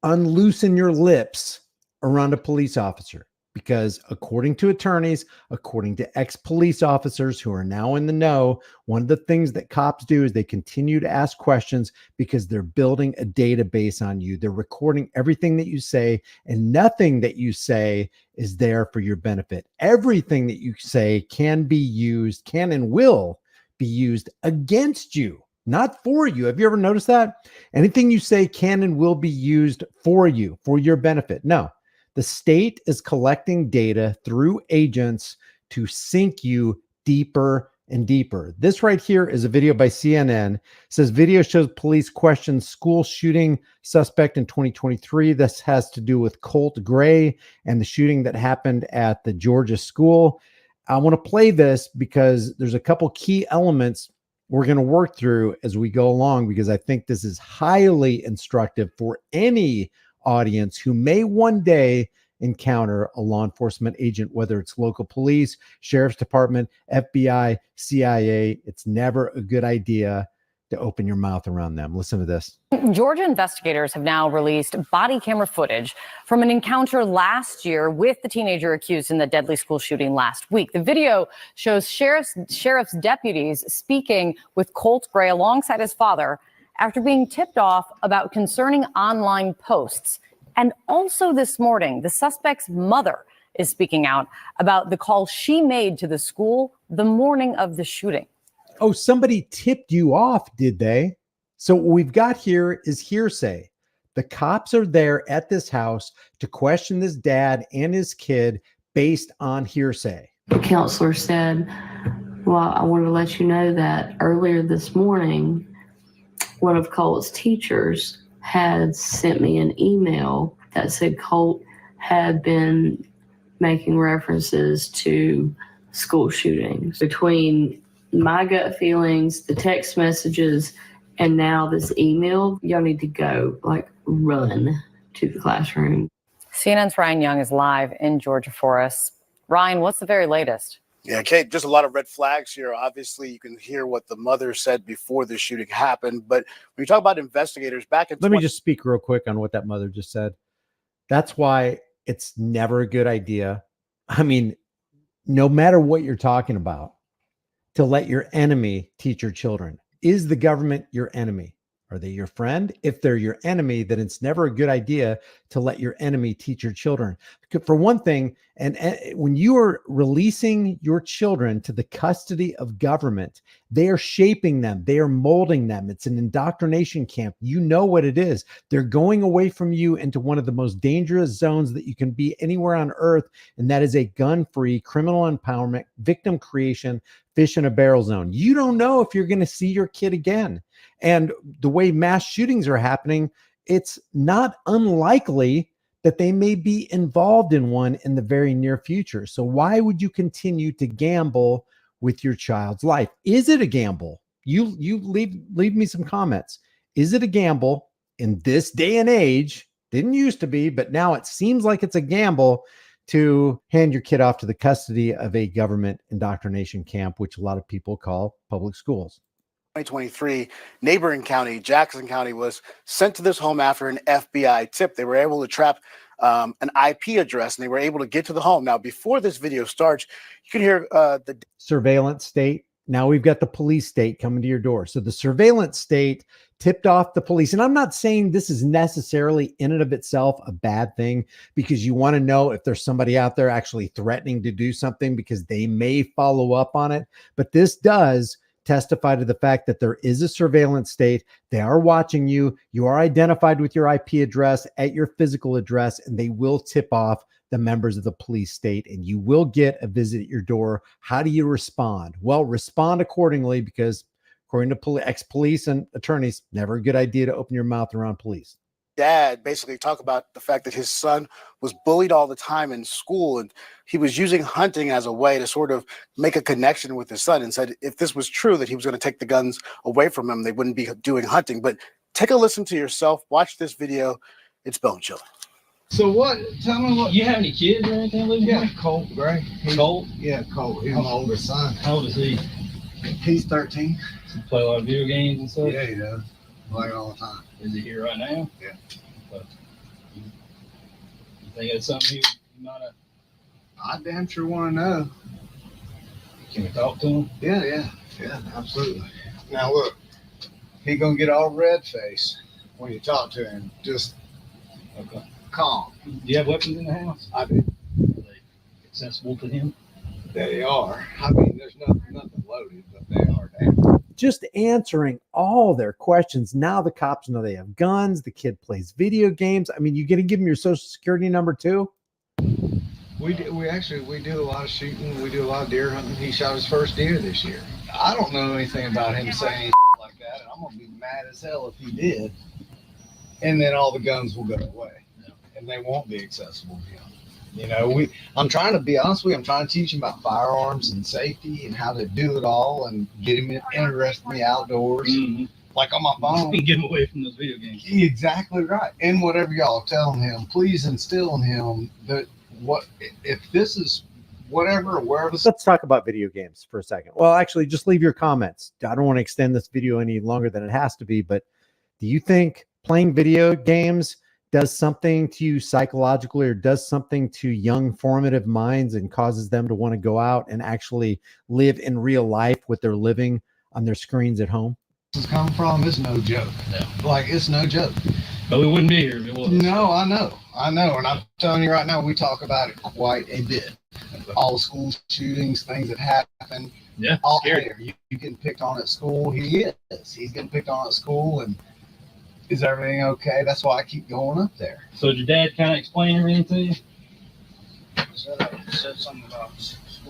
unloosen your lips around a police officer. Because according to attorneys, according to ex-police officers who are now in the know, one of the things that cops do is they continue to ask questions because they're building a database on you. They're recording everything that you say, and nothing that you say is there for your benefit. Everything that you say can and will be used against you, not for you. Have you ever noticed that? Anything you say can and will be used for you, for your benefit. No. The state is collecting data through agents to sink you deeper and deeper. This right here is a video by CNN. It says video shows police question school shooting suspect in 2023. This has to do with Colt Gray and the shooting that happened at the Georgia school. I want to play this because there's a couple key elements we're going to work through as we go along, because I think this is highly instructive for any audience who may one day encounter a law enforcement agent, whether it's local police, sheriff's department, FBI, CIA. It's never a good idea to open your mouth around them. Listen to this. Georgia investigators have now released body camera footage from an encounter last year with the teenager accused in the deadly school shooting last week. The video shows sheriff's deputies speaking with Colt Gray alongside his father after being tipped off about concerning online posts. And also this morning, the suspect's mother is speaking out about the call she made to the school the morning of the shooting. Oh, somebody tipped you off, did they? So what we've got here is hearsay. The cops are there at this house to question this dad and his kid based on hearsay. The counselor said, well, I want to let you know that earlier this morning, one of Colt's teachers had sent me an email that said Colt had been making references to school shootings. Between my gut feelings, the text messages, and now this email, y'all need to go, run to the classroom. CNN's Ryan Young is live in Georgia for us. Ryan, what's the very latest? Yeah, Kate, just a lot of red flags here. Obviously, you can hear what the mother said before the shooting happened. But when you talk about investigators back in Let me just speak real quick on what that mother just said. That's why it's never a good idea. I mean, no matter what you're talking about, to let your enemy teach your children. Is the government your enemy? Are they your friend? If they're your enemy, then it's never a good idea to let your enemy teach your children. For one thing, and when you are releasing your children to the custody of government, they are shaping them. They are molding them. It's an indoctrination camp. You know what it is. They're going away from you into one of the most dangerous zones that you can be anywhere on earth, and that is a gun-free, criminal empowerment, victim creation, fish in a barrel zone. You don't know if you're going to see your kid again. And the way mass shootings are happening, it's not unlikely that they may be involved in one in the very near future. So why would you continue to gamble with your child's life? Is it a gamble? You leave me some comments. Is it a gamble in this day and age? Didn't used to be, but now it seems like it's a gamble to hand your kid off to the custody of a government indoctrination camp, which a lot of people call public schools. 2023, neighboring county, Jackson County, was sent to this home after an FBI tip. They were able to trap an IP address, and they were able to get to the home. Now, before this video starts, you can hear the surveillance state. Now we've got the police state coming to your door. So the surveillance state tipped off the police. And I'm not saying this is necessarily in and of itself a bad thing, because you want to know if there's somebody out there actually threatening to do something, because they may follow up on it. But this does testify to the fact that there is a surveillance state. They are watching you. You are identified with your IP address at your physical address, and they will tip off the members of the police state, and you will get a visit at your door. How do you respond? Well, respond accordingly, because according to ex-police and attorneys, never a good idea to open your mouth around police. Dad basically talked about the fact that his son was bullied all the time in school, and he was using hunting as a way to sort of make a connection with his son, and said if this was true, that he was going to take the guns away from him, they wouldn't be doing hunting. But take a listen to yourself. Watch this video. It's bone chilling. So what? Tell me what. You have any kids or anything living here? Colt Gray. Colt? Yeah, Colt. He's my older son. How old is he? He's 13. Does he play a lot of video games and stuff? Yeah, he does. Play all the time. Is he here right now? Yeah. But you think it's something you might have? I damn sure want to know. Can we talk to him? Yeah, absolutely. Now look, he gonna get all red face when you talk to him. Just calm. Do you have weapons in the house? I do. Are they accessible to him? They are. I mean, there's nothing loaded, but they are down. Just answering all their questions. Now the cops know they have guns. The kid plays video games. I mean, you gonna give him your social security number too? We do a lot of shooting. We do a lot of deer hunting. He shot his first deer this year. I don't know anything about him saying like that, and I'm gonna be mad as hell if he did. And then all the guns will go away, and they won't be accessible to him. You know, I'm trying to be honest with you. I'm trying to teach him about firearms and safety and how to do it all, and get him interested in the outdoors. Mm-hmm. Like on my phone, Get him away from those video games. Exactly right. And whatever y'all telling him, please instill in him that what if this is whatever or wherever. Let's talk about video games for a second. Well, actually, just leave your comments. I don't want to extend this video any longer than it has to be, but do you think playing video games does something to you psychologically, or does something to young formative minds and causes them to want to go out and actually live in real life what they're living on their screens at home? This is coming from, it's no joke. No. Like, it's no joke. But we wouldn't be here if it was. No, I know. And I'm telling you right now, we talk about it quite a bit. All the school shootings, things that happen. Yeah, all scary. You getting picked on at school. He is. He's getting picked on at school. And is everything okay? That's why I keep going up there. So did your dad kind of explain everything to you? Said something about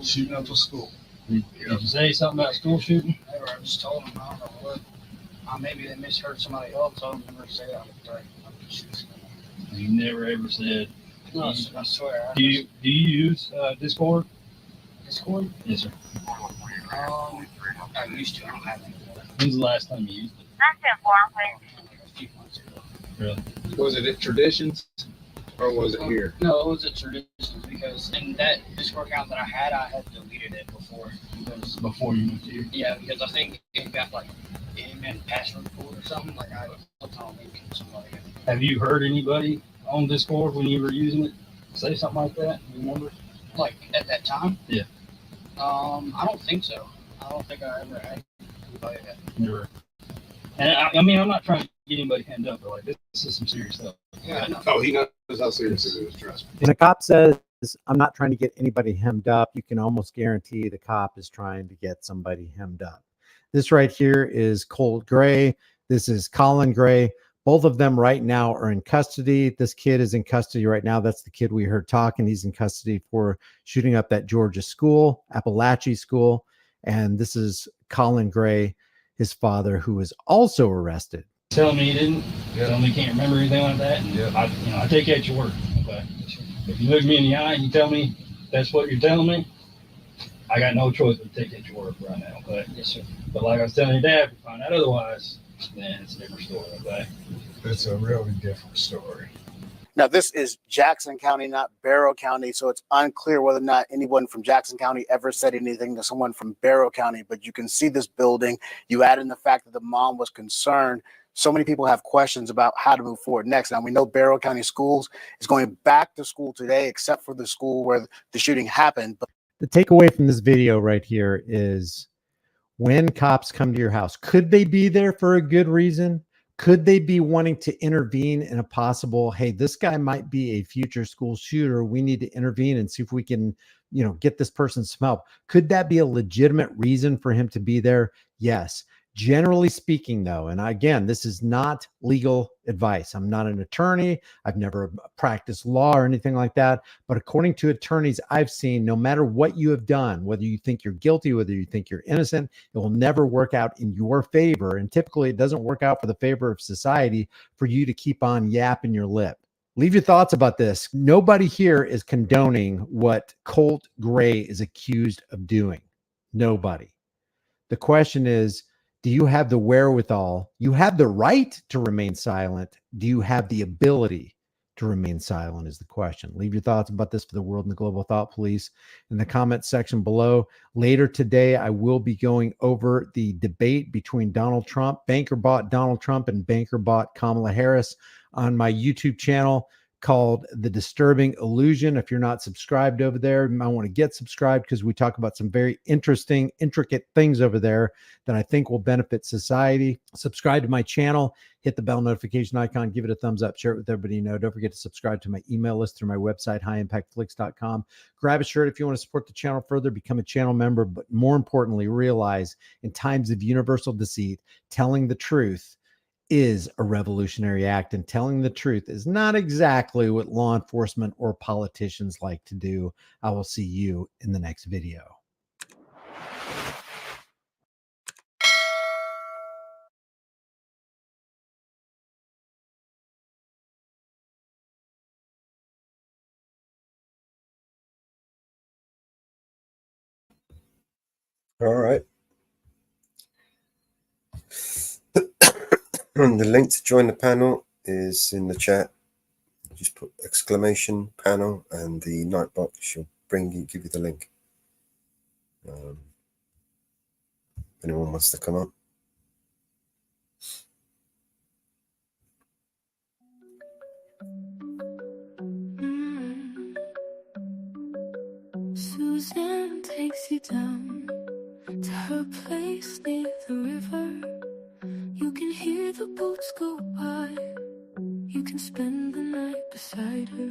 shooting up a school. Did you say something about school shooting? I just told him, I don't know what. Maybe they misheard somebody else. I don't never say that. You never ever said. No, I swear. Do you use Discord? Discord? Yes, sir. I used to. I don't have it. When's the last time you used it? A few months ago. Really? Was it at Traditions or was it here? No, it was at Traditions, because in that Discord account that I had deleted it before. Before you moved here? Yeah, because I think it got like it password for or something. Like I was somehow linking somebody. Have you heard anybody on Discord when you were using it say something like that? You remember? Like at that time? Yeah. I don't think so. I don't think I ever had anybody that. Never. And I mean, I'm not trying to get anybody hemmed up, but like this is some serious stuff. Yeah. Oh, he knows how serious it is. Trust me. When a cop says, I'm not trying to get anybody hemmed up, you can almost guarantee the cop is trying to get somebody hemmed up. This right here is Colt Gray. This is Colin Gray. Both of them right now are in custody. This kid is in custody right now. That's the kid we heard talking. He's in custody for shooting up that Georgia school, Appalachia school. And this is Colin Gray, his father, who was also arrested. Tell me he didn't. Tell me he can't remember anything like that. And I take you at your word. Okay. If you look me in the eye and you tell me that's what you're telling me, I got no choice but to take you at your word right now. Okay. Yes, sir. But like I was telling your dad, if you find out otherwise, then it's a different story. Okay. It's a really different story. Now, this is Jackson County, not Barrow County, so it's unclear whether or not anyone from Jackson County ever said anything to someone from Barrow County, but you can see this building. You add in the fact that the mom was concerned. So many people have questions about how to move forward next. Now, we know Barrow County Schools is going back to school today, except for the school where the shooting happened. But the takeaway from this video right here is when cops come to your house, could they be there for a good reason? Could they be wanting to intervene in a possible, hey, this guy might be a future school shooter. We need to intervene and see if we can, get this person some help. Could that be a legitimate reason for him to be there? Yes. Generally speaking, though, and again, this is not legal advice. I'm not an attorney. I've never practiced law or anything like that. But according to attorneys I've seen, no matter what you have done, whether you think you're guilty, whether you think you're innocent, it will never work out in your favor. And typically it doesn't work out for the favor of society for you to keep on yapping your lip. Leave your thoughts about this. Nobody here is condoning what Colt Gray is accused of doing. Nobody. The question is, do you have the wherewithal? You have the right to remain silent. Do you have the ability to remain silent is the question. Leave your thoughts about this for the world and the global thought police in the comment section below. Later today, I will be going over the debate between Donald Trump, banker bot Donald Trump, and banker bot Kamala Harris on my YouTube channel called The Disturbing Illusion. If you're not subscribed over there, you might want to get subscribed because we talk about some very interesting, intricate things over there that I think will benefit society. Subscribe to my channel, hit the bell notification icon, give it a thumbs up, share it with everybody you know. Don't forget to subscribe to my email list through my website, highimpactflix.com. Grab a shirt if you want to support the channel further, become a channel member, but more importantly, realize in times of universal deceit, telling the truth is a revolutionary act, and telling the truth is not exactly what law enforcement or politicians like to do. I will see you in the next video. All right. The link to join the panel is in the chat. Just put exclamation panel and the night box will give you the link. If anyone wants to come up. Suzanne takes you down to her place near the river. You can hear the boats go by. You can spend the night beside her.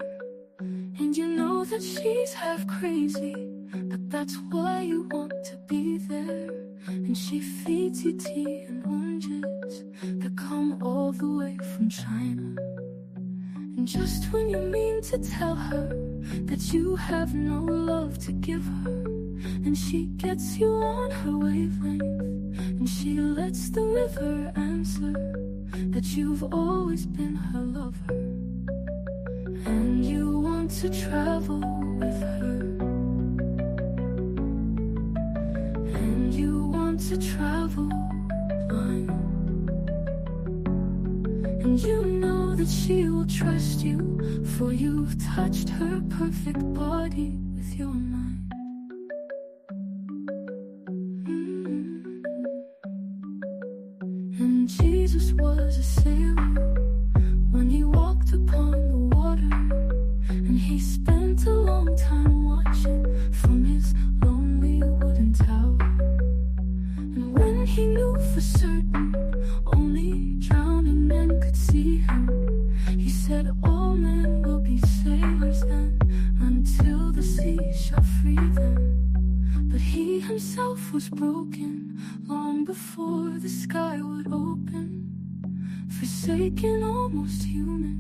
And you know that she's half crazy, but that's why you want to be there. And she feeds you tea and oranges that come all the way from China. And just when you mean to tell her that you have no love to give her, and she gets you on her wavelength, and she lets the river answer that you've always been her lover. And you want to travel with her, and you want to travel blind, and you know that she will trust you, for you've touched her perfect body with your mind. And Jesus was a sailor when he walked upon the water, and he spent a long time watching from his lonely wooden tower. And when he knew for certain only drowning men could see him, he said all men will be sailors then, until the sea shall free them. But he himself was broken long before the sky would open. Forsaken, almost human,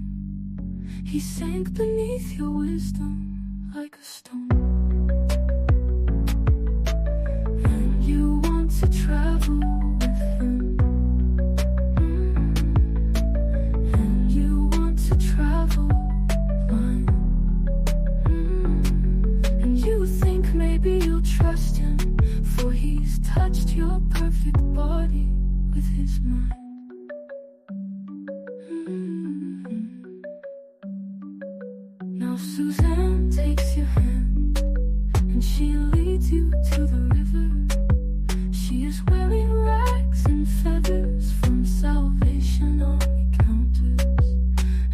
he sank beneath your wisdom like a stone. And you want to travel with him, and you want to travel blind, and you think maybe you'll trust him, for he's touched your perfect body with his mind. Now Suzanne takes your hand, and she leads you to the river. She is wearing rags and feathers from Salvation Army counters,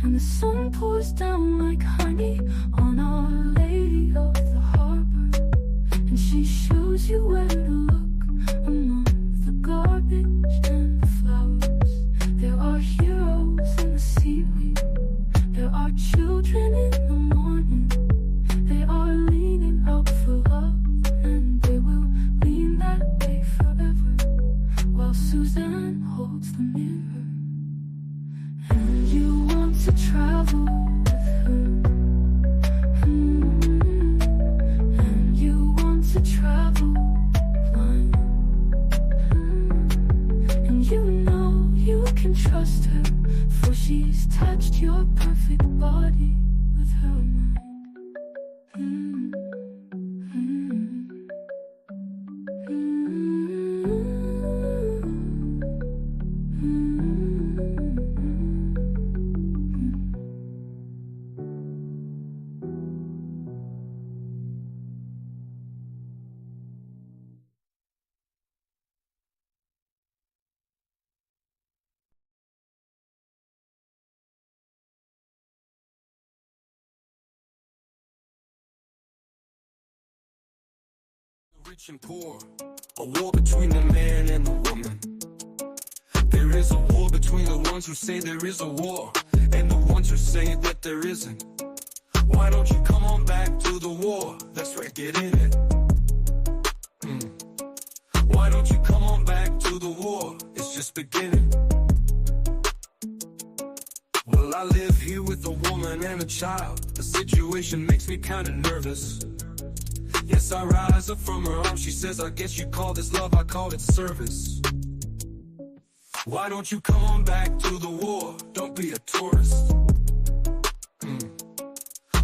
and the sun pours down like honey on Our Lady of the Harbor. And she shows you where to look among the garbage and the flowers. rich and poor, a war between the man and the woman. There is a war between the ones who say there is a war and the ones who say that there isn't. Why don't you come on back to the war? That's right, get in it. Why don't you come on back to the war? It's just beginning. Well, I live here with a woman and a child. The situation makes me kinda nervous. Yes, I rise up from her arms. She says, I guess you call this love, I call it service. Why don't you come on back to the war? Don't be a tourist.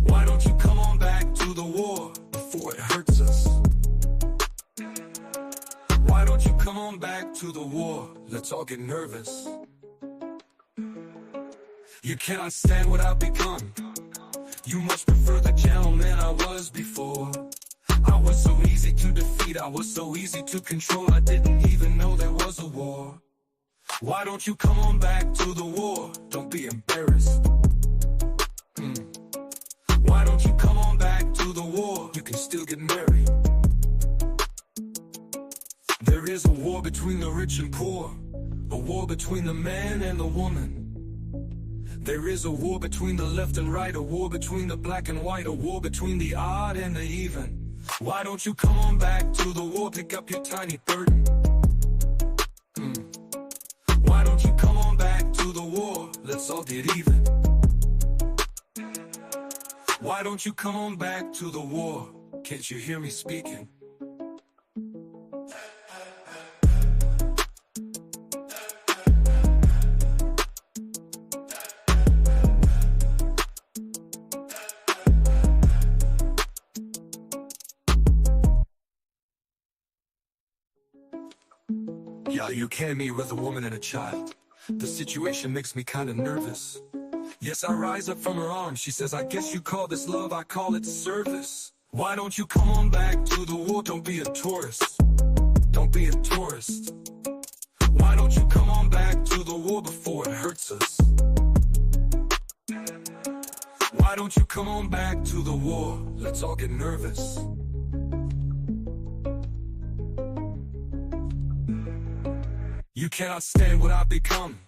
Why don't you come on back to the war before it hurts us? Why don't you come on back to the war? Let's all get nervous. You cannot stand what I've become. You much prefer the gentleman I was before. I was so easy to defeat, I was so easy to control. I didn't even know there was a war. Why don't you come on back to the war? Don't be embarrassed. Why don't you come on back to the war? You can still get married. There is a war between the rich and poor, a war between the man and the woman. There is a war between the left and right, a war between the black and white, a war between the odd and the even. Why don't you come on back to the war? Pick up your tiny burden. Why don't you come on back to the war? Let's all get even. Why don't you come on back to the war? Can't you hear me speaking? Yeah, you can meet with a woman and a child. The situation makes me kinda nervous. Yes, I rise up from her arms. She says, I guess you call this love, I call it service. Why don't you come on back to the war? Don't be a tourist. Don't be a tourist. Why don't you come on back to the war before it hurts us? Why don't you come on back to the war? Let's all get nervous. You cannot stand what I've become.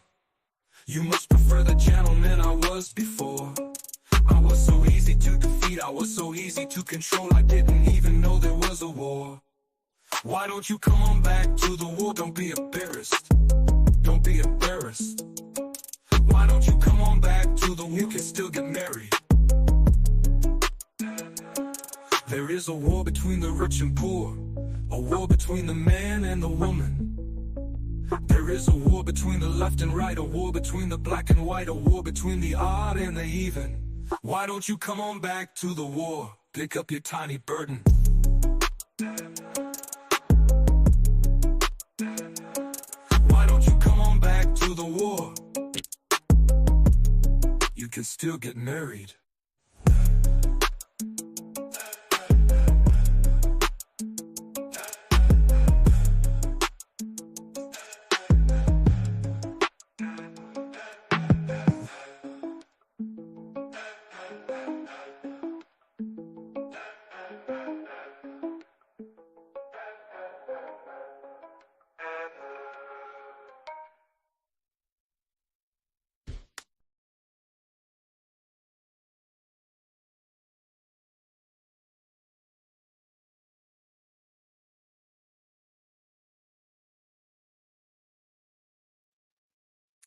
You must prefer the gentleman I was before. I was so easy to defeat, I was so easy to control. I didn't even know there was a war. Why don't you come on back to the war? Don't be embarrassed. Don't be embarrassed. Why don't you come on back to the war? You can still get married. There is a war between the rich and poor, a war between the man and the woman. There is a war between the left and right, a war between the black and white, a war between the odd and the even. Why don't you come on back to the war? Pick up your tiny burden. Why don't you come on back to the war? You can still get married.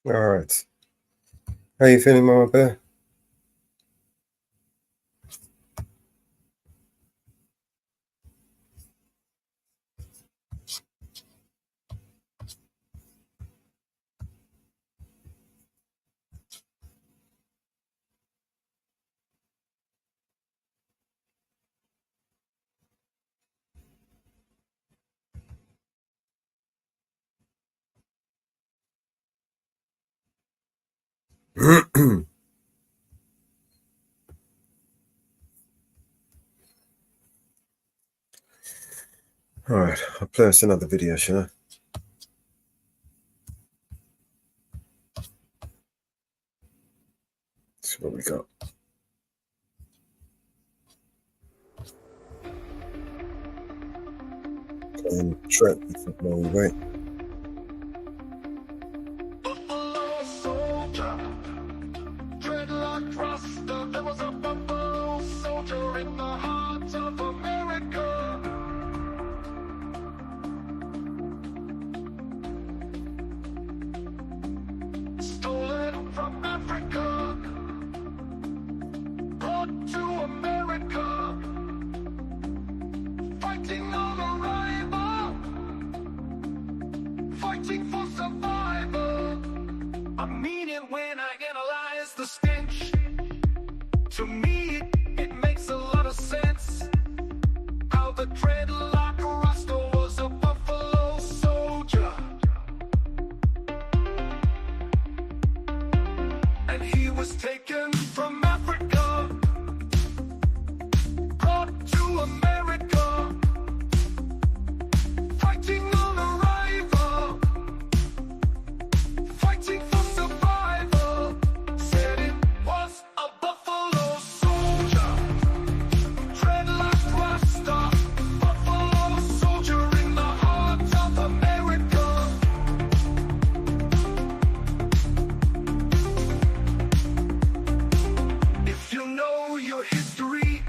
All right. How you feeling, Mama Bear? All right, I'll play us another video, shall I? See what we got. and track with while we wait. There was a buffalo soldier in the heart of America. Stolen from Africa, brought to America, fighting on arrival, fighting for survival. I mean it when I analyze the stench. To me, it makes a lot of sense how the dreadlock Rasta was a buffalo soldier, and he was taken from Africa, brought to America, fighting on arrival, fighting for survival. Said it was a buffalo soldier, dreadlock Rasta, buffalo soldier in the heart of America. If you know your history,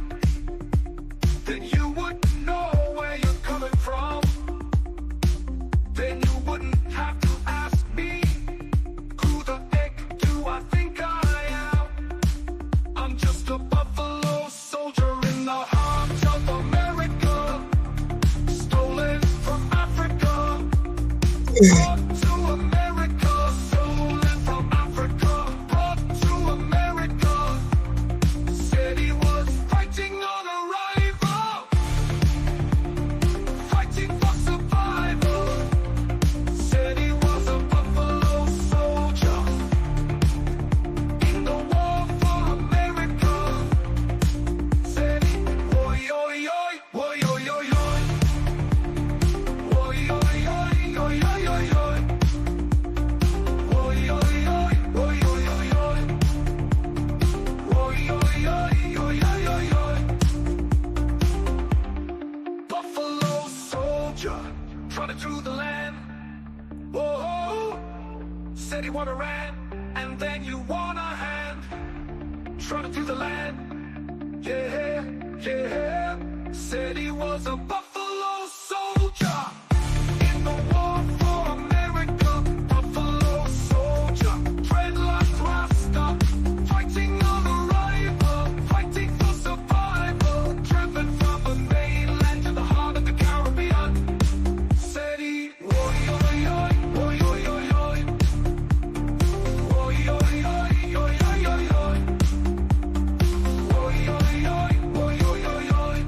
then you would know where you're coming from. Then you wouldn't have to ask me, who the heck do I think I am? I'm just a buffalo soldier in the heart of America, stolen from Africa, brought to America, stolen from Africa, brought to America. Said he was fighting on arrival, fighting for survival. Said he was a buffalo soldier in the war for America. Said he, oi, oi, oi, oi, oi, oi, oi. Oi, oi, oi, oi, oi, oi, oi. Oi, oi, oi, oi, oi, oi, oi. Oi, oi, oi, oi, oi, oi, oi. Buffalo soldier, trotted through the land. Whoa, said he wanna ran, and then you want a hand. Trotted through the land, yeah, yeah. Said he was a buffalo soldier in the war for America. Buffalo soldier, dreadlock Rasta, fighting on arrival, fighting for survival. Driven from the mainland to the heart of the Caribbean. Said he, oi, oi, oi, oi, oi, oi, oi. Oi, oi, oi, oi, oi, oi, oi. Oi, oi, oi, oi, oi, oi, oi.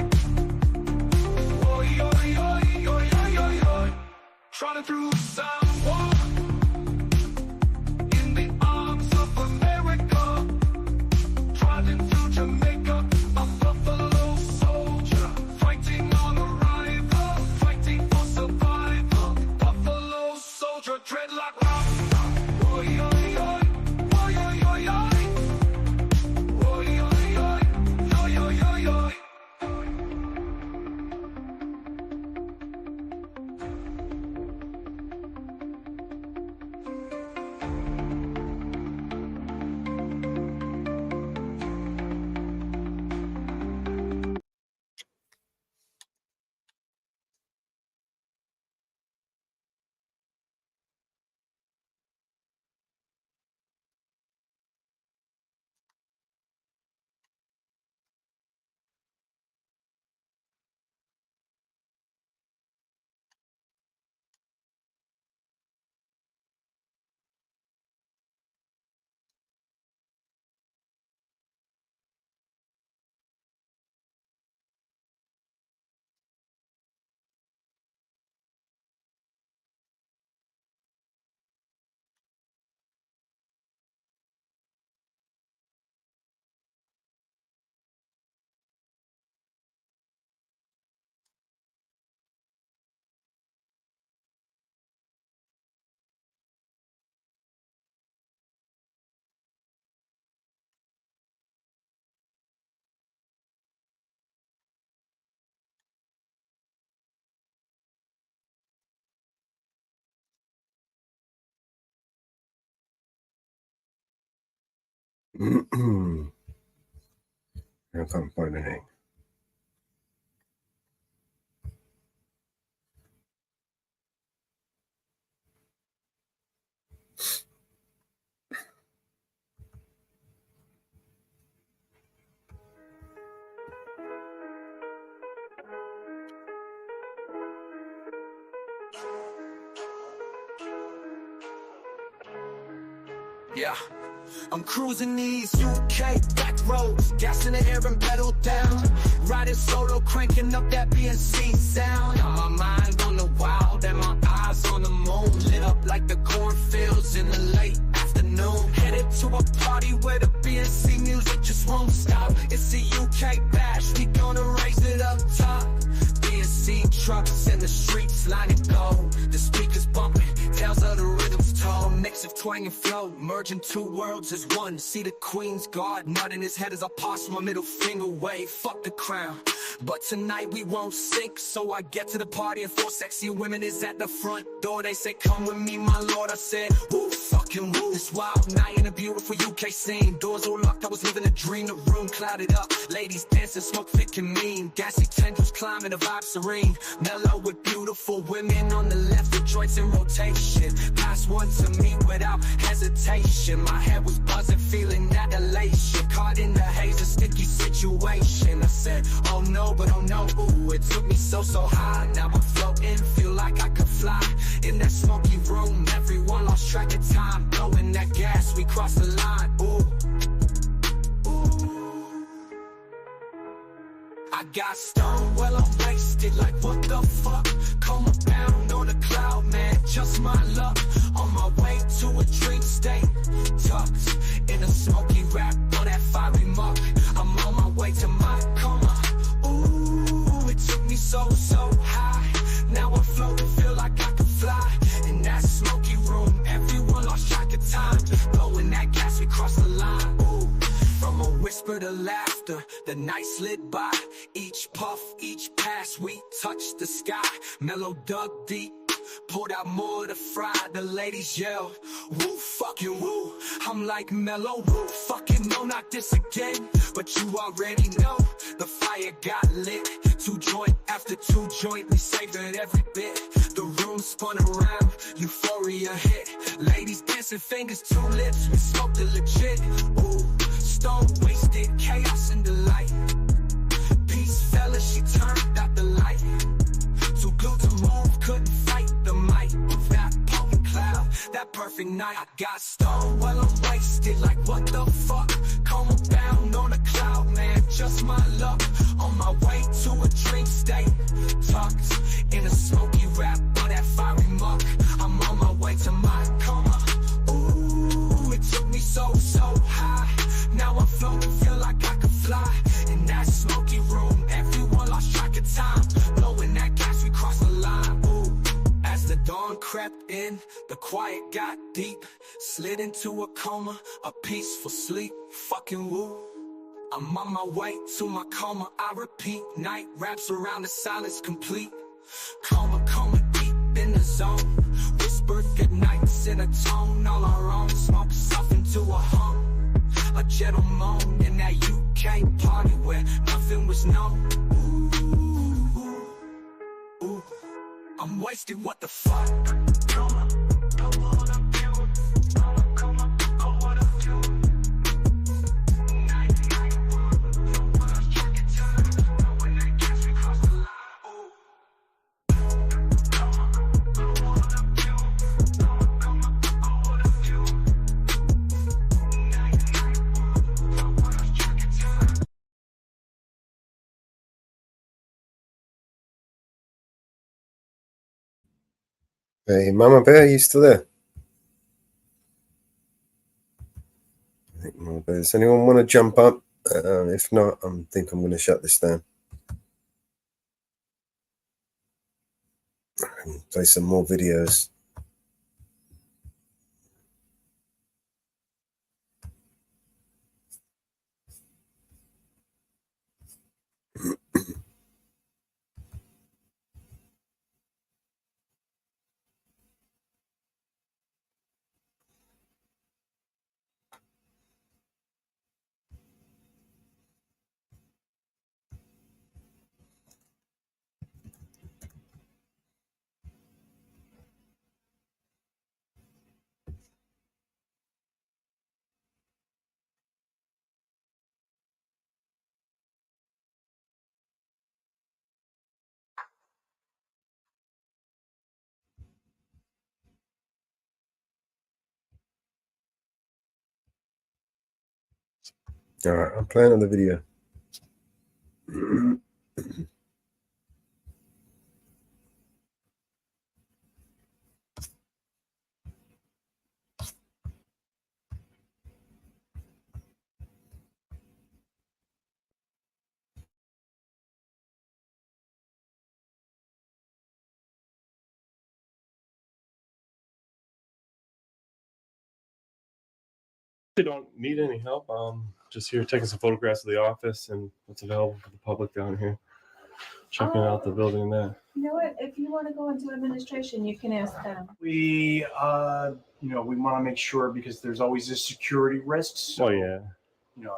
I can't find a name. Yeah, I'm cruising these UK back roads, gas in the air and pedal down. Riding solo, cranking up that BNC sound. Got my mind on the wild and my eyes on the moon. Lit up like the cornfields in the late afternoon. Headed to a party where the BNC music just won't stop. It's a UK bash, we gonna raise it up top. BNC trucks in the streets lining gold. The speakers bumping, tales of the rhythms told. Mix of twang and flow, merging two worlds as one. See the Queen's Guard nut in his head as I pass my middle finger wave. Fuck the crown, but tonight we won't sink. So I get to the party and 4 sexy women is at the front door. They say come with me my lord. I said woo, fucking woo. This wild night in a beautiful UK scene. Doors all locked, I was living a dream. The room clouded up, ladies dancing, smoke thick and mean. Gassy tendrils climbing, the vibe serene. Mellow with beautiful women on the left, the joints in rotation. Pass one to me without hesitation. My head was buzzing, feeling that elation. Caught in the haze, a sticky situation. I said, oh no, but oh no, ooh, it took me so high. Now I'm floating, feel like I could fly. In that smoky room, everyone lost track of time. Blowing that gas, we crossed the line, ooh. I got stoned, well I'm wasted, like what the fuck? Come bound on a cloud, man, just my luck. On my way to a dream state, tucked in a smoky wrap on that fiery muck. I'm on my way to my coma. Ooh, it took me so high. Now I'm floating, feel like I could fly. In that smoky room, everyone lost track of time. Blowing that gas, we crossed the line. Ooh. From a whisper to laughter, the night slid by. Each puff, each pass, we touched the sky. Mellow dug deep, poured out more to fry. The ladies yelled, woo, fucking woo. I'm like mellow, woo, fucking no, not this again. But you already know, the fire got lit. 2 joint after 2 joint, we savored every bit. The room spun around, euphoria hit. Ladies dancing, fingers to lips, we smoked it legit. Ooh. Stone wasted, chaos and delight. Peace fella, she turned out the light. Too good to move, couldn't fight the might of that potent cloud. That perfect night, I got stoned while I'm wasted. Like what the fuck? Come bound on a cloud, man, just my luck. On my way to a dream state, tucked in a smoky wrap on that fiery muck. I'm on my way to my coma. Ooh, it took me so high. Now I'm floating, feel like I could fly. In that smoky room, everyone lost track of time. Blowing that gas, we crossed the line, ooh. As the dawn crept in, the quiet got deep. Slid into a coma, a peaceful sleep. Fucking woo. I'm on my way to my coma, I repeat. Night wraps around the silence complete. Coma deep in the zone. Whispered goodnights in a tone all our own. Smoke stuff into a hum. A gentle moan in that UK party where nothing was known. Ooh, I'm wasted, what the fuck? Hey, Mama Bear, you still there? I think Mama Bear. Does anyone want to jump up? If not, I think I'm going to shut this down. Play some more videos. All right, I'm playing on the video. They don't need any help. Just here taking some photographs of the office and what's available for the public down here. Checking out the building and that. You know what? If you want to go into administration, you can ask them. We, we want to make sure because there's always a security risk. So, Oh yeah.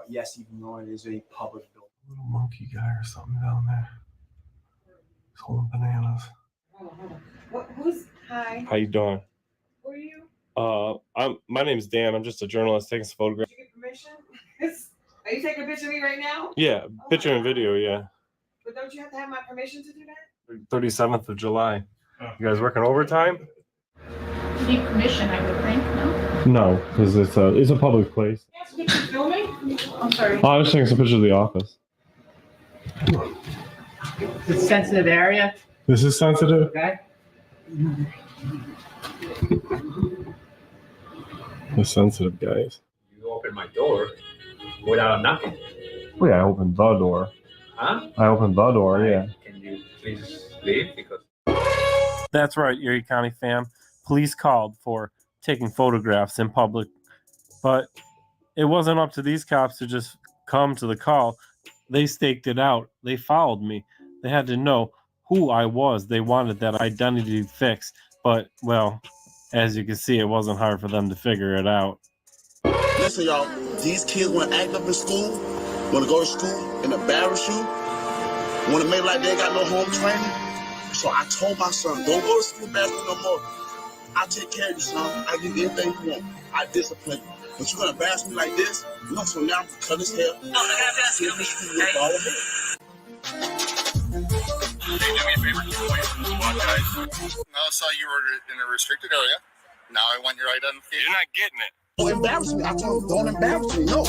Yes, even though it is a public building. Little monkey guy or something down there. He's holding bananas. Hi. How you doing? Who are you? My name's Dan. I'm just a journalist taking some photographs. Did you get permission? Are you taking a picture of me right now? Yeah, picture and video, yeah. But don't you have to have my permission to do that? 37th of July. You guys working overtime? You need permission, I would think, no? No, because it's a public place. Yes, you filming? I'm sorry. Oh, I was taking some pictures of the office. It's a sensitive area. This is sensitive? Okay. The sensitive guys. You opened my door without knocking. Oh yeah, I opened the door. Huh? I opened the door, yeah. Can you please leave? Because That's right, Erie County fam. Police called for taking photographs in public, but it wasn't up to these cops to just come to the call. They staked it out. They followed me. They had to know who I was. They wanted that identity fixed, but, well, as you can see, it wasn't hard for them to figure it out. Listen, y'all, these kids want to act up in school, want to go to school and embarrass you, want to make like they got no home training. So I told my son, don't go to school basketball no more. I take care of you, son. I give you anything you want. I discipline you. But you're going to embarrass me like this? No, so now I'm going to cut his hair. Send me school with all of it. No, I saw you were in a restricted area. Now I want your identification. You're not getting it. Don't embarrass me. I told him, don't embarrass me. No.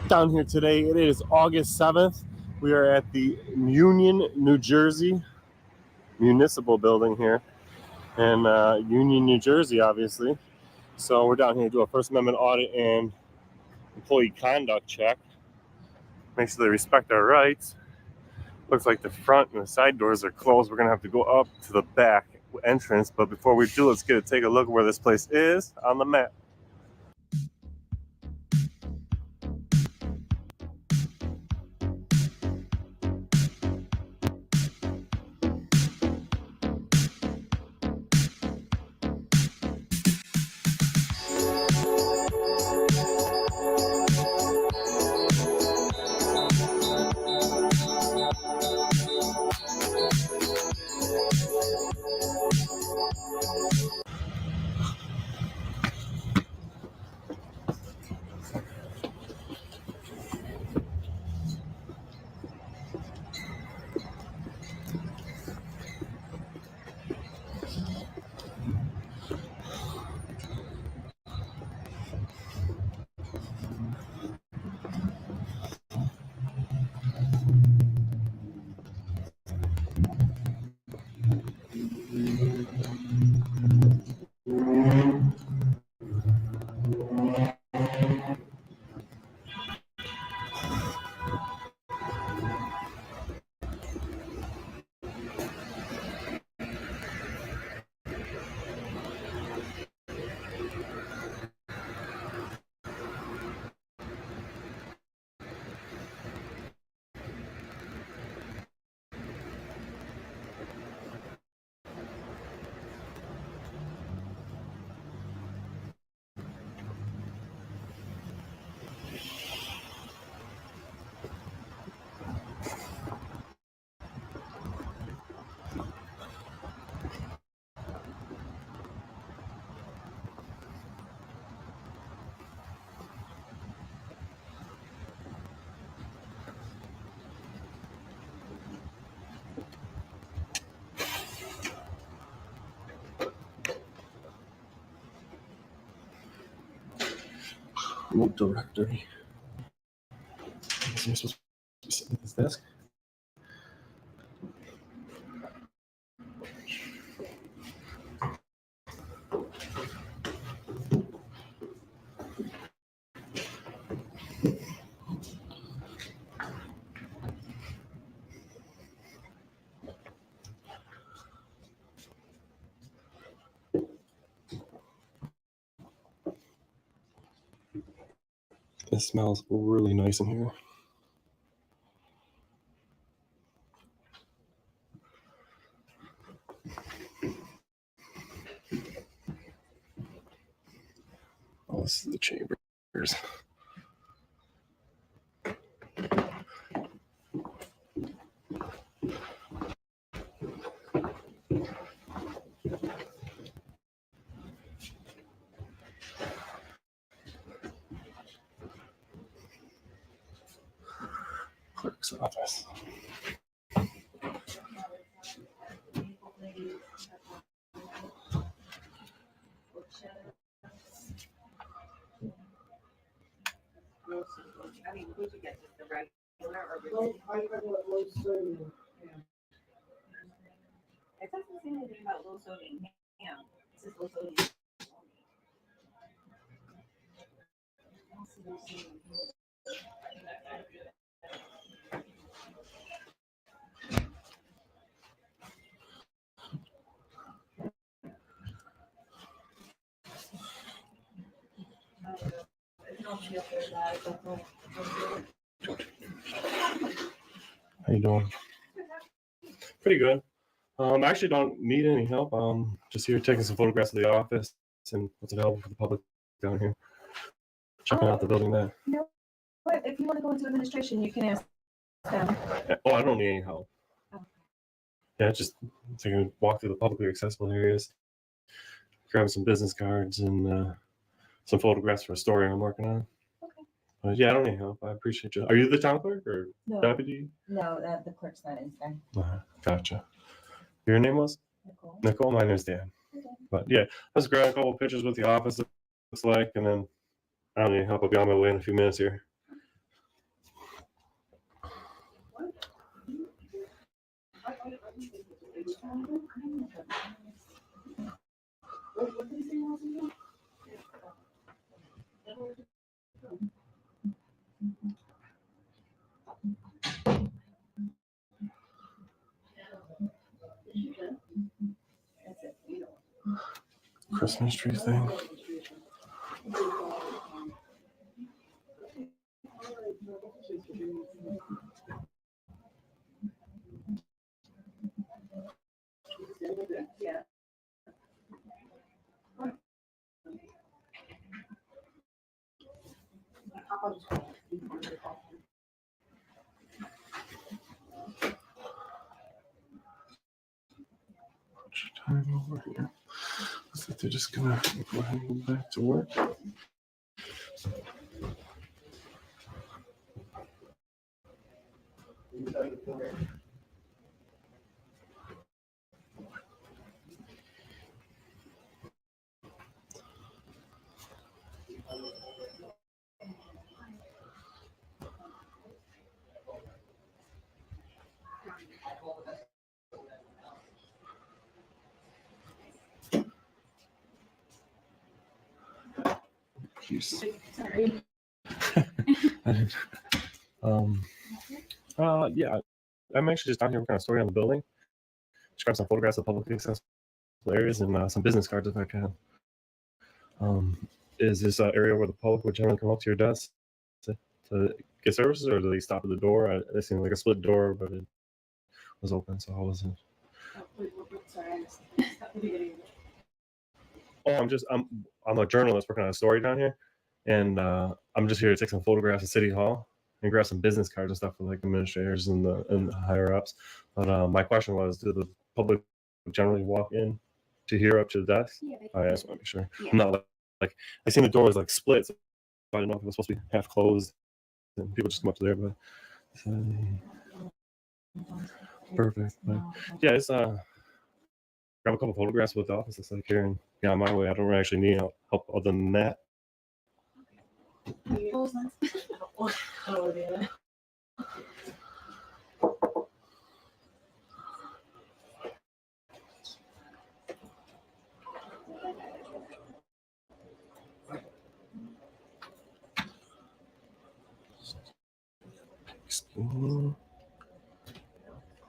Down here today, it is August 7th. We are at the Union, New Jersey Municipal Building here in Union, New Jersey, obviously. So we're down here to do a First Amendment audit and employee conduct check. Make sure they respect our rights. Looks like the front and the side doors are closed. We're gonna have to go up to the back entrance. But before we do, let's take a look at where this place is on the map. Directory. You're supposed to be sitting at this desk. It smells really nice in here. Oh, this is the chambers. Clerk's office. I mean, would you get just the regular or low sodium? It doesn't say anything about low sodium. Yeah, it says low sodium. How you doing? Pretty good. I actually don't need any help. Just here taking some photographs of the office and what's available for the public down here. Checking out the building there. No, but if you want to go into administration, you can ask them. Oh, I don't need any help. Yeah, just taking a walk through the publicly accessible areas, grab some business cards and some photographs for a story I'm working on. Okay. Yeah, I don't need help. I appreciate you. Are you the town clerk or deputy? No, the clerk's not in today. Gotcha. Your name was? Nicole. Nicole, my name is Dan. Okay. But yeah, I was grabbing a couple of pictures with the office, it looks like, and then I don't need help. I'll be on my way in a few minutes here. Christmas tree thing. Yeah. Time over here. Looks like they're just gonna go ahead and go back to work. Sorry. Yeah, I'm actually just down here working on a story on the building. Just grab some photographs of publicly accessible areas and some business cards if I can. Is this an area where the public would generally come up to your desk to get services, or do they stop at the door? It seemed like a split door, but it was open, so I wasn't. Oh, I'm a journalist working on a story down here, and I'm just here to take some photographs of City Hall and grab some business cards and stuff for like administrators and the higher ups. But my question was, do the public generally walk in to here up to the desk? Yeah, I just want to make sure. Yeah. I'm not like I seen the door was like split, so I didn't know if it was supposed to be half closed and people just come up to there. But perfect. But yeah, it's grab a couple photographs with the office. It's like here and yeah, on my way. I don't really actually need help other than that.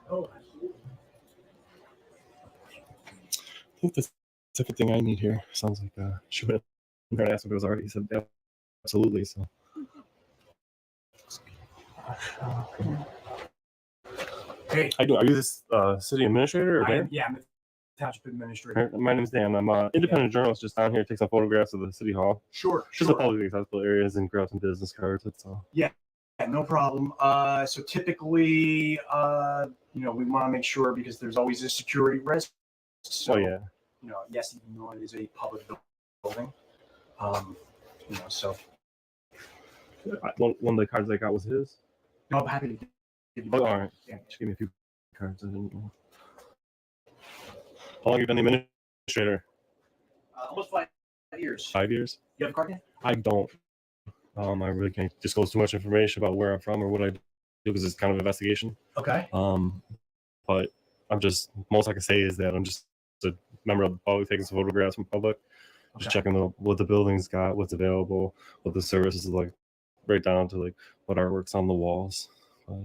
Oh, I think that's everything I need here. Sounds like she went and asked if it was already. He said yeah, absolutely. So. Hey. How you doing? Are you this city administrator or Dan? Yeah, I'm the township administrator. My name's Dan. I'm an independent journalist just down here to take some photographs of the city hall. Sure. Just the publicly accessible areas and grab some business cards. That's all. Yeah, no problem. So typically, we want to make sure because there's always a security risk. So, yeah. Yes, even though it is a public building, so. One of the cards I got was his. No, I'm happy to give you. Oh, all right. Yeah, just give me a few cards. I didn't know. How long have you been the administrator? Almost 5 years. 5 years? You have a card yet? I don't. I really can't disclose too much information about where I'm from or what I do because it's kind of an investigation. Okay. But I'm just, most I can say is that I'm just a member of the public taking some photographs from public, just checking what the building's got, what's available, what the services like, right down to like what artwork's on the walls.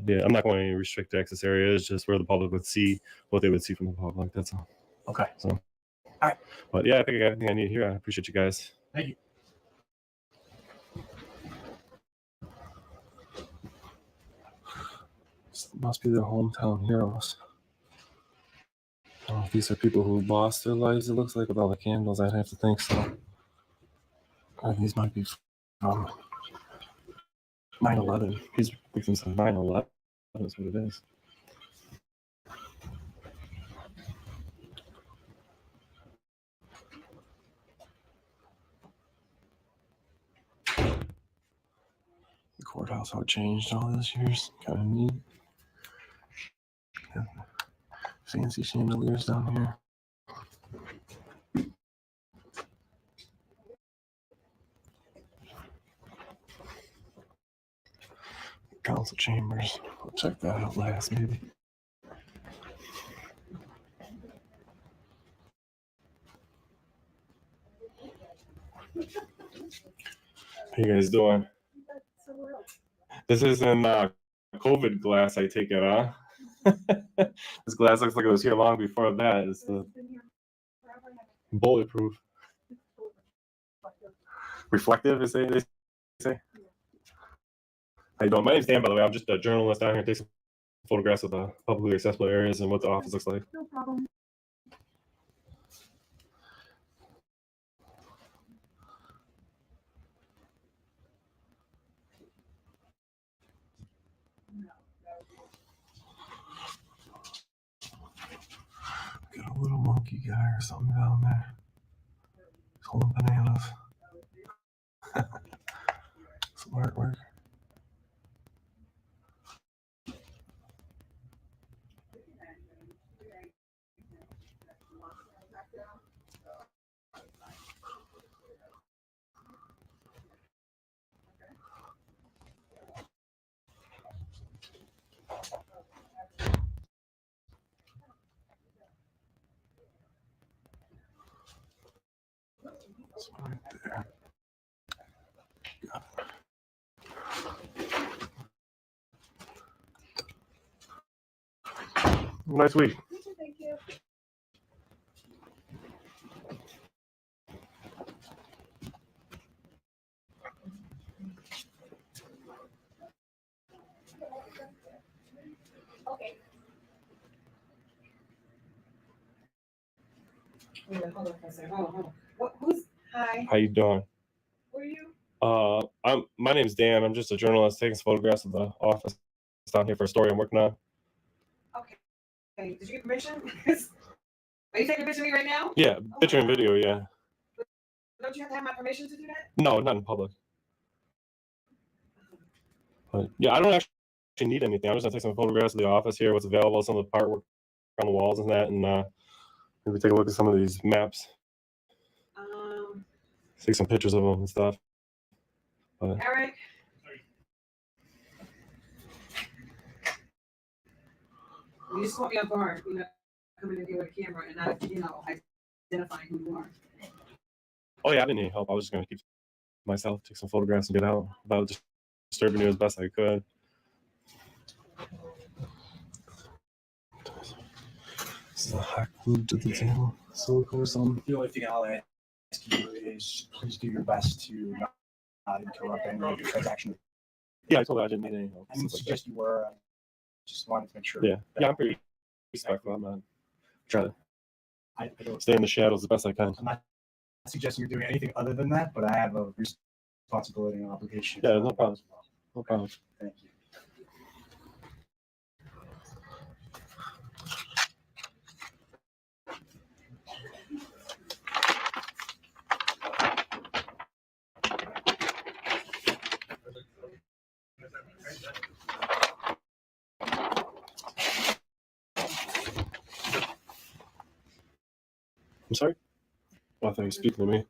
Yeah, I'm not going to any restricted access areas, just where the public would see what they would see from the public. That's all. Okay. So, all right. But yeah, I think I got everything I need here. I appreciate you guys. Thank you. This must be their hometown heroes. Oh, these are people who lost their lives, it looks like, with all the candles. I'd have to think so. These might be from 9/11. These victims of 9/11 is what it is. The courthouse, how it changed all these years. Kind of neat. Yeah. Fancy chandeliers down here. Council chambers. I'll check that out last, maybe. How you guys doing? This is in COVID glass, I take it, huh? This glass looks like it was here long before that. It's bulletproof. Reflective, they say? How you doing? My name's Dan, by the way. I'm just a journalist down here taking photographs of the publicly accessible areas and what the office looks like. No problem. Got a little monkey guy or something down there. He's holding bananas. Some artwork. It's right there. Got it. Nice week. Thank you. Okay. Hold on for a second. Hold on. Who's hi? How you doing? Who are you? My name's Dan. I'm just a journalist taking some photographs of the office down here for a story I'm working on. Okay. Did you get permission? Are you taking a picture of me right now? Yeah, picture and video, yeah. Don't you have to have my permission to do that? No, not in public. But yeah, I don't actually need anything. I'm just gonna take some photographs of the office here, what's available, some of the artwork on the walls and that, and maybe take a look at some of these maps. Take some pictures of them and stuff. But, Eric. You just caught me off guard. You know, coming in here with a camera and not, identifying who you are. Oh yeah, I didn't need help. I was just gonna keep to myself, take some photographs, and get out without disturbing you as best I could. This is a hot glue to the table, silicone or something. The only thing I'll ask you is please do your best to not interrupt any of the transaction. Yeah, I told her I didn't need any help. I didn't suggest you were. I just wanted to make sure. Yeah, I'm pretty respectful. I'm not trying to I don't, stay in the shadows the best I can. I'm not suggesting you're doing anything other than that, but I have a responsibility and obligation. Yeah, no problem. No problem. Thank you. I'm sorry? Oh, I thought you were speaking to me.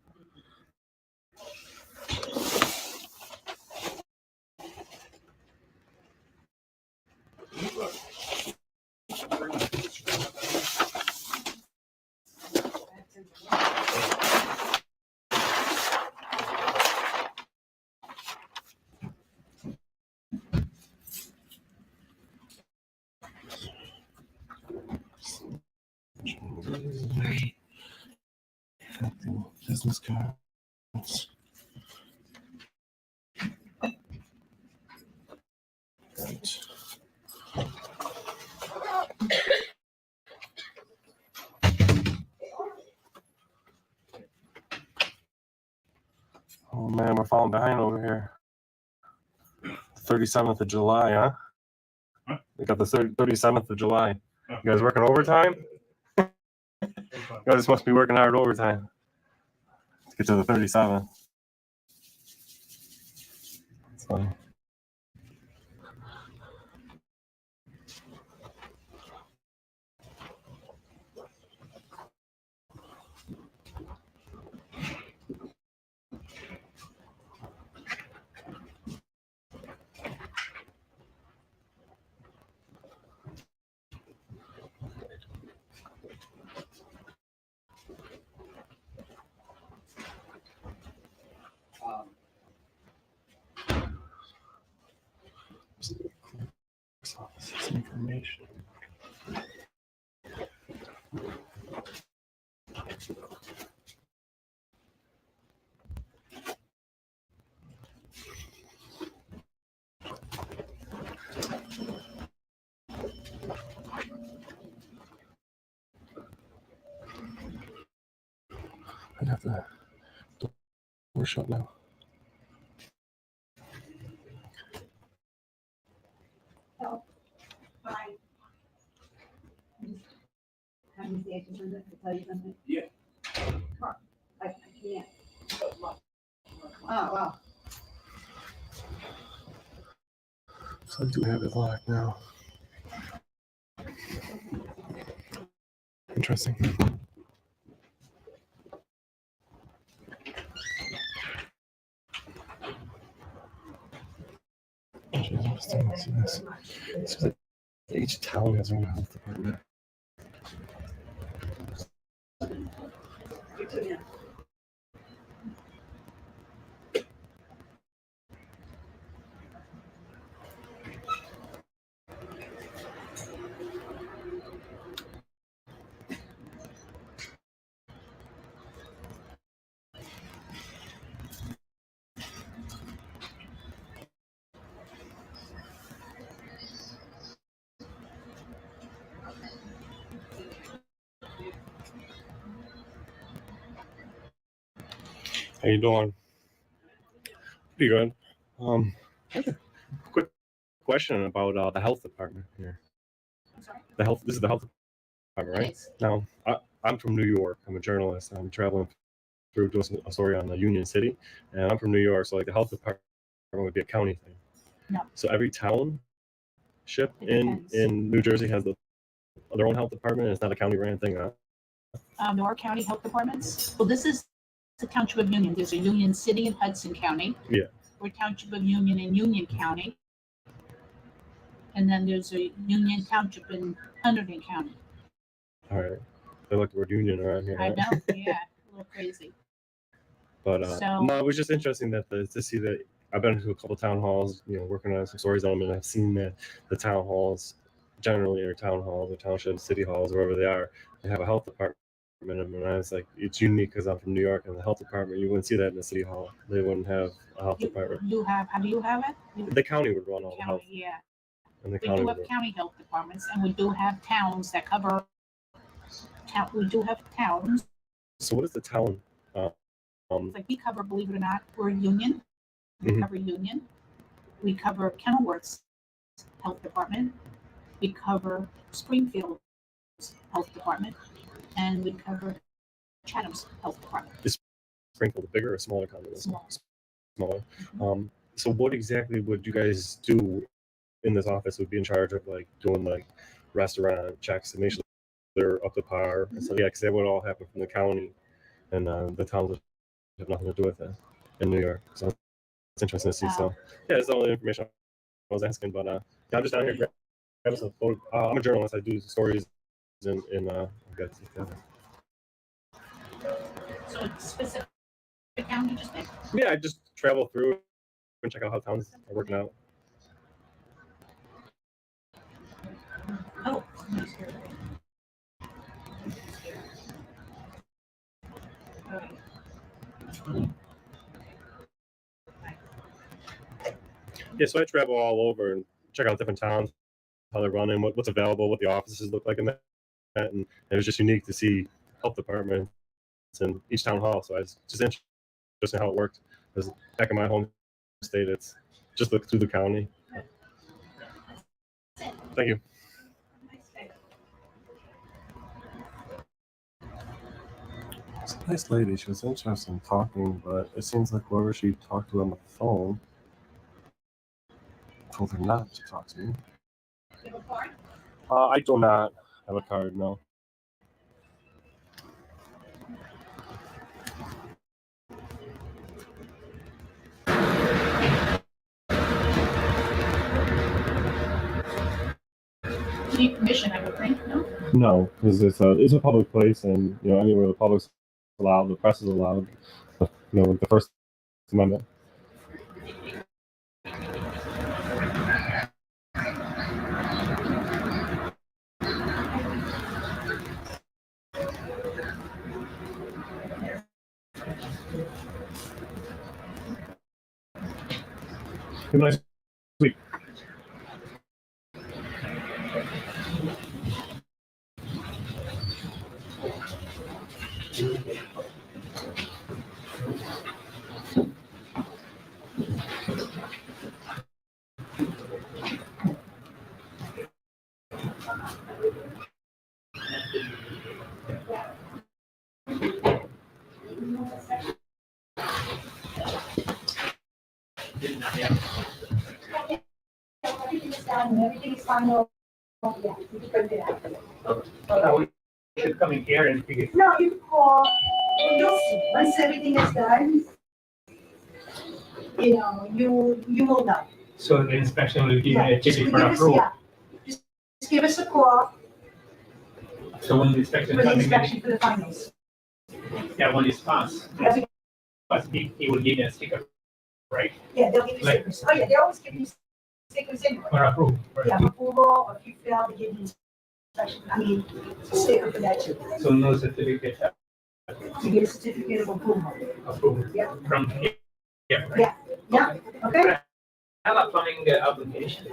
Business cards. Right. Oh man, we're falling behind over here. 37th of July, huh? We got the 37th of July. You guys working overtime? You guys must be working hard overtime. Let's get to the 37th. That's funny. Office's information. I'd have to. We're shut now. Oh, hi. Have you seen to tell you something? Yeah. I can't. Oh, wow. So I do have it locked now. Interesting. Interesting. See this. It's like each town has their own health department. How you doing? Pretty good. I have a quick question about the health department here. The health. This is the health department, right? Yes. Now, I'm from New York. I'm a journalist. I'm traveling through doing a story on the Union City, and I'm from New York. So like the health department would be a county thing. No. So every township in New Jersey has their own health department. It's not a county ran thing, huh? There are county health departments. Well, this is the Township of Union. There's a Union City in Hudson County. Yeah. Or Township of Union in Union County. And then there's a Union Township in Hunterdon County. All right. They like the word union around here. I Right? know, yeah, a little crazy. But So- no, it was just interesting that to see that I've been to a couple town halls, working on some stories on them, and I've seen that the town halls generally, or town halls or townships, city halls, wherever they are, they have a health department in them. And I was like, it's unique because I'm from New York, and the health department, you wouldn't see that in the city hall. They wouldn't have a health department. How do you have it? The county would run all the health. Yeah. And the We county do would have county health departments, and we do have towns that cover. We do have towns. So what is the town? Like we cover, believe it or not, we're Union. We Mhm. cover Union. We cover Kenilworth's health department. We cover Springfield's health department, and we cover Chatham's health department. Is Springfield a bigger or smaller county? Small. Smaller. So what exactly would you guys do in this office? Would be in charge of like doing like restaurant checks and make sure they're up to par? And so yeah, because that would all happen from the county, and the towns would have nothing to do with it in New York. So it's interesting to see. So yeah, that's all the information I was asking. But yeah, I'm just down here grabbing some photo. I'm a journalist. I do stories in So it's specific county, just pick. yeah, I just travel through and check out how towns are working out. Oh. Yeah, so I travel all over and check out different towns, how they're running, what's available, what the offices look like in that. And it was just unique to see health departments in each town hall. So I was just interested in how it worked. Because back in my home state, it's just look through the county. Thank you. It's a nice lady. She was interested in talking, but it seems like whoever she talked to on the phone told her not to talk to me. You have a card? I do not have a card, no. You need permission, I would think, no? No, because it's a public place, and anywhere the public's allowed, the press is allowed. The First Amendment. Have a nice week. Everything is fine. Yeah, you can do that. We should come in here and figure. No, you call. You'll see. Once everything is done, you will know. So the inspection will give you a Just ticket give for us- approval. yeah. Just give us a call So when the inspection for the comes in, inspection for the finals. yeah, when it's passed, Yeah, he will give you a sticker, right? Yeah, they'll give you Like- stickers. Oh, yeah, they always give you stickers anyway. For approval. Yeah, approval, or if you fail, they give you inspection, a sticker for that too. So no certificate You get a certificate of approval. approval Yeah. from here. Yeah, right? Yeah, okay. I have a plumbing application.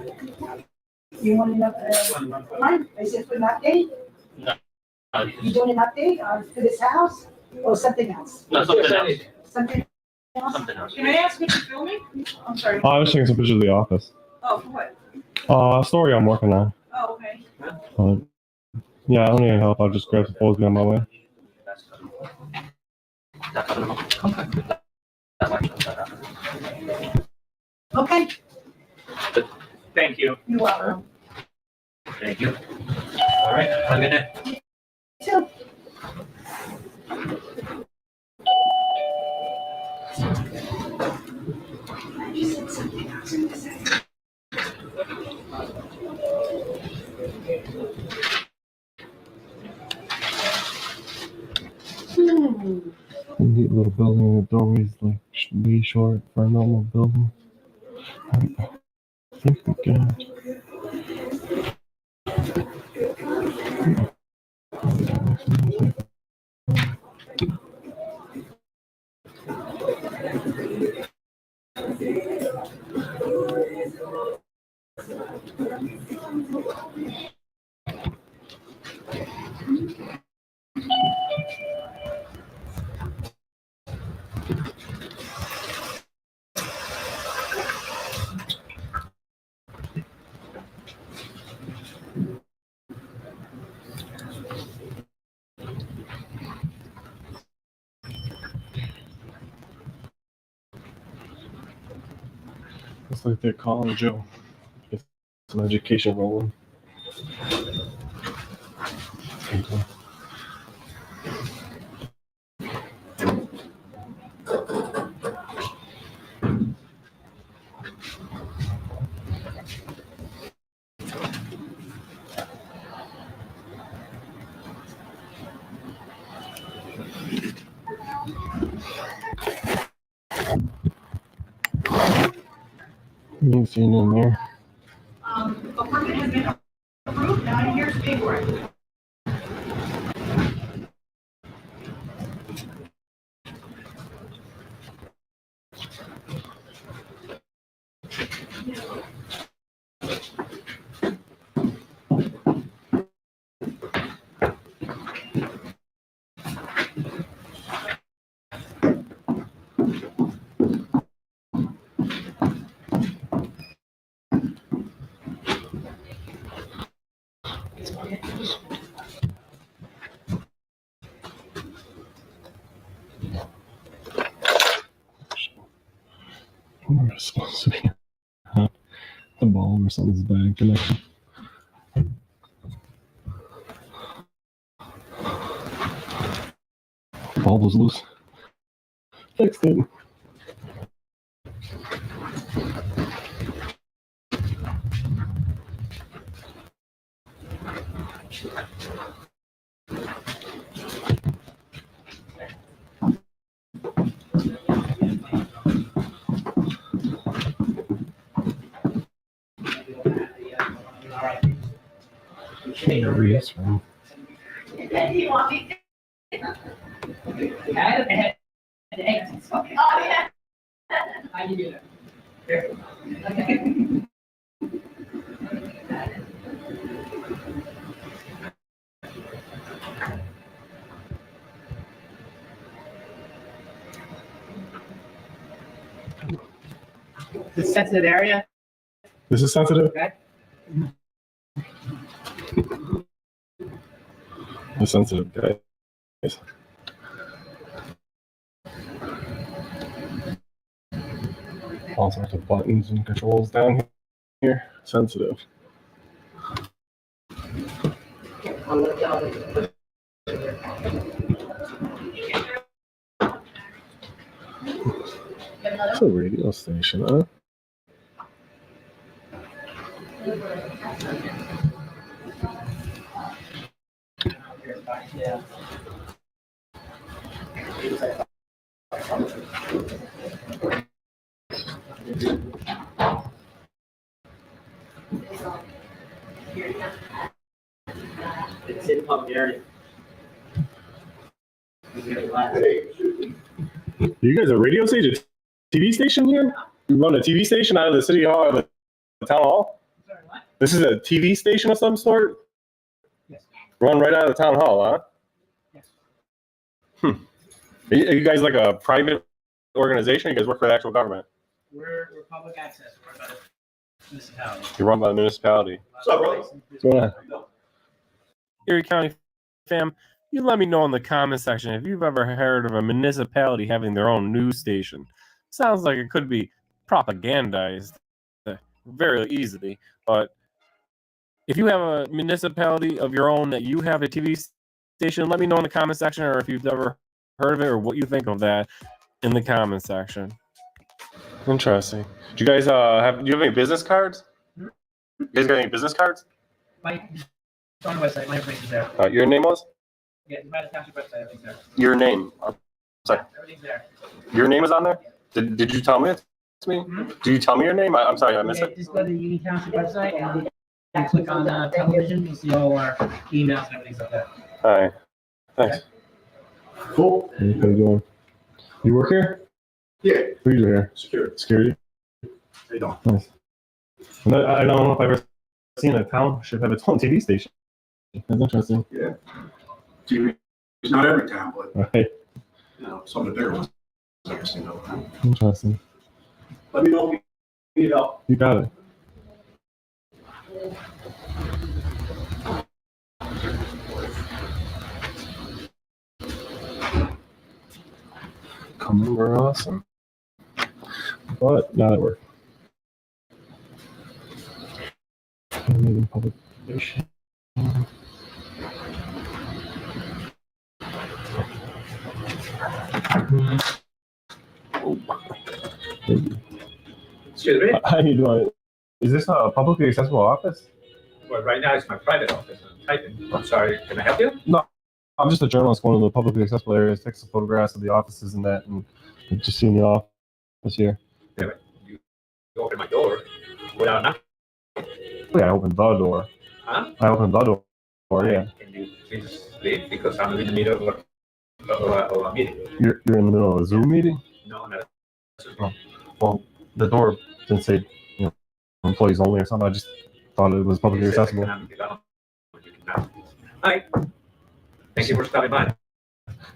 You want an update? Is it for an update? No. You doing an update for this house or something else? No, something else. Something else? Something else. Can I ask what you're filming? I'm sorry. I was taking some pictures of the office. Oh, for what? A story I'm working on. Oh, okay. Yeah, I don't need any help. I'll just grab some photos and be on my way. Okay. Thank you. You're welcome. Thank you. All right, have a good day. Two. You said something else. Neat little building. The doorway's like way short for a normal building. I think we got. Looks like they're calling Joe. Get some education rolling. You ain't seen in there. A permit has been approved, now here's the paperwork. We're supposed to be the ball or something's bad connection. Ball was loose. Fixed it. Curious, man. You want me? I oh, yeah. How you doing? Okay. The sensitive area? This is sensitive? Okay. The sensitive, guys. All sorts of buttons and controls down here. Sensitive. It's a radio station, huh? Yeah. It's in public area. You guys a radio station? TV station here? You run a TV station out of the city hall, out of the town hall? Sorry, what? This is a TV station of some sort? Yes. Run right out of the town hall, huh? Yes. Are you guys like a private organization? Or you guys work for the actual government? We're public access. We're about a municipality. You're run by the municipality. What's up, bro? What's going on? Erie County fam, you let me know in the comment section if you've ever heard of a municipality having their own news station. Sounds like it could be propagandized very easily, but if you have a municipality of your own that you have a TV station, let me know in the comment section, or if you've ever heard of it or what you think of that in the comment section. Interesting. Do you guys do you have any business cards? You guys got any business cards? It's on the website. My information's there. Your name was? Yeah, it's by the township website. I think there. Your name. I'm Sorry. Your name is on there? Did you tell me it's me? Did you tell me your name? I'm sorry, I missed it. Just go to the Union Township website and click on television. You'll see all our emails and everything like that. All right. Thanks. Cool. How you doing? You work here? Yeah. What do you do here? Security. How you doing? Nice. And I don't know if I've ever seen a township have its own TV station. That's interesting. Yeah. TV is not every town, but Right. you know, some of the bigger ones. I guess you know. Interesting. Let me know if you need help. You got it. Come on, we're awesome. But not at work. Publication. Excuse me? How you doing? Is this a publicly accessible office? Well, right now it's my private office. I'm typing. I'm sorry. Can I help you? No, I'm just a journalist going to the publicly accessible areas, take some photographs of the offices and that, and just seeing the office here. Yeah, but you open my door without knocking. Yeah, I opened the door. Huh? I opened the door, yeah. Can you please leave? Because I'm in the middle of a meeting. You're in the middle of a Zoom meeting? No, not. Oh, well, the door didn't say, employees only or something. I just thought it was publicly accessible. Hi. Thank you for stopping by.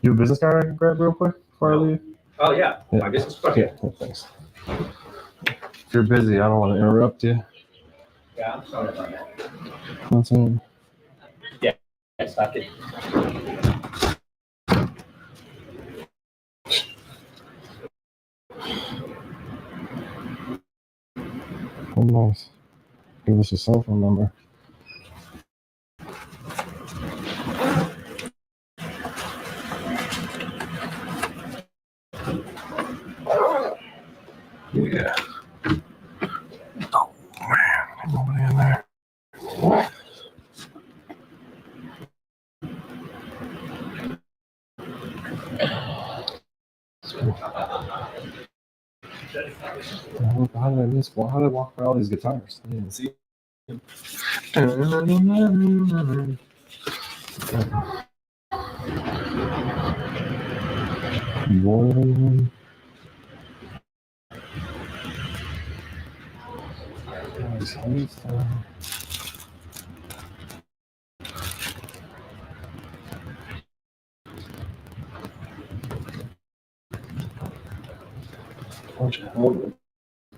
You have a business card I can grab real quick before I leave? Oh, yeah. My business card. Yeah, thanks. If you're busy, I don't want to interrupt you. Yeah, I'm sorry about that. That's all. Yeah, stop it. Oh, nice. Give us your cell phone number. Yeah. Oh, man. Nobody in there. How did I miss? How did I walk by all these guitars? I didn't see them. One. Bunch of helmets.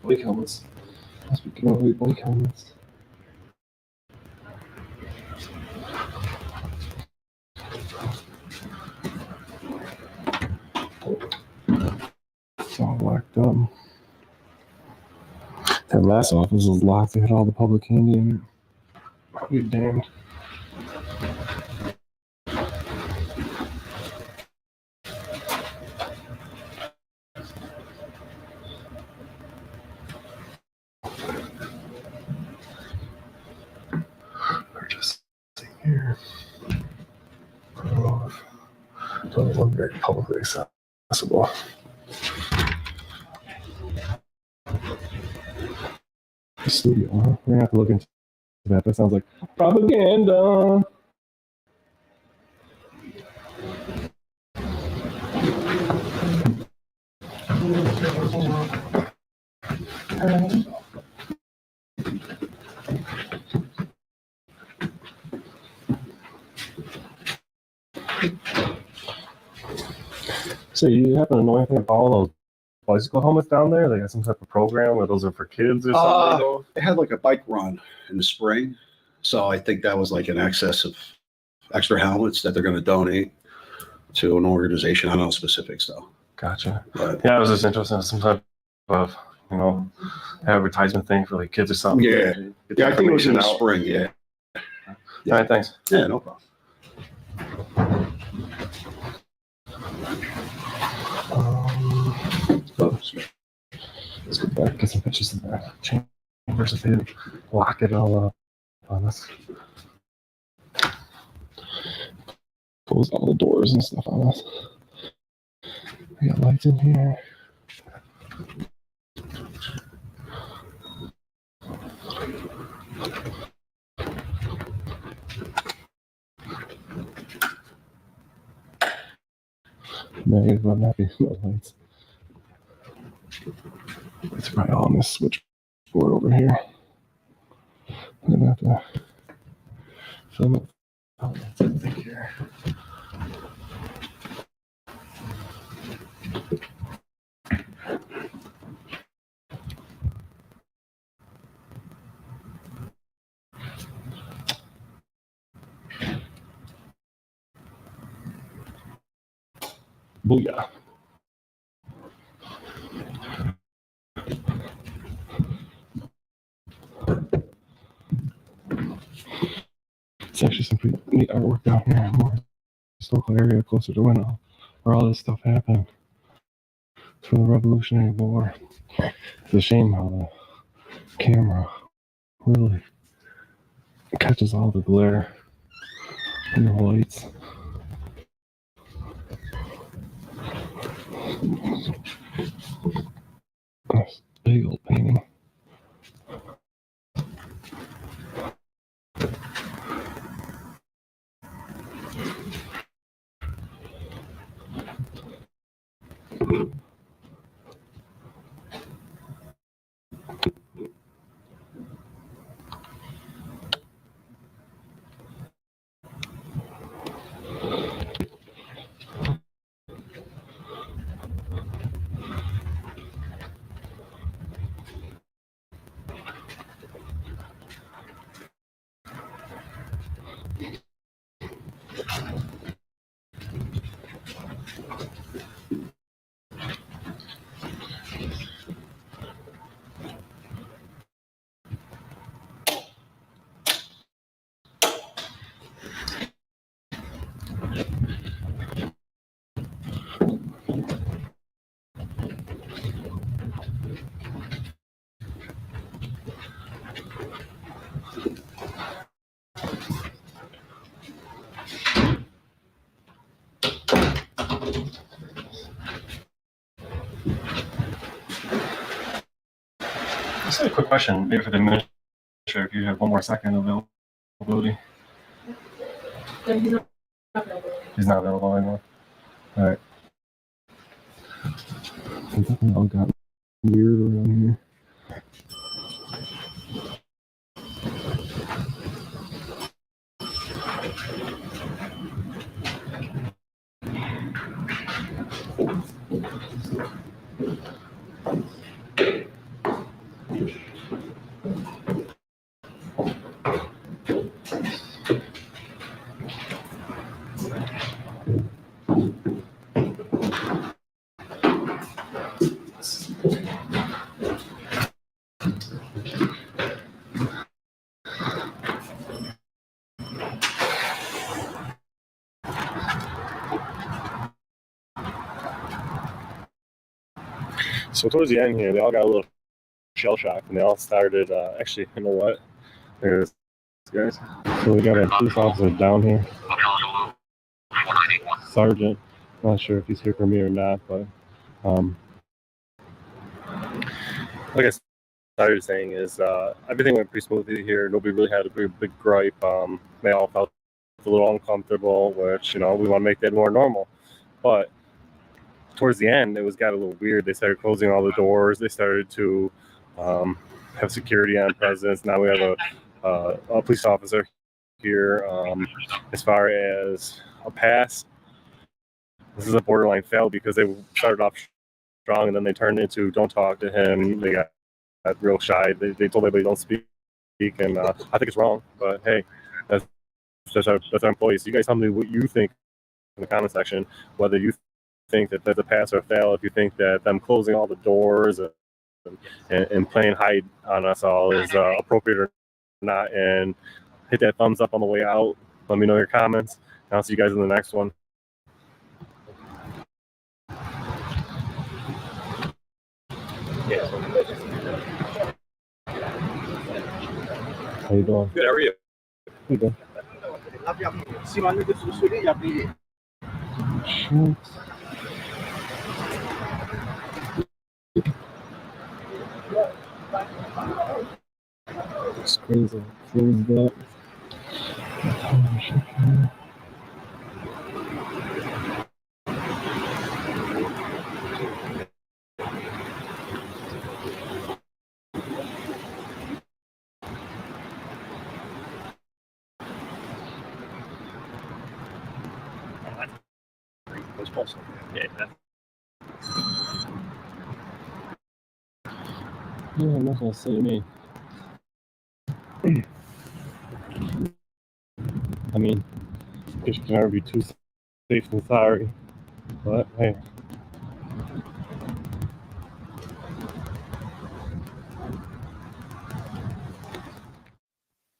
Blake helmets. Must be giving away Blake helmets. It's all locked up. That last office was locked. They had all the public candy in it. You're damned. Purchase here. Doesn't look very publicly accessible. Studio, huh? We're gonna have to look into that. That sounds like propaganda. So you happen to know anything about all those bicycle helmets down there? They got some type of program where those are for kids or something? They had like a bike run in the spring. So I think that was like an excess of extra helmets that they're going to donate to an organization. I don't know specifics though. Gotcha. But yeah, I was just interested in some type of, advertisement thing for like kids or something. yeah. Get Yeah, I think it was in the information out. spring. Yeah. All right, thanks. Yeah, no problem. Let's go back, get some pictures of that chambers if they didn't lock it all up on us. Close all the doors and stuff on us. We got lights in here. Negative, I'm happy. No lights. It's probably all on this switchboard over here. I'm gonna have to film it. Oh, that's it right here. Booyah. It's actually some pretty neat artwork down here. More historical area closer to Winnow, where all this stuff happened. It's from the Revolutionary War. It's a shame how the camera really catches all the glare and the lights. This big old painting. Just a quick question, maybe for the administrator, if you have one more second availability. He's not available anymore. All right. It's definitely all got weird around here. So towards the end here, they all got a little shell shocked, and they all started. Actually, you know what? There's guys. So we got a police officer down here, sergeant. Not sure if he's here for me or not, but like I started saying, is everything went pretty smoothly here. Nobody really had a big gripe. They all felt a little uncomfortable, which we want to make that more normal, but towards the end, it got a little weird. They started closing all the doors. They started to have security on presence. Now we have a police officer here. As far as a pass, this is a borderline fail because they started off strong and then they turned into don't talk to him. They got real shy. They told everybody don't speak, and I think it's wrong. But hey, that's our employees. So you guys tell me what you think in the comment section, whether you think that that's a pass or a fail, if you think that them closing all the doors and playing hide on us all is appropriate or not, and hit that thumbs up on the way out. Let me know your comments, and I'll see you guys in the next one. How you doing? Good, how are you? Good. Screens are closed up. Yeah, I'm not gonna say me. I mean, you can never be too safe and sorry, but hey.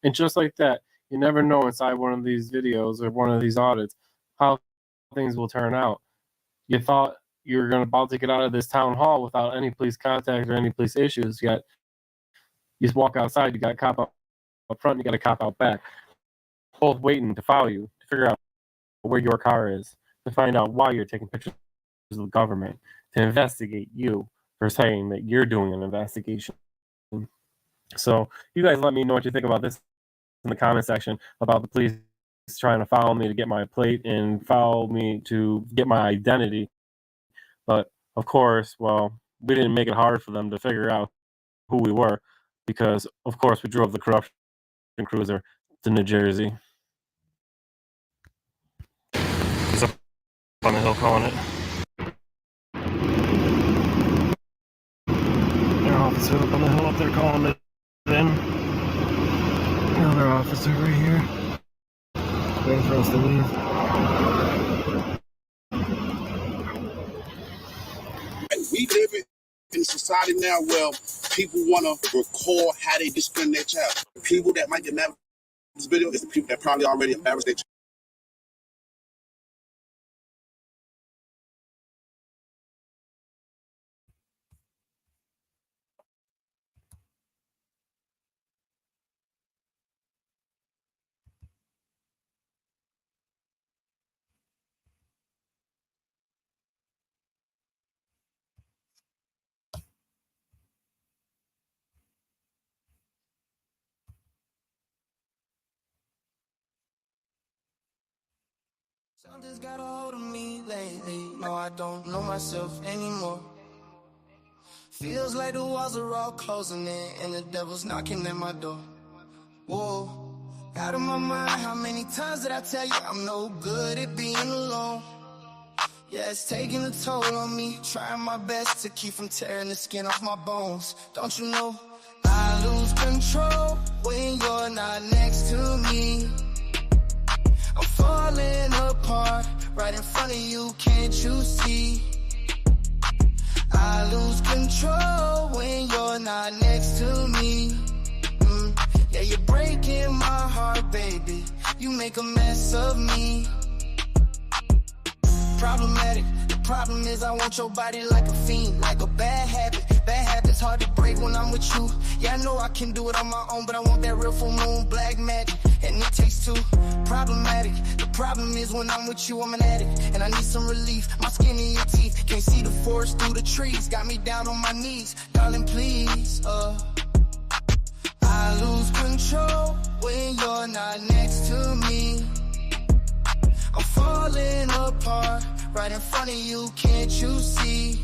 And just like that, you never know inside one of these videos or one of these audits how things will turn out. You thought you were about to get out of this town hall without any police contact or any police issues, yet you just walk outside, you got a cop up front, you got a cop out back, both waiting to follow you, to figure out where your car is, to find out why you're taking pictures of the government, to investigate you for saying that you're doing an investigation. So you guys let me know what you think about this in the comment section about the police trying to follow me to get my plate and follow me to get my identity. But of course, well, we didn't make it hard for them to figure out who we were because, of course, we drove the corruption cruiser to New Jersey. It's up on the hill calling it. Their officer up on the hill up there calling it in. Another officer right here. Waiting for us to leave. We live in a society now where people want to record how they discipline their child. The people that might get mad at this video is the people that probably already embarrassed their child. Something's got a hold of me lately. No, I don't know myself anymore. Feels like the walls are all closing in and the devil's knocking at my door. Whoa, out of my mind, how many times did I tell you I'm no good at being alone? Yeah, it's taking a toll on me, trying my best to keep from tearing the skin off my bones. Don't you know, I lose control when you're not next to me. I'm falling apart right in front of you, can't you see? I lose control when you're not next to me. Yeah, you're breaking my heart, baby. You make a mess of me. Problematic. The problem is I want your body like a fiend, like a bad habit. Bad habits hard to break when I'm with you. Yeah, I know I can do it on my own, but I want that real full moon, black magic, and it takes two. Problematic. The problem is when I'm with you, I'm an addict, and I need some relief. My skin in your teeth, can't see the forest through the trees. Got me down on my knees, darling, please. I lose control when you're not next to me. I'm falling apart right in front of you, can't you see?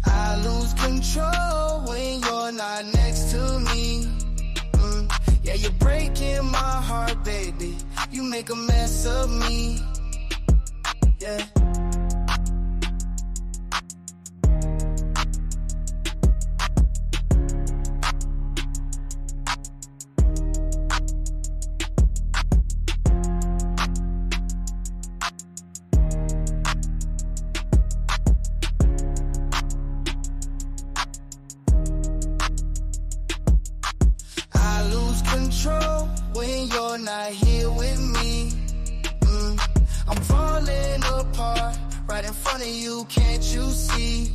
I lose control when you're not next to me. Yeah, you're breaking my heart, baby. You make a mess of me. Yeah. When you're not here with me, I'm falling apart right in front of you, can't you see?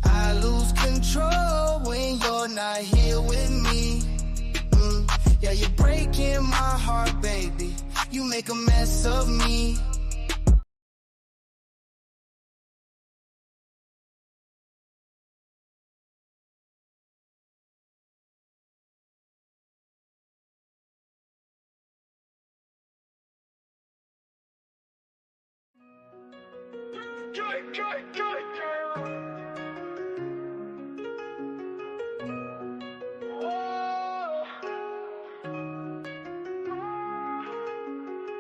I lose control when you're not here with me. Yeah, you're breaking my heart, baby. You make a mess of me.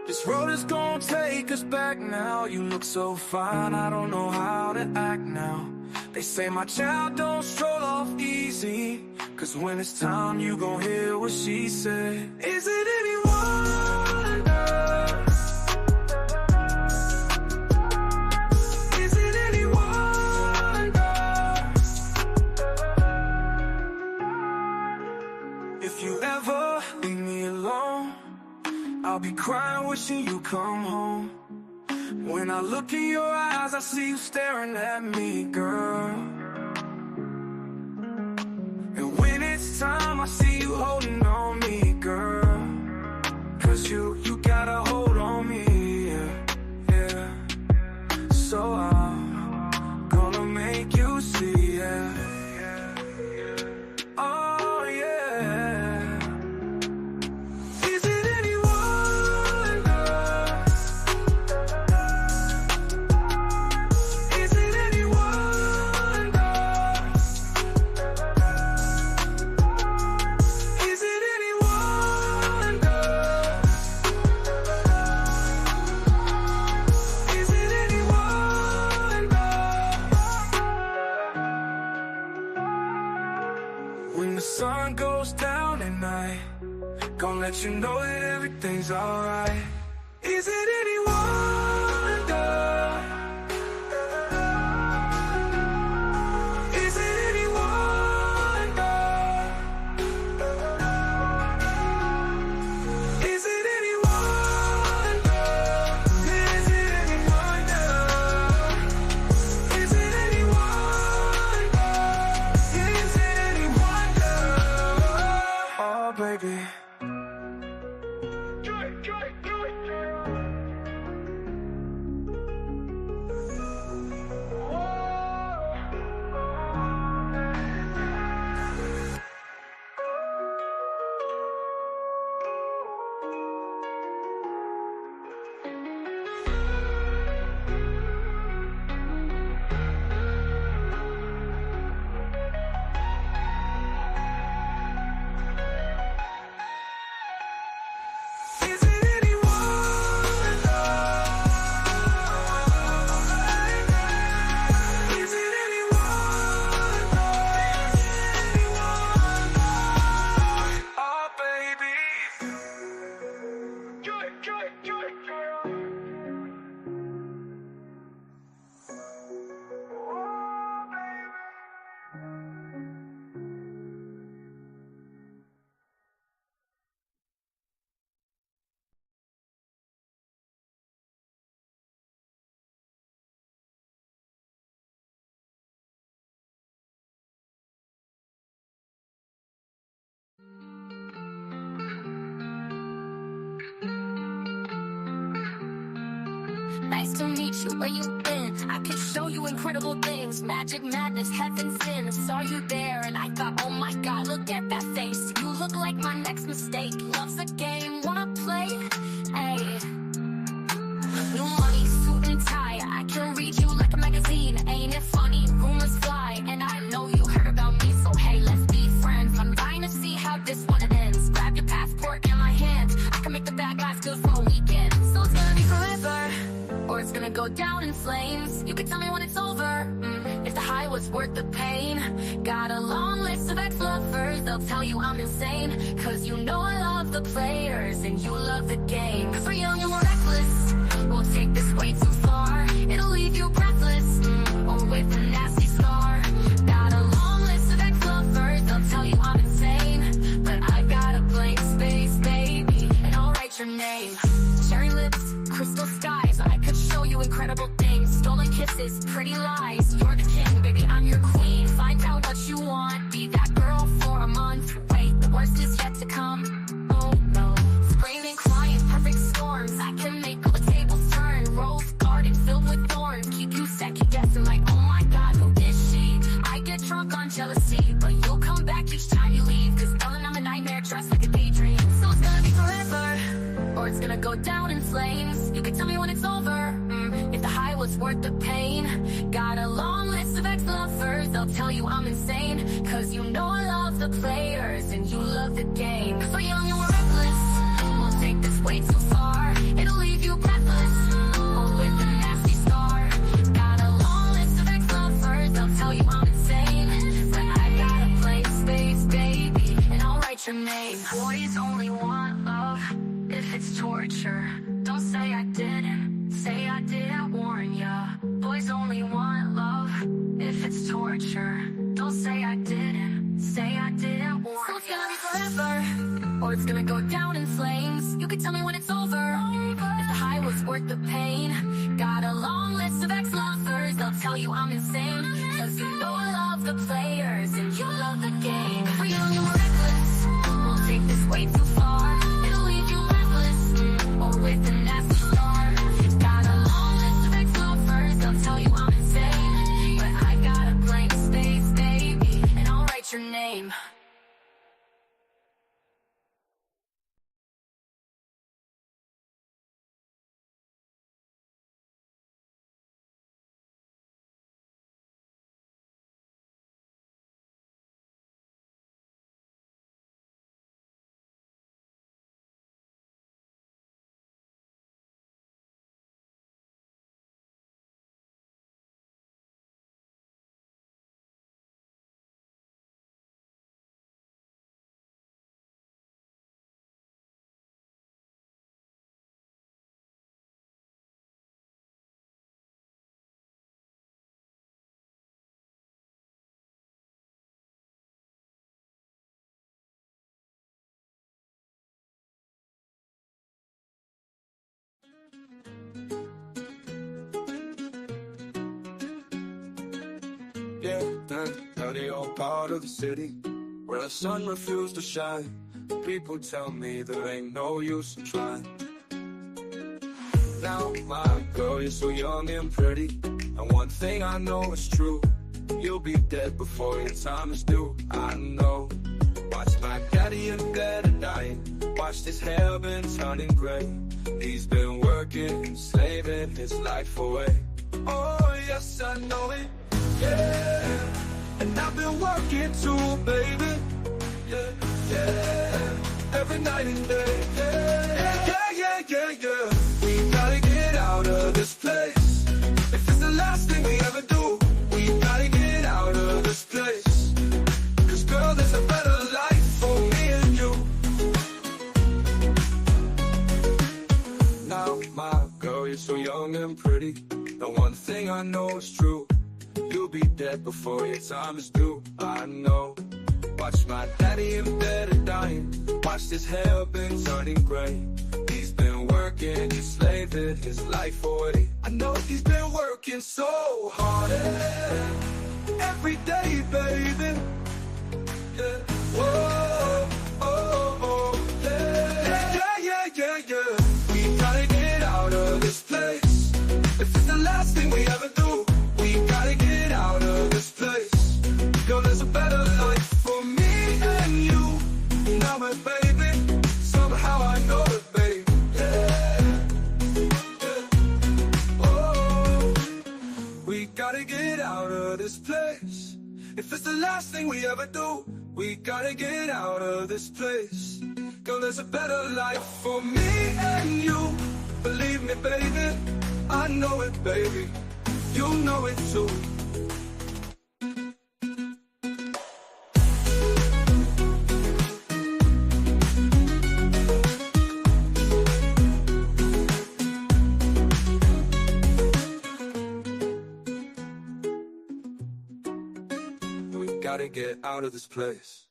This road is gonna take us back now. You look so fine, I don't know how to act now. They say my child don't stroll off easy, 'cause when it's time you gon' hear what she said. Is it any wonder? Is it any wonder? If you ever leave me alone, I'll be crying wishing you come home. When I look in your eyes, I see you staring at me, girl. And when it's time, I see you holding on me, girl. 'Cause you got a hold on me, yeah, yeah. So I'm gonna make you see, yeah. Oh, yeah. Is it any wonder? Is it any wonder? Is it any wonder? Is it any wonder? When the sun goes down at night, gonna let you know that everything's alright. Is it any wonder? Is it any wonder? Is it any wonder? Is it any wonder? Is it any wonder? Is it any wonder? Oh, baby. Is it any wonder? Is it any wonder? Oh, baby. Nice to meet you, where you been? I could show you incredible things. Magic, madness, heaven, sin. Saw you there and I thought, oh my god, look at that face. You look like my next mistake. Love's a game, wanna play? Hey. New money, suit and tie. I can read you like a magazine. Ain't it funny? Rumors fly. And I know you heard about me, so hey, let's be friends. I'm dying to see how this one ends. Grab your passport in my hand. I can make the bad guys good for a weekend. So it's gonna be forever, or it's gonna go down in flames. You can tell me when it's over, if the high was worth the pain. Got a long list of ex-lovers, they'll tell you I'm insane. 'Cause you know I love the players and you love the game. 'Cause we're young and we're reckless, we'll take this way too far. It'll leave you breathless, or with a nasty scar. Got a long list of ex-lovers, they'll tell you I'm insane. But I got a blank space, baby, and I'll write your name. Cherry lips, crystal skies, I could show you incredible things. Stolen kisses, pretty lies. You're the king, baby, I'm your queen. Find out what you want, be that girl for a month. Wait, the worst is yet to come. Oh no, screaming, crying, perfect storms. I can make all the tables turn. Rose garden filled with thorns, keep you second guessing like, oh my god, who is she? I get drunk on jealousy, but you'll come back each time you leave. 'Cause darling, I'm a nightmare dressed like a daydream. So it's gonna be forever, or it's gonna go down in flames. You can tell me when it's over, if the high was was worth the pain. Got a long list of ex-lovers, they'll tell you I'm insane. Cause you know I love the players and you love the game. So young and reckless, we'll take this way too far. It'll leave you breathless, or with a nasty scar. Got a long list of ex-lovers, they'll tell you I'm insane. But I got a blank space, baby, and I'll write your name. Boys only want love if it's torture. Don't say I didn't, say I did, I warn ya. Boys only want love if it's torture. Don't say I didn't, say I did, I warn ya. So it's gonna be forever, or it's gonna go down in flames. You can tell me when it's over, if the high was worth the pain. Got a long list of ex-lovers, they'll tell you I'm insane. Cause you know I love the players and you love the game. We're young and reckless, we'll take this way too far. It'll leave you breathless, or with a nasty scar. Got a long list of ex-lovers, they'll tell you I'm insane. But I got a blank space, baby, and I'll write your name. Yeah, now they all part of the city where the sun refused to shine. People tell me there ain't no use in trying. Now, my girl, you're so young and pretty, and one thing I know is true: you'll be dead before your time is due. I know. Watch my daddy in bed at night, watched his hair been turning gray. He's been working, slaving his life away. Oh yes, I know it. Yeah, and I've been working too, baby. Yeah, yeah, every night and day. Yeah, yeah, yeah, yeah, yeah. We gotta get out of this place. If it's the last thing we ever do, we gotta get out of this place. Cause girl, there's a better life for me and you. Now, my girl, you're so young and pretty. The one thing I know is true: you'll be dead before your time is due. I know. Watch my daddy in bed and dying, watched his hair been turning gray. He's been working, he's slaving his life away. I know he's been working so hard, every day, baby. Yeah. Whoa, oh, oh, yeah. Yeah, yeah, yeah, yeah. We gotta get out of this place. If it's the last thing we ever do, we gotta get out of this place. Girl, there's a better life for me and you. Now, my baby, somehow I know it, baby. Yeah, yeah. Oh, we gotta get out of this place. If it's the last thing we ever do, we gotta get out of this place. Girl, there's a better life for me and you. Believe me, baby, I know it, baby. You know it too. We gotta get out of this place.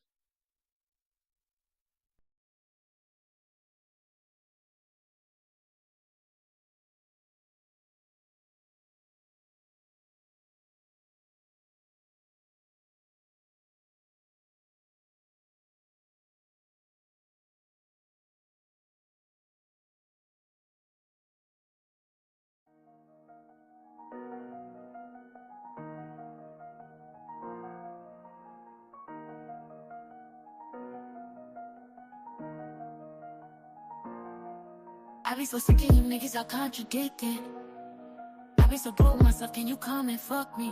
I be so sick of you niggas all contradicting. I be so broke myself, can you come and fuck me?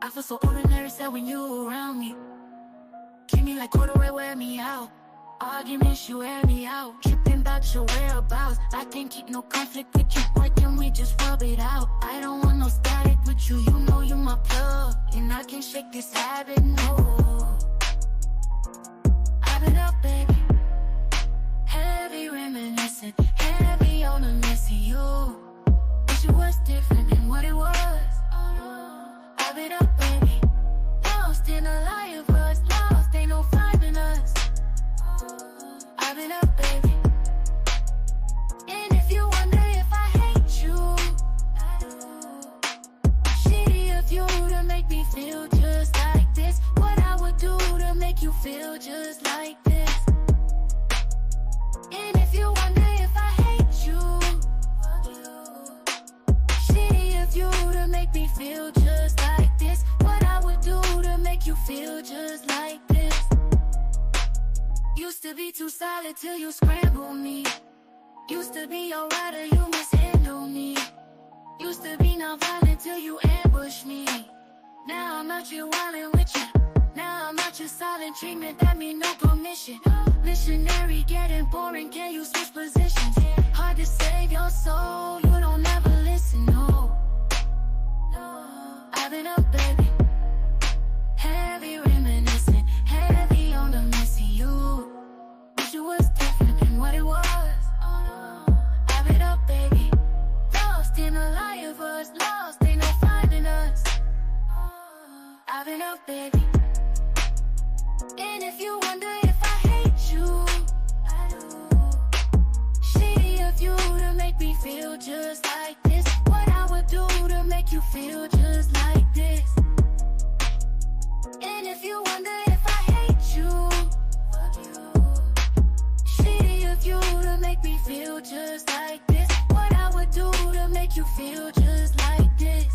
I feel so ordinary, sad when you around me. Keep me like corduroy, wear me out. Arguments, you wear me out. Tripping about your whereabouts. I can't keep no conflict with you, boy, can we just rub it out? I don't want no static with you, you know you my plug. And I can't shake this habit, no. I've been up, baby. Heavy reminiscing, heavy on the missing you. Wish it was different than what it was. I've been up, baby. Lost in a lie of us, lost, ain't no finding us. I've been up, baby. And if you wonder if I hate you, I do. Shitty of you to make me feel just like this. What I would do to make you feel just like this. And if you wonder if I hate you, shitty of you to make me feel just like this. What I would do to make you feel just like this. Used to be too solid till you scramble me. Used to be your rider, you mishandle me. Used to be not violent till you ambush me. Now I'm out here wildin' with you. Now I'm out here silent treatment, that mean no permission. Missionary getting boring, can you switch positions? Hard to save your soul, you don't ever listen, no. I've been up, baby. Heavy reminiscing, heavy on the missing you. Wish it was different than what it was. I've been up, baby. Lost in a lie of us, lost, ain't no finding us. I've been up, baby. And if you wonder if I hate you, I do. Shitty of you to make me feel just like this. What I would do to make you feel just like this. And if you wonder if I hate you, fuck you. Shitty of you to make me feel just like this. What I would do to make you feel just like this.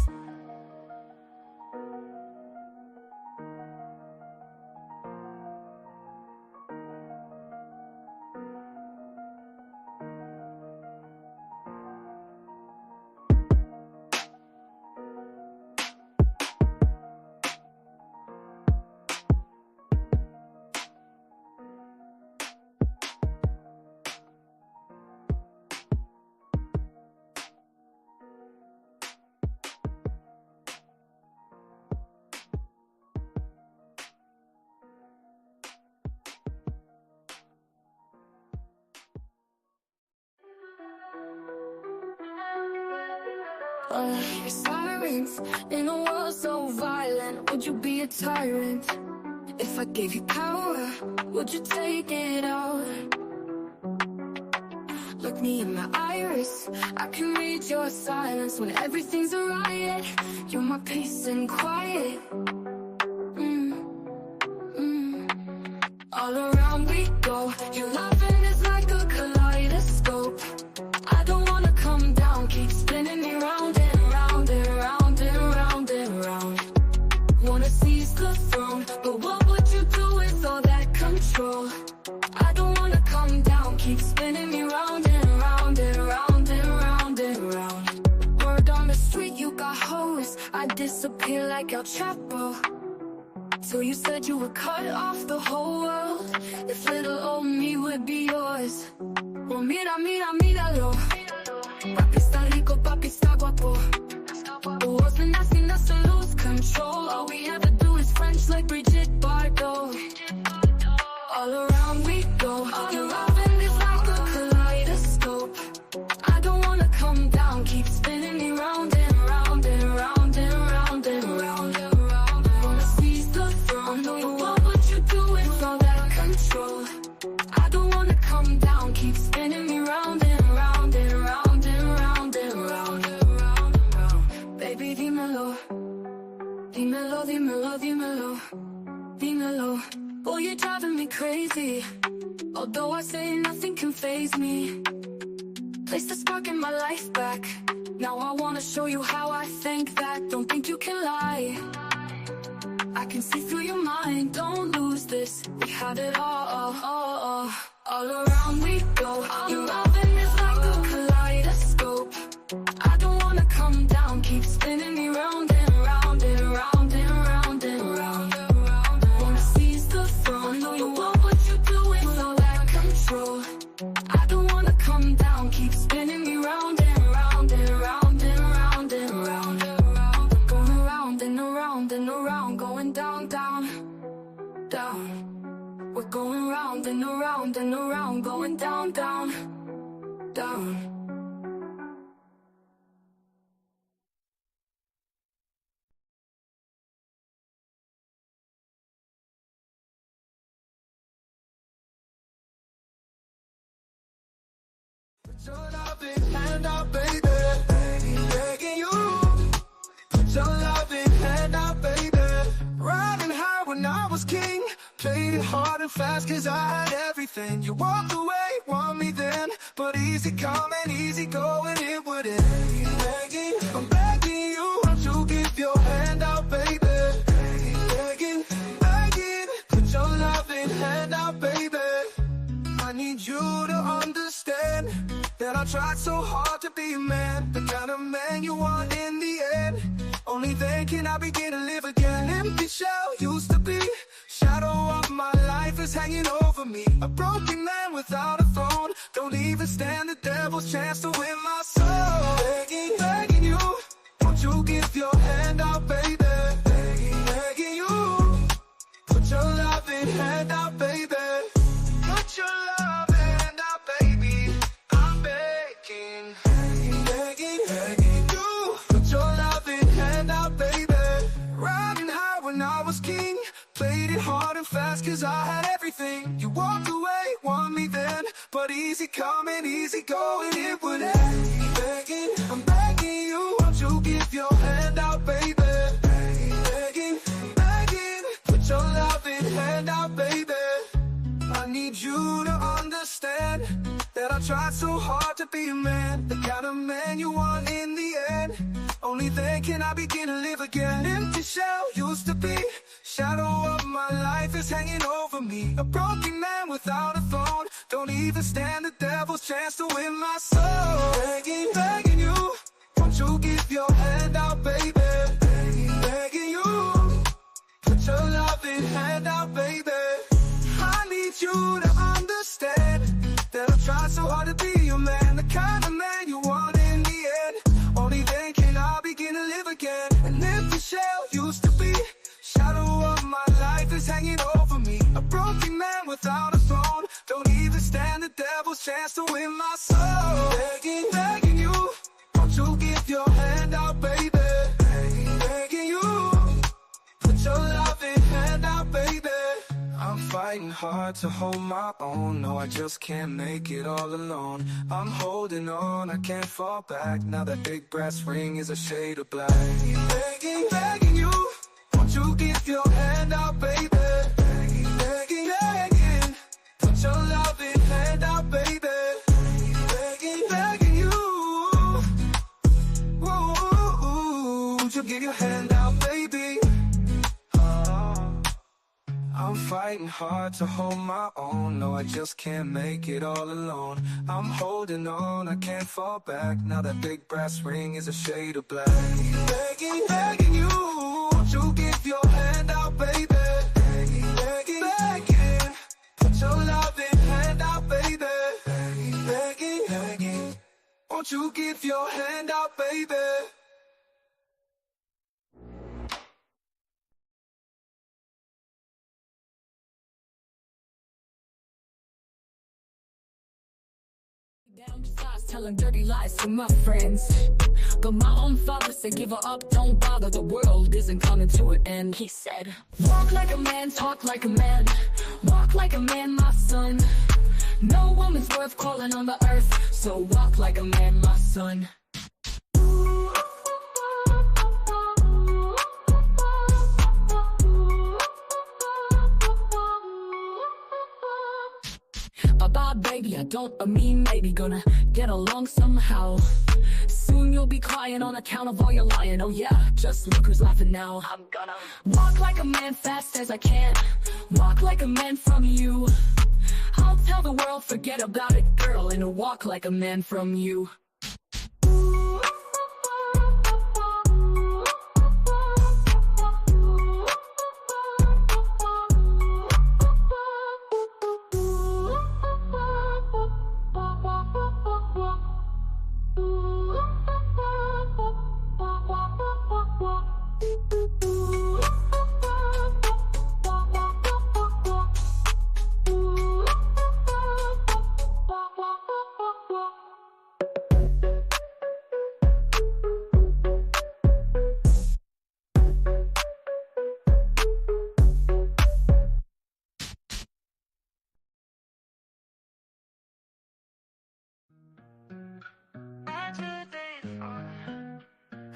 Sirens in a world so violent, would you be a tyrant? If I gave you power, would you take it all? Look me in my iris, I can read your silence when everything's a riot. You're my peace and quiet. All around we go, your loving is like a kaleidoscope. I don't wanna come down, keep spinning me round and round and round and round and round. Wanna seize the throne, but what would you do with all that control? I don't wanna come down, keep spinning me round and round and round and round and round. Word on the street, you got hoes, I disappear like El Chapo. So you said you would cut off the whole world if little old me would be yours. Well, mira, mira, míralo. Papi está rico, papi está guapo. The world's been asking us to lose control. All we ever do is French like Brigitte Bardot. All around we go. Your loving is like a kaleidoscope. I don't wanna come down, keep spinning me round and round and round and round and round. Wanna seize the throne, but what would you do with all that control? I don't wanna come down, keep spinning me round and round and round and round and round. Baby, dímelo, dímelo, dímelo, dímelo, dímelo. Boy, you're driving me crazy. Although I say nothing can faze me. Place the spark in my life back. Now I wanna show you how I think that. Don't think you can lie. I can see through your mind, don't lose this. We had it all around we go. Your loving is like a kaleidoscope. I don't wanna come down, around and around and around, going down, down, down. Put your loving hand out, baby. Begging you. Put your loving hand out, baby. Riding high when I was king. Played it hard and fast cause I had everything. You walked away, want me then. But easy come and easy go and it would end. Begging, I'm begging you. Won't you give your hand out, baby? Begging, begging. Put your loving hand out, baby. I need you to understand that I tried so hard to be a man, the kind of man you want in the end. Only then can I begin to live again. Empty shell used to be, shadow of my life is hanging over me. A broken man without a throne, don't even stand the devil's chance to win my soul. Begging, begging you, won't you give your hand out, baby? Begging, begging you, put your loving hand out, baby. Put your loving hand out, baby. I'm begging, begging, begging you. Put your loving hand out, baby. Riding high when I was king. Played it hard and fast cause I had everything. You walked away, want me then. But easy come and easy go and it would end. Begging, I'm begging you. Won't you give your hand out, baby? Begging, begging. Put your loving hand out, baby. I need you to understand that I tried so hard to be a man, the kind of man you want in the end. Only then can I begin to live again. Empty shell used to be, shadow of my life is hanging over me. A broken man without a throne, don't even stand the devil's chance to win my soul. Begging, begging you, won't you give your hand out, baby? Begging, begging you, put your loving hand out, baby. I need you to understand that I tried so hard to be your man, the kind of man you want in the end. Only then can I begin to live again. An empty shell used to be, shadow of my life is hanging over me. A broken man without a throne, don't even stand the devil's chance to win my soul. Begging, begging you, won't you give your hand out, baby? Begging, begging you, put your loving hand out, baby. I'm fighting hard to hold my own. No, I just can't make it all alone. I'm holding on, I can't fall back. Now that big brass ring is a shade of black. Begging, begging you, won't you give your hand out, baby? Begging, begging, begging. Put your loving hand out, baby. Begging, begging you. Whoa, won't you give your hand out, baby? I'm fighting hard to hold my own. No, I just can't make it all alone. I'm holding on, I can't fall back. Now that big brass ring is a shade of black. Begging, begging you, won't you give your hand out, baby? Begging, begging, begging. Put your loving hand out, baby. Begging, begging, begging. Won't you give your hand out, baby? Down besides telling dirty lies to my friends. But my own father said give her up, don't bother, the world isn't coming to an end. He said, walk like a man, talk like a man, walk like a man, my son. No woman's worth calling on the earth, so walk like a man, my son. Bye-bye, baby, I don't mean maybe. Gonna get along somehow. Soon you'll be crying on account of all your lying. Oh yeah, just look who's laughing now. I'm gonna walk like a man fast as I can, walk like a man from you. I'll tell the world forget about it, girl, and walk like a man from you.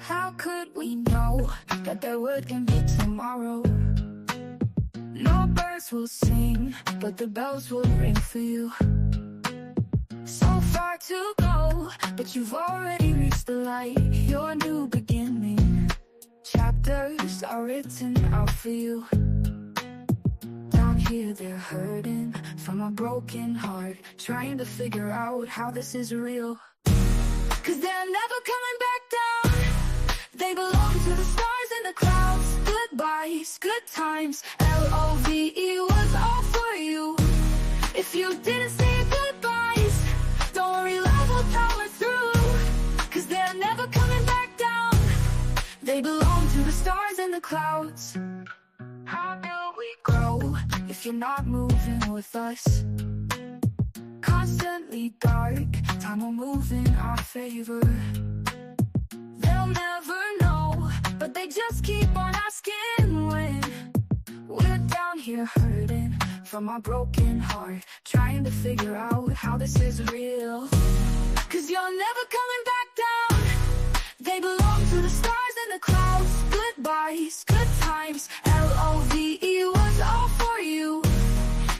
How could we know that there wouldn't be tomorrow? No birds will sing, but the bells will ring for you. So far to go, but you've already reached the light. Your new beginning, chapters are written out for you. Down here they're hurting from a broken heart, trying to figure out how this is real. Cause they're never coming back down. They belong to the stars and the clouds. Goodbyes, good times, L-O-V-E was all for you. If you didn't say goodbyes, don't worry, love will power through. Cause they're never coming back down. They belong to the stars and the clouds. How do we grow if you're not moving with us? Constantly dark, time will move in our favor. They'll never know, but they just keep on asking when. We're down here hurting from our broken heart, trying to figure out how this is real. Cause you're never coming back down. They belong to the stars and the clouds. Goodbyes, good times, L-O-V-E was all for you.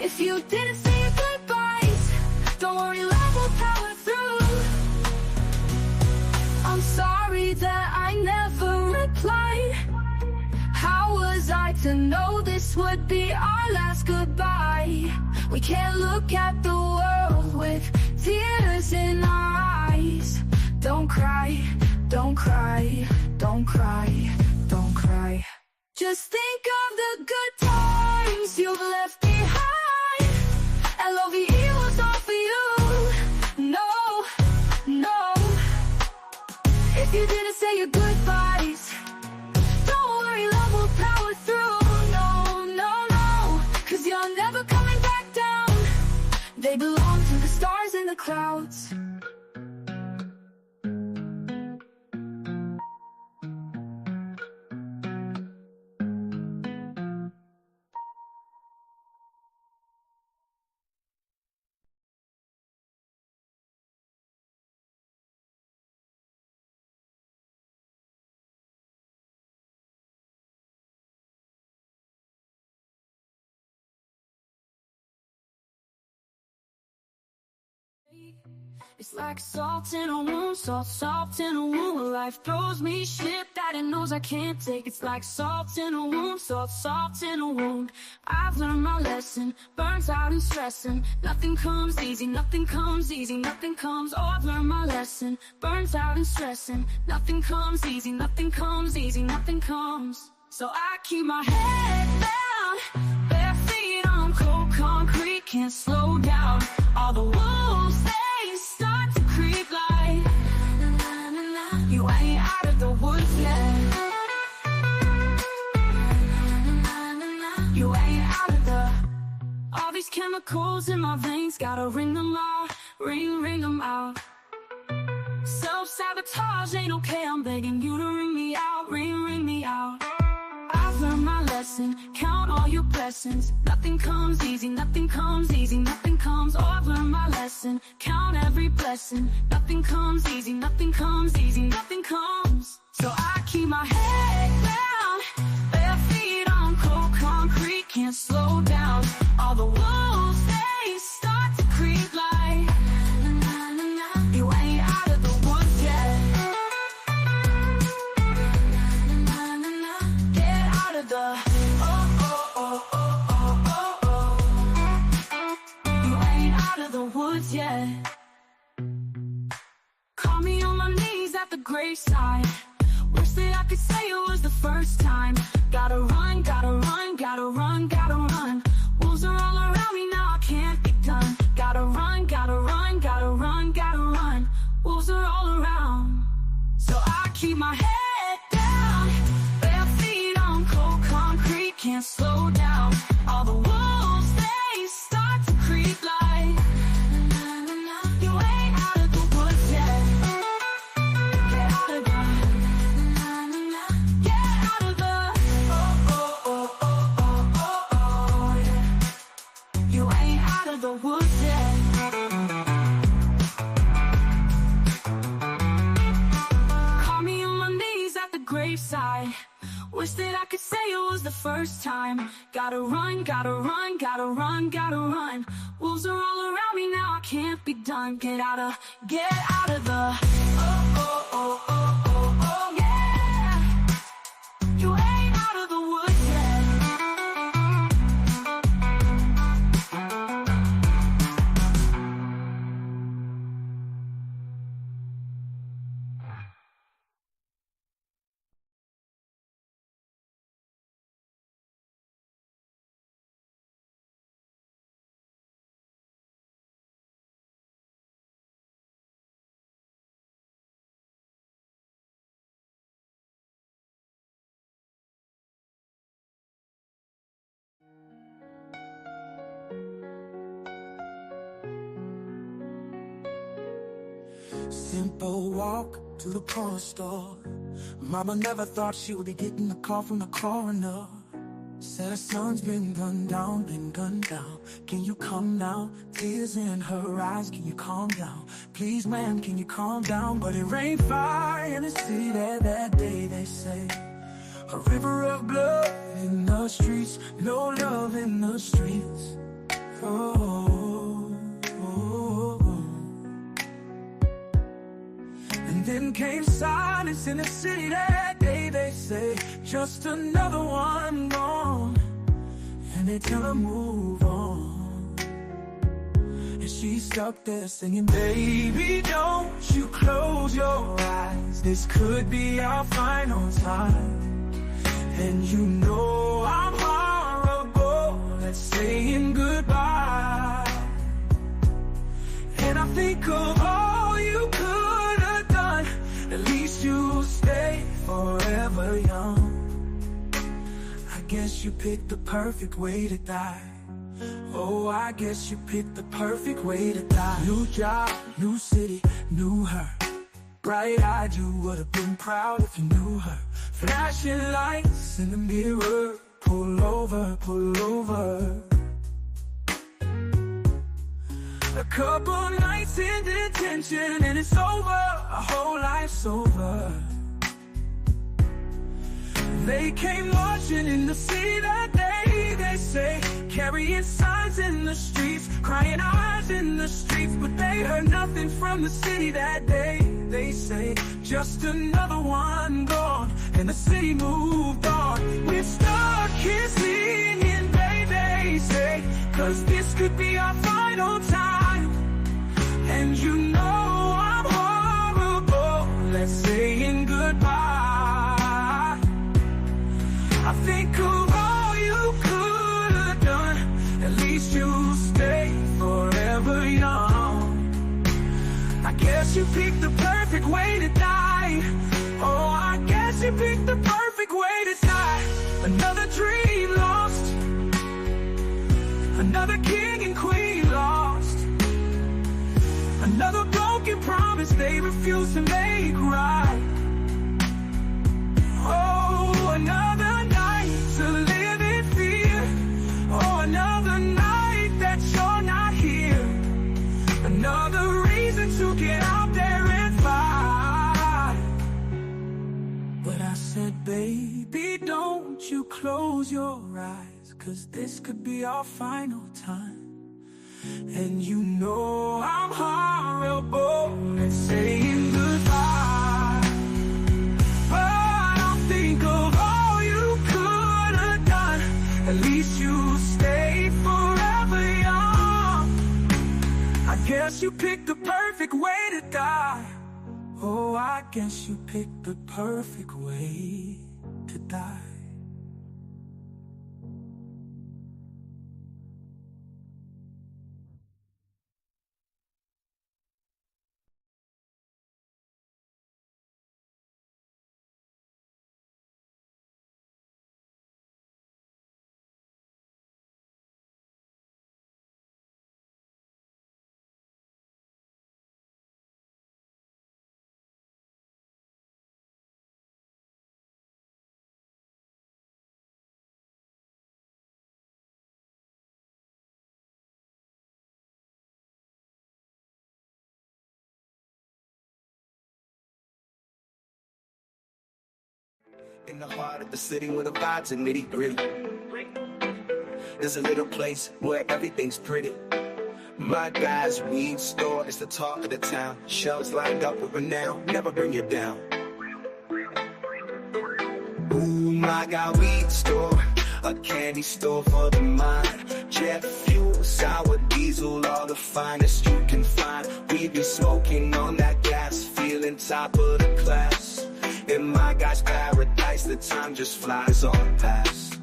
If you didn't say goodbyes, don't worry, love will power through. I'm sorry that I never replied. How was I to know this would be our last goodbye? We can't look at the world with tears in our eyes. Don't cry, don't cry, don't cry, don't cry. Just think of the good times you've left behind. L-O-V-E was all for you. No, no. If you didn't say your goodbyes, don't worry, love will power through. No, no, no. Cause you're never coming back down. They belong to the stars and the clouds. It's like salt in a wound, salt in a wound. When life throws me shit that it knows I can't take. It's like salt in a wound, salt in a wound. I've learned my lesson, burnt out and stressing. Nothing comes easy, nothing comes easy, nothing comes. Oh, I've learned my lesson, burnt out and stressing. Nothing comes easy, nothing comes easy, nothing comes. So I keep my head down, bare feet on cold concrete, can't slow down. All the wolves, they start to creep like you ain't out of the woods yet. You ain't out of the. All these chemicals in my veins, gotta ring them out, ring them out. Self-sabotage ain't okay, I'm begging you to ring me out, ring me out. I've learned my lesson, count all your blessings. Nothing comes easy, nothing comes easy, nothing comes. Oh, I've learned my lesson, count every blessing. Nothing comes easy, nothing comes easy, nothing comes. So I keep my head down, bare feet on cold concrete, can't slow down. All the wolves, they start to creep like you ain't out of the woods yet. The you ain't out of the woods yet. Call me on my knees at the graveside. Wish that I could say it was the first time. Gotta run, gotta run, gotta run, gotta run. Wolves are all around me now, I can't be done. Gotta run, gotta run, gotta run, gotta run. Wolves are all around. So I keep my head down, bare feet on cold concrete, can't slow down. All the wolves, they start to creep like you ain't out of the woods yet. Get out of the, get out of the, yeah. You ain't out of the woods yet. graveside. Wish that I could say it was the first time. Gotta run, gotta run, gotta run, gotta run. Wolves are all around me now, I can't be done. Get out of the oh, oh, oh, oh, oh, oh, yeah. You ain't out of the woods yet. Simple walk to the corner store. Mama never thought she would be getting a call from the coroner. Said her son's been gunned down, been gunned down. Can you come now? Tears in her eyes, can you calm down? Please, man, can you calm down? But it rained fire in the city that day, they say. A river of blood in the streets, no love in the streets. Oh, oh, oh. And then came silence in the city that day, they say. Just another one gone, and they tell her move on. And she's stuck there singing, baby, don't you close your eyes. This could be our final time. And you know I'm horrible at saying goodbye. And I think of all you could have done. At least you'll stay forever young. I guess you picked the perfect way to die. Oh, I guess you picked the perfect way to die. New job, new city, knew her. Bright-eyed, you would have been proud if you knew her. Flashing lights in the mirror. Pull over, pull over. A couple nights in detention and it's over. A whole life's over. They came marching in the city that day, they say. Carrying signs in the streets, crying eyes in the streets. But they heard nothing from the city that day, they say. Just another one gone, and the city moved on. We're stuck here singing, baby, say. Cause this could be our final time. And you know I'm horrible at saying goodbye. I think of all you could have done. At least you'll stay forever young. I guess you picked the perfect way to die. Oh, I guess you picked the perfect way to die. Another dream lost. Another king and queen lost. Another broken promise they refuse to make right. Oh, another night to live in fear. Oh, another night that you're not here. Another reason to get out there and fight. But I said, baby, don't you close your eyes. Cause this could be our final time. And you know I'm horrible at saying goodbye. But I'll think of all you could have done. At least you stay forever young. I guess you picked the perfect way to die. Oh, I guess you picked the perfect way to die. In the heart of the city where the vibes are nitty gritty. There's a little place where everything's pretty. My guy's weed store is the talk of the town. Shelves lined up with renown, never bring you down. Ooh, my guy weed store, a candy store for the mind. Jet fuel, sour diesel, all the finest you can find. We be smoking on that gas, feeling top of the class. In my guy's paradise, the time just flies on past.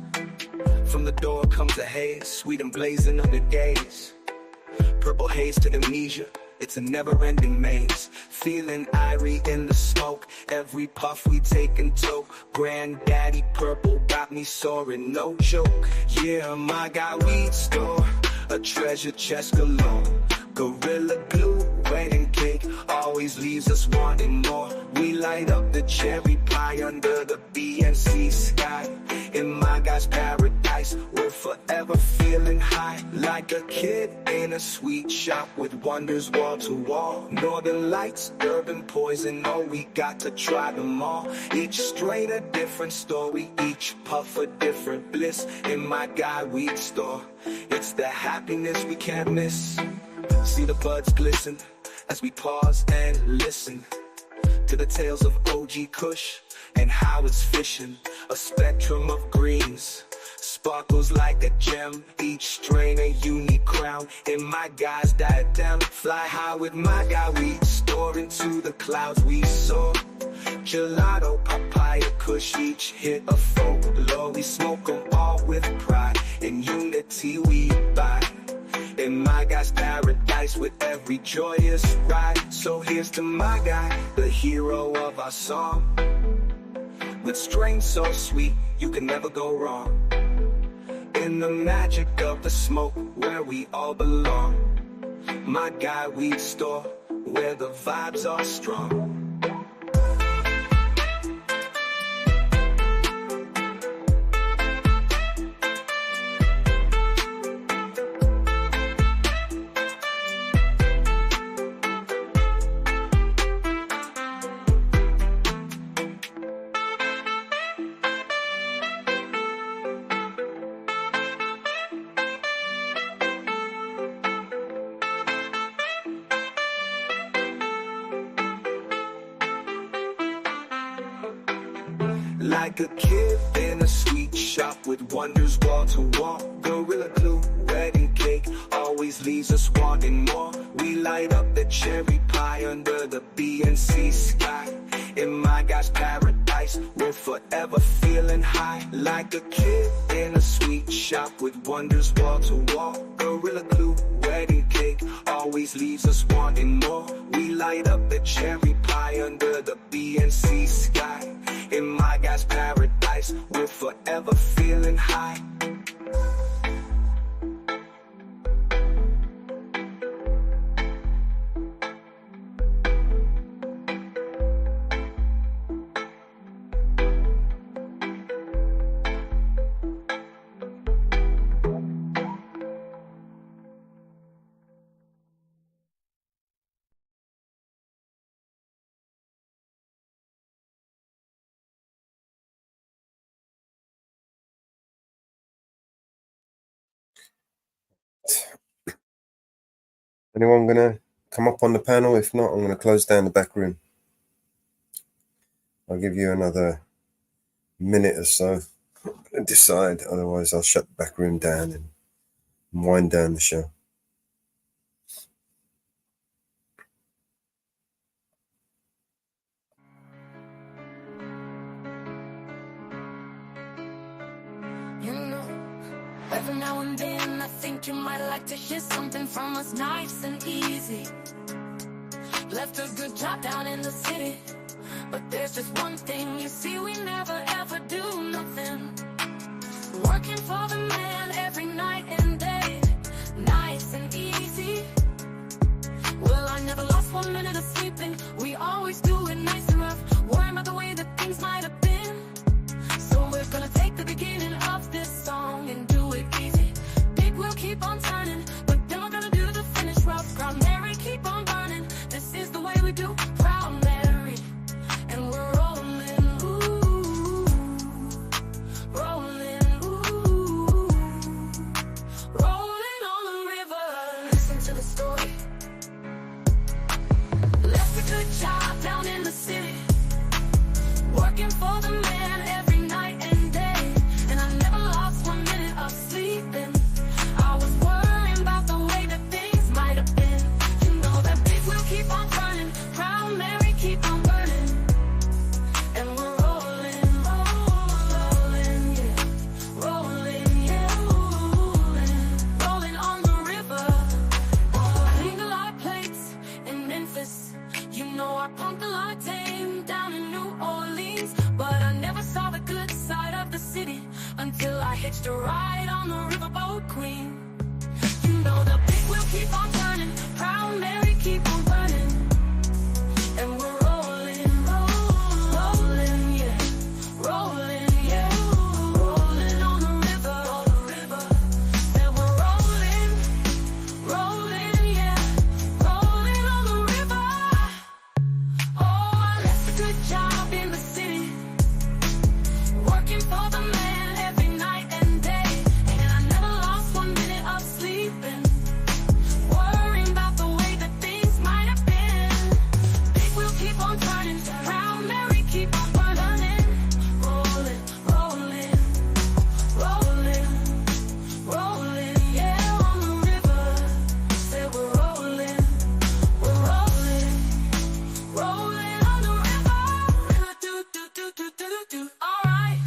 From the door comes a haze, sweet and blazing under days. Purple haze to amnesia, it's a never-ending maze. Feeling irie in the smoke, every puff we take and toke. Granddaddy purple got me soaring, no joke. Yeah, my guy weed store, a treasure chest galore. Gorilla glue, wedding cake, always leaves us wanting more. We light up the cherry pie under the BNC sky. In my guy's paradise, we're forever feeling high. Like a kid in a sweet shop with wonders wall to wall. Northern lights, urban poison, oh we got to try them all. Each strain a different story, each puff a different bliss. In my guy weed store, it's the happiness we can't miss. See the buds glisten as we pause and listen to the tales of OG Kush and how it's fishing. A spectrum of greens, sparkles like a gem. Each strain a unique crown. In my guy's diadem, fly high with my guy weed store. Into the clouds we soar. Gelato, papaya, Kush, each hit a folklore. We smoke them all with pride. In unity we buy. In my guy's paradise with every joyous ride. So here's to my guy, the hero of our song. With strains so sweet, you can never go wrong. In the magic of the smoke, where we all belong. My guy weed store, where the vibes are strong. Like a kid in a sweet shop with wonders wall to wall. Gorilla glue, wedding cake, always leaves us wanting more. We light up the cherry pie under the BNC sky. In my guy's paradise, we're forever feeling high. Like a kid in a sweet shop with wonders wall to wall. Gorilla glue, wedding cake, always leaves us wanting more. We light up the cherry pie under the BNC sky. In my guy's paradise, we're forever feeling high. Anyone gonna come up on the panel? If not, I'm gonna close down the back room. I'll give you another minute or so to decide. Otherwise, I'll shut the back room down and wind down the show. You know, every now and then I think you might like to hear something from us nice and easy. Left a good job down in the city, but there's just one thing, you see, we never ever do nothing. Working for the man every night and day, nice and easy. Well, I never lost 1 minute of sleeping. We always do it nice and rough, worrying about the way that things might have been. So we're gonna take the beginning of this song and do it easy. Big wheel keep on turning, but then we're gonna do the finish rough. Proud Mary, keep on burning. This is the way we do Proud Mary, and we're rolling. Ooh, working for the man every night and day, and I never lost 1 minute of sleeping. I was worrying about the way that things might have been. You know that big wheel keep on turning, Proud Mary keep on burning, and we're rolling, rolling, yeah, rolling, yeah, rolling on the river. Oh, I hang a lot of plates in Memphis. You know I pumped a lot of tame down in New Orleans, but I never saw the good side of the city until I hitched a ride on the riverboat queen. You know the big wheel keep on turning, Proud Mary keep on burning, and we're rolling, rolling, yeah, rolling, yeah, rolling on the river, and we're rolling, rolling, yeah, rolling on the river. Oh, I left a good job in the city, working for the man every night and day, and I never lost 1 minute of sleeping, worrying about the way that things might have been. Big wheel keep on turning, Proud Mary keep on burning, rolling, rolling, rolling, rolling, yeah, on the river. Say we're rolling, rolling on the river. Do do do do do do do. Alright,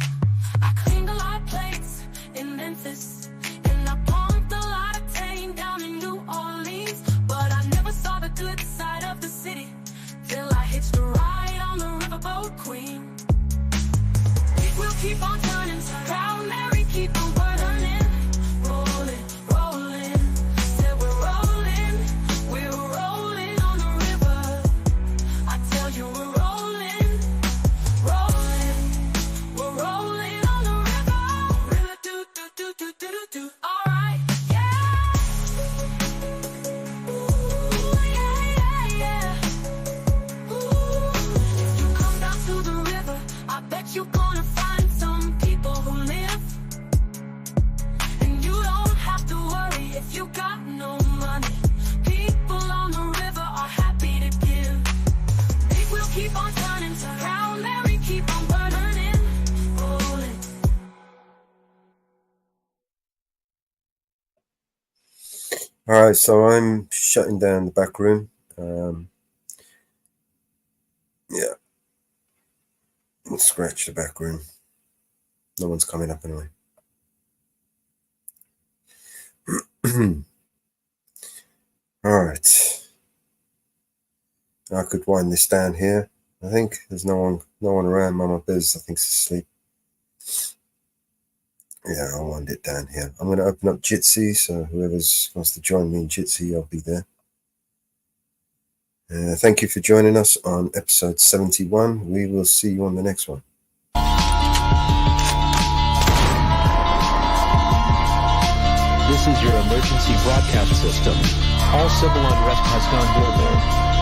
I cleaned a lot of plates in Memphis, and I pumped a lot of tame down in New Orleans, but I never saw the good side of the city till I hitched a ride on the riverboat queen. Big wheel keep on turning, Proud Mary keep on burning, rolling, rolling. Said we're rolling on the river. I tell you we're rolling, we're rolling on the river. Do do do do do do do. All right, yeah. Ooh, yeah, yeah, yeah. Ooh, if you come down to the river, I bet you're gonna find some people who live, and you don't have to worry if you got no money. People on the river are happy to give. Big wheel keep on turning, Proud Mary keep on burning, rolling. All right, so I'm shutting down the back room. Yeah, let's scratch the back room. No one's coming up anyway. All right, I could wind this down here. I think there's no one around. Mama Biz, I think, is asleep. Yeah, I'll wind it down here. I'm going to open up Jitsi, so whoever wants to join me in Jitsi, I'll be there. Thank you for joining us on episode 71. We will see you on the next one. This is your emergency broadcast system. All civil unrest has gone global.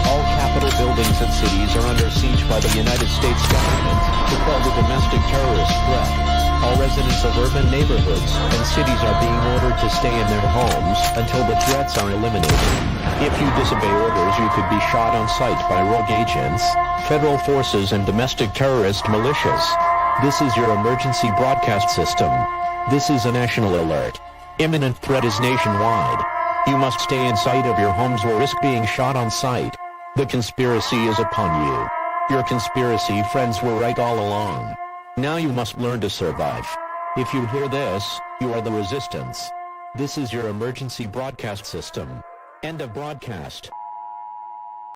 All capital buildings and cities are under siege by the United States government to quell the domestic terrorist threat. All residents of urban neighborhoods and cities are being ordered to stay in their homes until the threats are eliminated. If you disobey orders, you could be shot on sight by rogue agents, federal forces, and domestic terrorist militias. This is your emergency broadcast system. This is a national alert. Imminent threat is nationwide. You must stay in sight of your homes or risk being shot on sight. The conspiracy is upon you. Your conspiracy friends were right all along. Now you must learn to survive. If you hear this, you are the resistance. This is your emergency broadcast system. End of broadcast.